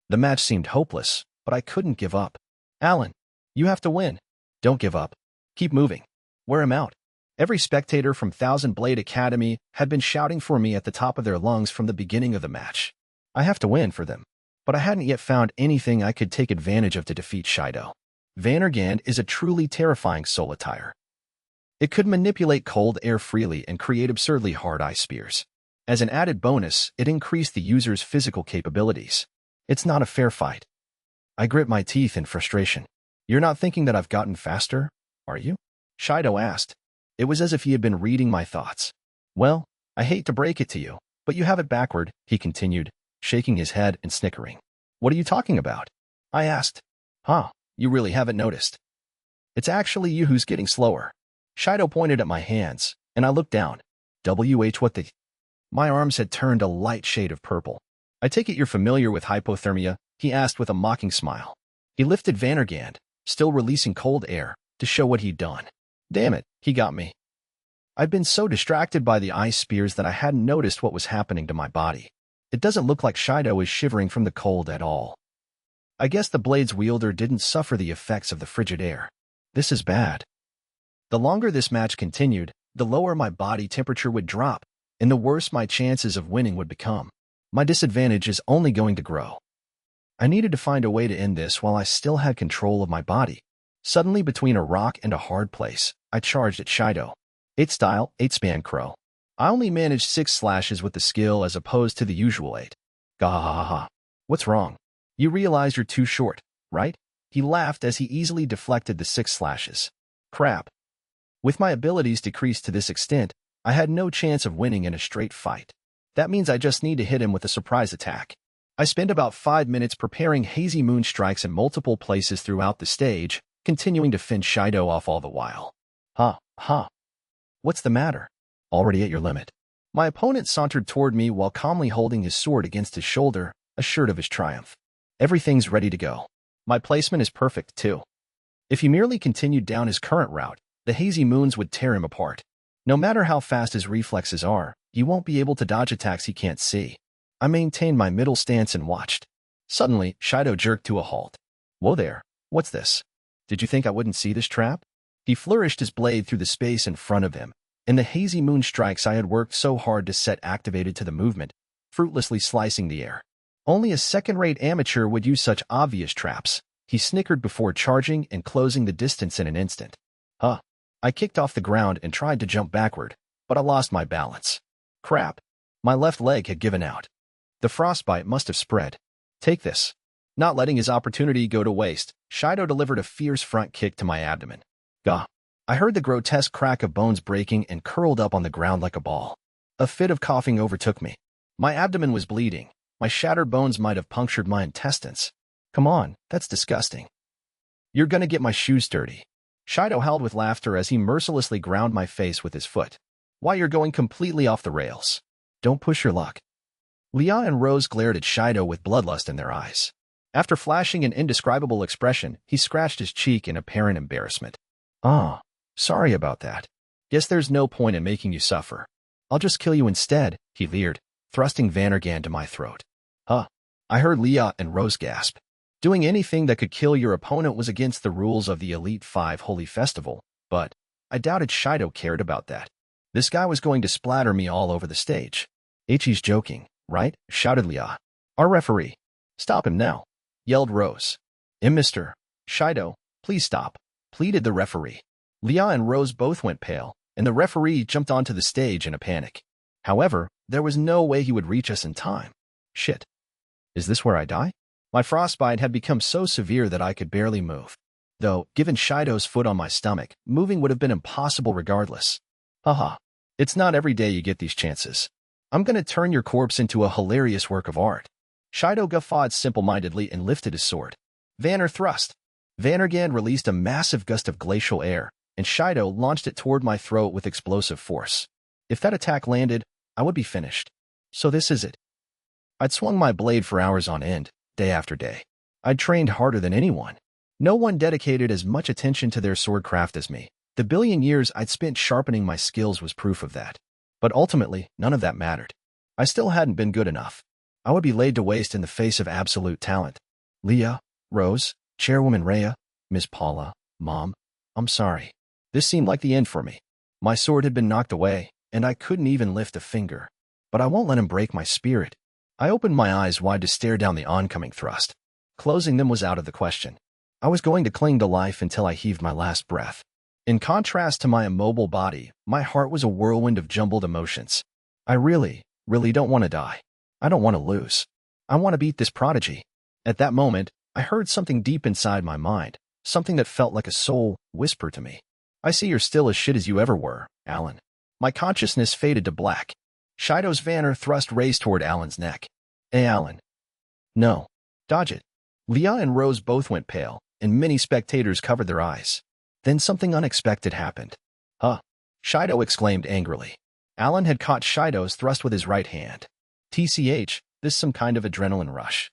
The match seemed hopeless, but I couldn't give up. Alan, you have to win. Don't give up. Keep moving. Wear him out. Every spectator from Thousand Blade Academy had been shouting for me at the top of their lungs from the beginning of the match. I have to win for them. But I hadn't yet found anything I could take advantage of to defeat Shido. Vannergand is a truly terrifying solitaire. It could manipulate cold air freely and create absurdly hard ice spears. As an added bonus, it increased the user's physical capabilities. It's not a fair fight. I grit my teeth in frustration. You're not thinking that I've gotten faster, are you? Shido asked. It was as if he had been reading my thoughts. Well, I hate to break it to you, but you have it backward, he continued, shaking his head and snickering. What are you talking about? I asked. You really haven't noticed. It's actually you who's getting slower. Shido pointed at my hands, and I looked down. What the... My arms had turned a light shade of purple. I take it you're familiar with hypothermia, he asked with a mocking smile. He lifted Vannergand, still releasing cold air, to show what he'd done. Damn it, he got me. I'd been so distracted by the ice spears that I hadn't noticed what was happening to my body. It doesn't look like Shido is shivering from the cold at all. I guess the blade's wielder didn't suffer the effects of the frigid air. This is bad. The longer this match continued, the lower my body temperature would drop, and the worse my chances of winning would become. My disadvantage is only going to grow. I needed to find a way to end this while I still had control of my body. Suddenly, between a rock and a hard place, I charged at Shido. 8 style, 8 span crow. I only managed 6 slashes with the skill as opposed to the usual 8. Gahahaha. What's wrong? You realize you're too short, right? He laughed as he easily deflected the 6 slashes. Crap. With my abilities decreased to this extent, I had no chance of winning in a straight fight. That means I just need to hit him with a surprise attack. I spent about 5 minutes preparing hazy moon strikes in multiple places throughout the stage, continuing to fend Shido off all the while. What's the matter? Already at your limit. My opponent sauntered toward me while calmly holding his sword against his shoulder, assured of his triumph. Everything's ready to go. My placement is perfect, too. If he merely continued down his current route, the hazy moons would tear him apart. No matter how fast his reflexes are, he won't be able to dodge attacks he can't see. I maintained my middle stance and watched. Suddenly, Shido jerked to a halt. Whoa there, what's this? Did you think I wouldn't see this trap? He flourished his blade through the space in front of him, and the hazy moon strikes I had worked so hard to set activated to the movement, fruitlessly slicing the air. Only a second-rate amateur would use such obvious traps. He snickered before charging and closing the distance in an instant. I kicked off the ground and tried to jump backward, but I lost my balance. Crap. My left leg had given out. The frostbite must have spread. Take this. Not letting his opportunity go to waste, Shido delivered a fierce front kick to my abdomen. Gah. I heard the grotesque crack of bones breaking and curled up on the ground like a ball. A fit of coughing overtook me. My abdomen was bleeding. My shattered bones might have punctured my intestines. Come on, that's disgusting. You're gonna get my shoes dirty. Shido howled with laughter as he mercilessly ground my face with his foot. Why, you're going completely off the rails. Don't push your luck. Leah and Rose glared at Shido with bloodlust in their eyes. After flashing an indescribable expression, he scratched his cheek in apparent embarrassment. Oh, sorry about that. Guess there's no point in making you suffer. I'll just kill you instead, he leered, thrusting Vandergan to my throat. Huh. I heard Leah and Rose gasp. Doing anything that could kill your opponent was against the rules of the Elite 5 Holy Festival, but I doubted Shido cared about that. This guy was going to splatter me all over the stage. He's joking, right? Shouted Leah. Our referee. Stop him now, yelled Rose. Mr. Shido, please stop, pleaded the referee. Leah and Rose both went pale, and the referee jumped onto the stage in a panic. However, there was no way he would reach us in time. Shit. Is this where I die? My frostbite had become so severe that I could barely move. Though, given Shido's foot on my stomach, moving would have been impossible regardless. Haha. It's not every day you get these chances. I'm gonna turn your corpse into a hilarious work of art. Shido guffawed simple-mindedly and lifted his sword. Vanner thrust. Vannergan released a massive gust of glacial air, and Shido launched it toward my throat with explosive force. If that attack landed, I would be finished. So this is it. I'd swung my blade for hours on end, day after day. I'd trained harder than anyone. No one dedicated as much attention to their swordcraft as me. The billion years I'd spent sharpening my skills was proof of that. But ultimately, none of that mattered. I still hadn't been good enough. I would be laid to waste in the face of absolute talent. Leah, Rose, Chairwoman Rhea, Miss Paula, Mom, I'm sorry. This seemed like the end for me. My sword had been knocked away, and I couldn't even lift a finger. But I won't let him break my spirit. I opened my eyes wide to stare down the oncoming thrust. Closing them was out of the question. I was going to cling to life until I heaved my last breath. In contrast to my immobile body, my heart was a whirlwind of jumbled emotions. I really don't want to die. I don't want to lose. I want to beat this prodigy. At that moment, I heard something deep inside my mind, something that felt like a soul whisper to me. I see you're still as shit as you ever were, Alan. My consciousness faded to black. Shido's Vanner thrust raced toward Alan's neck. Hey, Alan. No. Dodge it. Leah and Rose both went pale, and many spectators covered their eyes. Then something unexpected happened. Huh. Shido exclaimed angrily. Alan had caught Shido's thrust with his right hand. TCH, this some kind of adrenaline rush.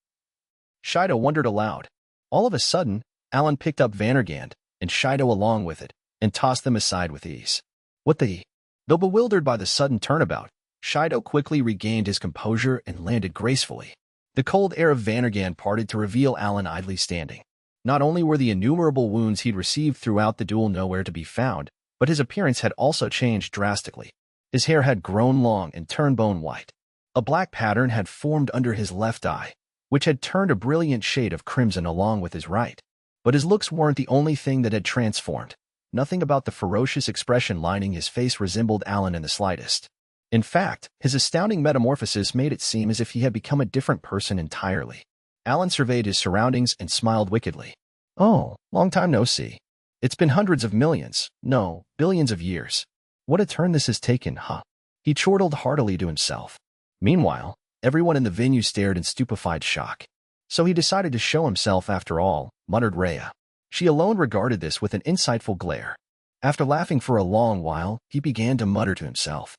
Shido wondered aloud. All of a sudden, Alan picked up Vannergand, and Shido along with it, and tossed them aside with ease. What the? Though bewildered by the sudden turnabout, Shido quickly regained his composure and landed gracefully. The cold air of Vannergand parted to reveal Alan idly standing. Not only were the innumerable wounds he'd received throughout the duel nowhere to be found, but his appearance had also changed drastically. His hair had grown long and turned bone white. A black pattern had formed under his left eye, which had turned a brilliant shade of crimson along with his right. But his looks weren't the only thing that had transformed. Nothing about the ferocious expression lining his face resembled Alan in the slightest. In fact, his astounding metamorphosis made it seem as if he had become a different person entirely. Alan surveyed his surroundings and smiled wickedly. Oh, long time no see. It's been hundreds of millions, no, billions of years. What a turn this has taken, huh? He chortled heartily to himself. Meanwhile, everyone in the venue stared in stupefied shock. So he decided to show himself after all, muttered Rhea. She alone regarded this with an insightful glare. After laughing for a long while, he began to mutter to himself.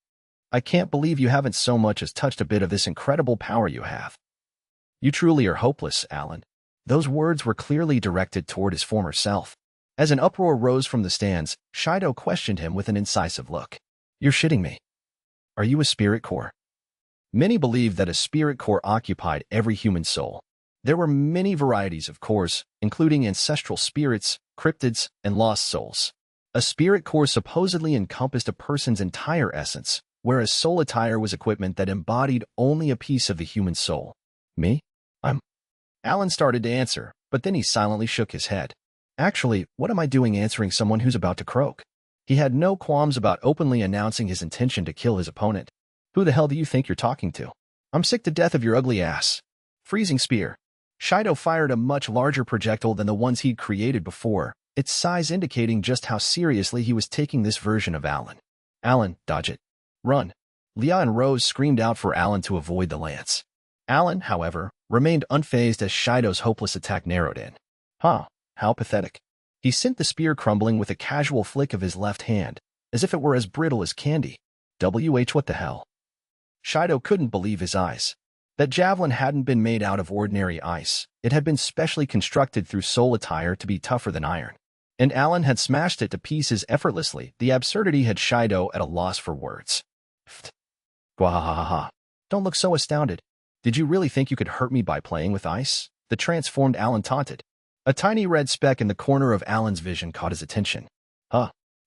I can't believe you haven't so much as touched a bit of this incredible power you have. You truly are hopeless, Alan. Those words were clearly directed toward his former self. As an uproar rose from the stands, Shido questioned him with an incisive look. You're shitting me. Are you a spirit core? Many believed that a spirit core occupied every human soul. There were many varieties of cores, including ancestral spirits, cryptids, and lost souls. A spirit core supposedly encompassed a person's entire essence, whereas soul attire was equipment that embodied only a piece of the human soul. Me? Alan started to answer, but then he silently shook his head. Actually, what am I doing answering someone who's about to croak? He had no qualms about openly announcing his intention to kill his opponent. Who the hell do you think you're talking to? I'm sick to death of your ugly ass. Freezing spear. Shido fired a much larger projectile than the ones he'd created before, its size indicating just how seriously he was taking this version of Alan. Alan, dodge it. Run. Leah and Rose screamed out for Alan to avoid the lance. Alan, however, remained unfazed as Shido's hopeless attack narrowed in. Huh, how pathetic. He sent the spear crumbling with a casual flick of his left hand, as if it were as brittle as candy. What the hell? Shido couldn't believe his eyes. That javelin hadn't been made out of ordinary ice. It had been specially constructed through soul attire to be tougher than iron. And Alan had smashed it to pieces effortlessly. The absurdity had Shido at a loss for words. Gwahahaha. Don't look so astounded. Did you really think you could hurt me by playing with ice? The transformed Alan taunted. A tiny red speck in the corner of Alan's vision caught his attention.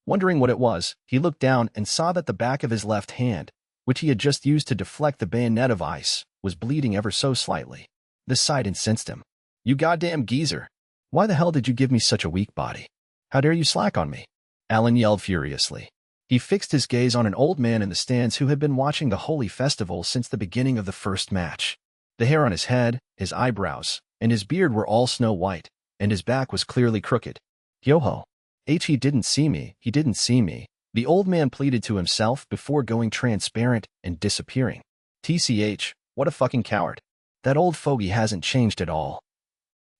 Wondering what it was, he looked down and saw that the back of his left hand, which he had just used to deflect the bayonet of ice, was bleeding ever so slightly. This sight incensed him. You goddamn geezer. Why the hell did you give me such a weak body? How dare you slack on me? Alan yelled furiously. He fixed his gaze on an old man in the stands who had been watching the holy festival since the beginning of the first match. The hair on his head, his eyebrows, and his beard were all snow white, and his back was clearly crooked. Yo-ho. He didn't see me, he didn't see me, the old man pleaded to himself before going transparent and disappearing. TCH, what a fucking coward. That old fogey hasn't changed at all.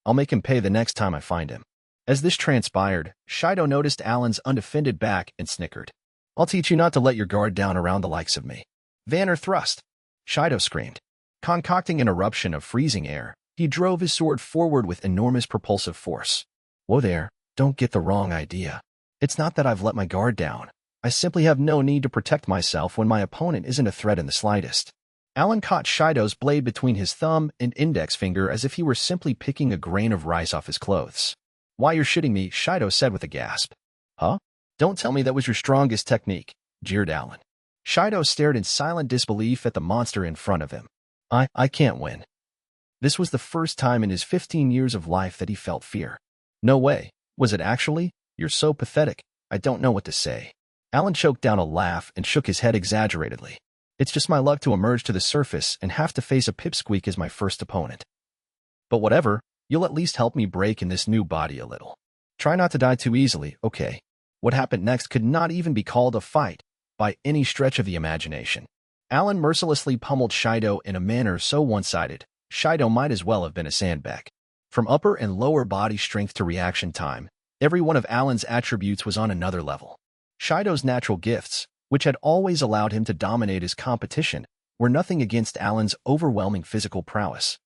I'll make him pay the next time I find him. As this transpired, Shido noticed Alan's undefended back and snickered. I'll teach you not to let your guard down around the likes of me. Vanner thrust. Shido screamed. Concocting an eruption of freezing air, he drove his sword forward with enormous propulsive force. Whoa there, don't get the wrong idea. It's not that I've let my guard down. I simply have no need to protect myself when my opponent isn't a threat in the slightest. Alan caught Shido's blade between his thumb and index finger as if he were simply picking a grain of rice off his clothes. Why, you're shitting me, Shido said with a gasp. Huh? Don't tell me that was your strongest technique, jeered Alan. Shido stared in silent disbelief at the monster in front of him. I can't win. This was the first time in his 15 years of life that he felt fear. No way. Was it actually? You're so pathetic. I don't know what to say. Alan choked down a laugh and shook his head exaggeratedly. It's just my luck to emerge to the surface and have to face a pipsqueak as my first opponent. But whatever, you'll at least help me break in this new body a little. Try not to die too easily, okay? What happened next could not even be called a fight by any stretch of the imagination. Alan mercilessly pummeled Shido in a manner so one-sided, Shido might as well have been a sandbag. From upper and lower body strength to reaction time, every one of Alan's attributes was on another level. Shido's natural gifts, which had always allowed him to dominate his competition, were nothing against Alan's overwhelming physical prowess.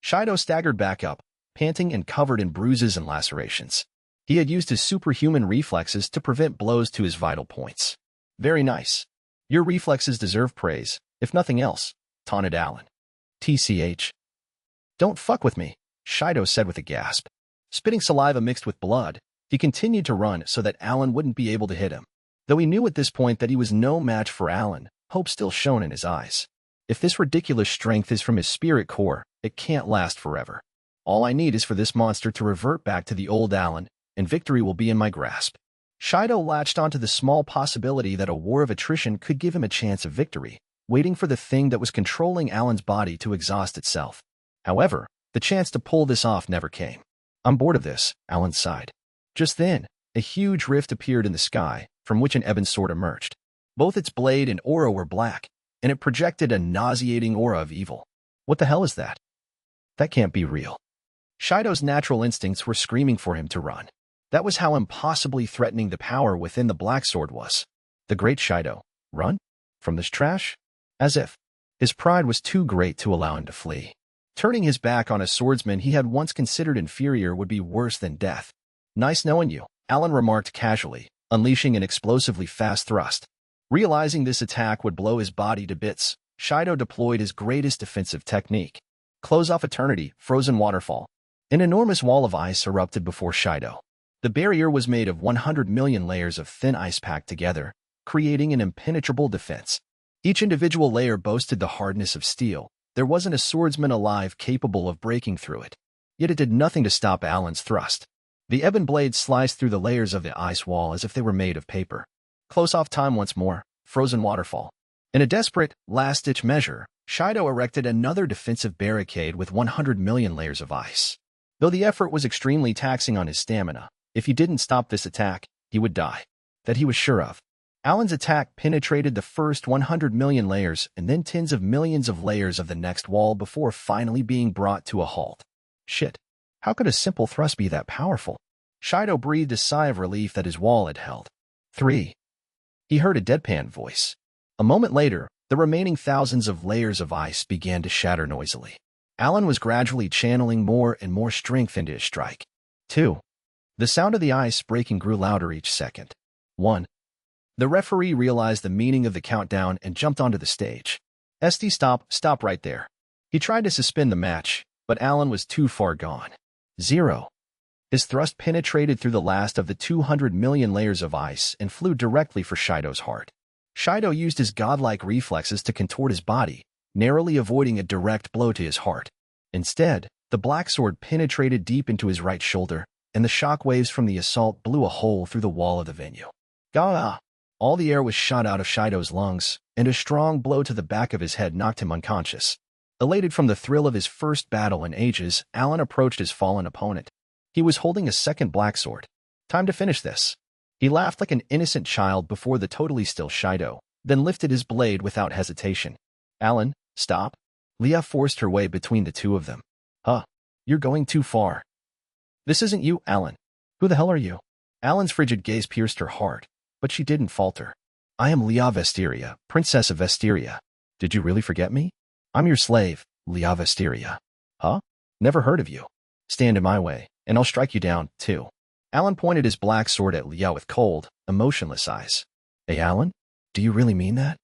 Shido staggered back up, panting and covered in bruises and lacerations. He had used his superhuman reflexes to prevent blows to his vital points. Very nice. Your reflexes deserve praise, if nothing else, taunted Alan. TCH. Don't fuck with me, Shido said with a gasp. Spitting saliva mixed with blood, he continued to run so that Alan wouldn't be able to hit him. Though he knew at this point that he was no match for Alan, hope still shone in his eyes. If this ridiculous strength is from his spirit core, it can't last forever. All I need is for this monster to revert back to the old Alan, and victory will be in my grasp. Shido latched onto the small possibility that a war of attrition could give him a chance of victory, waiting for the thing that was controlling Alan's body to exhaust itself. However, the chance to pull this off never came. I'm bored of this, Alan sighed. Just then, a huge rift appeared in the sky, from which an ebon sword emerged. Both its blade and aura were black, and it projected a nauseating aura of evil. What the hell is that? That can't be real. Shido's natural instincts were screaming for him to run. That was how impossibly threatening the power within the black sword was. The great Shido, run? From this trash? As if. His pride was too great to allow him to flee. Turning his back on a swordsman he had once considered inferior would be worse than death. Nice knowing you, Alan remarked casually, unleashing an explosively fast thrust. Realizing this attack would blow his body to bits, Shido deployed his greatest defensive technique. Close off eternity, frozen waterfall. An enormous wall of ice erupted before Shido. The barrier was made of 100 million layers of thin ice packed together, creating an impenetrable defense. Each individual layer boasted the hardness of steel. There wasn't a swordsman alive capable of breaking through it. Yet it did nothing to stop Alan's thrust. The ebon blade sliced through the layers of the ice wall as if they were made of paper. Close off time once more, frozen waterfall. In a desperate, last-ditch measure, Shido erected another defensive barricade with 100 million layers of ice. Though the effort was extremely taxing on his stamina, if he didn't stop this attack, he would die. That he was sure of. Alan's attack penetrated the first 100 million layers and then tens of millions of layers of the next wall before finally being brought to a halt. Shit. How could a simple thrust be that powerful? Shido breathed a sigh of relief that his wall had held. 3. He heard a deadpan voice. A moment later, the remaining thousands of layers of ice began to shatter noisily. Alan was gradually channeling more and more strength into his strike. 2. The sound of the ice breaking grew louder each second. 1. The referee realized the meaning of the countdown and jumped onto the stage. Stop right there. He tried to suspend the match, but Alan was too far gone. 0. His thrust penetrated through the last of the 200 million layers of ice and flew directly for Shido's heart. Shido used his godlike reflexes to contort his body, narrowly avoiding a direct blow to his heart. Instead, the black sword penetrated deep into his right shoulder, and the shock waves from the assault blew a hole through the wall of the venue. Gah! All the air was shot out of Shido's lungs, and a strong blow to the back of his head knocked him unconscious. Elated from the thrill of his first battle in ages, Alan approached his fallen opponent. He was holding a second black sword. Time to finish this. He laughed like an innocent child before the totally still Shido, then lifted his blade without hesitation. Alan, stop. Leah forced her way between the two of them. You're going too far. This isn't you, Alan. Who the hell are you? Alan's frigid gaze pierced her heart, but she didn't falter. I am Leah Vesteria, Princess of Vesteria. Did you really forget me? I'm your slave, Leah Vesteria. Never heard of you. Stand in my way, and I'll strike you down, too. Alan pointed his black sword at Leah with cold, emotionless eyes. Hey, Alan? Do you really mean that?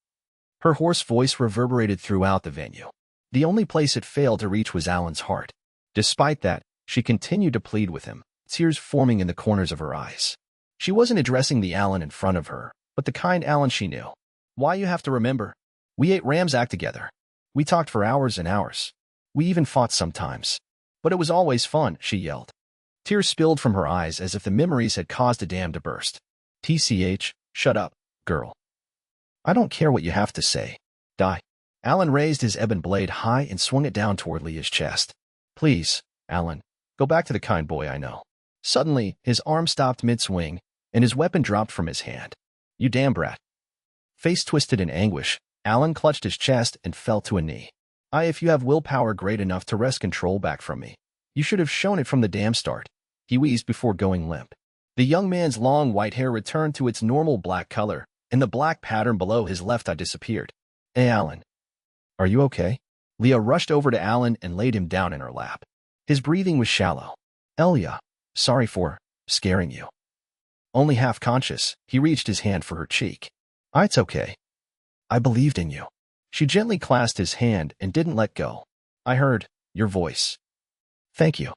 Her hoarse voice reverberated throughout the venue. The only place it failed to reach was Alan's heart. Despite that, she continued to plead with him, tears forming in the corners of her eyes. She wasn't addressing the Alan in front of her, but the kind Alan she knew. Why, you have to remember. We ate Ramzak together. We talked for hours and hours. We even fought sometimes. But it was always fun, she yelled. Tears spilled from her eyes as if the memories had caused a dam to burst. TCH, shut up, girl. I don't care what you have to say. Die. Alan raised his ebon blade high and swung it down toward Leah's chest. Please, Alan, go back to the kind boy I know. Suddenly, his arm stopped mid-swing, and his weapon dropped from his hand. You damn brat. Face twisted in anguish, Alan clutched his chest and fell to a knee. If you have willpower great enough to wrest control back from me, you should have shown it from the damn start. He wheezed before going limp. The young man's long white hair returned to its normal black color, and the black pattern below his left eye disappeared. Hey, Alan. Are you okay? Leah rushed over to Alan and laid him down in her lap. His breathing was shallow. Elia, sorry for scaring you. Only half conscious, he reached his hand for her cheek. It's okay. I believed in you. She gently clasped his hand and didn't let go. I heard your voice. Thank you.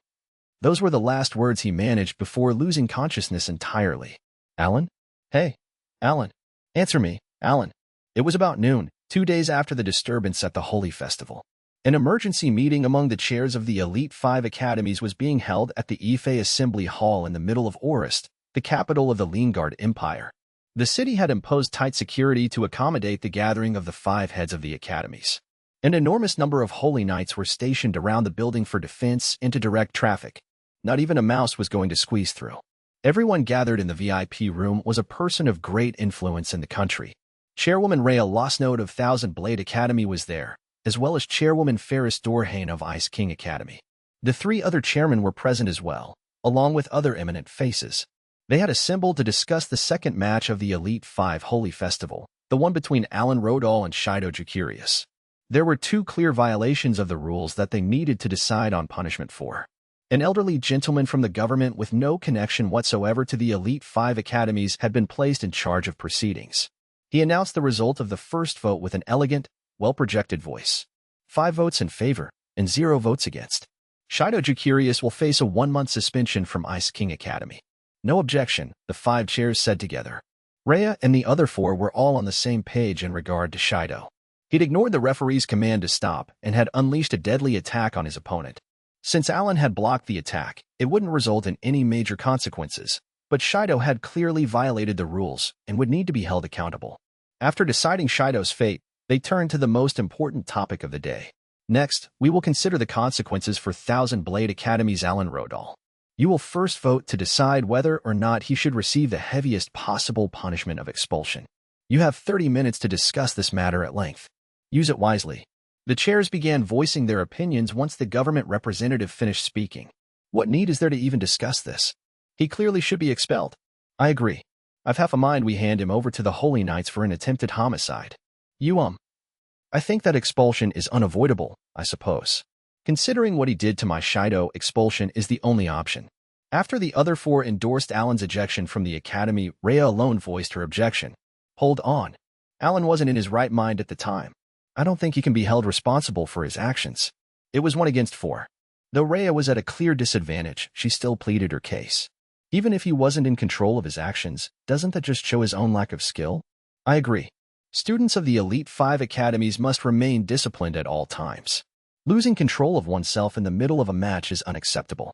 Those were the last words he managed before losing consciousness entirely. Alan? Hey, Alan. Answer me, Alan. It was about noon, 2 days after the disturbance at the Holy Festival. An emergency meeting among the chairs of the Elite 5 academies was being held at the Ife Assembly Hall in the middle of Orist, the capital of the Leengard Empire. The city had imposed tight security to accommodate the gathering of the 5 heads of the academies. An enormous number of holy knights were stationed around the building for defense and to direct traffic. Not even a mouse was going to squeeze through. Everyone gathered in the VIP room was a person of great influence in the country. Chairwoman Rhea Losnode of Thousand Blade Academy was there, as well as Chairwoman Ferris Dorhane of Ice King Academy. The 3 other chairmen were present as well, along with other eminent faces. They had assembled to discuss the second match of the Elite 5 Holy Festival, the one between Alan Rodal and Shido Jukurius. There were 2 clear violations of the rules that they needed to decide on punishment for. An elderly gentleman from the government with no connection whatsoever to the Elite 5 academies had been placed in charge of proceedings. He announced the result of the first vote with an elegant, well-projected voice. 5 votes in favor, and 0 votes against. Shido Jukurius will face a 1-month suspension from Ice King Academy. No objection, the 5 chairs said together. Rhea and the other 4 were all on the same page in regard to Shido. He'd ignored the referee's command to stop and had unleashed a deadly attack on his opponent. Since Alan had blocked the attack, it wouldn't result in any major consequences, but Shido had clearly violated the rules and would need to be held accountable. After deciding Shido's fate, they turned to the most important topic of the day. Next, we will consider the consequences for Thousand Blade Academy's Alan Rodal. You will first vote to decide whether or not he should receive the heaviest possible punishment of expulsion. You have 30 minutes to discuss this matter at length. Use it wisely. The chairs began voicing their opinions once the government representative finished speaking. What need is there to even discuss this? He clearly should be expelled. I agree. I've half a mind we hand him over to the Holy Knights for an attempted homicide. I think that expulsion is unavoidable, I suppose. Considering what he did to my Shido, expulsion is the only option. After the other four endorsed Alan's ejection from the academy, Rhea alone voiced her objection. Hold on. Alan wasn't in his right mind at the time. I don't think he can be held responsible for his actions. It was 1 against 4. Though Rhea was at a clear disadvantage, she still pleaded her case. Even if he wasn't in control of his actions, doesn't that just show his own lack of skill? I agree. Students of the Elite 5 academies must remain disciplined at all times. Losing control of oneself in the middle of a match is unacceptable.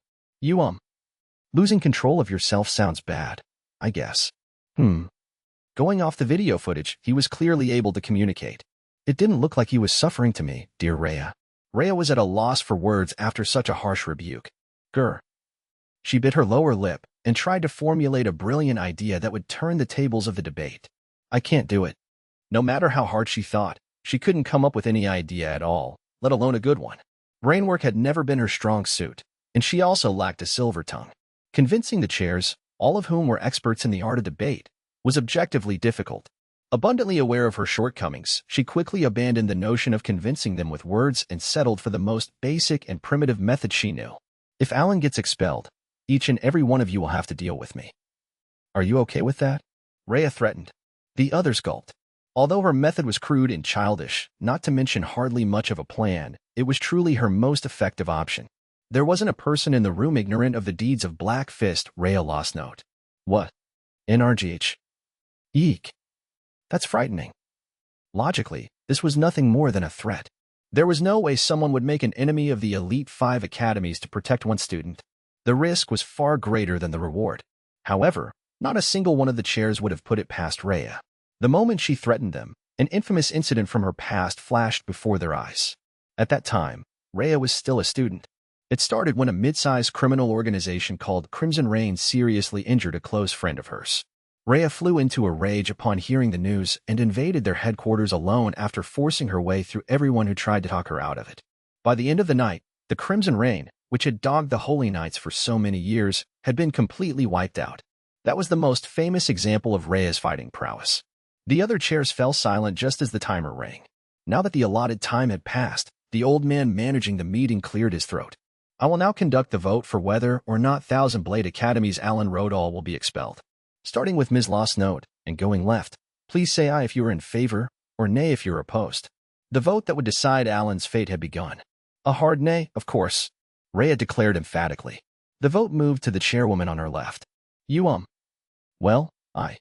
Losing control of yourself sounds bad, I guess. Going off the video footage, he was clearly able to communicate. It didn't look like he was suffering to me, dear Rhea. Rhea was at a loss for words after such a harsh rebuke. Grr. She bit her lower lip and tried to formulate a brilliant idea that would turn the tables of the debate. I can't do it. No matter how hard she thought, she couldn't come up with any idea at all, let alone a good one. Brainwork had never been her strong suit, and she also lacked a silver tongue. Convincing the chairs, all of whom were experts in the art of debate, was objectively difficult. Abundantly aware of her shortcomings, she quickly abandoned the notion of convincing them with words and settled for the most basic and primitive method she knew. If Alan gets expelled, each and every one of you will have to deal with me. Are you okay with that? Rhea threatened. The others gulped. Although her method was crude and childish, not to mention hardly much of a plan, it was truly her most effective option. There wasn't a person in the room ignorant of the deeds of Black Fist, Rhea lost note. What? NRGH. Eek. That's frightening. Logically, this was nothing more than a threat. There was no way someone would make an enemy of the Elite 5 academies to protect one student. The risk was far greater than the reward. However, not a single one of the chairs would have put it past Rhea. The moment she threatened them, an infamous incident from her past flashed before their eyes. At that time, Rhea was still a student. It started when a mid-sized criminal organization called Crimson Reign seriously injured a close friend of hers. Rhea flew into a rage upon hearing the news and invaded their headquarters alone after forcing her way through everyone who tried to talk her out of it. By the end of the night, the Crimson Reign, which had dogged the Holy Knights for so many years, had been completely wiped out. That was the most famous example of Rhea's fighting prowess. The other chairs fell silent just as the timer rang. Now that the allotted time had passed, the old man managing the meeting cleared his throat. I will now conduct the vote for whether or not Thousand Blade Academy's Alan Rodall will be expelled. Starting with Ms. Lost Note and going left, please say aye if you are in favor or nay if you're opposed. The vote that would decide Alan's fate had begun. A hard nay, of course, Rhea declared emphatically. The vote moved to the chairwoman on her left. Well, aye.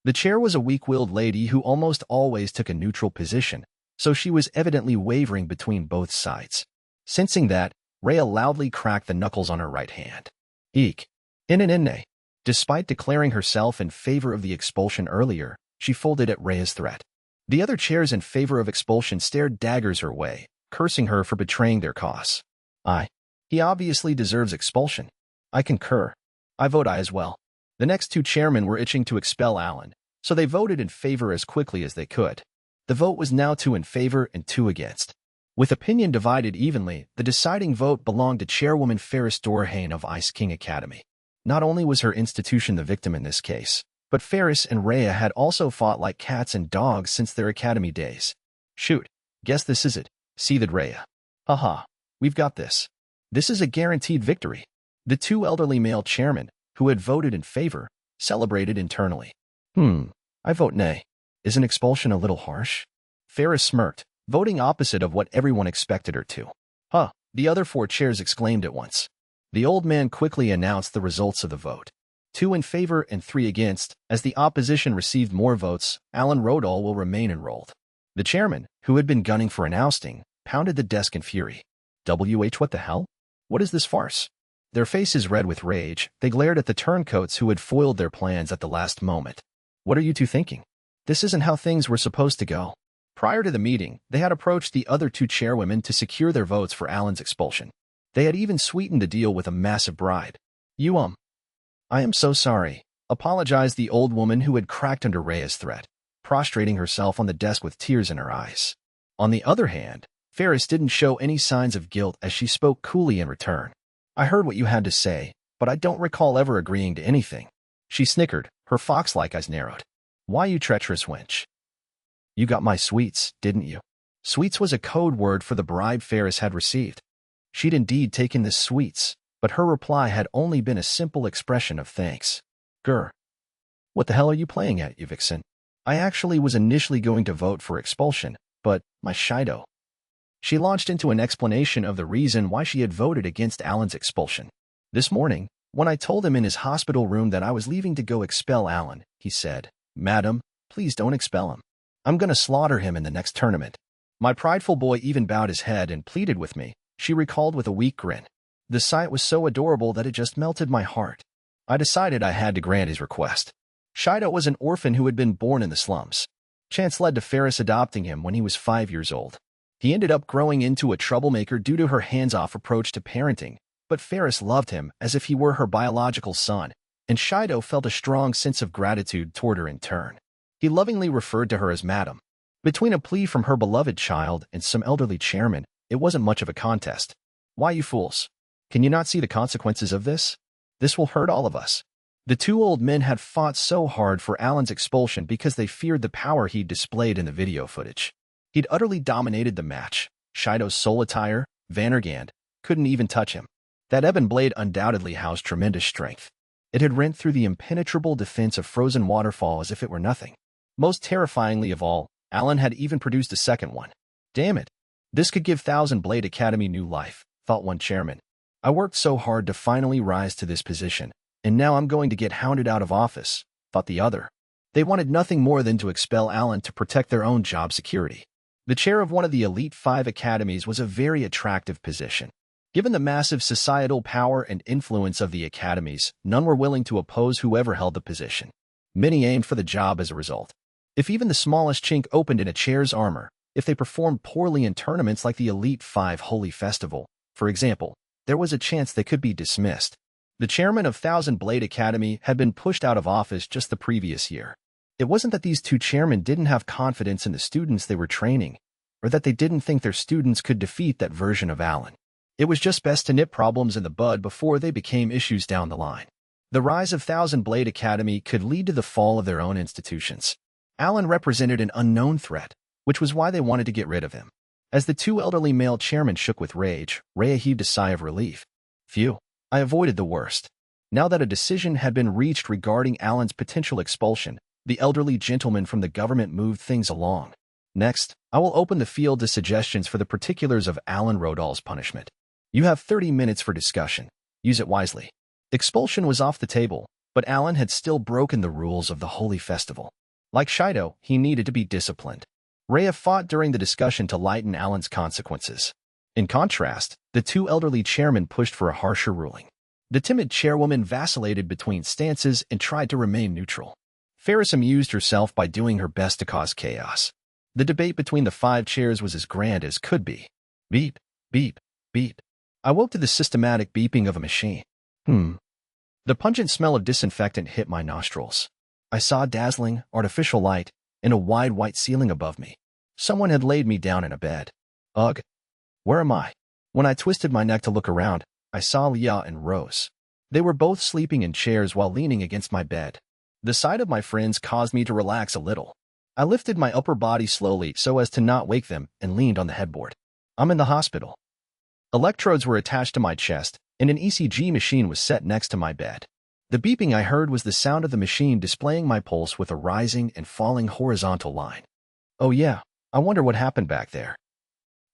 The chair was a weak-willed lady who almost always took a neutral position, so she was evidently wavering between both sides. Sensing that, Rhea loudly cracked the knuckles on her right hand. Eek. Nay. Despite declaring herself in favor of the expulsion earlier, she folded at Rhea's threat. The other chairs in favor of expulsion stared daggers her way, cursing her for betraying their cause. Aye. He obviously deserves expulsion. I concur. I vote aye as well. The next two chairmen were itching to expel Alan, so they voted in favor as quickly as they could. The vote was now 2 in favor and 2 against. With opinion divided evenly, the deciding vote belonged to Chairwoman Ferris Dorhane of Ice King Academy. Not only was her institution the victim in this case, but Ferris and Rhea had also fought like cats and dogs since their academy days. Shoot, guess this is it, seethed Rhea. Haha, we've got this. This is a guaranteed victory. The 2 elderly male chairmen, who had voted in favor, celebrated internally. I vote nay. Isn't expulsion a little harsh? Ferris smirked, voting opposite of what everyone expected her to. The other 4 chairs exclaimed at once. The old man quickly announced the results of the vote. 2 in favor and 3 against. As the opposition received more votes, Alan Rodall will remain enrolled. The chairman, who had been gunning for an ousting, pounded the desk in fury. What the hell? What is this farce? Their faces red with rage, they glared at the turncoats who had foiled their plans at the last moment. What are you two thinking? This isn't how things were supposed to go. Prior to the meeting, they had approached the other 2 chairwomen to secure their votes for Alan's expulsion. They had even sweetened the deal with a massive bribe. I am so sorry, apologized the old woman who had cracked under Rhea's threat. prostrating herself on the desk with tears in her eyes. On the other hand, Ferris didn't show any signs of guilt as she spoke coolly in return. I heard what you had to say, but I don't recall ever agreeing to anything. She snickered, her fox-like eyes narrowed. Why, you treacherous wench? You got my sweets, didn't you? Sweets was a code word for the bribe Ferris had received. She'd indeed taken the sweets, but her reply had only been a simple expression of thanks. Grr. What the hell are you playing at, you vixen? I actually was initially going to vote for expulsion, but my Shido. She launched into an explanation of the reason why she had voted against Alan's expulsion. This morning, when I told him in his hospital room that I was leaving to go expel Alan, he said, "Madam, please don't expel him. I'm gonna slaughter him in the next tournament." My prideful boy even bowed his head and pleaded with me, she recalled with a weak grin. The sight was so adorable that it just melted my heart. I decided I had to grant his request. Shido was an orphan who had been born in the slums. Chance led to Ferris adopting him when he was 5 years old. He ended up growing into a troublemaker due to her hands-off approach to parenting, but Ferris loved him as if he were her biological son, and Shido felt a strong sense of gratitude toward her in turn. He lovingly referred to her as Madam. Between a plea from her beloved child and some elderly chairman, it wasn't much of a contest. Why, you fools? Can you not see the consequences of this? This will hurt all of us. The two old men had fought so hard for Alan's expulsion because they feared the power he'd displayed in the video footage. He'd utterly dominated the match. Shido's soul attire, Vandergand, couldn't even touch him. That ebon blade undoubtedly housed tremendous strength. It had rent through the impenetrable defense of frozen waterfall as if it were nothing. Most terrifyingly of all, Alan had even produced a second one. Damn it. This could give Thousand Blade Academy new life, thought one chairman. I worked so hard to finally rise to this position, and now I'm going to get hounded out of office, thought the other. They wanted nothing more than to expel Alan to protect their own job security. The chair of one of the Elite 5 academies was a very attractive position. Given the massive societal power and influence of the academies, none were willing to oppose whoever held the position. Many aimed for the job as a result. If even the smallest chink opened in a chair's armor, if they performed poorly in tournaments like the Elite 5 Holy Festival, for example, there was a chance they could be dismissed. The chairman of Thousand Blade Academy had been pushed out of office just the previous year. It wasn't that these two chairmen didn't have confidence in the students they were training, or that they didn't think their students could defeat that version of Alan. It was just best to nip problems in the bud before they became issues down the line. The rise of Thousand Blade Academy could lead to the fall of their own institutions. Alan represented an unknown threat, which was why they wanted to get rid of him. As the two elderly male chairmen shook with rage, Rhea heaved a sigh of relief. Phew, I avoided the worst. Now that a decision had been reached regarding Alan's potential expulsion, the elderly gentleman from the government moved things along. Next, I will open the field to suggestions for the particulars of Alan Rodal's punishment. You have 30 minutes for discussion. Use it wisely. Expulsion was off the table, but Alan had still broken the rules of the Holy Festival. Like Shido, he needed to be disciplined. Rhea fought during the discussion to lighten Alan's consequences. In contrast, the two elderly chairmen pushed for a harsher ruling. The timid chairwoman vacillated between stances and tried to remain neutral. Ferris amused herself by doing her best to cause chaos. The debate between the 5 chairs was as grand as could be. Beep, beep, beep. I woke to the systematic beeping of a machine. The pungent smell of disinfectant hit my nostrils. I saw dazzling, artificial light and a wide white ceiling above me. Someone had laid me down in a bed. Ugh. Where am I? When I twisted my neck to look around, I saw Leah and Rose. They were both sleeping in chairs while leaning against my bed. The sight of my friends caused me to relax a little. I lifted my upper body slowly so as to not wake them and leaned on the headboard. I'm in the hospital. Electrodes were attached to my chest, and an ECG machine was set next to my bed. The beeping I heard was the sound of the machine displaying my pulse with a rising and falling horizontal line. Oh yeah, I wonder what happened back there.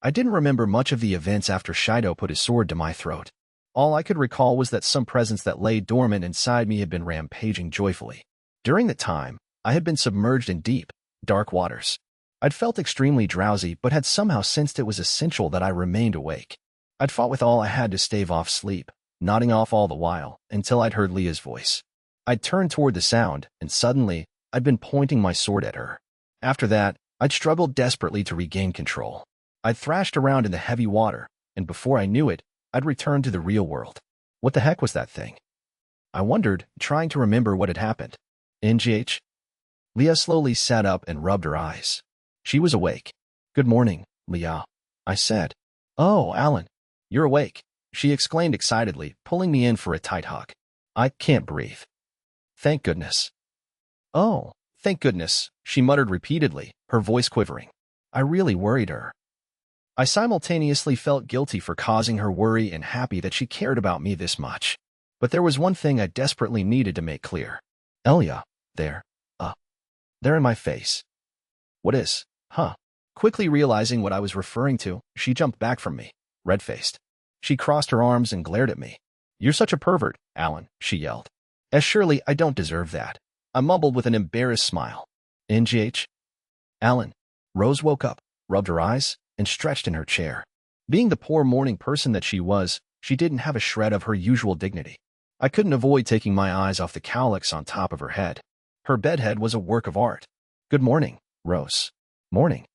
I didn't remember much of the events after Shido put his sword to my throat. All I could recall was that some presence that lay dormant inside me had been rampaging joyfully. During that time, I had been submerged in deep, dark waters. I'd felt extremely drowsy but had somehow sensed it was essential that I remained awake. I'd fought with all I had to stave off sleep, nodding off all the while, until I'd heard Leah's voice. I'd turned toward the sound, and suddenly, I'd been pointing my sword at her. After that, I'd struggled desperately to regain control. I'd thrashed around in the heavy water, and before I knew it, I'd returned to the real world. What the heck was that thing? I wondered, trying to remember what had happened. NGH? Leah slowly sat up and rubbed her eyes. She was awake. "Good morning, Leah," I said. "Oh, Alan, you're awake," she exclaimed excitedly, pulling me in for a tight hug. "I can't breathe." "Thank goodness." "Oh, thank goodness," she muttered repeatedly, her voice quivering. I really worried her. I simultaneously felt guilty for causing her worry and happy that she cared about me this much. But there was one thing I desperately needed to make clear. "Elia, there. There in my face." "What is? Huh?" Quickly realizing what I was referring to, she jumped back from me, red-faced. She crossed her arms and glared at me. "You're such a pervert, Alan," she yelled. "As surely I don't deserve that." I mumbled with an embarrassed smile. "NGH?" "Alan." Rose woke up, rubbed her eyes, and stretched in her chair. Being the poor morning person that she was, she didn't have a shred of her usual dignity. I couldn't avoid taking my eyes off the cowlicks on top of her head. Her bedhead was a work of art. "Good morning, Rose." "Morning.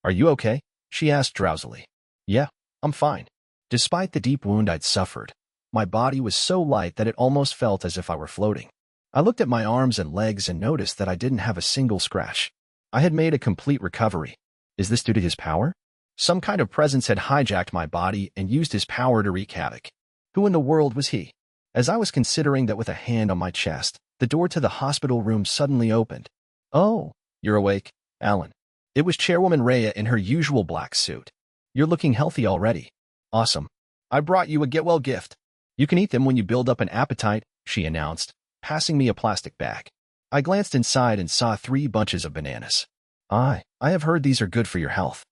Are you okay?" she asked drowsily. "Yeah, I'm fine." Despite the deep wound I'd suffered, my body was so light that it almost felt as if I were floating. I looked at my arms and legs and noticed that I didn't have a single scratch. I had made a complete recovery. Is this due to his power? Some kind of presence had hijacked my body and used his power to wreak havoc. Who in the world was he? As I was considering that with a hand on my chest, the door to the hospital room suddenly opened. "Oh, you're awake, Alan." It was Chairwoman Rhea in her usual black suit. "You're looking healthy already." "Awesome. I brought you a get-well gift. You can eat them when you build up an appetite," she announced, passing me a plastic bag. I glanced inside and saw 3 bunches of bananas. I have heard these are good for your health."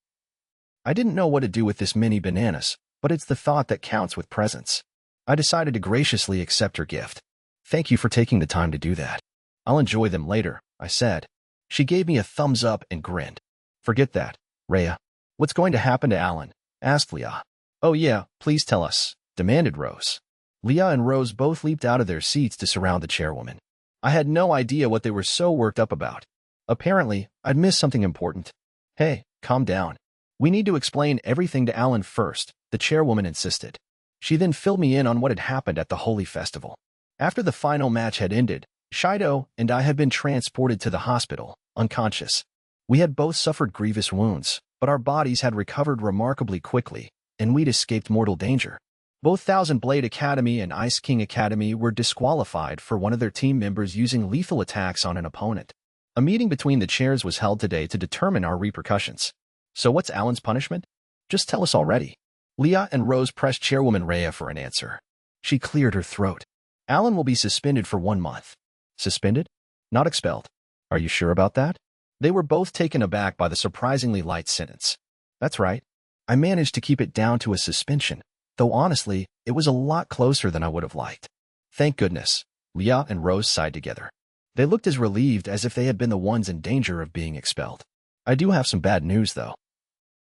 I didn't know what to do with this many bananas, but it's the thought that counts with presents. I decided to graciously accept her gift. "Thank you for taking the time to do that. I'll enjoy them later," I said. She gave me a thumbs up and grinned. "Forget that, Rhea." "What's going to happen to Alan?" asked Leah. "Oh yeah, please tell us," demanded Rose. Leah and Rose both leaped out of their seats to surround the chairwoman. I had no idea what they were so worked up about. Apparently, I'd missed something important. "Hey, calm down. We need to explain everything to Alan first," the chairwoman insisted. She then filled me in on what had happened at the Holy Festival. After the final match had ended, Shido and I had been transported to the hospital, unconscious. We had both suffered grievous wounds, but our bodies had recovered remarkably quickly, and we'd escaped mortal danger. Both Thousand Blade Academy and Ice King Academy were disqualified for one of their team members using lethal attacks on an opponent. A meeting between the chairs was held today to determine our repercussions. "So what's Alan's punishment? Just tell us already." Leah and Rose pressed Chairwoman Rhea for an answer. She cleared her throat. "Alan will be suspended for 1 month. "Suspended? Not expelled. Are you sure about that?" They were both taken aback by the surprisingly light sentence. "That's right. I managed to keep it down to a suspension, though honestly, it was a lot closer than I would have liked." "Thank goodness." Leah and Rose sighed together. They looked as relieved as if they had been the ones in danger of being expelled. "I do have some bad news, though.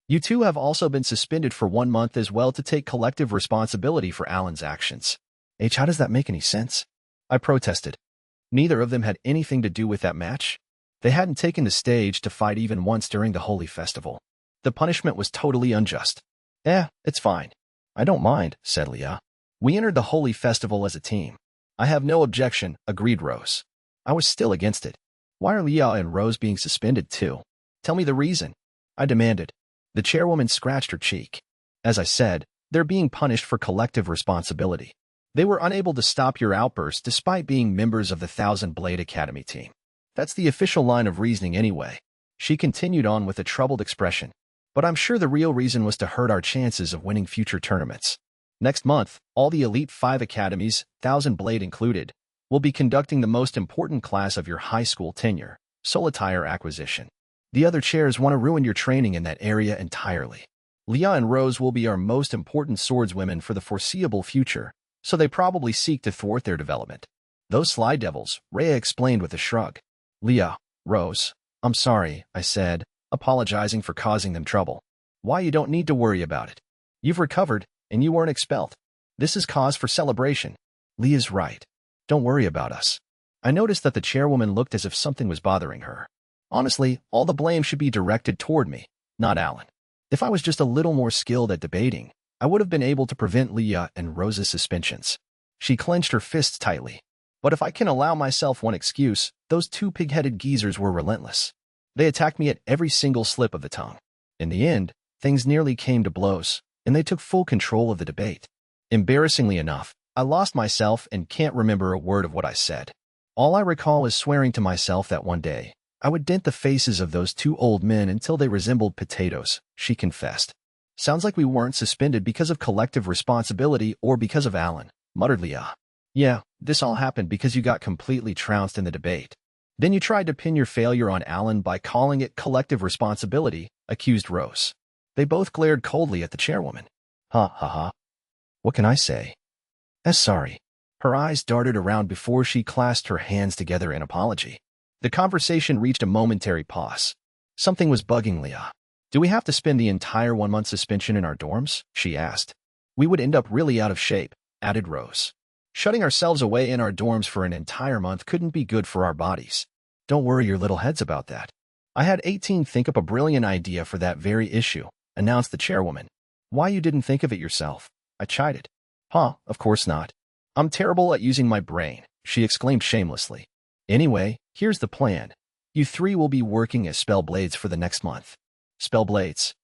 You two have also been suspended for 1 month as well to take collective responsibility for Alan's actions." How does that make any sense?" I protested. Neither of them had anything to do with that match. They hadn't taken the stage to fight even once during the Holy Festival. The punishment was totally unjust. It's fine. "I don't mind," said Leah. "We entered the Holy Festival as a team." "I have no objection," agreed Rose. I was still against it. "Why are Leah and Rose being suspended too? Tell me the reason," I demanded. The chairwoman scratched her cheek. "As I said, they're being punished for collective responsibility. They were unable to stop your outburst despite being members of the Thousand Blade Academy team. That's the official line of reasoning anyway." She continued on with a troubled expression. "But I'm sure the real reason was to hurt our chances of winning future tournaments. Next month, all the Elite 5 academies, Thousand Blade included, will be conducting the most important class of your high school tenure, Solitaire Acquisition. The other chairs want to ruin your training in that area entirely. Leah and Rose will be our most important swordswomen for the foreseeable future, so they probably seek to thwart their development." "Those sly devils," Rhea explained with a shrug. "Leah, Rose, I'm sorry," I said, apologizing for causing them trouble. "Why, you don't need to worry about it. You've recovered, and you weren't expelled. This is cause for celebration." Leah's right. Don't worry about us. I noticed that the chairwoman looked as if something was bothering her. Honestly, all the blame should be directed toward me, not Alan. If I was just a little more skilled at debating, I would have been able to prevent Leah and Rose's suspensions. She clenched her fists tightly. But if I can allow myself one excuse, those two pig-headed geezers were relentless. They attacked me at every single slip of the tongue. In the end, things nearly came to blows, and they took full control of the debate. Embarrassingly enough, I lost myself and can't remember a word of what I said. All I recall is swearing to myself that one day, I would dent the faces of those two old men until they resembled potatoes, she confessed. Sounds like we weren't suspended because of collective responsibility or because of Alan, muttered Leah. Yeah, this all happened because you got completely trounced in the debate. Then you tried to pin your failure on Alan by calling it collective responsibility, accused Rose. They both glared coldly at the chairwoman. Ha ha ha. What can I say? Sorry. Her eyes darted around before she clasped her hands together in apology. The conversation reached a momentary pause. Something was bugging Leah. Do we have to spend the entire 1-month suspension in our dorms? She asked. We would end up really out of shape, added Rose. Shutting ourselves away in our dorms for an entire month couldn't be good for our bodies. Don't worry your little heads about that. I had 18 think up a brilliant idea for that very issue, announced the chairwoman. Why you didn't think of it yourself? I chided. Huh, of course not. I'm terrible at using my brain, she exclaimed shamelessly. Anyway, here's the plan. You three will be working as spellblades for the next month. Spellblades?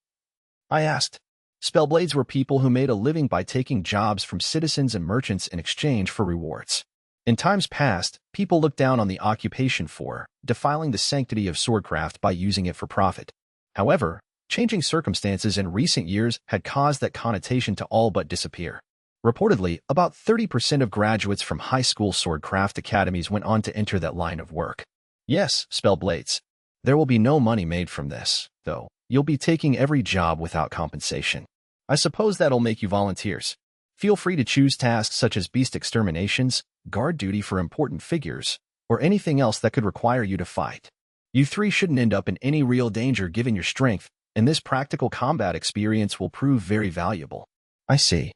I asked. Spellblades were people who made a living by taking jobs from citizens and merchants in exchange for rewards. In times past, people looked down on the occupation for defiling the sanctity of swordcraft by using it for profit. However, changing circumstances in recent years had caused that connotation to all but disappear. Reportedly, about 30% of graduates from high school swordcraft academies went on to enter that line of work. Yes, spellblades. There will be no money made from this, though. You'll be taking every job without compensation. I suppose that'll make you volunteers. Feel free to choose tasks such as beast exterminations, guard duty for important figures, or anything else that could require you to fight. You three shouldn't end up in any real danger given your strength, and this practical combat experience will prove very valuable. I see.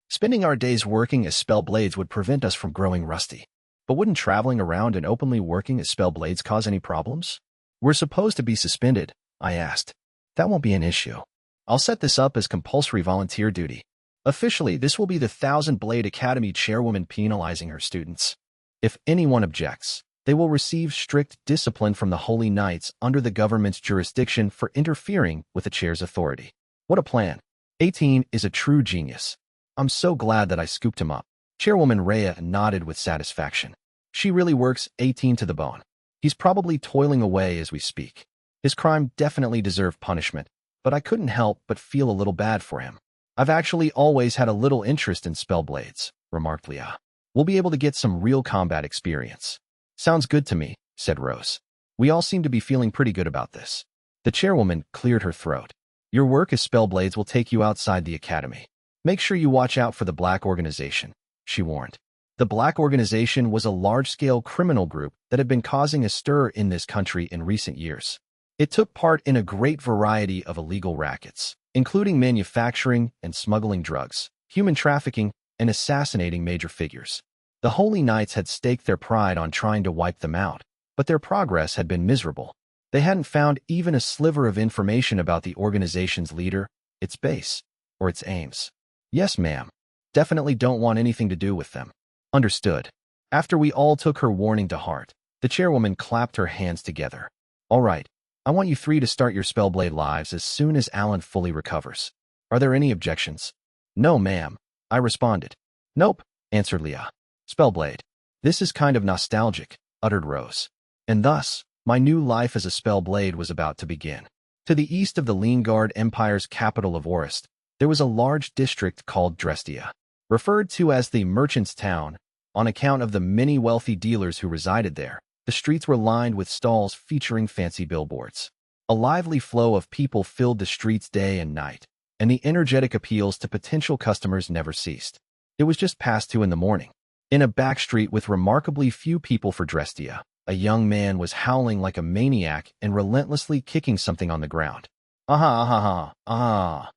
Spending our days working as spellblades would prevent us from growing rusty. But wouldn't traveling around and openly working as spellblades cause any problems? We're supposed to be suspended, I asked. That won't be an issue. I'll set this up as compulsory volunteer duty. Officially, this will be the Thousand Blade Academy chairwoman penalizing her students. If anyone objects, they will receive strict discipline from the Holy Knights under the government's jurisdiction for interfering with the chair's authority. What a plan. 18 is a true genius. I'm so glad that I scooped him up. Chairwoman Rhea nodded with satisfaction. She really works 18 to the bone. He's probably toiling away as we speak. His crime definitely deserved punishment, but I couldn't help but feel a little bad for him. I've actually always had a little interest in spellblades, remarked Leah. We'll be able to get some real combat experience. Sounds good to me, said Rose. We all seem to be feeling pretty good about this. The chairwoman cleared her throat. Your work as spellblades will take you outside the academy. Make sure you watch out for the Black Organization, she warned. The Black Organization was a large-scale criminal group that had been causing a stir in this country in recent years. It took part in a great variety of illegal rackets, including manufacturing and smuggling drugs, human trafficking, and assassinating major figures. The Holy Knights had staked their pride on trying to wipe them out, but their progress had been miserable. They hadn't found even a sliver of information about the organization's leader, its base, or its aims. Yes, ma'am. Definitely don't want anything to do with them. Understood. After we all took her warning to heart, the chairwoman clapped her hands together. All right. I want you three to start your spellblade lives as soon as Alan fully recovers. Are there any objections? No, ma'am, I responded. Nope, answered Leah. Spellblade. This is kind of nostalgic, uttered Rose. And thus, my new life as a spellblade was about to begin. To the east of the Leangard Empire's capital of Orist, there was a large district called Drestia, referred to as the Merchant's Town, on account of the many wealthy dealers who resided there. The streets were lined with stalls featuring fancy billboards. A lively flow of people filled the streets day and night, and the energetic appeals to potential customers never ceased. It was just past 2 in the morning. In a back street with remarkably few people for Drestia, a young man was howling like a maniac and relentlessly kicking something on the ground. Aha, aha, aha.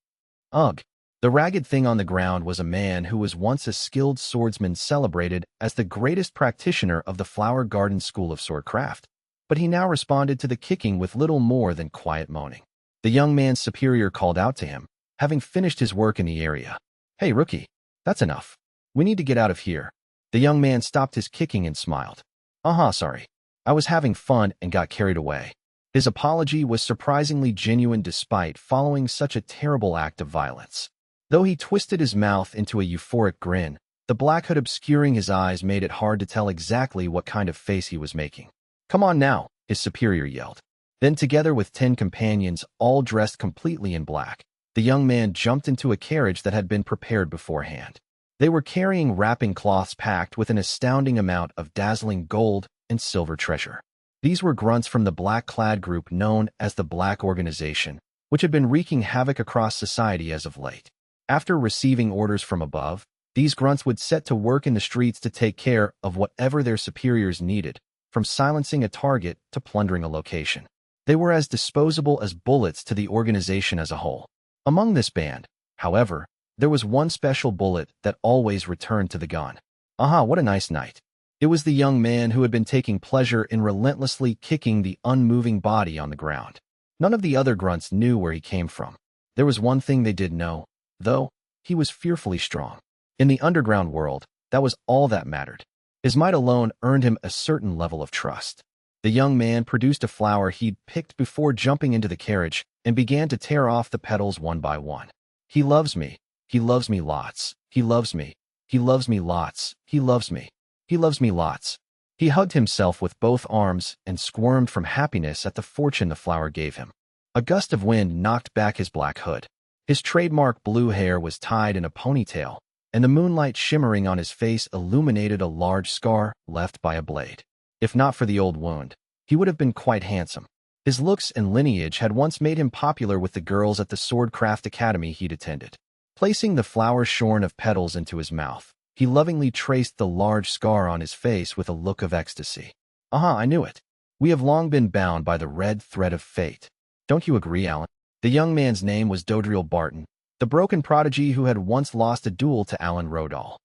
Ugh. The ragged thing on the ground was a man who was once a skilled swordsman celebrated as the greatest practitioner of the Flower Garden School of Swordcraft, but he now responded to the kicking with little more than quiet moaning. The young man's superior called out to him, having finished his work in the area. Hey, rookie, that's enough. We need to get out of here. The young man stopped his kicking and smiled. Sorry. I was having fun and got carried away. His apology was surprisingly genuine despite following such a terrible act of violence. Though he twisted his mouth into a euphoric grin, the black hood obscuring his eyes made it hard to tell exactly what kind of face he was making. Come on now, his superior yelled. Then together with 10 companions, all dressed completely in black, the young man jumped into a carriage that had been prepared beforehand. They were carrying wrapping cloths packed with an astounding amount of dazzling gold and silver treasure. These were grunts from the black-clad group known as the Black Organization, which had been wreaking havoc across society as of late. After receiving orders from above, these grunts would set to work in the streets to take care of whatever their superiors needed, from silencing a target to plundering a location. They were as disposable as bullets to the organization as a whole. Among this band, however, there was one special bullet that always returned to the gun. What a nice night. It was the young man who had been taking pleasure in relentlessly kicking the unmoving body on the ground. None of the other grunts knew where he came from. There was one thing they did know, though: he was fearfully strong. In the underground world, that was all that mattered. His might alone earned him a certain level of trust. The young man produced a flower he'd picked before jumping into the carriage and began to tear off the petals one by one. He loves me. He loves me lots. He loves me. He loves me lots. He loves me. He loves me lots. He hugged himself with both arms and squirmed from happiness at the fortune the flower gave him. A gust of wind knocked back his black hood. His trademark blue hair was tied in a ponytail, and the moonlight shimmering on his face illuminated a large scar left by a blade. If not for the old wound, he would have been quite handsome. His looks and lineage had once made him popular with the girls at the Swordcraft Academy he'd attended. Placing the flower shorn of petals into his mouth, he lovingly traced the large scar on his face with a look of ecstasy. I knew it. We have long been bound by the red thread of fate. Don't you agree, Alan? The young man's name was Dodriel Barton, the broken prodigy who had once lost a duel to Alan Rodall.